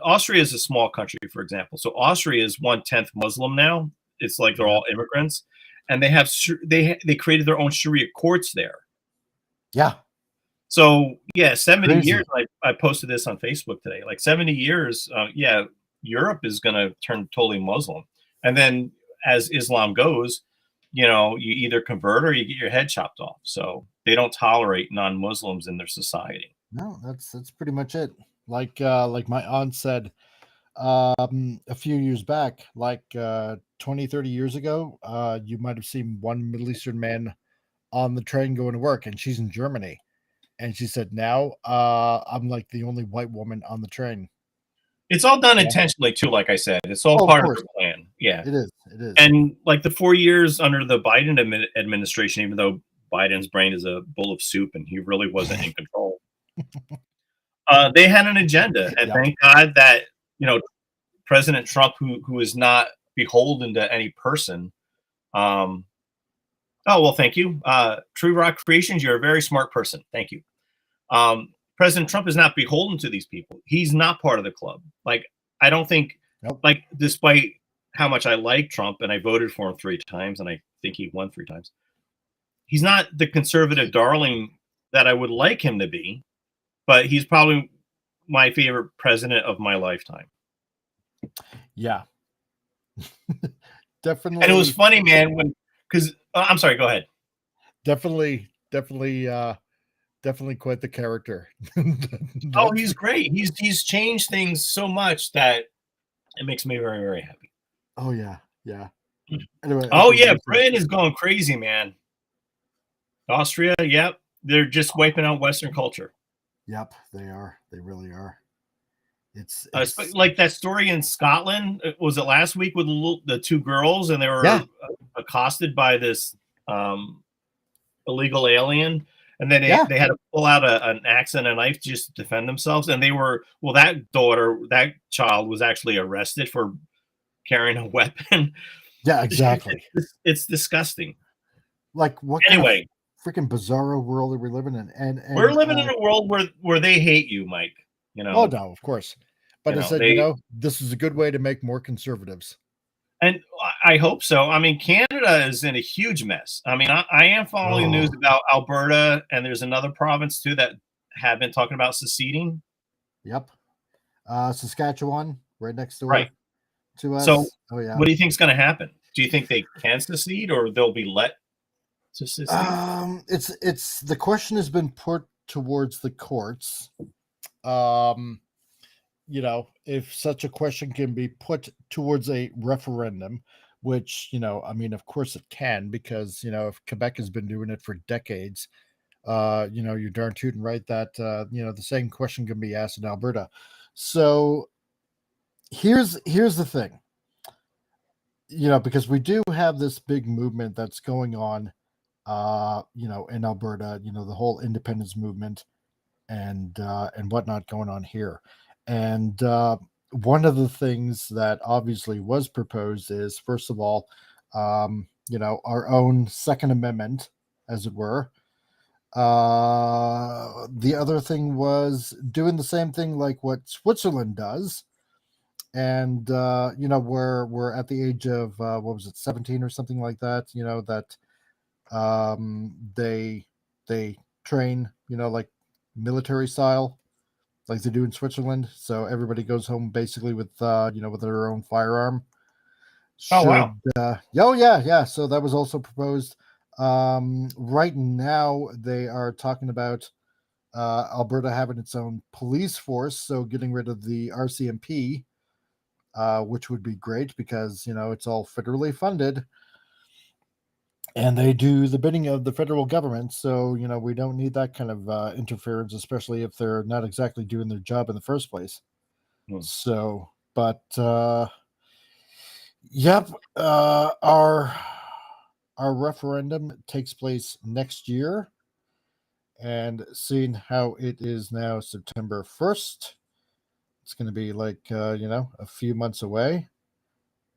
Austria is a small country, for example. So Austria is 1/10 Muslim now. It's like they're all immigrants, and they have they created their own Sharia courts there. Yeah. So 70 years. I posted this on Facebook today. Like 70 years. Europe is going to turn totally Muslim, and then as Islam goes, you either convert or you get your head chopped off. So they don't tolerate non-Muslims in their society. No, that's pretty much it. Like my aunt said a few years back, like 20, 30 years ago, you might have seen one Middle Eastern man on the train going to work, and she's in Germany. And she said, now I'm like the only white woman on the train. It's all done intentionally too, like I said. It's all part of the plan. Yeah. It is. It is. And like the 4 years under the Biden administration, even though Biden's brain is a bowl of soup and he really wasn't in control, they had an agenda. And thank God that, President Trump, who is not beholden to any person. Oh, well, thank you. True Rock Creations, you're a very smart person. Thank you. President Trump is not beholden to these people. He's not part of the club. Like, I don't think, like, despite how much I like Trump and I voted for him 3 times and I think he won 3 times, he's not the conservative darling that I would like him to be, but he's probably my favorite president of my lifetime. Yeah. Definitely. And it was funny, man, because I'm sorry, go ahead. Definitely quite the character. Oh, he's great. He's changed things so much that it makes me very, very happy. Oh yeah. Anyway, Britain is going crazy, man. Austria, yep. They're just wiping out Western culture. Yep, they are. They really are. It's like that story in Scotland. Was it last week with the 2 girls, and they were accosted by this illegal alien, and then they had to pull out an axe and a knife just to defend themselves, and that child was actually arrested for carrying a weapon. Yeah, exactly. It's disgusting. Like what? Anyway, freaking bizarro world are we living in? And we're living in a world where they hate you, Mike. Oh no, of course. But I said, this is a good way to make more conservatives. And I hope so. I mean, Canada is in a huge mess. I mean, I am following news about Alberta, and there's another province too that have been talking about seceding. Yep. Saskatchewan, right next door to us. So what do you think is going to happen? Do you think they can secede, or they'll be let to secede? It's the question has been put towards the courts. If such a question can be put towards a referendum, which, I mean, of course it can, because, if Quebec has been doing it for decades, you're darn tootin' right that, the same question can be asked in Alberta. So here's the thing, because we do have this big movement that's going on, in Alberta, the whole independence movement and whatnot going on here. And one of the things that obviously was proposed is, first of all, our own Second Amendment, as it were. The other thing was doing the same thing like what Switzerland does. And, we're at the age of, 17 or something like that, that they train, like military style, like they do in Switzerland. So everybody goes home basically with, with their own firearm. Oh, wow. Yeah. So that was also proposed. Right now they are talking about Alberta having its own police force, so getting rid of the RCMP, which would be great because it's all federally funded, and they do the bidding of the federal government. So we don't need that kind of interference, especially if they're not exactly doing their job in the first place. So, but yep, our referendum takes place next year, and seeing how it is now September 1st, it's going to be like a few months away,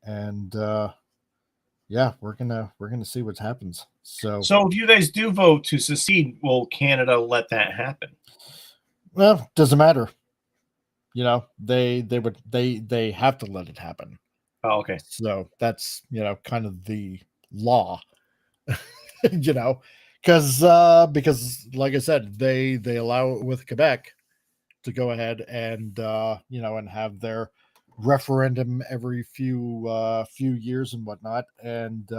and yeah, we're gonna see what happens. So if you guys do vote to secede, will Canada let that happen? Well, doesn't matter. They have to let it happen. Oh, okay. So that's kind of the law. Because like I said, they allow it with Quebec to go ahead and and have their referendum every few years and whatnot, and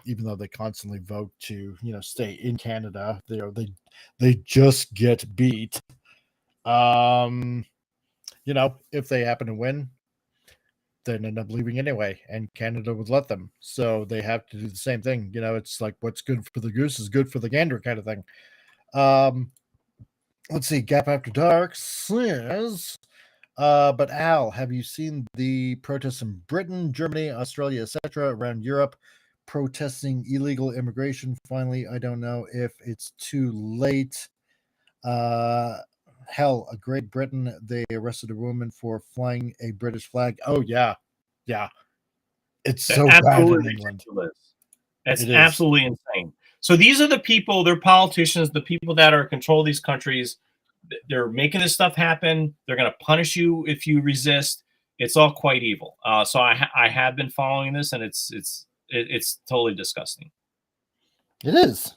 even though they constantly vote to stay in Canada, they just get beat. If they happen to win, then end up leaving anyway, and Canada would let them. So they have to do the same thing. It's like what's good for the goose is good for the gander kind of thing. Let's see. Gap After Dark says, but Al, have you seen the protests in Britain, Germany, Australia, etc., around Europe, protesting illegal immigration? Finally, I don't know if it's too late. Hell, a Great Britain, they arrested a woman for flying a British flag. Oh yeah. It's so bad in England. Ridiculous. That's absolutely insane. So these are the people, they're politicians, the people that are in control of these countries. They're making this stuff happen. They're going to punish you if you resist. It's all quite evil. So I have been following this, and it's totally disgusting. It is.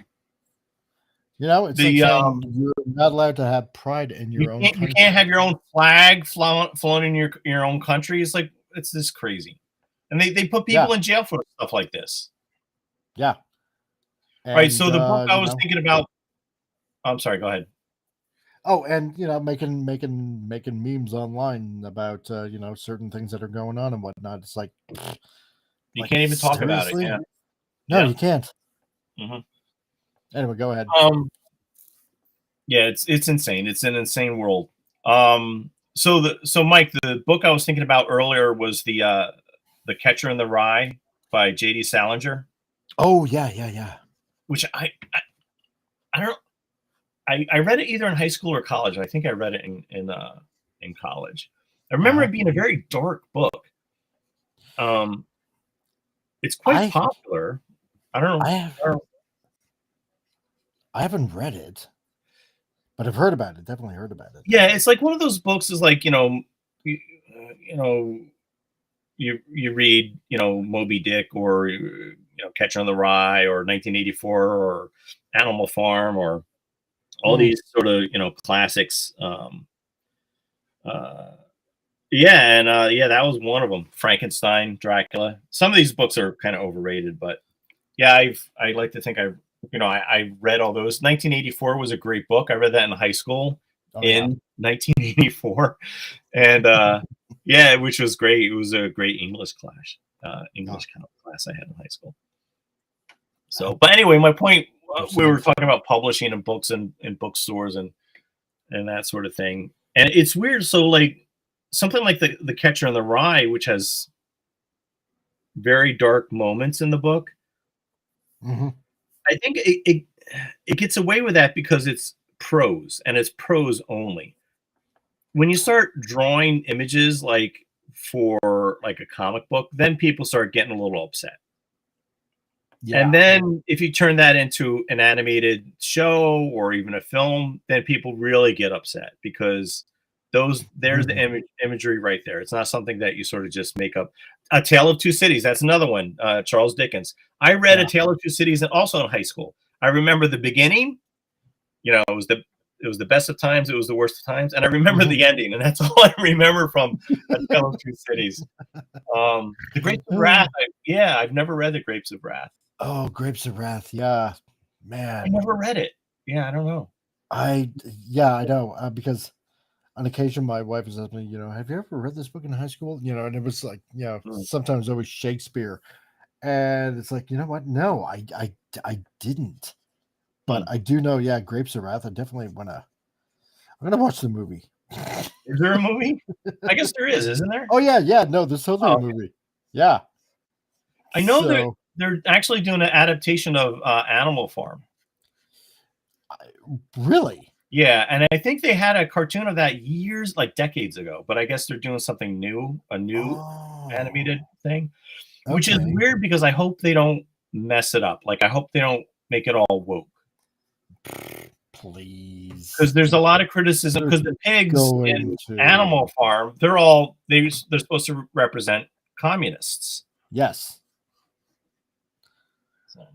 It's like saying you're not allowed to have pride in your own country. You can't have your own flag flown in your own country. It's like, it's just crazy. And they put people in jail for stuff like this. Yeah. And, right. So the book I was thinking about. I'm sorry. Go ahead. Oh, and making memes online about certain things that are going on and whatnot. It's like you can't even talk about it. Yeah. No, you can't. Mm-hmm. Anyway, go ahead. Yeah, it's insane. It's an insane world. So Mike, the book I was thinking about earlier was the Catcher in the Rye by J.D. Salinger. Oh yeah. Which I don't. I read it either in high school or college. I think I read it in college. I remember it being a very dark book. It's quite popular. I don't know. I haven't read it, but I've heard about it. Definitely heard about it. Yeah, it's like one of those books. Is like you read Moby Dick or Catcher in the Rye or 1984 or Animal Farm or all these sort of classics. That was one of them. Frankenstein, Dracula. Some of these books are kind of overrated, but yeah, I like to think I read all those. 1984 was a great book. I read that in high school 1984, and which was great. It was a great English class, kind of class I had in high school. So, but anyway, my point. We were talking about publishing and books and bookstores and that sort of thing. And it's weird. So like something like the Catcher in the Rye, which has very dark moments in the book. Mm-hmm. I think it gets away with that because it's prose and it's prose only. When you start drawing images for like a comic book, then people start getting a little upset. Yeah. And then if you turn that into an animated show or even a film, then people really get upset because there's the imagery right there. It's not something that you sort of just make up. A Tale of Two Cities, that's another one, Charles Dickens. I read A Tale of Two Cities also in high school. I remember the beginning, you know, it was the best of times, it was the worst of times, and I remember the ending, and that's all I remember from A Tale of Two Cities. The Grapes of Wrath, I've never read The Grapes of Wrath. Oh, Grapes of Wrath, yeah, man. I never read it. Yeah, I don't know. I know because on occasion my wife has asked me, you know, have you ever read this book in high school? You know, and it was like, you know, sometimes always Shakespeare, and it's like, you know what? No, I didn't, but I do know, Grapes of Wrath. I definitely I'm gonna watch the movie. Is there a movie? I guess there is, isn't there? Oh yeah, no, there's totally a movie. Yeah, I know that they're actually doing an adaptation of Animal Farm. Really? Yeah, and I think they had a cartoon of that years, like decades ago, but I guess they're doing something new, a new animated thing, which is weird because I hope they don't mess it up. Like, I hope they don't make it all woke. Please. Because there's a lot of criticism, because the pigs in Animal Farm, they're supposed to represent communists. Yes.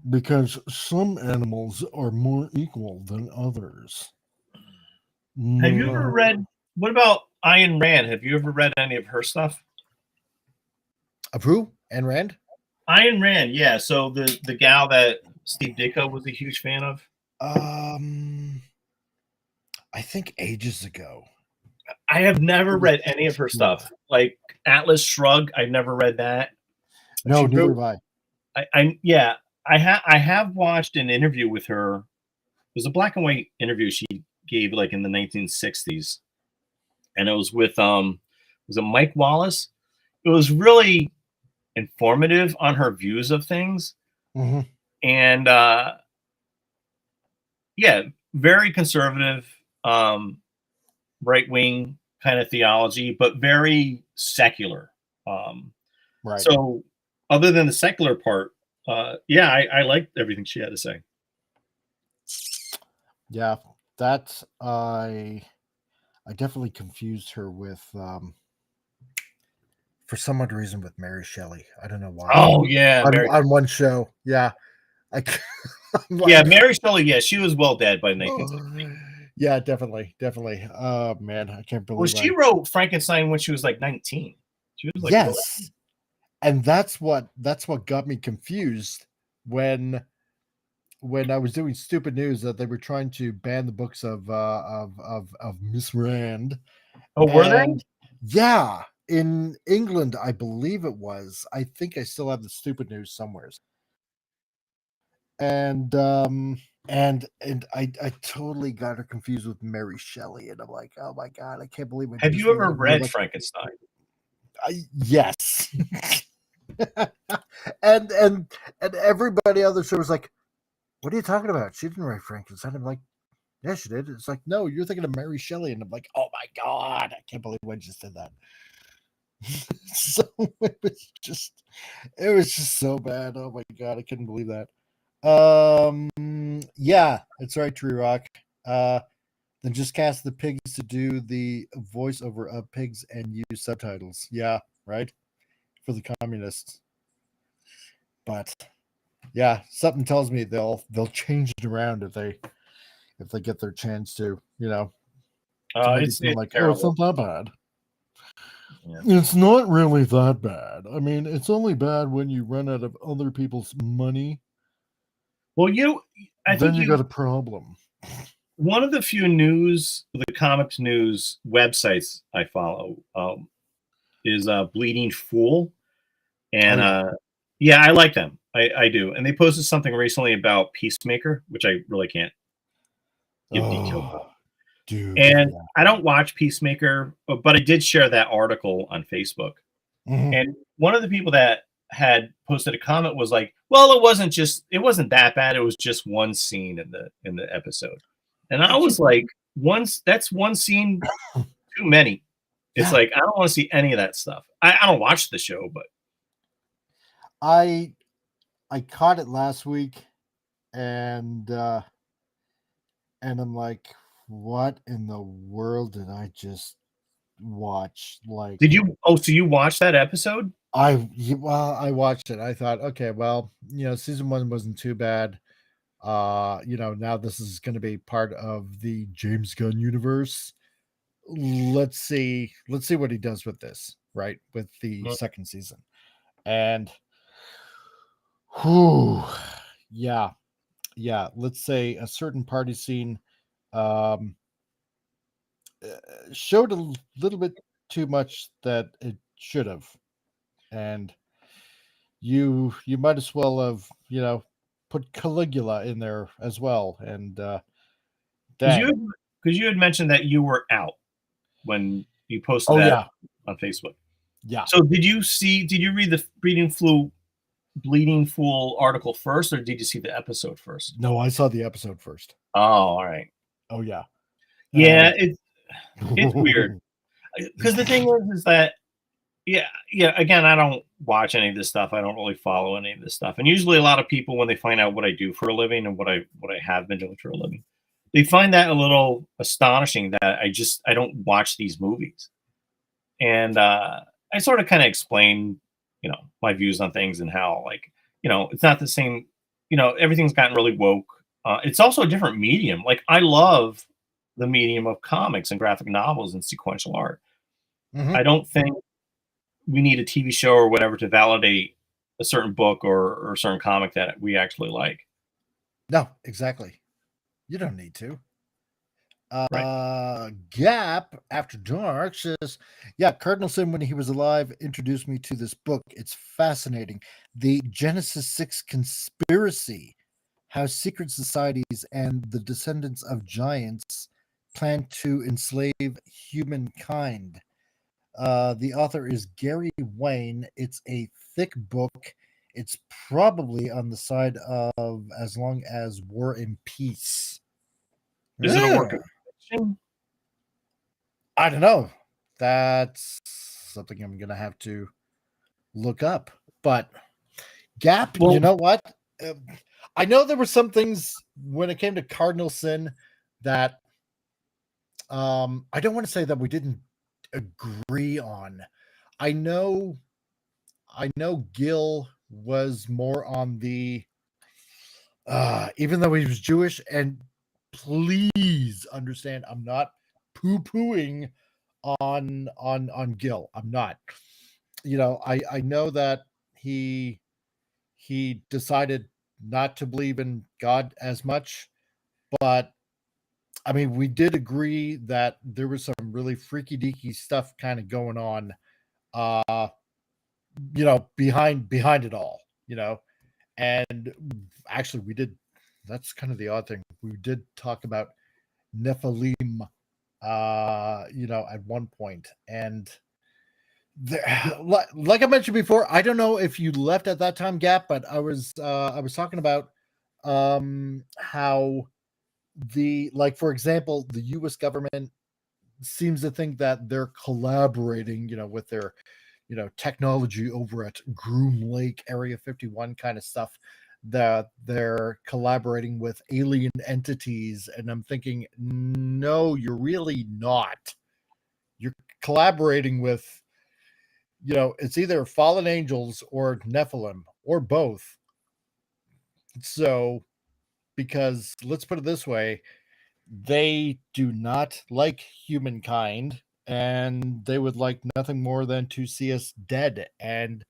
Because some animals are more equal than others. Have you ever read, what about Ayn Rand? Have you ever read any of her stuff? Of who? Ayn Rand? Ayn Rand, yeah. So the gal that Steve Ditko was a huge fan of? I think ages ago. I have never read any of her stuff. Like Atlas Shrugged, I've never read that. No, neither have I. I have watched an interview with her. It was a black and white interview she gave like in the 1960s, and it was with was it Mike Wallace? It was really informative on her views of things, and very conservative, right wing kind of theology, but very secular. Right. So, other than the secular part, I liked everything she had to say. Yeah, that I definitely confused her with for some odd reason with Mary Shelley. I don't know why. Oh yeah, on one show. Yeah. Mary Shelley. Yeah, she was well dead by 1960. Yeah, definitely. Oh man, I can't believe. Well, she wrote Frankenstein when she was like 19. She was like, yes, and that's what got me confused when I was doing Stupid News that they were trying to ban the books of Miss Rand. Oh, were they? Yeah, in England, I believe it was. I think I still have the Stupid News somewhere. And I totally got her confused with Mary Shelley, and I'm like, oh my god, I can't believe it. Have you ever read Frankenstein? Yes. and everybody on the show was like, what are you talking about? She didn't write Frankenstein. I'm like, yeah, she did. It's like, no, you're thinking of Mary Shelley, and I'm like, oh my god, I can't believe I just did that. So it was just so bad. Oh my god, I couldn't believe that. Yeah, that's right, Tree Rock. Then just cast the pigs to do the voiceover of pigs and use subtitles. Yeah, right, for the communists. But yeah, something tells me they'll change it around if they get their chance to, you know. It's like, terrible. it's not that bad. Yeah. It's not really that bad. I mean, it's only bad when you run out of other people's money. Well, I think you got a problem. One of the few the comics news websites I follow is Bleeding Fool, and I like them. I do, and they posted something recently about Peacemaker, which I really can't give details about. Dude, and I don't watch Peacemaker, but I did share that article on Facebook, and one of the people that had posted a comment was like, well, it wasn't that bad, it was just one scene in the episode. And I was like, that's one scene too many. It's like, I don't want to see any of that stuff. I don't watch the show, but I caught it last week, and I'm like, what in the world did I just watch? Like, did you? Oh, so you watched that episode? I watched it. I thought, okay, well, season 1 wasn't too bad. Now this is going to be part of the James Gunn universe. Let's see what he does with this, right? With the second season. And yeah. Let's say a certain party scene showed a little bit too much that it should have. And you might as well have, put Caligula in there as well. And because you had mentioned that you were out when you posted that on Facebook. Yeah. So did you read the Bleeding Fool article first, or did you see the episode first? No, I saw the episode first. Oh, all right. Oh yeah. Yeah, it's weird. Because the thing is that again, I don't watch any of this stuff. I don't really follow any of this stuff. And usually a lot of people, when they find out what I do for a living and what I have been doing for a living, they find that a little astonishing that I don't watch these movies. And I sort of kind of explain, my views on things and how, like, it's not the same, everything's gotten really woke. It's also a different medium. Like, I love the medium of comics and graphic novels and sequential art. Mm-hmm. I don't think we need a TV show or whatever to validate a certain book or a certain comic that we actually like. No, exactly. You don't need to. Right. Gap After Dark says, Cardinal Sin, when he was alive, introduced me to this book. It's fascinating. The Genesis 6 Conspiracy, how secret societies and the descendants of giants plan to enslave humankind. The author is Gary Wayne. It's a thick book. It's probably on the side of As Long as War and Peace. Is it a work of fiction? I don't know. That's something I'm going to have to look up. But Gap, you know what? I know there were some things when it came to Cardinal Sin that I don't want to say that we didn't agree on. I know Gil was more on the even though he was Jewish, and please understand, I'm not poo-pooing on Gil. I'm not. I know that he decided not to believe in God as much, but I mean, we did agree that there was some really freaky deaky stuff kind of going on, behind it all, and actually we did. That's kind of the odd thing. We did talk about Nephilim, at one point, and there, like I mentioned before, I don't know if you left at that time, Gap, but I was talking about how for example, the U.S. government seems to think that they're collaborating, with their, technology over at Groom Lake Area 51 kind of stuff, that they're collaborating with alien entities. And I'm thinking, no, you're really not. You're collaborating with, it's either fallen angels or Nephilim or both. So, because let's put it this way, they do not like humankind, and they would like nothing more than to see us dead. And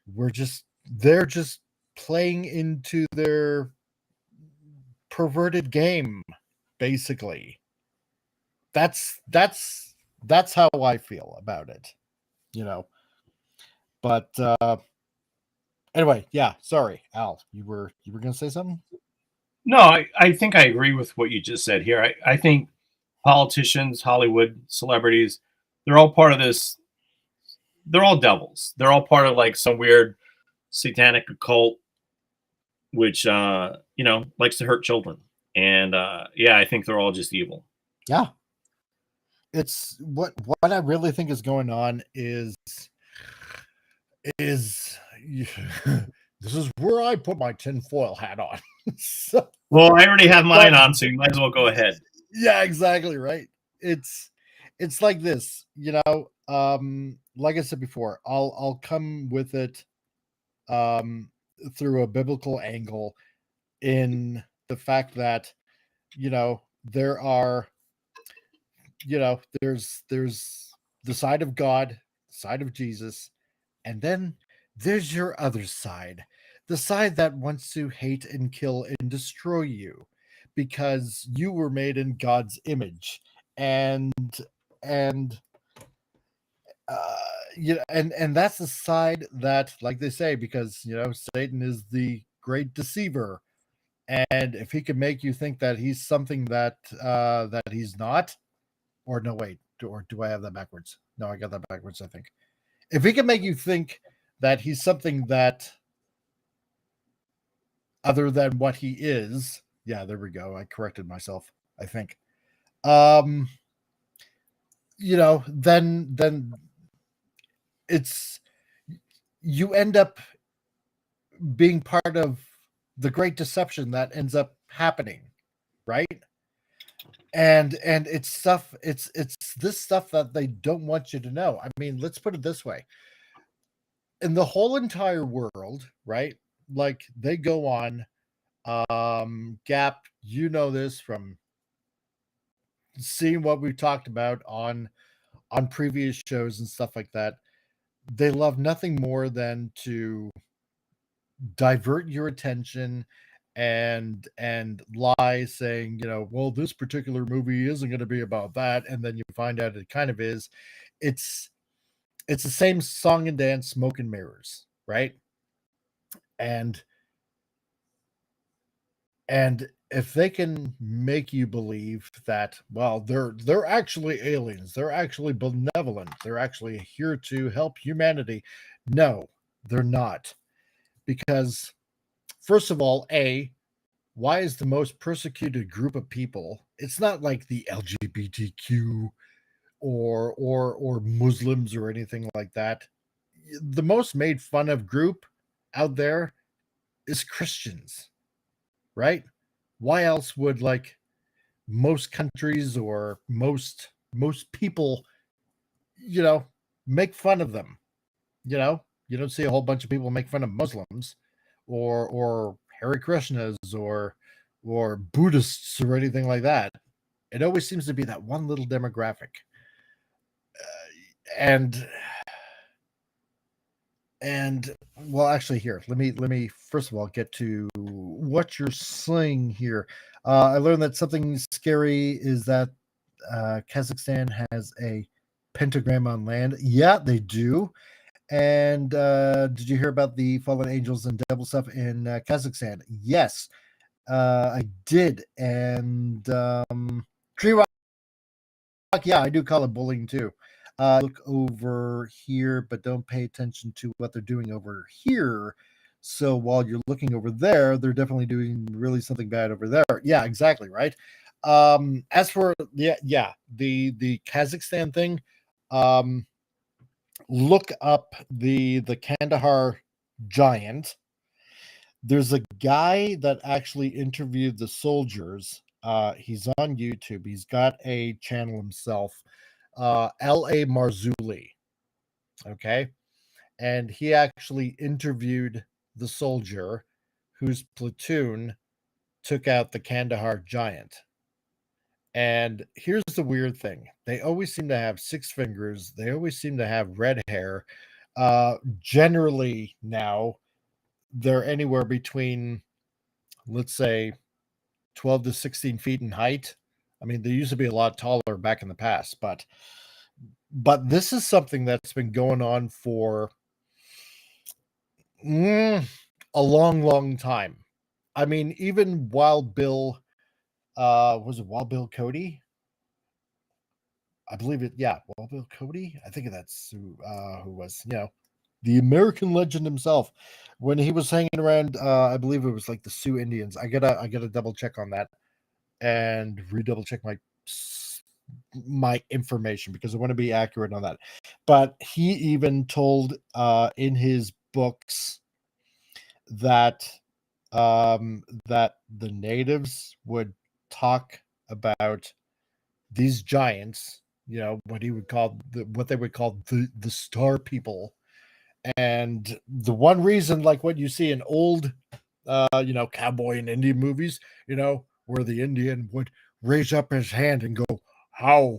they're just playing into their perverted game, basically. That's how I feel about it, But anyway, sorry, Al, you were going to say something? No, I think I agree with what you just said here. I think politicians, Hollywood, celebrities, they're all part of this. They're all devils. They're all part of like some weird satanic occult, which, likes to hurt children. And I think they're all just evil. Yeah. It's what I really think is going on is This is where I put my tinfoil hat on. So, Well, I already have mine on, so you might as well go ahead. yeah, exactly right. It's like this, like I said before, I'll come with it through a biblical angle in the fact that there are there's the side of God, side of Jesus, and then there's your other side, the side that wants to hate and kill and destroy you because you were made in God's image. And and that's the side that, like they say, because Satan is the great deceiver, and if he can make you think that he's something that he's not, or no, wait, or do I have that backwards? No, I got that backwards, I think. If he can make you think that he's something that other than what he is, yeah, there we go. I corrected myself, I think. Then it's, you end up being part of the great deception that ends up happening, right? And it's stuff, it's this stuff that they don't want you to know. I mean, let's put it this way. In the whole entire world, right? Like, they go on Gap, this from seeing what we talked about on previous shows and stuff like that. They love nothing more than to divert your attention and lie, saying, well, this particular movie isn't going to be about that, and then you find out it kind of is. It's the same song and dance, smoke and mirrors, right? And if they can make you believe that, well, they're actually aliens, they're actually benevolent, they're actually here to help humanity, no, they're not. Because, first of all, why is the most persecuted group of people? It's not like the LGBTQ or Muslims or anything like that. The most made fun of group out there is Christians, right? Why else would, like, most countries or most people, make fun of them? You don't see a whole bunch of people make fun of Muslims or Hare Krishnas or Buddhists or anything like that. It always seems to be that one little demographic. And well, actually, here, let me first of all get to what you're saying here. I learned that something scary is that Kazakhstan has a pentagram on land. Yeah, they do. And did you hear about the fallen angels and devil stuff in Kazakhstan? Yes, I did. And Tree Rock, yeah, I do call it bullying too. Look over here, but don't pay attention to what they're doing over here. So while you're looking over there, they're definitely doing really something bad over there. Yeah, exactly, right. As for the Kazakhstan thing, look up the Kandahar giant. There's a guy that actually interviewed the soldiers. He's on YouTube. He's got a channel himself, L.A. Marzulli. Okay. And he actually interviewed the soldier whose platoon took out the Kandahar giant. And here's the weird thing. They always seem to have 6 fingers. They always seem to have red hair. Generally now, they're anywhere between, let's say, 12 to 16 feet in height. I mean, they used to be a lot taller back in the past, but this is something that's been going on for a long time. I mean, even Wild Bill, was it Wild Bill Cody? I believe it. Yeah, Wild Bill Cody. I think that's who was, the American legend himself. When he was hanging around, I believe it was like the Sioux Indians. I gotta double check on that and redouble check my information because I want to be accurate on that. But he even told in his books that that the natives would talk about these giants, what he would call what they would call the star people. And the one reason, like what you see in old cowboy and Indian movies, where the Indian would raise up his hand and go, how,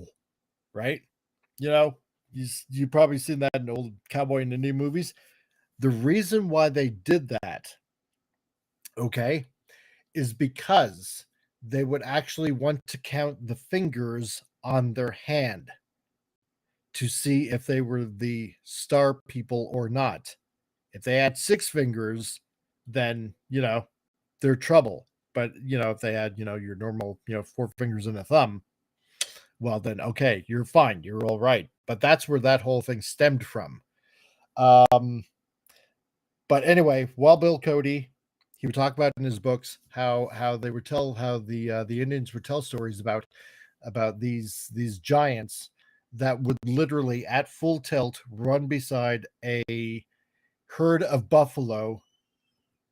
right? You probably seen that in old cowboy and Indian movies. The reason why they did that, okay, is because they would actually want to count the fingers on their hand to see if they were the star people or not. If they had 6 fingers, then, they're trouble. But, if they had, your normal, 4 fingers and a thumb, well, then, okay, you're fine. You're all right. But that's where that whole thing stemmed from. But anyway, while Bill Cody, he would talk about in his books how they would tell, how the Indians would tell stories about these giants that would literally at full tilt run beside a herd of buffalo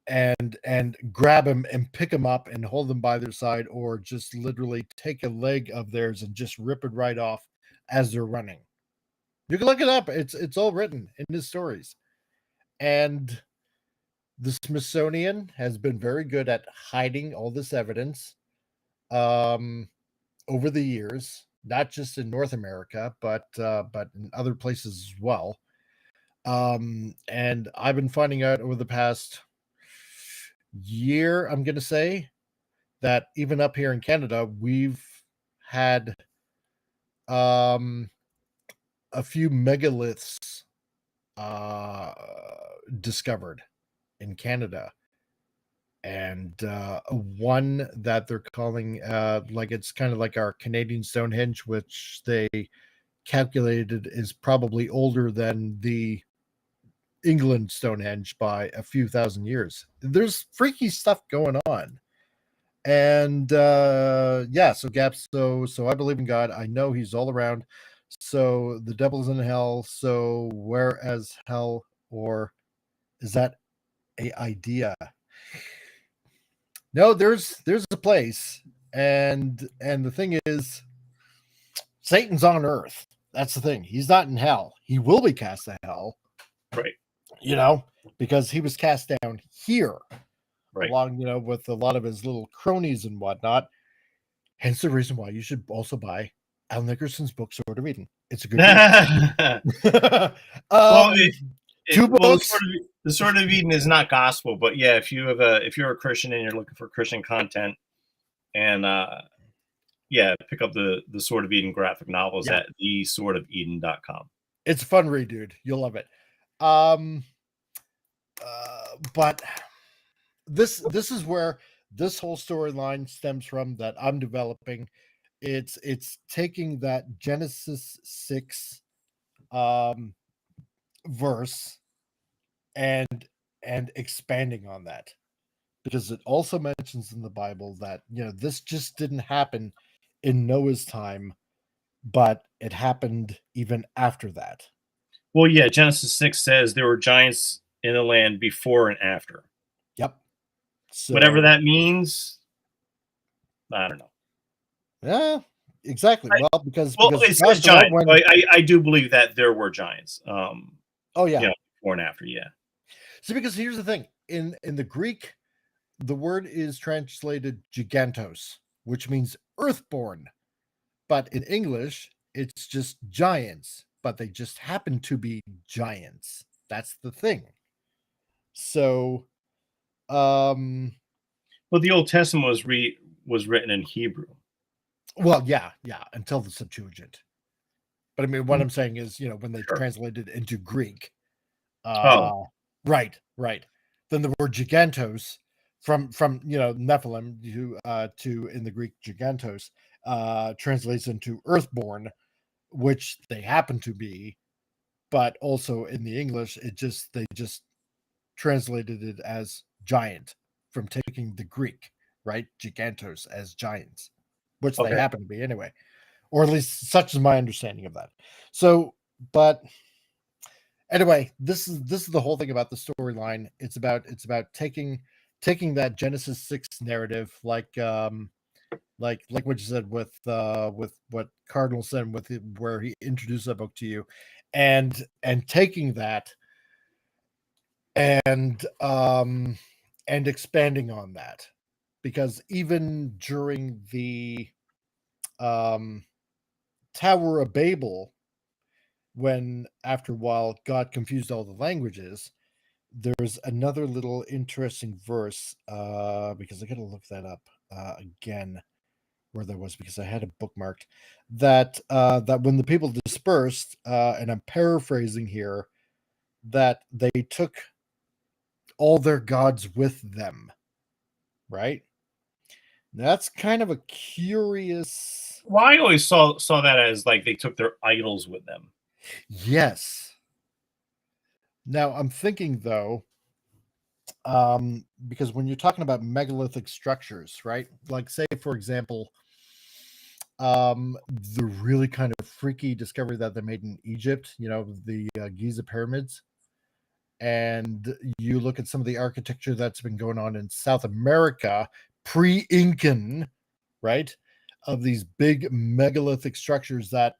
and grab them and pick them up and hold them by their side, or just literally take a leg of theirs and just rip it right off as they're running. You can look it up. It's all written in his stories. And the Smithsonian has been very good at hiding all this evidence over the years, not just in North America, but in other places as well. And I've been finding out over the past year, I'm going to say, that even up here in Canada, we've had a few megaliths discovered in Canada. And one that they're calling, like, it's kind of like our Canadian Stonehenge, which they calculated is probably older than the England Stonehenge by a few thousand years. There's freaky stuff going on. And so Gaps, so I believe in God. I know he's all around. So the devil's in hell. So whereas hell, or is that a idea? No, there's a place, and the thing is, Satan's on earth. That's the thing. He's not in hell. He will be cast to hell. Right. Because he was cast down here, right, along, with a lot of his little cronies and whatnot. Hence the reason why you should also buy Al Nickerson's book, Sword of Eden. It's a good book. Well, two books. The Sword of Eden is not gospel, but yeah, if you're a Christian and you're looking for Christian content, and pick up the Sword of Eden graphic novels at theswordofeden.com. It's a fun read, dude. You'll love it. But this is where this whole storyline stems from that I'm developing. It's taking that Genesis 6 verse and expanding on that, because it also mentions in the Bible that this just didn't happen in Noah's time, but it happened even after that. Well, yeah, Genesis 6 says there were giants in the land before and after. Yep. So, whatever that means, I don't know. Yeah, exactly. Because it says giant. I do believe that there were giants. Oh yeah, before and after. Yeah. See, because here's the thing: in the Greek, the word is translated gigantos, which means earthborn, but in English, it's just giants. But they just happen to be giants. That's the thing. So, well, the Old Testament was written in Hebrew. Well, yeah, until the Septuagint. But I mean, what I'm saying is, when they translated into Greek, right. Then the word gigantos from Nephilim to in the Greek gigantos translates into earthborn, which they happen to be, but also in the English, they just translated it as giant from taking the Greek, right? Gigantos as giants, which they happen to be anyway, or at least such is my understanding of that. So, but Anyway, this is the whole thing about the storyline. It's about taking that Genesis 6 narrative, like what you said with what Cardinal said with where he introduced that book to you, and taking that and expanding on that, because even during the Tower of Babel, when after a while God confused all the languages, there's another little interesting verse, because I gotta look that up again where that was, because I had it bookmarked, that that when the people dispersed, and I'm paraphrasing here, that they took all their gods with them, right? That's kind of a curious. Well, I always saw that as like they took their idols with them. Yes. Now I'm thinking though, because when you're talking about megalithic structures, right? Like say for example, the really kind of freaky discovery that they made in Egypt, the Giza pyramids, and you look at some of the architecture that's been going on in South America, pre-Incan, right? Of these big megalithic structures that,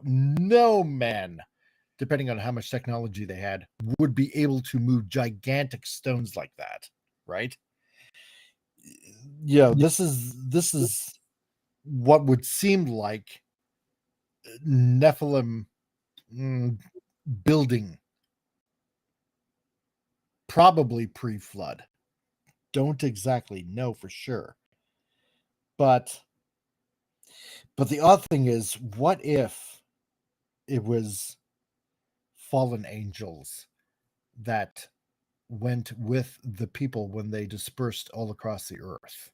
no man, depending on how much technology they had, would be able to move gigantic stones like that, right? This is what would seem like Nephilim building, probably pre-flood. Don't exactly know for sure. But the odd thing is, what if it was fallen angels that went with the people when they dispersed all across the earth?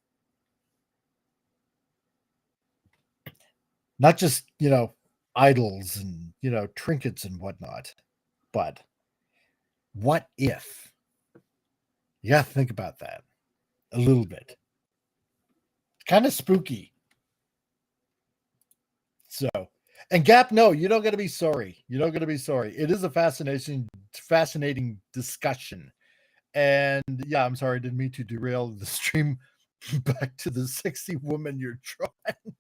Not just, idols and, trinkets and whatnot, but what if? You got to think about that a little bit. Kind of spooky. So, and Gap, no, you don't got to be sorry. You don't got to be sorry. It is a fascinating discussion. And yeah, I'm sorry, I didn't mean to derail the stream back to the sexy woman you're trying.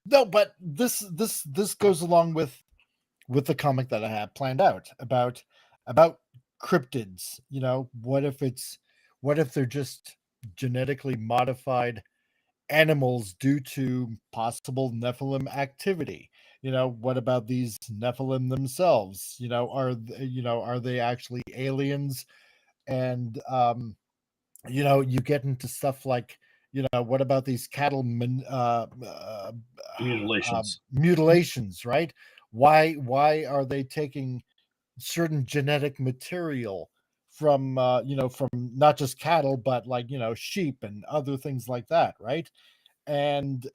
No, but this goes along with the comic that I had planned out about cryptids. What if they're just genetically modified animals due to possible Nephilim activity? What about these Nephilim themselves? Are they actually aliens? And you get into stuff like, what about these cattle mutilations, right? Why are they taking certain genetic material from from not just cattle, but like, sheep and other things like that, right? And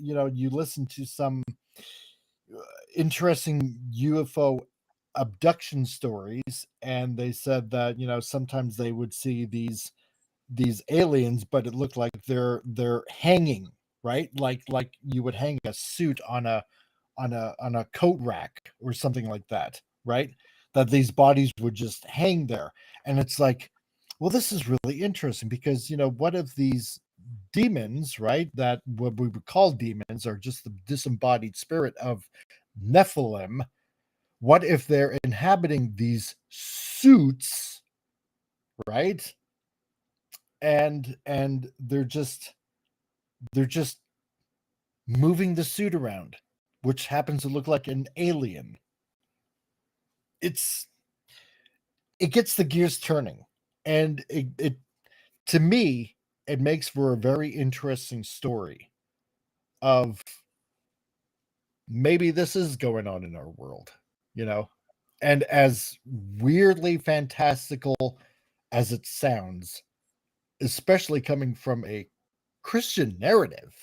you listen to some interesting UFO abduction stories, and they said that sometimes they would see these aliens, but it looked like they're hanging, right? Like you would hang a suit on a coat rack or something like that, right? That these bodies would just hang there. And it's like, well, this is really interesting, because what if these demons, right, that what we would call demons are just the disembodied spirit of Nephilim? What if they're inhabiting these suits, right? And they're just moving the suit around, which happens to look like an alien. It gets the gears turning, and it to me, it makes for a very interesting story of maybe this is going on in our world, and as weirdly fantastical as it sounds, especially coming from a Christian narrative,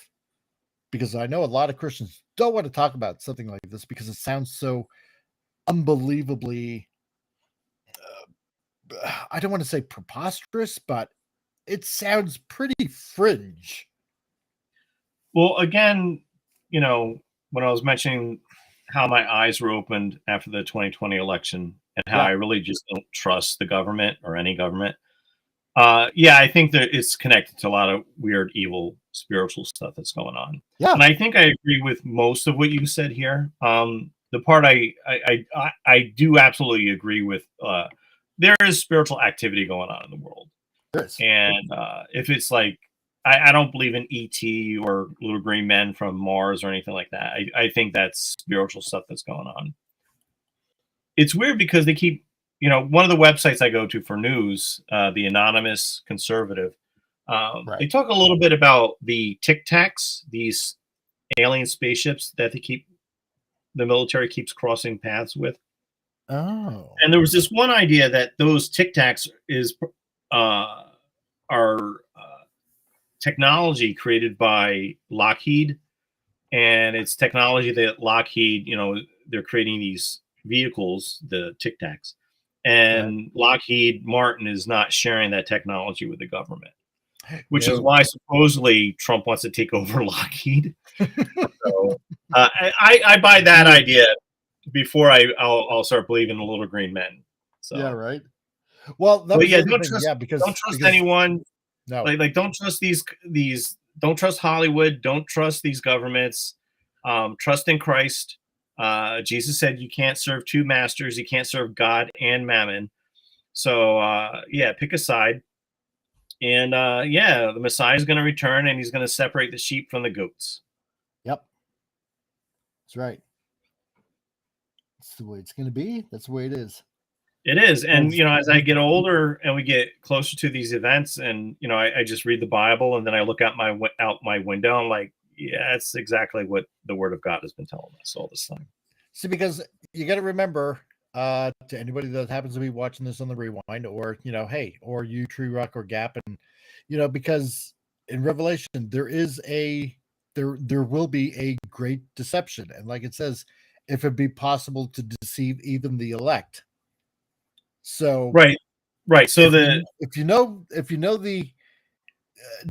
because I know a lot of Christians don't want to talk about something like this because it sounds so unbelievably, I don't want to say preposterous, but it sounds pretty fringe. Well, again, when I was mentioning how my eyes were opened after the 2020 election and how I really just don't trust the government or any government. Yeah, I think that it's connected to a lot of weird, evil, spiritual stuff that's going on. Yeah, and I think I agree with most of what you said here. The part I do absolutely agree with. There is spiritual activity going on in the world, and if it's like, I don't believe in ET or little green men from Mars or anything like that. I think that's spiritual stuff that's going on. It's weird because they keep. One of the websites I go to for news, the Anonymous Conservative, they talk a little bit about the Tic Tacs, these alien spaceships that the military keeps crossing paths with. Oh. And there was this one idea that those Tic Tacs are technology created by Lockheed, and it's technology that Lockheed, they're creating these vehicles, the Tic Tacs. And Lockheed Martin is not sharing that technology with the government, which is why supposedly Trump wants to take over Lockheed. So I buy that idea before I'll start believing in the little green men. So yeah, right. Well, don't trust anyone. No, like don't trust these. Don't trust Hollywood. Don't trust these governments. Trust in Christ. Jesus said you can't serve two masters. You can't serve God and mammon. So pick a side. And the Messiah is going to return, and he's going to separate the sheep from the goats. Yep, that's right. That's the way it's going to be. That's the way it is. It is. And as I get older and we get closer to these events, and I just read the Bible, and then I look out my window, I'm like, yeah, that's exactly what the Word of God has been telling us all this time. See, because you got to remember, to anybody that happens to be watching this on the rewind, or or you Tree Rock or Gap, and because in Revelation there will be a great deception, and like it says, if it be possible to deceive even the elect. So right. So if you know the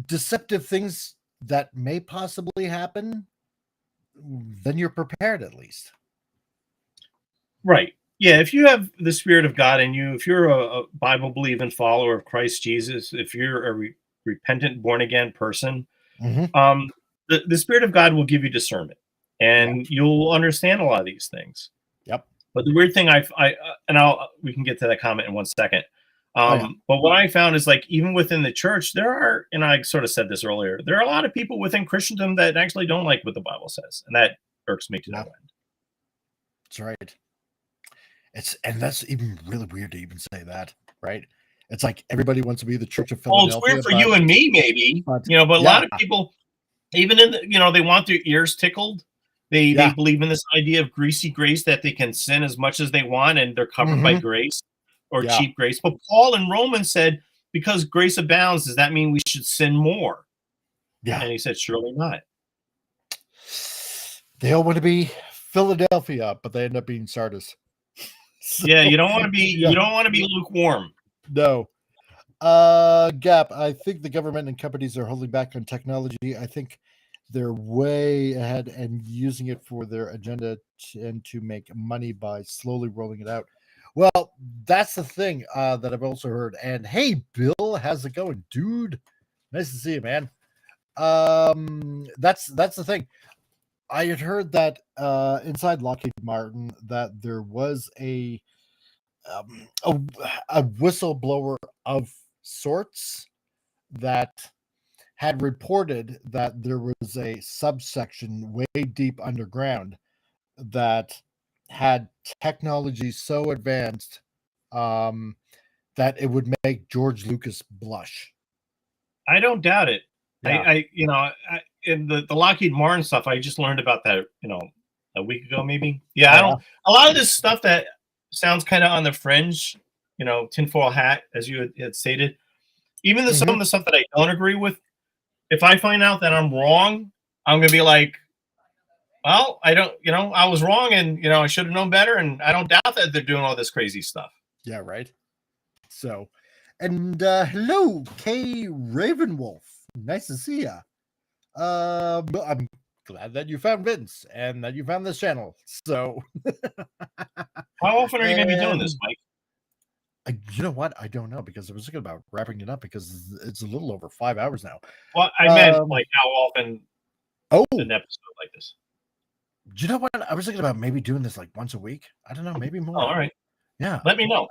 deceptive things that may possibly happen, then you're prepared at least. Right. Yeah. If you have the Spirit of God in you, if you're a Bible believing follower of Christ Jesus, if you're a repentant, born again person, the Spirit of God will give you discernment, and you'll understand a lot of these things. Yep. But the weird thing we can get to that comment in 1 second. But what I found is, like, even within the church, there are, and I sort of said this earlier, there are a lot of people within Christendom that actually don't like what the Bible says, and that irks me to no end. That's right. And that's even really weird to even say that, right? It's like everybody wants to be the Church of Philadelphia. Well, it's weird for you and me, maybe, but a lot of people, even in they want their ears tickled. They believe in this idea of greasy grace, that they can sin as much as they want, and they're covered by grace. Or cheap grace. But Paul in Romans said, because grace abounds, does that mean we should sin more? Yeah. And he said, surely not. They all want to be Philadelphia, but they end up being Sardis. So, yeah, you don't want to be you don't want to be lukewarm. No. Gap, I think the government and companies are holding back on technology. I think they're way ahead and using it for their agenda and to make money by slowly rolling it out. Well, that's the thing that I've also heard. And hey, Bill, how's it going, dude? Nice to see you, man. That's the thing. I had heard that inside Lockheed Martin that there was a whistleblower of sorts that had reported that there was a subsection way deep underground that had technology so advanced that it would make George Lucas blush. I don't doubt it. Yeah. In the Lockheed Martin stuff, I just learned about that, a week ago, maybe. Yeah, a lot of this stuff that sounds kind of on the fringe, tinfoil hat, as you had stated. Even some of the stuff that I don't agree with, if I find out that I'm wrong, I'm gonna be like, well, I don't, I was wrong, and I should have known better, and I don't doubt that they're doing all this crazy stuff. Yeah, right. So, and hello, Kay Ravenwolf. Nice to see ya. I'm glad that you found Vince and that you found this channel. So, how often are you going to be doing this, Mike? You know what? I don't know, because I was thinking about wrapping it up because it's a little over 5 hours now. Well, I meant like how often an episode like this. Do you know what? I was thinking about maybe doing this like once a week. I don't know, maybe more. Oh, all right. Yeah. Let me know.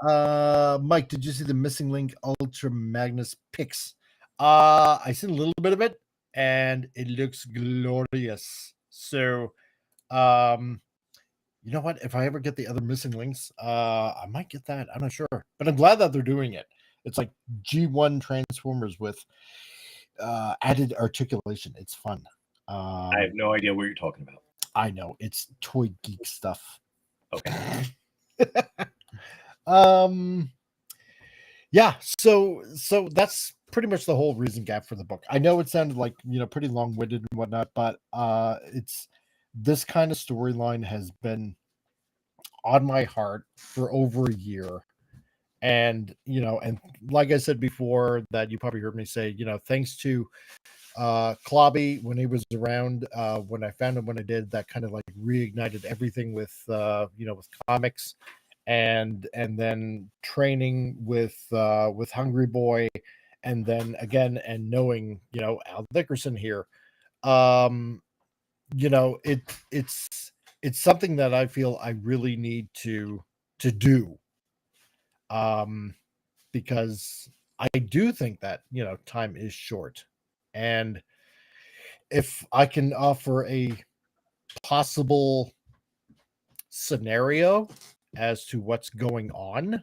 Mike, did you see the Missing Link Ultra Magnus Pix? I seen a little bit of it and it looks glorious. So, you know what? If I ever get the other Missing Links, I might get that. I'm not sure, but I'm glad that they're doing it. It's like G1 Transformers with added articulation. It's fun. I have no idea what you're talking about. I know, it's toy geek stuff. Okay. Yeah, so that's pretty much the whole reason gap for the book. I know it sounded like, pretty long-winded and whatnot, but it's this kind of storyline has been on my heart for over a year. And and like I said before, that you probably heard me say, thanks to Clobby when he was around, when I found him, when I did, that kind of like reignited everything with with comics, and then training with Hungry Boy, and then again, and knowing Al Nickerson here, it's something that I feel I really need to do, because I do think that time is short. And if I can offer a possible scenario as to what's going on,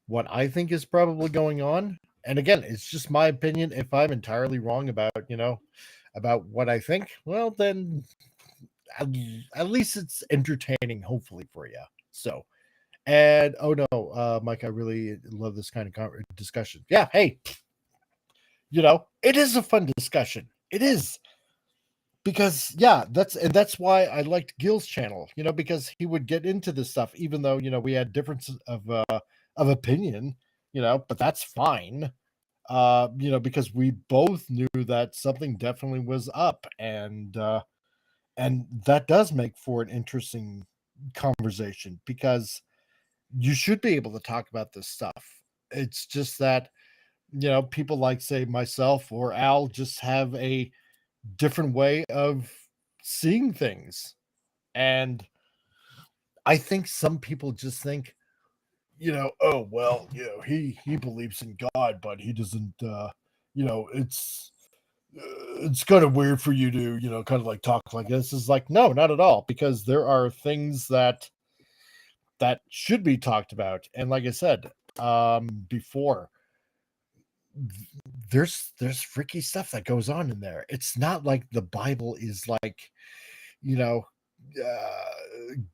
what I think is probably going on, and again, it's just my opinion. If I'm entirely wrong about, about what I think, well, then at least it's entertaining, hopefully, for you. So, and oh no, Mike, I really love this kind of discussion. Yeah, hey, it is a fun discussion. It is, because that's why I liked Gil's channel, because he would get into this stuff, even though we had differences of opinion, but that's fine, because we both knew that something definitely was up, and that does make for an interesting conversation, because you should be able to talk about this stuff. It's just that people like, say, myself or Al just have a different way of seeing things. And I think some people just think, oh, well, he believes in God, but he doesn't, it's kind of weird for you to, kind of like talk like this. Is like, no, not at all, because there are things that should be talked about. And like I said, before, there's freaky stuff that goes on in there. It's not like the Bible is like,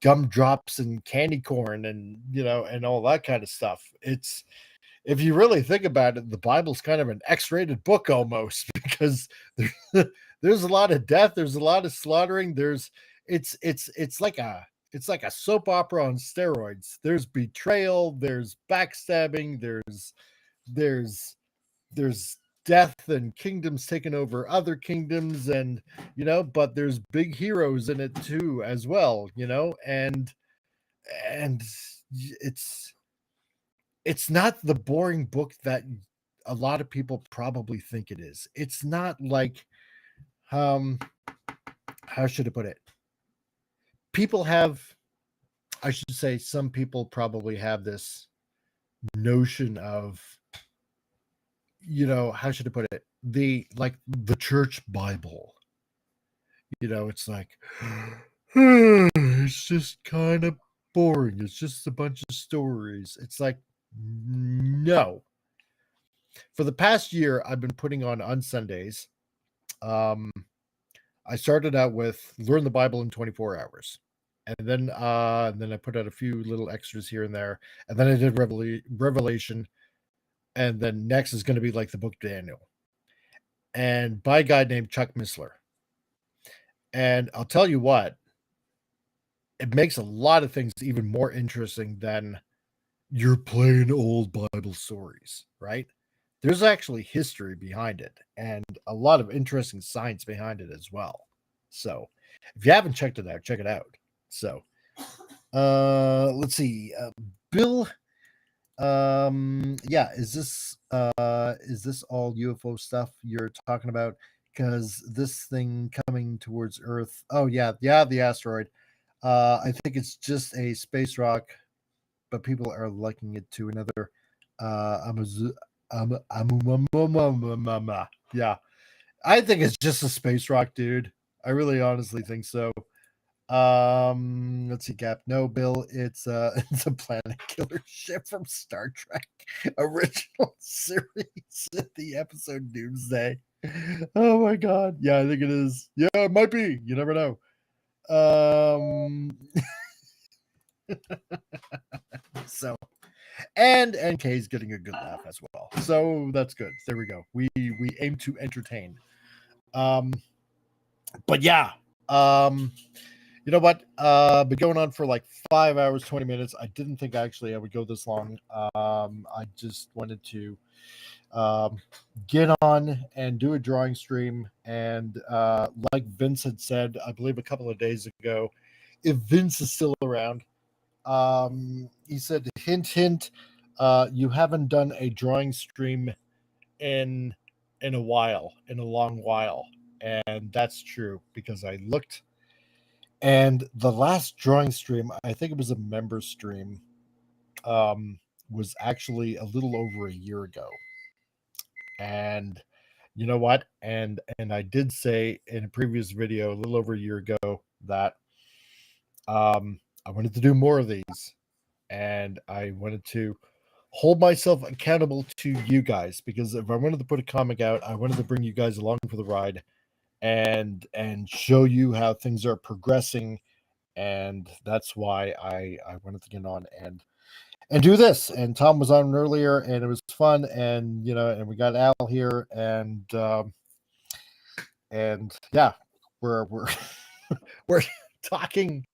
gumdrops and candy corn and and all that kind of stuff. It's, if you really think about it, the Bible's kind of an X-rated book almost, because there's a lot of death, there's a lot of slaughtering, it's like a soap opera on steroids. There's betrayal, there's backstabbing, there's death and kingdoms taking over other kingdoms, and but there's big heroes in it too as well, and it's not the boring book that a lot of people probably think it is. It's not like, how should I put it? Some people probably have this notion of, how should I put it? The church Bible. It's like, it's just kind of boring. It's just a bunch of stories. It's like, no. For the past year, I've been putting on Sundays. I started out with Learn the Bible in 24 hours. And then I put out a few little extras here and there. And then I did Revelation. And then next is going to be like the book Daniel, and by a guy named Chuck Missler. And I'll tell you what, it makes a lot of things even more interesting than your plain old Bible stories, right? There's actually history behind it, and a lot of interesting science behind it as well. So if you haven't checked it out, check it out. So let's see. Bill, yeah, is this all UFO stuff you're talking about? Because this thing coming towards Earth, oh yeah, the asteroid. I think it's just a space rock, but people are likening it to another yeah. I think it's just a space rock, dude. I really honestly think so. Let's see, Cap. No, Bill, it's a planet killer ship from Star Trek original series, the episode Doomsday. Oh my god. Yeah, I think it is. Yeah, it might be. You never know. So and Kay's getting a good laugh as well. So that's good. There we go. We aim to entertain. But yeah. You know what? Been going on for like 5 hours, 20 minutes. I didn't think actually I would go this long. I just wanted to get on and do a drawing stream. And like Vince had said, I believe a couple of days ago, if Vince is still around, he said, hint, hint, you haven't done a drawing stream in a long while. And that's true, because I looked. And the last drawing stream, I think it was a member stream, was actually a little over a year ago. And you know what? And I did say in a previous video a little over a year ago that I wanted to do more of these. And I wanted to hold myself accountable to you guys, because if I wanted to put a comic out, I wanted to bring you guys along for the ride and show you how things are progressing. And that's why I wanted to get on and do this. And Tom was on earlier, and it was fun. And and we got Al here, and yeah, we're we're talking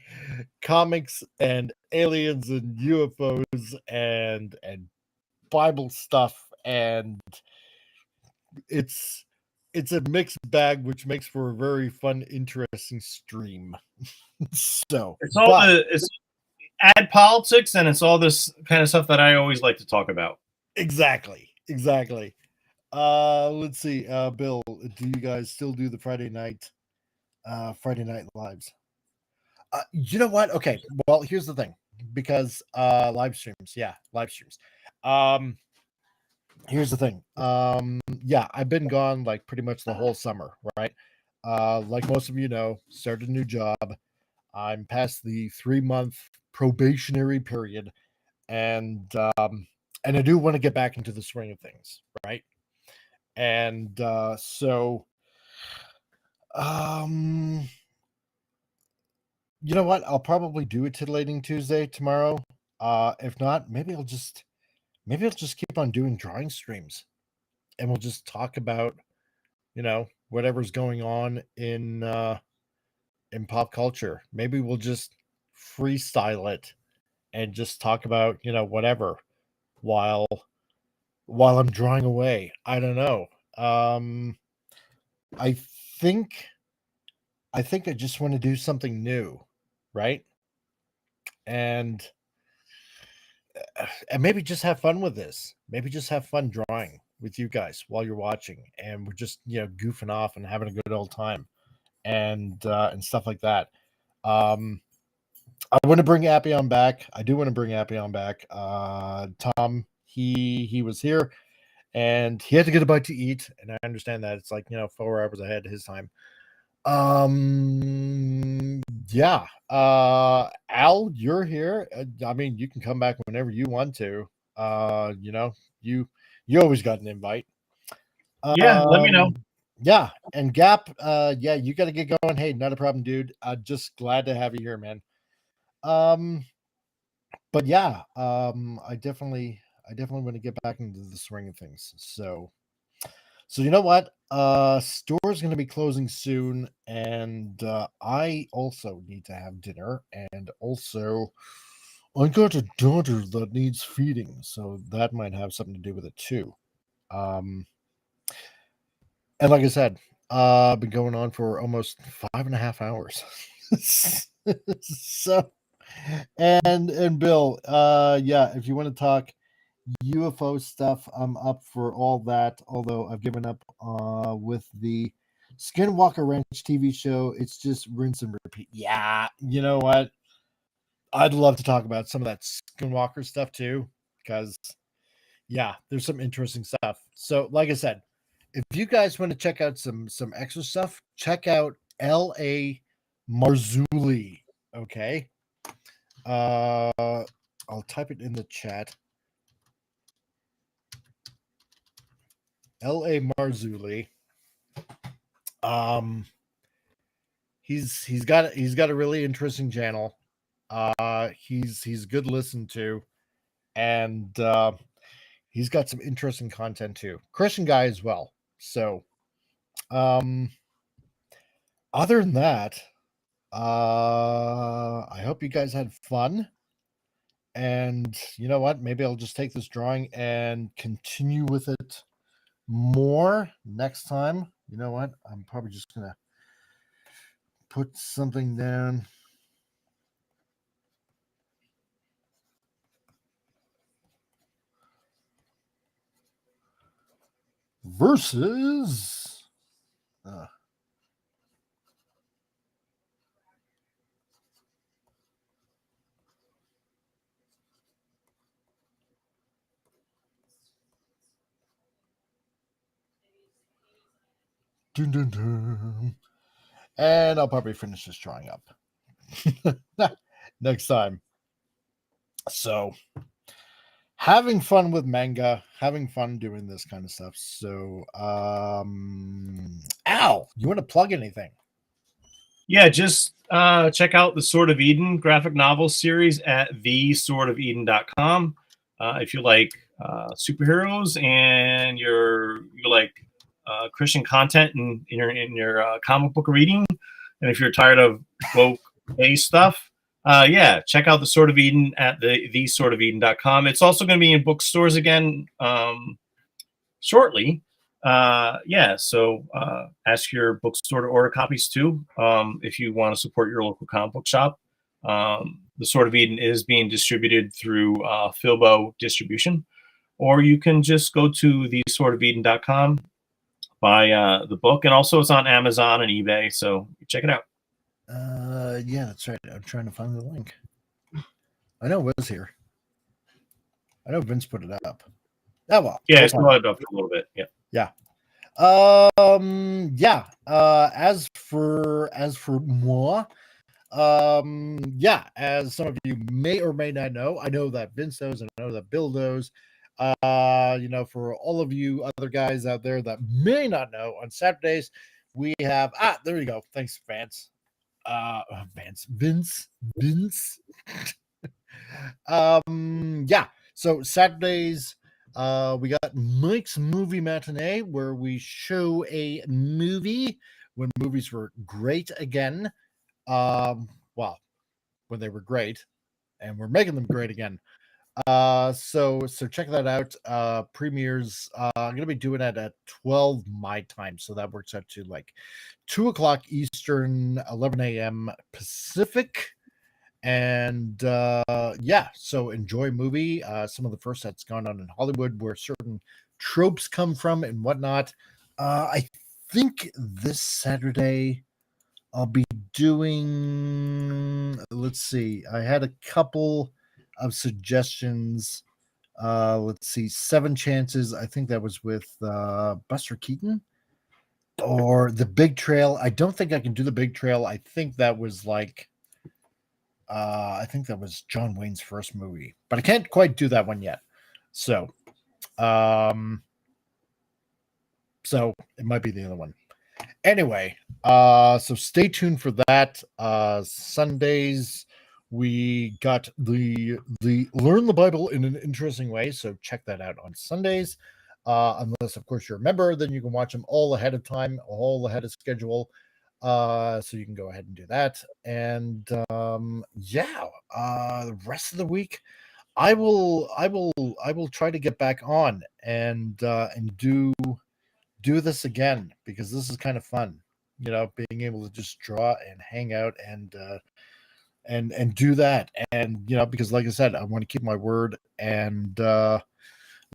comics and aliens and UFOs and Bible stuff, and it's a mixed bag, which makes for a very fun, interesting stream. So it's all it's add politics, and it's all this kind of stuff that I always like to talk about. Exactly. Let's see, Bill, do you guys still do the Friday night lives? You know what? Okay, well, here's the thing, because live streams. Here's the thing. Yeah, I've been gone like pretty much the whole summer, right? Like most of you know, started a new job. I'm past the 3-month probationary period, and I do want to get back into the swing of things, right? And so you know what? I'll probably do a titillating Tuesday tomorrow. If not, maybe I'll just keep on doing drawing streams, and we'll just talk about whatever's going on in pop culture. Maybe we'll just freestyle it and just talk about whatever while I'm drawing away. I don't know. I think I just want to do something new, right? And maybe just have fun with this. Maybe just have fun drawing with you guys while you're watching, and we're just goofing off and having a good old time, and stuff like that. I want to bring Appion back. I do want to bring Appion back. Tom, he was here, and he had to get a bite to eat, and I understand that it's like 4 hours ahead of his time. Yeah. Al, you're here. I mean, you can come back whenever you want to. You always got an invite. Yeah, let me know. Yeah, and Gap, yeah, you got to get going. Hey, not a problem, dude. Just glad to have you here, man. But yeah, I definitely want to get back into the swing of things. So you know what? Store's going to be closing soon, and I also need to have dinner, and also I got a daughter that needs feeding, so that might have something to do with it too. And like I said, been going on for almost 5.5 hours. So, and Bill, yeah, if you want to talk UFO stuff, I'm up for all that. Although I've given up with the Skinwalker Ranch TV show. It's just rinse and repeat. Yeah, you know what? I'd love to talk about some of that Skinwalker stuff too, because yeah, there's some interesting stuff. So, like I said, if you guys want to check out some extra stuff, check out L.A. Marzulli. Okay, I'll type it in the chat. L.A. Marzulli. He's got a really interesting channel. He's good to listen to, and he's got some interesting content too. Christian guy as well. So, other than that, I hope you guys had fun. And you know what? Maybe I'll just take this drawing and continue with it more next time. You know what? I'm probably just gonna put something down. Versus dun, dun, dun. And I'll probably finish this drawing up next time. So, having fun with manga, having fun doing this kind of stuff. So, Al, you want to plug anything? Yeah, just check out the Sword of Eden graphic novel series at theswordofeden.com. If you like superheroes and you like Christian content in your comic book reading, and if you're tired of woke-based stuff, yeah, check out the Sword of Eden at theswordofeden.com. It's also going to be in bookstores again shortly. Yeah, so ask your bookstore to order copies too, if you want to support your local comic book shop. The Sword of Eden is being distributed through Filbo Distribution, or you can just go to theswordofeden.com, buy the book, and also it's on Amazon and eBay, so check it out. Yeah, that's right. I'm trying to find the link. I know it was here. I know Vince put it up. Oh well. Yeah, it's loaded up a little bit. Yeah. Yeah. Yeah. As for moi, yeah, as some of you may or may not know, I know that Vince knows, and I know that Bill knows. You know, for all of you other guys out there that may not know, on Saturdays we have there you go. Thanks, Vince. Vince. Yeah. So Saturdays, we got Mike's Movie Matinee, where we show a movie when movies were great again. Well, when they were great, and we're making them great again. So check that out. Premieres, I'm gonna be doing it at 12 my time, so that works out to like 2:00 Eastern, 11 a.m. Pacific. And yeah, so enjoy movie. Some of the first that's gone on in Hollywood, where certain tropes come from and whatnot. I think this Saturday I'll be doing, let's see, I had a couple of suggestions. Let's see, Seven Chances. I think that was with Buster Keaton, or The Big Trail. I don't think I can do The Big Trail. I think that was like I think that was John Wayne's first movie, but I can't quite do that one yet. So so it might be the other one. Anyway, so stay tuned for that. Sundays we got the Learn the Bible in an Interesting Way, so check that out on Sundays. Unless of course you're a member, then you can watch them all ahead of time, all ahead of schedule. So you can go ahead and do that. And yeah, the rest of the week I will try to get back on and do do this again, because this is kind of fun. You know, being able to just draw and hang out and do that. And, you know, because like I said, I want to keep my word and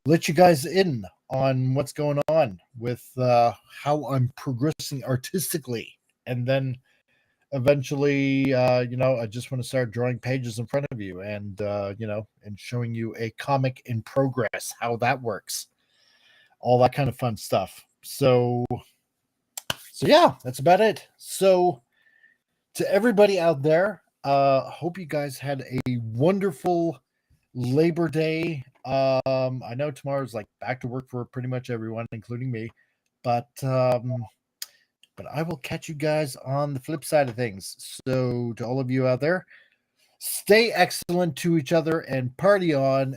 let you guys in on what's going on with how I'm progressing artistically. And then eventually, you know, I just want to start drawing pages in front of you and, you know, and showing you a comic in progress, how that works, all that kind of fun stuff. So yeah, that's about it. So to everybody out there, hope you guys had a wonderful Labor Day. I know tomorrow's like back to work for pretty much everyone, including me, but I will catch you guys on the flip side of things. So to all of you out there, stay excellent to each other and party on.